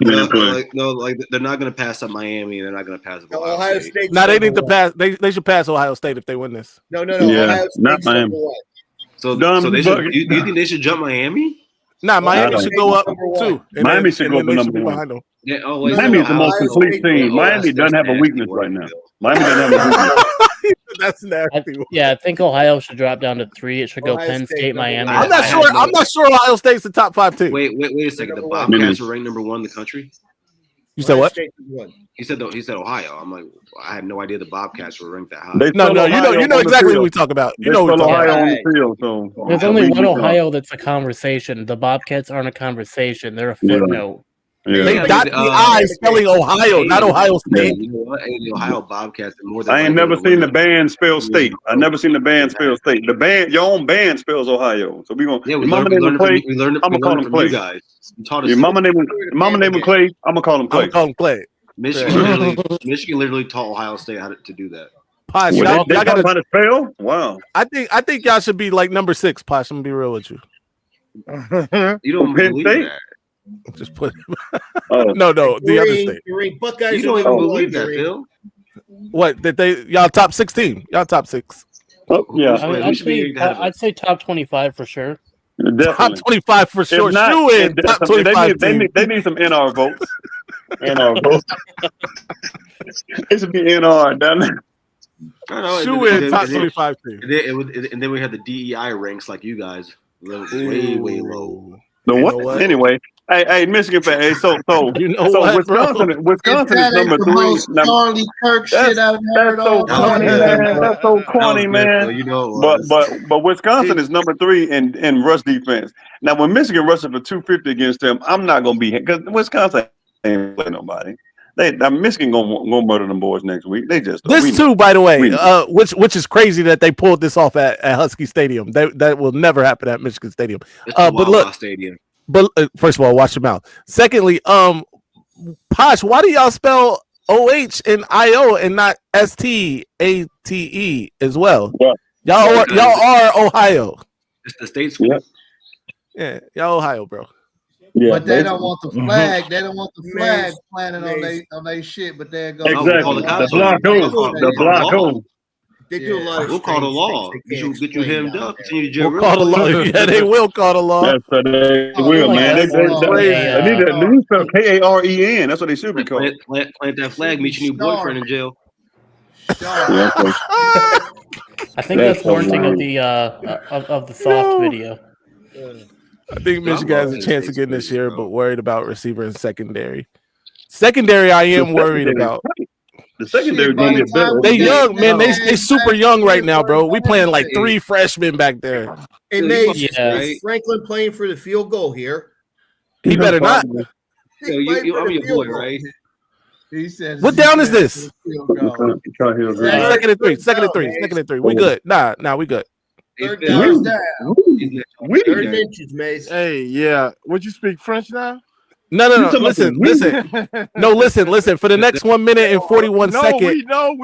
Speaker 15: No, they're not going to pass up Miami. They're not going to pass up Ohio State.
Speaker 1: Now they need to pass. They should pass Ohio State if they win this.
Speaker 2: No.
Speaker 14: Yeah,
Speaker 2: Ohio State's
Speaker 14: not Miami.
Speaker 2: number 1.
Speaker 15: So they should. You think they should jump Miami?
Speaker 1: Nah, Miami should go up too.
Speaker 14: Miami should go up to number 1.
Speaker 15: Yeah,
Speaker 14: Miami is the most complete team. Miami doesn't have a weakness right now. Miami doesn't have a weakness.
Speaker 1: That's nasty.
Speaker 7: I think Ohio should drop down to 3. It should go Penn State, Miami.
Speaker 1: I'm not sure Ohio State's the top 5 team.
Speaker 15: Wait a second. The Bobcats are ranked number 1 in the country.
Speaker 1: You said what?
Speaker 15: He said Ohio. I'm like, I had no idea the Bobcats were ranked that high.
Speaker 1: No, you know exactly what we talk about. You know what we talk
Speaker 14: Ohio
Speaker 1: about.
Speaker 14: on the field, so
Speaker 7: there's only one Ohio that's a conversation. The Bobcats aren't a conversation. They're a footnote.
Speaker 14: Yeah.
Speaker 1: They got the I spelling Ohio, not Ohio State.
Speaker 15: You know what? The Ohio Bobcats are more than
Speaker 14: I ain't never seen the band spell state. I never seen the band spell state. The band, your own band spells Ohio. So we gonna.
Speaker 15: Yeah,
Speaker 14: we learned Clay.
Speaker 15: I'm
Speaker 14: gonna call him Clay.
Speaker 15: You guys.
Speaker 14: Your mama name him Clay. I'm gonna call him Clay.
Speaker 15: Michigan literally taught Ohio State how to do that.
Speaker 1: Posh,
Speaker 14: y'all got to spell. Wow.
Speaker 1: I think y'all should be like number 6. Posh, I'm gonna be real with you.
Speaker 15: You don't
Speaker 14: Penn
Speaker 15: believe
Speaker 14: State?
Speaker 15: that.
Speaker 1: Just put no, the other state.
Speaker 2: Buckeyes
Speaker 15: you don't even believe that, Phil.
Speaker 1: What that y'all top 16? Y'all top 6?
Speaker 14: Oh, yeah,
Speaker 7: I'd say top 25 for sure.
Speaker 14: Definitely.
Speaker 1: Top 25 for sure.
Speaker 14: Not,
Speaker 1: top 25.
Speaker 14: They need some NR votes. NR votes. It should be NR, doesn't it?
Speaker 1: Shoe in top 25 team.
Speaker 15: And then we had the DEI ranks like you guys, way low.
Speaker 14: The what? Anyway, hey, Michigan fan. Hey, so
Speaker 1: you know so
Speaker 14: Wisconsin is number 3.
Speaker 6: Charlie Kirk shit I've heard all
Speaker 14: corny, man. That's so corny, man.
Speaker 15: You know,
Speaker 14: but Wisconsin is number 3 in rush defense. Now, when Michigan rushes for 250 against them, I'm not gonna be because Wisconsin ain't play nobody. Michigan gonna murder them boys next week. They just
Speaker 1: this too, by the way, which is crazy that they pulled this off at Husky Stadium. That will never happen at Michigan Stadium. But look,
Speaker 15: Stadium.
Speaker 1: But first of all, watch your mouth. Secondly, Posh, why do y'all spell OH and IO and not STATE as well? Yeah. Y'all are Ohio.
Speaker 15: It's the state school.
Speaker 1: Yeah, y'all Ohio, bro.
Speaker 14: Yeah,
Speaker 6: but they don't want the flag. They don't want the flag planted on they shit. But they go
Speaker 14: exactly. The block home.
Speaker 2: They do a lot of
Speaker 15: We'll call the law. Get you hemmed up. Send you to jail.
Speaker 1: We'll call the law. Yeah, they will call the law.
Speaker 14: Yes, so they will, man. They need to spell Karen. That's what they should be called.
Speaker 15: Plant that flag. Meet your new boyfriend in jail.
Speaker 7: I think that's warranting of the soft video.
Speaker 1: I think Michigan has a chance of getting this year, but worried about receiver and secondary. Secondary, I am worried about.
Speaker 14: The secondary is going to get better.
Speaker 1: They young, man. They super young right now, bro. We playing like 3 freshmen back there.
Speaker 2: Hey, Maize, is Franklin playing for the field goal here?
Speaker 1: He better not.
Speaker 15: I'm your boy, right?
Speaker 6: He said,
Speaker 1: what down is this?
Speaker 14: Second
Speaker 1: and three. We good. Nah, we good.
Speaker 6: Third down.
Speaker 2: 30 inches, Maize.
Speaker 11: Hey, yeah. Would you speak French now?
Speaker 1: No. Listen. No, listen. For the next 1 minute and 41 seconds.
Speaker 11: We know.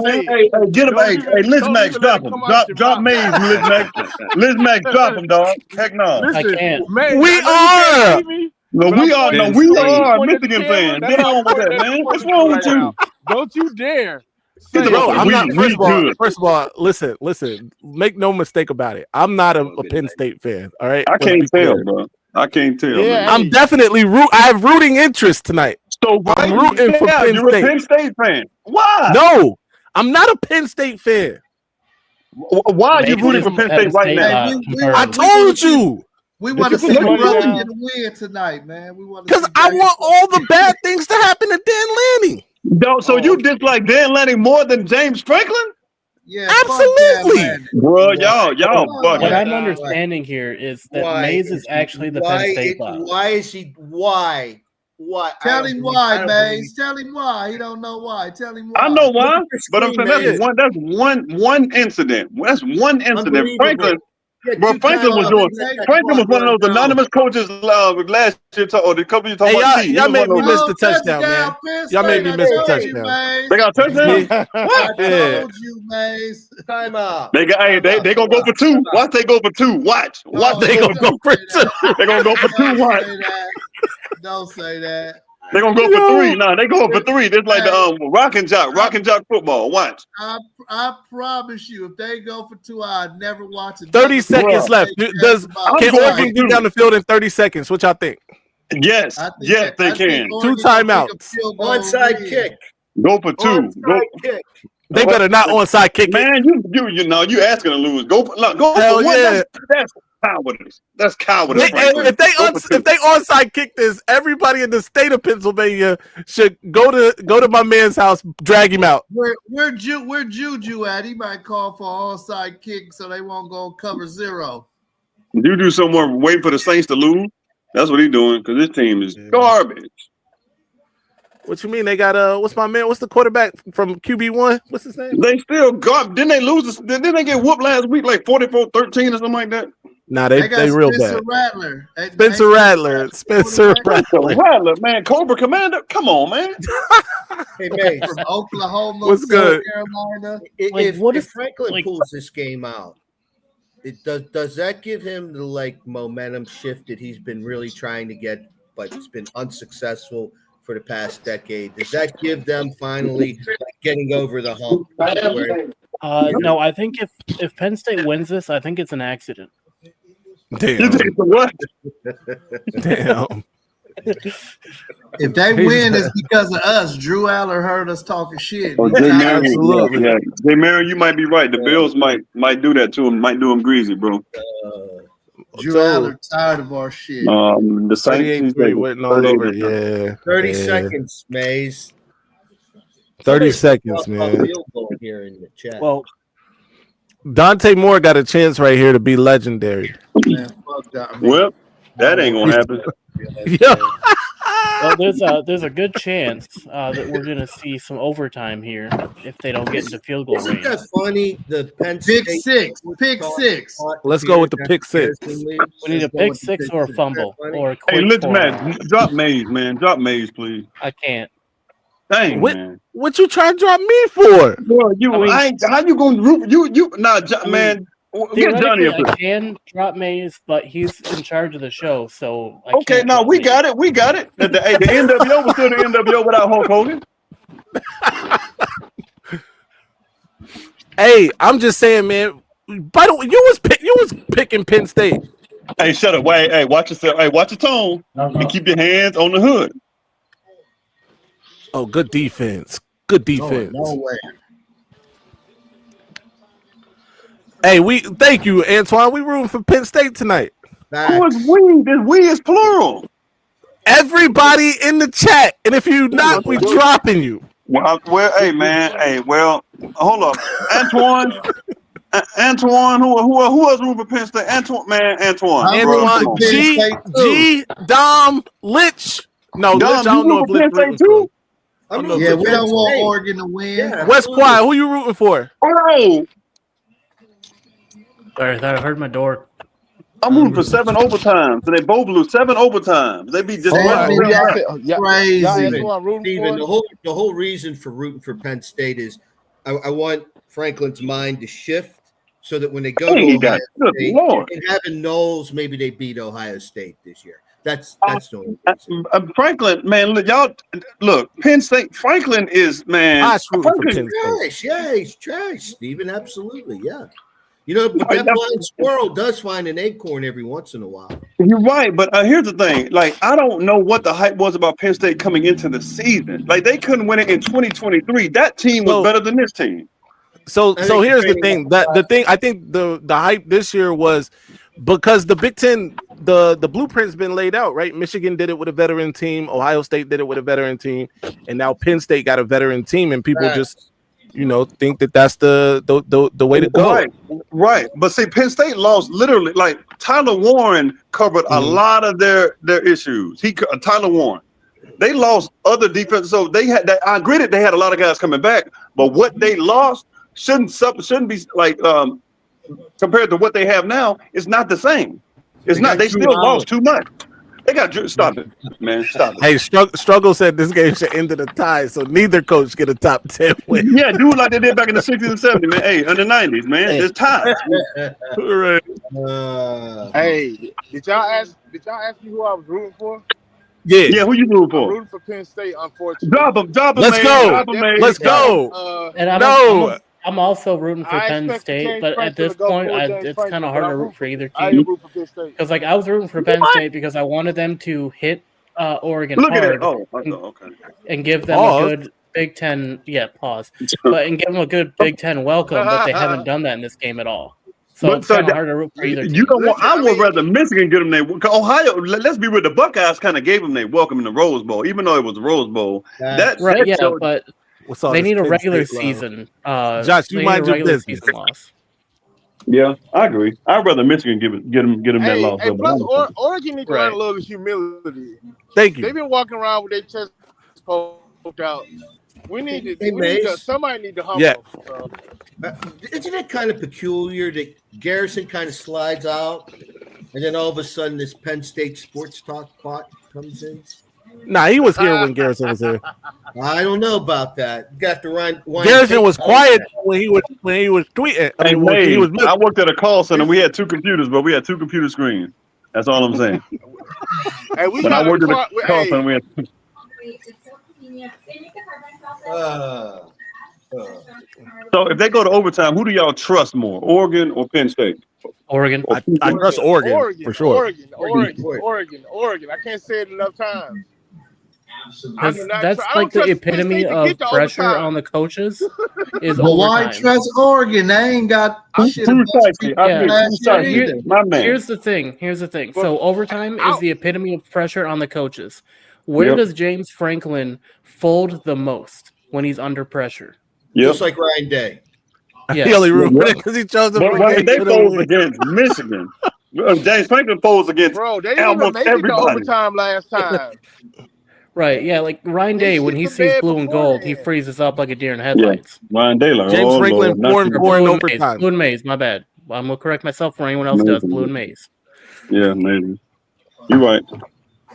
Speaker 14: Hey, get him. Hey, Liz Max, drop him. Drop Maize, Liz Max. Liz Max, drop him, dog. Heck no.
Speaker 7: I can't.
Speaker 1: We are.
Speaker 14: No, we are Michigan fans. Get on with that, man. What's wrong with you?
Speaker 11: Don't you dare.
Speaker 1: Bro, I'm not. First of all, listen. Make no mistake about it. I'm not a Penn State fan. All right.
Speaker 14: I can't tell, bro. I can't tell.
Speaker 1: Yeah, I'm definitely I have rooting interest tonight.
Speaker 14: So
Speaker 1: I'm rooting for Penn
Speaker 14: You're
Speaker 1: State.
Speaker 14: a Penn State fan. Why?
Speaker 1: No, I'm not a Penn State fan.
Speaker 14: Why are you rooting for Penn State right now?
Speaker 1: I told you.
Speaker 6: We want to see the brother get a win tonight, man.
Speaker 1: Because I want all the bad things to happen to Dan Lanning.
Speaker 14: So you dislike Dan Lanning more than James Franklin?
Speaker 6: Yeah,
Speaker 1: absolutely.
Speaker 14: Bro, y'all fucking.
Speaker 7: What I'm understanding here is that Maize is actually the Penn State bot.
Speaker 2: Why is he? Why?
Speaker 6: Tell him why, Maize. Tell him why. He don't know why. Tell him why.
Speaker 14: I know why, but I'm saying that's one incident. That's one incident. Franklin was one of those anonymous coaches last year or the couple years talking about.
Speaker 1: Y'all made me miss the touchdown, man. Y'all made me miss the touchdown.
Speaker 14: They got a touchdown?
Speaker 6: I told you, Maize.
Speaker 2: Time out.
Speaker 14: They gonna go for 2. Watch they go for 2. Watch they gonna go for 2. They're gonna go for 2. Watch.
Speaker 6: Don't say that.
Speaker 14: They're gonna go for 3. No, they going for 3. It's like the rock and jock football. Watch.
Speaker 6: I promise you, if they go for 2, I'd never watch it.
Speaker 1: 30 seconds left. Can Oregon get down the field in 30 seconds? What y'all think?
Speaker 14: Yes, they can.
Speaker 1: 2 timeouts.
Speaker 2: Onside kick.
Speaker 14: Go for 2.
Speaker 2: Kick.
Speaker 1: They better not onside kick.
Speaker 14: Man, you asking to lose. Go for 1.
Speaker 1: Yeah.
Speaker 14: That's cowardice. That's cowardice.
Speaker 1: If they onside kick this, everybody in the state of Pennsylvania should go to my man's house, drag him out.
Speaker 6: Where Juju at? He might call for an onside kick so they won't go cover 0.
Speaker 14: Juju somewhere waiting for the Saints to lose. That's what he's doing because this team is garbage.
Speaker 1: What you mean? They got what's my man? What's the quarterback from QB1? What's his name?
Speaker 14: They still garbage. Didn't they lose? Didn't they get whooped last week like 44-13 or something like that?
Speaker 1: Nah, they real
Speaker 6: Spencer
Speaker 1: bad.
Speaker 6: Rattler.
Speaker 1: Spencer Rattler.
Speaker 14: Man, Cobra Commander. Come on, man.
Speaker 2: Hey, man,
Speaker 6: from Oklahoma.
Speaker 1: What's good?
Speaker 6: Carolina.
Speaker 2: If Franklin pulls this game out, does that give him the momentum shift that he's been really trying to get, but it's been unsuccessful for the past decade? Does that give them finally getting over the hump?
Speaker 7: No, I think if Penn State wins this, I think it's an accident.
Speaker 1: Damn.
Speaker 14: What?
Speaker 1: Damn.
Speaker 6: If they win, it's because of us. Drew Aller heard us talking shit.
Speaker 14: Absolutely. Yeah. Jay Marion, you might be right. The Bills might do that to him. Might do him greasy, bro.
Speaker 6: Drew Aller tired of our shit.
Speaker 14: The Saints
Speaker 1: waiting all over. Yeah.
Speaker 2: 30 seconds, Maize.
Speaker 1: 30 seconds, man.
Speaker 2: Here in the chat.
Speaker 7: Well,
Speaker 1: Dante Moore got a chance right here to be legendary.
Speaker 6: Man, fuck that,
Speaker 14: well, that ain't gonna happen.
Speaker 1: Yeah.
Speaker 7: Well, there's a good chance that we're gonna see some overtime here if they don't get into field goal range.
Speaker 2: Isn't that funny? The Penn
Speaker 6: Pick
Speaker 2: State
Speaker 6: six.
Speaker 1: Let's go with the pick 6.
Speaker 7: We need a pick 6 or a fumble or a quick.
Speaker 14: Hey, listen, man, drop Maize, man. Drop Maize, please.
Speaker 7: I can't.
Speaker 14: Dang, man.
Speaker 1: What you trying to drop me for?
Speaker 14: Bro, how you gonna root man? Get Johnny up
Speaker 7: Theoretically, I
Speaker 14: here.
Speaker 7: can drop Maize, but he's in charge of the show, so I
Speaker 14: Okay,
Speaker 7: can't.
Speaker 14: now
Speaker 7: drop
Speaker 14: we
Speaker 7: Maize.
Speaker 14: got it. We got it. The NWO was still the NWO without Hulk Hogan.
Speaker 1: Hey, I'm just saying, man. By the way, you was picking Penn State.
Speaker 14: Hey, shut up. Wait, hey, watch yourself. Hey, watch your tone and keep your hands on the hood.
Speaker 1: Oh, good defense. Good defense.
Speaker 6: No way.
Speaker 1: Hey, thank you, Antoine. We rooting for Penn State tonight.
Speaker 14: Who is we? This we is plural.
Speaker 1: Everybody in the chat, and if you not, we dropping you.
Speaker 14: Well, hey man, hey, well, hold up, Antoine, who else rooting for Penn State? Antoine,
Speaker 1: G, Dom, Lich. No,
Speaker 14: Dom,
Speaker 1: Lich. I don't know if Lich rooting
Speaker 14: too.
Speaker 6: Yeah, we don't want Oregon to win.
Speaker 1: Yeah, West Quiet, who you rooting for?
Speaker 14: Oh,
Speaker 7: Sorry, I thought I heard my door.
Speaker 14: I'm rooting for 7 overtimes, and they both blew 7 overtimes. They beat just
Speaker 2: crazy. Steven, the whole reason for rooting for Penn State is I want Franklin's mind to shift so that when they go to Ohio State, and having Knowles, maybe they beat Ohio State this year. That's the only
Speaker 14: Franklin, man, y'all look. Penn State. Franklin is man.
Speaker 2: Trash. Yeah, he's trash, Steven. Absolutely, yeah. You know, but that blind squirrel does find an acorn every once in a while.
Speaker 14: You're right, but here's the thing. Like, I don't know what the hype was about Penn State coming into the season. Like, they couldn't win it in 2023. That team was better than this team.
Speaker 1: So here's the thing. I think the hype this year was because the Big Ten, the blueprint's been laid out, right? Michigan did it with a veteran team, Ohio State did it with a veteran team, and now Penn State got a veteran team, and people just think that that's the way to go.
Speaker 14: Right. But see, Penn State lost literally. Like Tyler Warren covered a lot of their issues. Tyler Warren. They lost other defense, so they had that. I agree that they had a lot of guys coming back, but what they lost shouldn't be like compared to what they have now. It's not the same. It's not. They still lost too much. They got stop it, man. Stop it.
Speaker 1: Hey, Struggle said this game should end in a tie, so neither coach get a top 10 win.
Speaker 14: Yeah, do it like they did back in the 60s and 70s, man. Hey, under 90s, man. It's ties.
Speaker 1: Right.
Speaker 11: Hey, did y'all ask me who I was rooting for?
Speaker 14: Yeah, who you rooting for?
Speaker 11: I'm rooting for Penn State, unfortunately.
Speaker 14: Drop him,
Speaker 1: Let's go. Let's go.
Speaker 7: And I'm also rooting for Penn State, but at this point, it's kind of hard to root for either team. Because I was rooting for Penn State because I wanted them to hit Oregon hard and give them a good Big Ten. Yeah, pause. And give them a good Big Ten welcome, but they haven't done that in this game at all. So it's kind of hard to root for either team.
Speaker 14: You don't want. I would rather Michigan get them their Ohio. Let's be real. The Buckeyes kind of gave them their welcome in the Rose Bowl, even though it was the Rose Bowl.
Speaker 7: But they need a regular season.
Speaker 1: Josh, you mind your business.
Speaker 7: Loss.
Speaker 14: Yeah, I agree. I'd rather Michigan get them that loss.
Speaker 11: Hey, plus Oregon needs to learn a little humility.
Speaker 1: Thank you.
Speaker 11: They've been walking around with their chest poked out. Somebody need to humble.
Speaker 2: Yeah. Isn't it kind of peculiar that Garrison kind of slides out, and then all of a sudden this Penn State sports talk pot comes in?
Speaker 1: Nah, he was here when Garrison was here.
Speaker 2: I don't know about that. You got to run.
Speaker 1: Garrison was quiet when he was tweeting.
Speaker 14: I worked at a call center. We had 2 computers, but we had 2 computer screens. That's all I'm saying.
Speaker 11: Hey,
Speaker 14: I worked at a call center. We had 2. So if they go to overtime, who do y'all trust more, Oregon or Penn State?
Speaker 7: Oregon.
Speaker 1: I trust Oregon for sure.
Speaker 11: Oregon. I can't say it enough times.
Speaker 7: That's like the epitome of pressure on the coaches. Is
Speaker 6: why trust Oregon? They ain't got shit.
Speaker 7: Here's the thing. So overtime is the epitome of pressure on the coaches. Where does James Franklin fold the most when he's under pressure?
Speaker 2: Just like Ryan Day.
Speaker 1: Yeah. He only rooted because he chose to
Speaker 14: bring they fold against Michigan. James Franklin folds against
Speaker 11: they didn't even make it to overtime last time.
Speaker 7: Right, yeah, like Ryan Day, when he sees blue and gold, he freezes up like a deer in headlights.
Speaker 14: Yeah. Ryan Day, like,
Speaker 1: James Franklin, four in overtime.
Speaker 7: Blue and Maize, my bad. I'm going to correct myself for anyone else does. Blue and Maize.
Speaker 14: Yeah, maybe. You're right.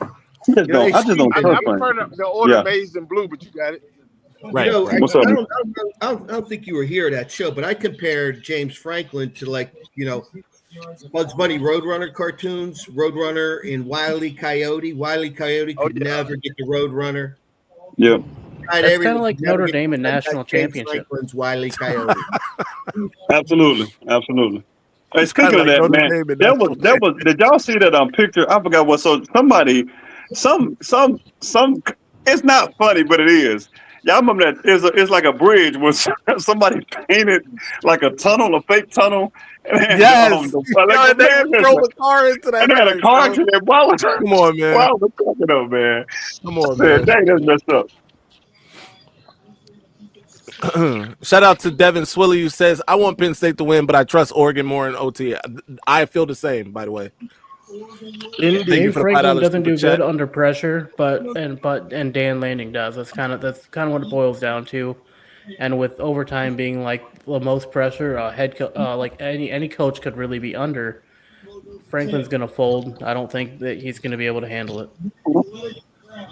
Speaker 14: I just don't trust
Speaker 11: I prefer the order Maize and blue, but you got it.
Speaker 1: Right.
Speaker 14: What's up?
Speaker 2: I don't think you were here at that show, but I compared James Franklin to Bugs Bunny Roadrunner cartoons. Roadrunner in Wile E. Coyote. Wile E. Coyote could never get the Roadrunner.
Speaker 14: Yep.
Speaker 7: It's kind of like Notre Dame in national championship.
Speaker 2: Franklin's Wile E. Coyote.
Speaker 14: Absolutely. Hey, speaking of that, man, that was. Did y'all see that picture? I forgot what. So somebody, some. It's not funny, but it is. Y'all remember that? It's like a bridge where somebody painted like a tunnel, a fake tunnel.
Speaker 1: Yes. Throw a car into that.
Speaker 14: And they had a car accident.
Speaker 1: Come on, man.
Speaker 14: Wow, the fucking up, man.
Speaker 1: Come on, man.
Speaker 14: Dang, that's messed up.
Speaker 1: Shout out to Devin Swilly, who says, I want Penn State to win, but I trust Oregon more in OT. I feel the same, by the way.
Speaker 7: Dave Franklin doesn't do good under pressure, but Dan Lanning does. That's kind of what it boils down to. And with overtime being like the most pressure, like any coach could really be under. Franklin's gonna fold. I don't think that he's gonna be able to handle it.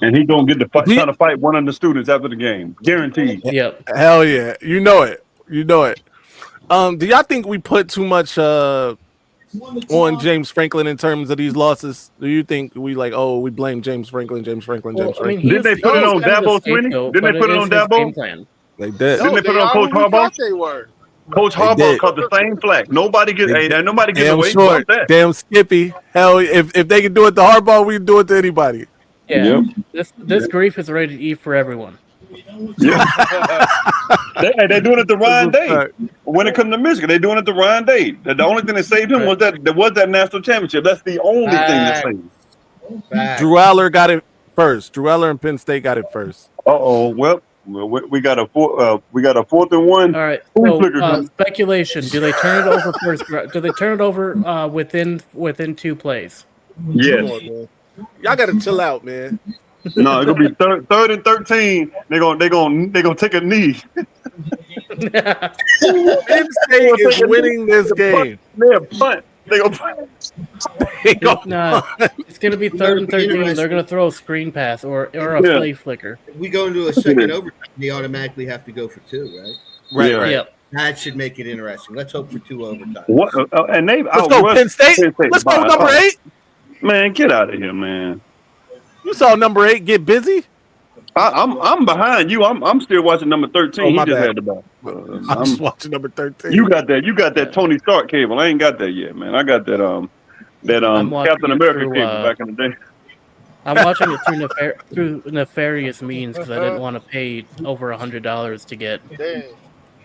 Speaker 14: And he's gonna get trying to fight one of the students after the game, guaranteed.
Speaker 7: Yep.
Speaker 1: Hell yeah, you know it. Do y'all think we put too much on James Franklin in terms of these losses? Do you think we blame James Franklin?
Speaker 14: Didn't they put it on Dabo Swinney? Didn't they put it on Dabo?
Speaker 1: They did.
Speaker 14: Didn't they put it on Coach Harbaugh?
Speaker 11: They were.
Speaker 14: Coach Harbaugh caught the same flack. Nobody gets away from that.
Speaker 1: Damn Skippy. Hell, if they can do it to Harbaugh, we can do it to anybody.
Speaker 7: Yeah. Yep. This grief is ready to eat for everyone.
Speaker 14: Yeah. They're doing it to Ryan Day. When it comes to Michigan, they're doing it to Ryan Day. The only thing that saved him was that national championship. That's the only thing that saved him.
Speaker 1: Drew Aller got it first. Drew Aller and Penn State got it first.
Speaker 14: Well, we got a 4th and 1.
Speaker 7: All right. So, speculation: do they turn it over first? Do they turn it over within 2 plays?
Speaker 14: Yes.
Speaker 1: Y'all gotta chill out, man.
Speaker 14: No, it's gonna be third and 13. They're gonna take a knee.
Speaker 1: Penn State is winning this game.
Speaker 14: They're punt. They go punt.
Speaker 7: No, it's gonna be 3rd and 13. They're gonna throw a screen pass or a play flicker.
Speaker 2: If we go into a second overtime, they automatically have to go for 2,
Speaker 1: right?
Speaker 14: Right.
Speaker 7: Yep.
Speaker 2: That should make it interesting. Let's hope for 2 overtime.
Speaker 1: Let's go Penn State. Let's go number 8.
Speaker 14: Man, get out of here, man.
Speaker 1: You saw number 8 get busy.
Speaker 14: I'm behind you. I'm still watching number 13.
Speaker 1: Oh, my
Speaker 14: he just
Speaker 1: bad.
Speaker 14: had the ball.
Speaker 1: I'm just watching number 13.
Speaker 14: You got that Tony Stark cable. I ain't got that yet, man. I got that Captain America cable back in the day.
Speaker 7: I'm watching it through nefarious means because I didn't want to pay over $100 to get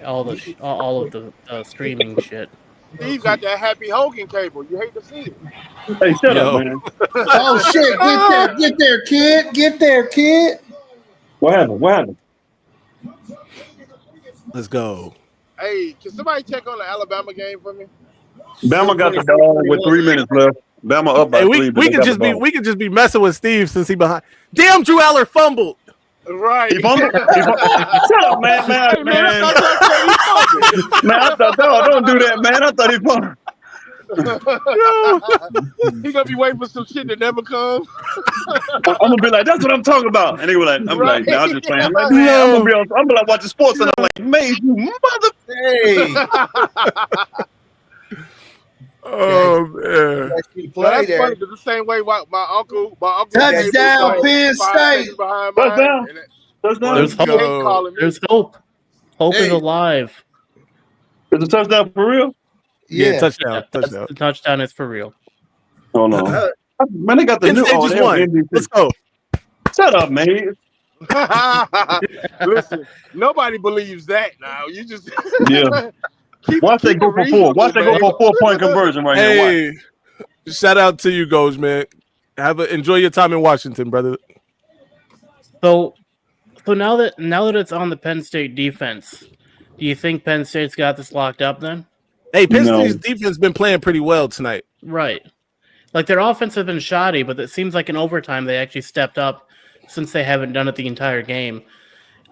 Speaker 7: all of the streaming shit.
Speaker 11: Steve got that Happy Hogan cable. You hate to see it.
Speaker 14: Hey, shut up, man.
Speaker 6: Oh shit! Get there, kid! Get there, kid!
Speaker 14: What happened?
Speaker 1: Let's go.
Speaker 11: Hey, can somebody check on the Alabama game for me?
Speaker 14: Bama got the ball with 3 minutes left. Bama up by 3.
Speaker 1: We could just be messing with Steve since he behind. Damn, Drew Aller fumbled.
Speaker 11: Right.
Speaker 14: He fumbled. Shut up, man. Man, I thought, don't do that, man. I thought he fumbled.
Speaker 11: He gonna be waiting for some shit that never comes.
Speaker 14: I'm gonna be like, that's what I'm talking about, and they were like, I'm like, nah, I'm just playing. I'm like, man, I'm gonna be like watching sports, and I'm like, Maize, you mother.
Speaker 2: Hey.
Speaker 1: Oh man,
Speaker 11: That's funny. The same way my uncle
Speaker 6: Touchdown, Penn State.
Speaker 14: Touchdown.
Speaker 7: There's hope. Hope is alive.
Speaker 14: Is a touchdown for real?
Speaker 1: Yeah, touchdown.
Speaker 7: The touchdown is for real.
Speaker 14: Oh no, man! They got the
Speaker 1: Penn
Speaker 14: new.
Speaker 1: State just won. Let's go.
Speaker 14: Shut up, man.
Speaker 11: Listen, nobody believes that now. You just
Speaker 14: Watch they go for 4. Watch they go for 4-point conversion right now.
Speaker 1: Hey, shout out to you, Goj, man. Enjoy your time in Washington, brother.
Speaker 7: So now that it's on the Penn State defense, do you think Penn State's got this locked up then?
Speaker 1: Hey, Penn State's defense been playing pretty well tonight.
Speaker 7: Right. Like their offense has been shoddy, but it seems like in overtime they actually stepped up since they haven't done it the entire game.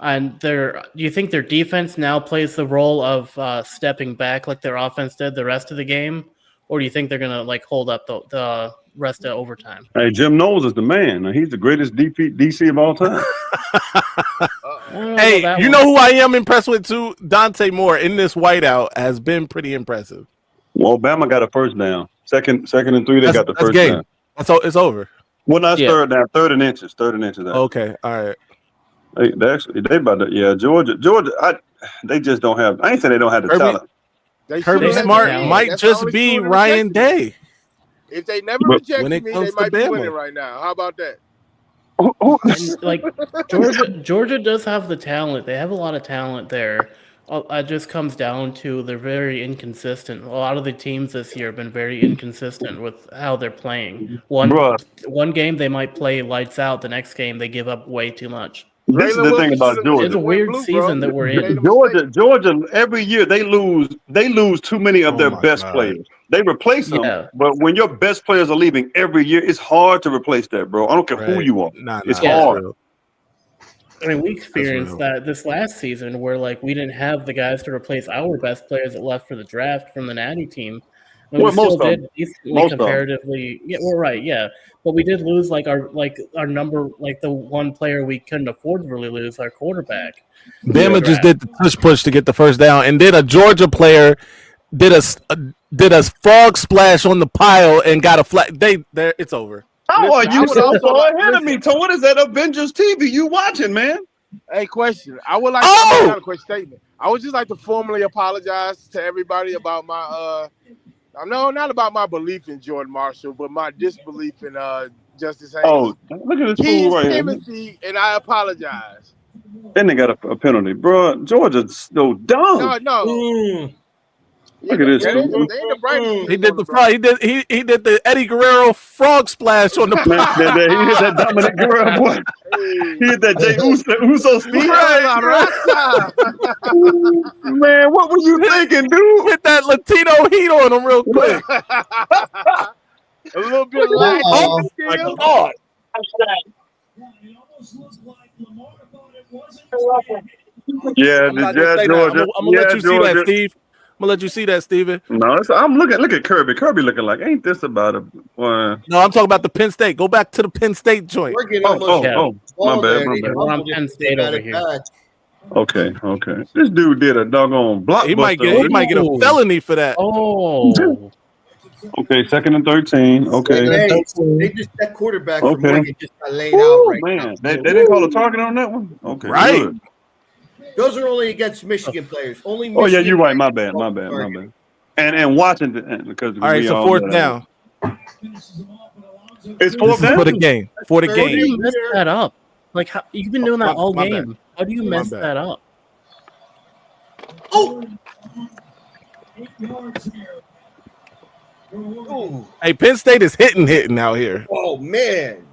Speaker 7: And do you think their defense now plays the role of stepping back like their offense did the rest of the game? Or do you think they're going to hold up the rest of overtime?
Speaker 14: Hey, Jim Knowles is the man. He's the greatest DC of all time.
Speaker 1: Hey, you know who I am impressed with too? Dante Moore in this whiteout has been pretty impressive.
Speaker 14: Well, Bama got a first down. Second and 3, they got the first
Speaker 1: game.
Speaker 14: down.
Speaker 1: That's all. It's over.
Speaker 14: Well, not third down. Third and inches.
Speaker 1: Okay, all right.
Speaker 14: They about to. Yeah, Georgia. They just don't have. I ain't saying they don't have the talent.
Speaker 1: Kirby Smart might just be Ryan Day.
Speaker 11: If they never rejected me, they might be winning right now. How about that?
Speaker 7: And, like Georgia does have the talent. They have a lot of talent there. It just comes down to they're very inconsistent. A lot of the teams this year have been very inconsistent with how they're playing. One game they might play lights out. The next game they give up way too much.
Speaker 14: This is the thing about Georgia.
Speaker 7: It's a weird season that we're in.
Speaker 14: Georgia, every year they lose too many of their best players. They replace them, but when your best players are leaving every year, it's hard to replace that, bro. I don't care who you are. It's hard.
Speaker 7: I mean, we experienced that this last season where like we didn't have the guys to replace our best players that left for the draft from the Natty team. And we still did decently comparatively. Yeah, we're right. Yeah, but we did lose like our number, like the one player we couldn't afford to really lose, our quarterback.
Speaker 1: Bama just did the push to get the first down, and then a Georgia player did a frog splash on the pile and got a flag. It's over.
Speaker 14: How are you so ahead of me? So what is that Avengers TV you watching, man?
Speaker 11: Hey, question. I would like to not a question statement. I would just like to formally apologize to everybody about my not about my belief in Jordan Marshall, but my disbelief in Justice Haynes.
Speaker 14: Oh, look at this fool right
Speaker 11: Timothy, and I apologize.
Speaker 14: Then they got a penalty, bro. Georgia's so dumb.
Speaker 11: No.
Speaker 14: Look at this.
Speaker 1: He did the frog. He did the Eddie Guerrero frog splash on the.
Speaker 14: He hit that Dominic Guerrero boy. He hit that Jay Uso speed. Man, what were you thinking, dude?
Speaker 1: Hit that Latino heat on him real quick.
Speaker 11: A little bit light.
Speaker 14: Oh my God. Yeah,
Speaker 1: I'm gonna let you see that, Steve. I'm gonna let you see that, Steven.
Speaker 14: No, I'm looking. Look at Kirby. Kirby looking like, ain't this about a one?
Speaker 1: No, I'm talking about the Penn State. Go back to the Penn State joint.
Speaker 14: My bad.
Speaker 7: We're on Penn State over here.
Speaker 14: Okay. This dude did a doggone blockbuster.
Speaker 1: He might get a felony for that.
Speaker 7: Oh.
Speaker 14: Okay, 2nd and 13. Okay.
Speaker 2: They just that quarterback from Morgan just got laid out right
Speaker 14: now. They didn't call a target on that one? Okay.
Speaker 1: Right.
Speaker 14: Good.
Speaker 2: Those are only against Michigan players. Only Michigan.
Speaker 14: Oh yeah, you're right. My bad. And Washington because
Speaker 1: all right, so fourth down.
Speaker 14: It's fourth down
Speaker 1: for the game.
Speaker 7: How do you mess that up? Like you've been doing that all game. Bad. How do you mess that up?
Speaker 2: Oh.
Speaker 1: Hey, Penn State is hitting out here.
Speaker 2: Oh man.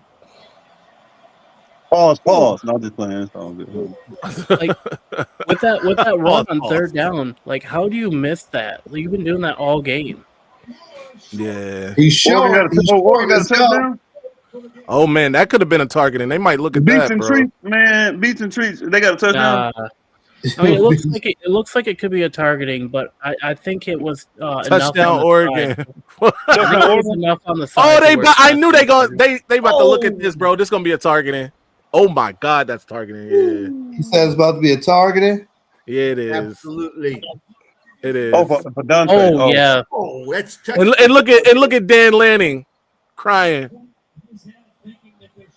Speaker 14: Pause. Not just playing. It's all good.
Speaker 7: Like with that run on third down, like how do you miss that? Like, you've been doing that all game.
Speaker 1: Yeah.
Speaker 16: He's short.
Speaker 1: Oh man, that could have been a target, and they might look at
Speaker 14: Beats
Speaker 1: that,
Speaker 14: and
Speaker 1: bro.
Speaker 14: Treats, man. Beats and Treats. They got a touchdown.
Speaker 7: I mean, it looks like it could be a targeting, but I think it was
Speaker 1: touchdown
Speaker 7: enough
Speaker 1: Oregon.
Speaker 7: enough on the side.
Speaker 1: I knew they about to look at this, bro. This gonna be a targeting. Oh my God, that's targeting. Yeah.
Speaker 6: He said it's about to be a targeting.
Speaker 1: Yeah, it is.
Speaker 2: Absolutely.
Speaker 1: It is.
Speaker 14: Oh, for Dante.
Speaker 7: Oh yeah.
Speaker 2: Oh, that's
Speaker 1: and look at Dan Lanning crying.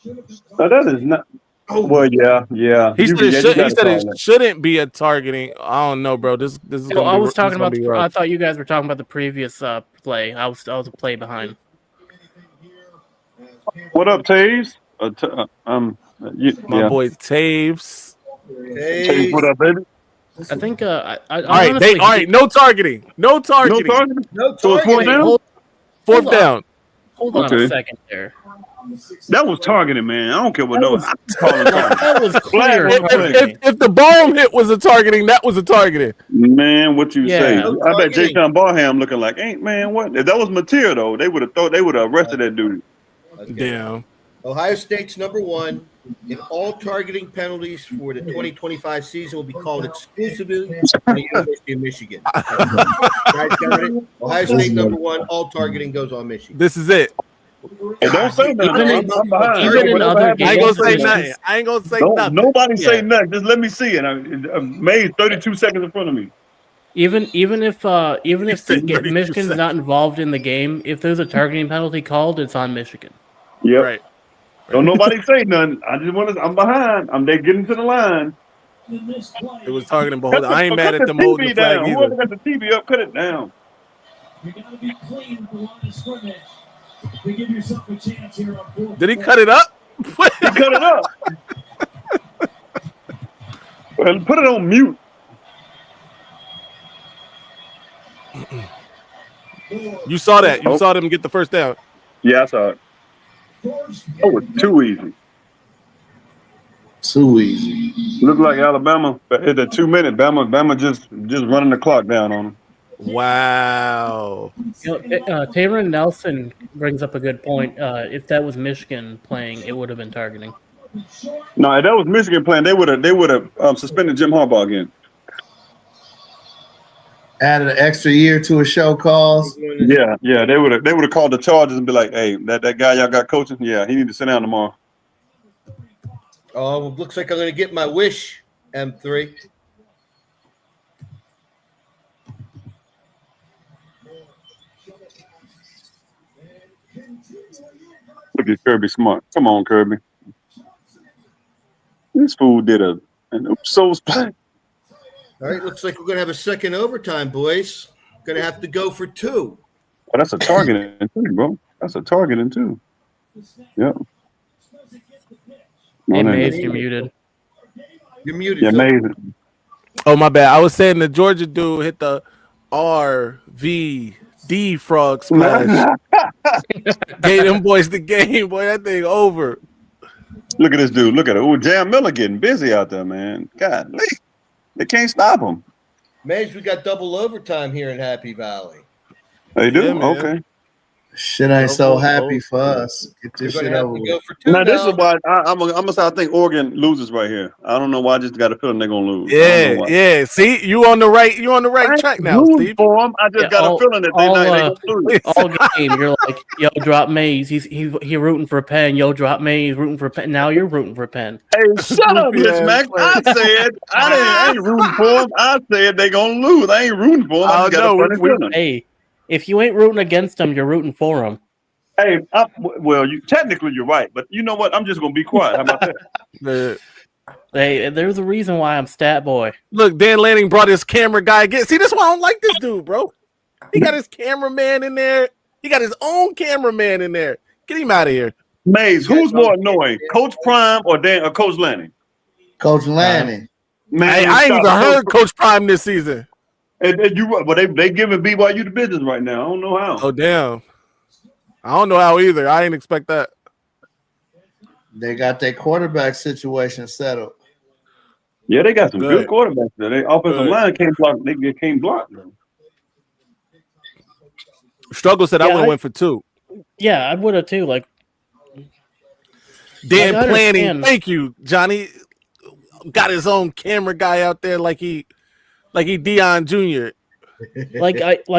Speaker 14: No, that is not. Oh well, yeah.
Speaker 1: He said it shouldn't be a targeting. I don't know, bro. This is.
Speaker 7: I was talking about. I thought you guys were talking about the previous play. I was a play behind.
Speaker 14: What up, Taves?
Speaker 1: My boy Taves.
Speaker 14: Taves, what up, baby?
Speaker 7: I think.
Speaker 1: All right. No targeting. No targeting.
Speaker 14: So it's fourth down.
Speaker 1: Fourth down.
Speaker 7: Hold on a second there.
Speaker 14: That was targeting, man. I don't care what
Speaker 7: that was clear.
Speaker 1: If the ball hit was a targeting, that was a targeting.
Speaker 14: Man, what you say? I bet Jayton Barham looking like, ain't man. What if that was Mateer though? They would have arrested that dude.
Speaker 2: Okay.
Speaker 1: Damn.
Speaker 2: Ohio State's number 1 in all targeting penalties for the 2025 season will be called exclusively by the University of Michigan. Guys got it? Ohio State number 1, all targeting goes on Michigan.
Speaker 1: This is it.
Speaker 14: Hey, don't say nothing. I'm behind.
Speaker 7: Even in
Speaker 14: Whatever
Speaker 7: other
Speaker 14: happens,
Speaker 1: I ain't
Speaker 7: games,
Speaker 1: gonna say
Speaker 14: don't
Speaker 1: nothing. I ain't gonna say
Speaker 14: Don't
Speaker 1: nothing.
Speaker 14: nobody say
Speaker 7: Yeah.
Speaker 14: nothing. Just let me see it. Maize 32 seconds in front of me.
Speaker 7: Even if
Speaker 1: said 32
Speaker 7: Michigan's
Speaker 1: seconds.
Speaker 7: not involved in the game, if there's a targeting penalty called, it's on Michigan.
Speaker 14: Yep.
Speaker 1: Right.
Speaker 14: Don't nobody say nothing. I just want to. I'm behind. They getting to the line.
Speaker 1: It was targeting, but hold on. I ain't
Speaker 14: Cut
Speaker 1: mad at
Speaker 14: the
Speaker 1: them holding the
Speaker 14: TV
Speaker 1: flag
Speaker 14: down.
Speaker 1: either.
Speaker 14: Whoever got the TV up, cut it down.
Speaker 1: Did he cut it up?
Speaker 14: He cut it up. Well, put it on mute.
Speaker 1: You saw that. You saw them get the first down.
Speaker 14: Yeah, I saw it. Oh, it's too easy.
Speaker 6: Too easy.
Speaker 14: Look like Alabama at the 2 minute. Bama just running the clock down on them.
Speaker 1: Wow.
Speaker 7: Taron Nelson brings up a good point. If that was Michigan playing, it would have been targeting.
Speaker 14: No, if that was Michigan playing, they would have suspended Jim Harbaugh again.
Speaker 6: Added an extra year to a show cause.
Speaker 14: Yeah, they would have called the Chargers and be like, "Hey, that guy y'all got coaching, yeah, he need to sit down tomorrow."
Speaker 2: Oh, looks like I'm going to get my wish, M3.
Speaker 14: Look at Kirby Smart. Come on, Kirby. This fool did an oops play.
Speaker 2: All right, looks like we're going to have a second overtime, boys. Going to have to go for 2.
Speaker 14: Oh, that's a targeting too, bro. That's a targeting too. Yep.
Speaker 7: Hey, Maize, you're muted.
Speaker 2: You're muted.
Speaker 14: Yeah, amazing.
Speaker 1: Oh, my bad. I was saying the Georgia dude hit the RVD frog splash. Gave them boys the game, boy. That thing over.
Speaker 14: Look at this dude. Look at it. Oh, Jam Miller getting busy out there, man. God, they can't stop him.
Speaker 2: Maize, we got double overtime here in Happy Valley.
Speaker 14: They do?
Speaker 2: Yeah,
Speaker 14: okay.
Speaker 6: Shit ain't so happy for us. Get this shit over with.
Speaker 14: Now, this is why I'm gonna say I think Oregon loses right here. I don't know why. I just got a feeling they're gonna lose.
Speaker 1: Yeah. See, you on the right track now, Steve.
Speaker 14: For them. I just got a feeling that they gonna lose.
Speaker 7: All game, you're like, yo, drop Maize. He rooting for Penn. Yo, drop Maize. Rooting for Penn. Now you're rooting for Penn.
Speaker 14: Hey, shut up, Rich Mac. I said I ain't rooting for them. I said they gonna lose. I ain't rooting for them. I just got a funny feeling.
Speaker 7: Hey, if you ain't rooting against them, you're rooting for them.
Speaker 14: Hey, well, technically you're right, but you know what? I'm just gonna be quiet. How about that?
Speaker 7: Hey, there's a reason why I'm stat boy.
Speaker 1: Look, Dan Lanning brought his camera guy again. See, this is why I don't like this dude, bro. He got his cameraman in there. He got his own cameraman in there. Get him out of here.
Speaker 14: Maze, who's more annoying, Coach Prime or Coach Lanning?
Speaker 6: Coach Lanning.
Speaker 14: Man,
Speaker 1: I ain't even heard Coach Prime this season.
Speaker 14: And they giving BYU the business right now. I don't know how.
Speaker 1: Oh damn. I don't know how either. I didn't expect that.
Speaker 6: They got their quarterback situation settled.
Speaker 14: Yeah, they got some good quarterbacks there. Their offensive line can't block. They can't block them.
Speaker 1: Struggle said I would have went for 2.
Speaker 7: Yeah, I would have too. Like
Speaker 1: Dan Planning. Thank you, Johnny. Got his own camera guy out there like he Deion Jr.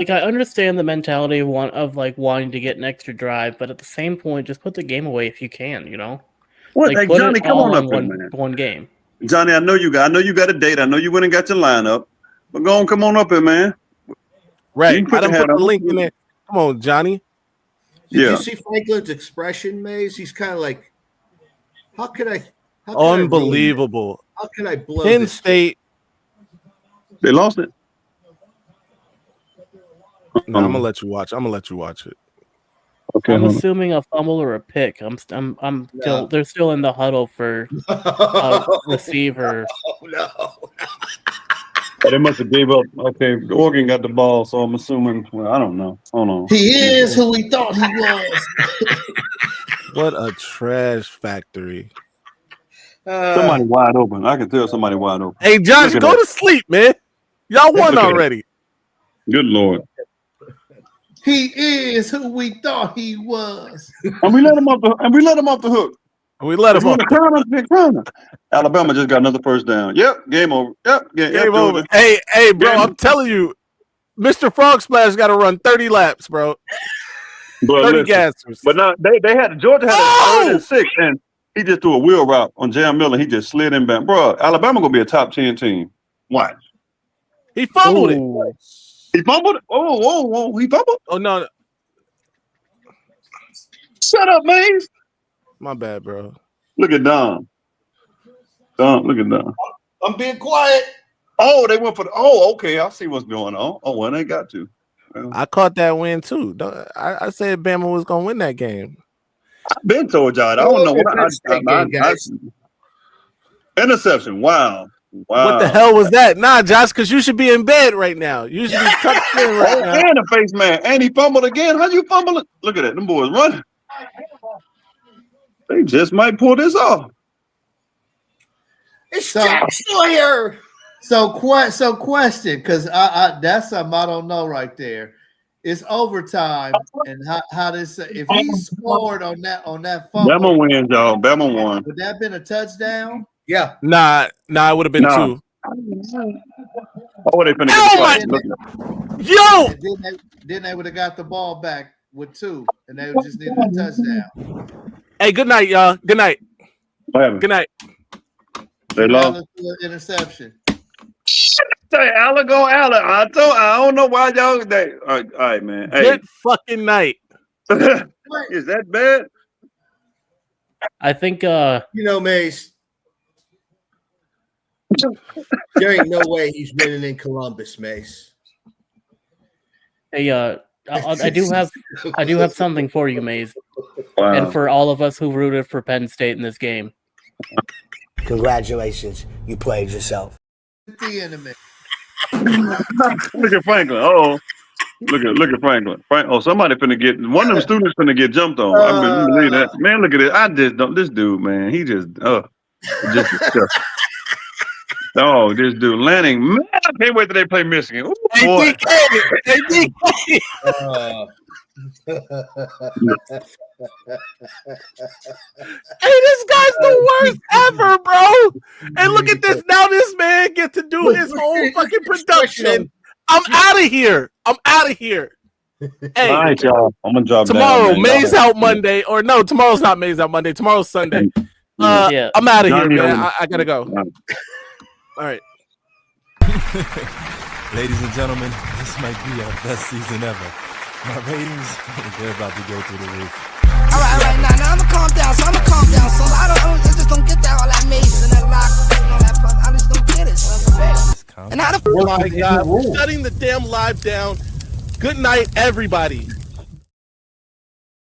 Speaker 7: I understand the mentality of wanting to get an extra drive, but at the same point, just put the game away if you can. You know,
Speaker 14: what?
Speaker 7: Like,
Speaker 14: Hey, Johnny, come on up here, man.
Speaker 7: One game.
Speaker 14: Johnny, I know you got a date. I know you went and got your lineup, but come on up here, man.
Speaker 1: Right. I done put the link in there. Come on, Johnny.
Speaker 2: Did you see Franklin's expression, Maize? He's kind of like, how can I?
Speaker 1: Unbelievable.
Speaker 2: How can I blow
Speaker 1: Penn
Speaker 2: this?
Speaker 1: State.
Speaker 14: They lost it.
Speaker 1: No, I'm gonna let you watch. it.
Speaker 14: Okay.
Speaker 7: I'm assuming a fumble or a pick. Still. They're still in the huddle for receiver.
Speaker 2: Oh no.
Speaker 14: They must have gave up. Okay, Oregon got the ball, so I'm assuming. Well, I don't know. Hold on.
Speaker 6: He is who we thought he was.
Speaker 1: What a trash factory.
Speaker 14: Somebody wide open. I can tell somebody wide open.
Speaker 1: Hey, Josh, go to sleep, man. Y'all won already.
Speaker 14: Good Lord.
Speaker 6: He is who we thought he was.
Speaker 14: And we let him off the hook.
Speaker 1: We let him off.
Speaker 14: Alabama just got another first down. Yep, game over. Yep,
Speaker 1: game over. Hey, bro, I'm telling you, Mr. Frog Splash got to run 30 laps, bro.
Speaker 14: But
Speaker 1: 30
Speaker 14: listen,
Speaker 1: gassers.
Speaker 14: but now Georgia had a 3rd and 6, and he just threw a wheel route on Jam Miller. He just slid in back. Bro, Alabama gonna be a top 10 team. Watch.
Speaker 1: He fumbled it.
Speaker 14: He fumbled it. Oh, he fumbled.
Speaker 1: Oh no.
Speaker 14: Shut up, Maize.
Speaker 1: My bad, bro.
Speaker 14: Look at Dom. Look at Dom.
Speaker 6: I'm being quiet.
Speaker 14: Oh, they went for the. Oh, okay. I see what's going on. Oh, well, they got to.
Speaker 1: I caught that win too. I said Bama was gonna win that game.
Speaker 14: I've been told y'all. I don't know what. Interception. Wow.
Speaker 1: What the hell was that? Nah, Josh, because you should be in bed right now. You should be tucked in right now.
Speaker 14: And the face man. And he fumbled again. How you fumble it? Look at that. Them boys running. They just might pull this off.
Speaker 2: It's Jack Sawyer.
Speaker 6: So question, because I that's something I don't know right there. It's overtime, and how this if he scored on that fumble,
Speaker 14: Bama wins, y'all. Bama won.
Speaker 6: Would that have been a touchdown?
Speaker 2: Yeah.
Speaker 1: Nah, it would have been 2.
Speaker 14: Oh, they finna get the
Speaker 1: Yo!
Speaker 6: Then they would have got the ball back with 2, and they just needed a touchdown.
Speaker 1: Hey, good night, y'all. Good night. Good night.
Speaker 14: They lost.
Speaker 6: Interception.
Speaker 14: Say Allen go Allen. I don't know why y'all. All right, man. Hey.
Speaker 1: Good fucking night.
Speaker 14: Is that bad?
Speaker 7: I think
Speaker 2: Maize. There ain't no way he's winning in Columbus, Maize.
Speaker 7: Hey, I do have something for you, Maize,
Speaker 16: Wow.
Speaker 7: and for all of us who rooted for Penn State in this game.
Speaker 8: Congratulations, you played yourself.
Speaker 6: The enemy.
Speaker 14: Look at Franklin. Oh, look at Franklin. Somebody finna get one of them students finna get jumped on. I believe that. Man, look at it. I just don't. This dude, man, he just disgusting. Oh, this dude Lanning. Man, I can't wait till they play Michigan. Ooh, boy.
Speaker 1: Hey, DK. Hey, this guy's the worst ever, bro. And look at this. Now this man get to do his whole fucking production. I'm out of here. Hey,
Speaker 14: all right, y'all. I'm gonna drop
Speaker 1: tomorrow.
Speaker 14: Down,
Speaker 1: Maize out Monday, or no? Tomorrow's not Maize out Monday. Tomorrow's Sunday.
Speaker 7: Yeah.
Speaker 1: I'm out of here, man. I gotta go. All right.
Speaker 17: Ladies and gentlemen, this might be our best season ever. My ratings, they're about to go through the roof.
Speaker 18: All right, now I'ma calm down. So I just don't get that all that Maize and that lock and all that fun. I just don't get it. So and how the
Speaker 1: Oh my God, we're shutting the damn live down. Good night, everybody.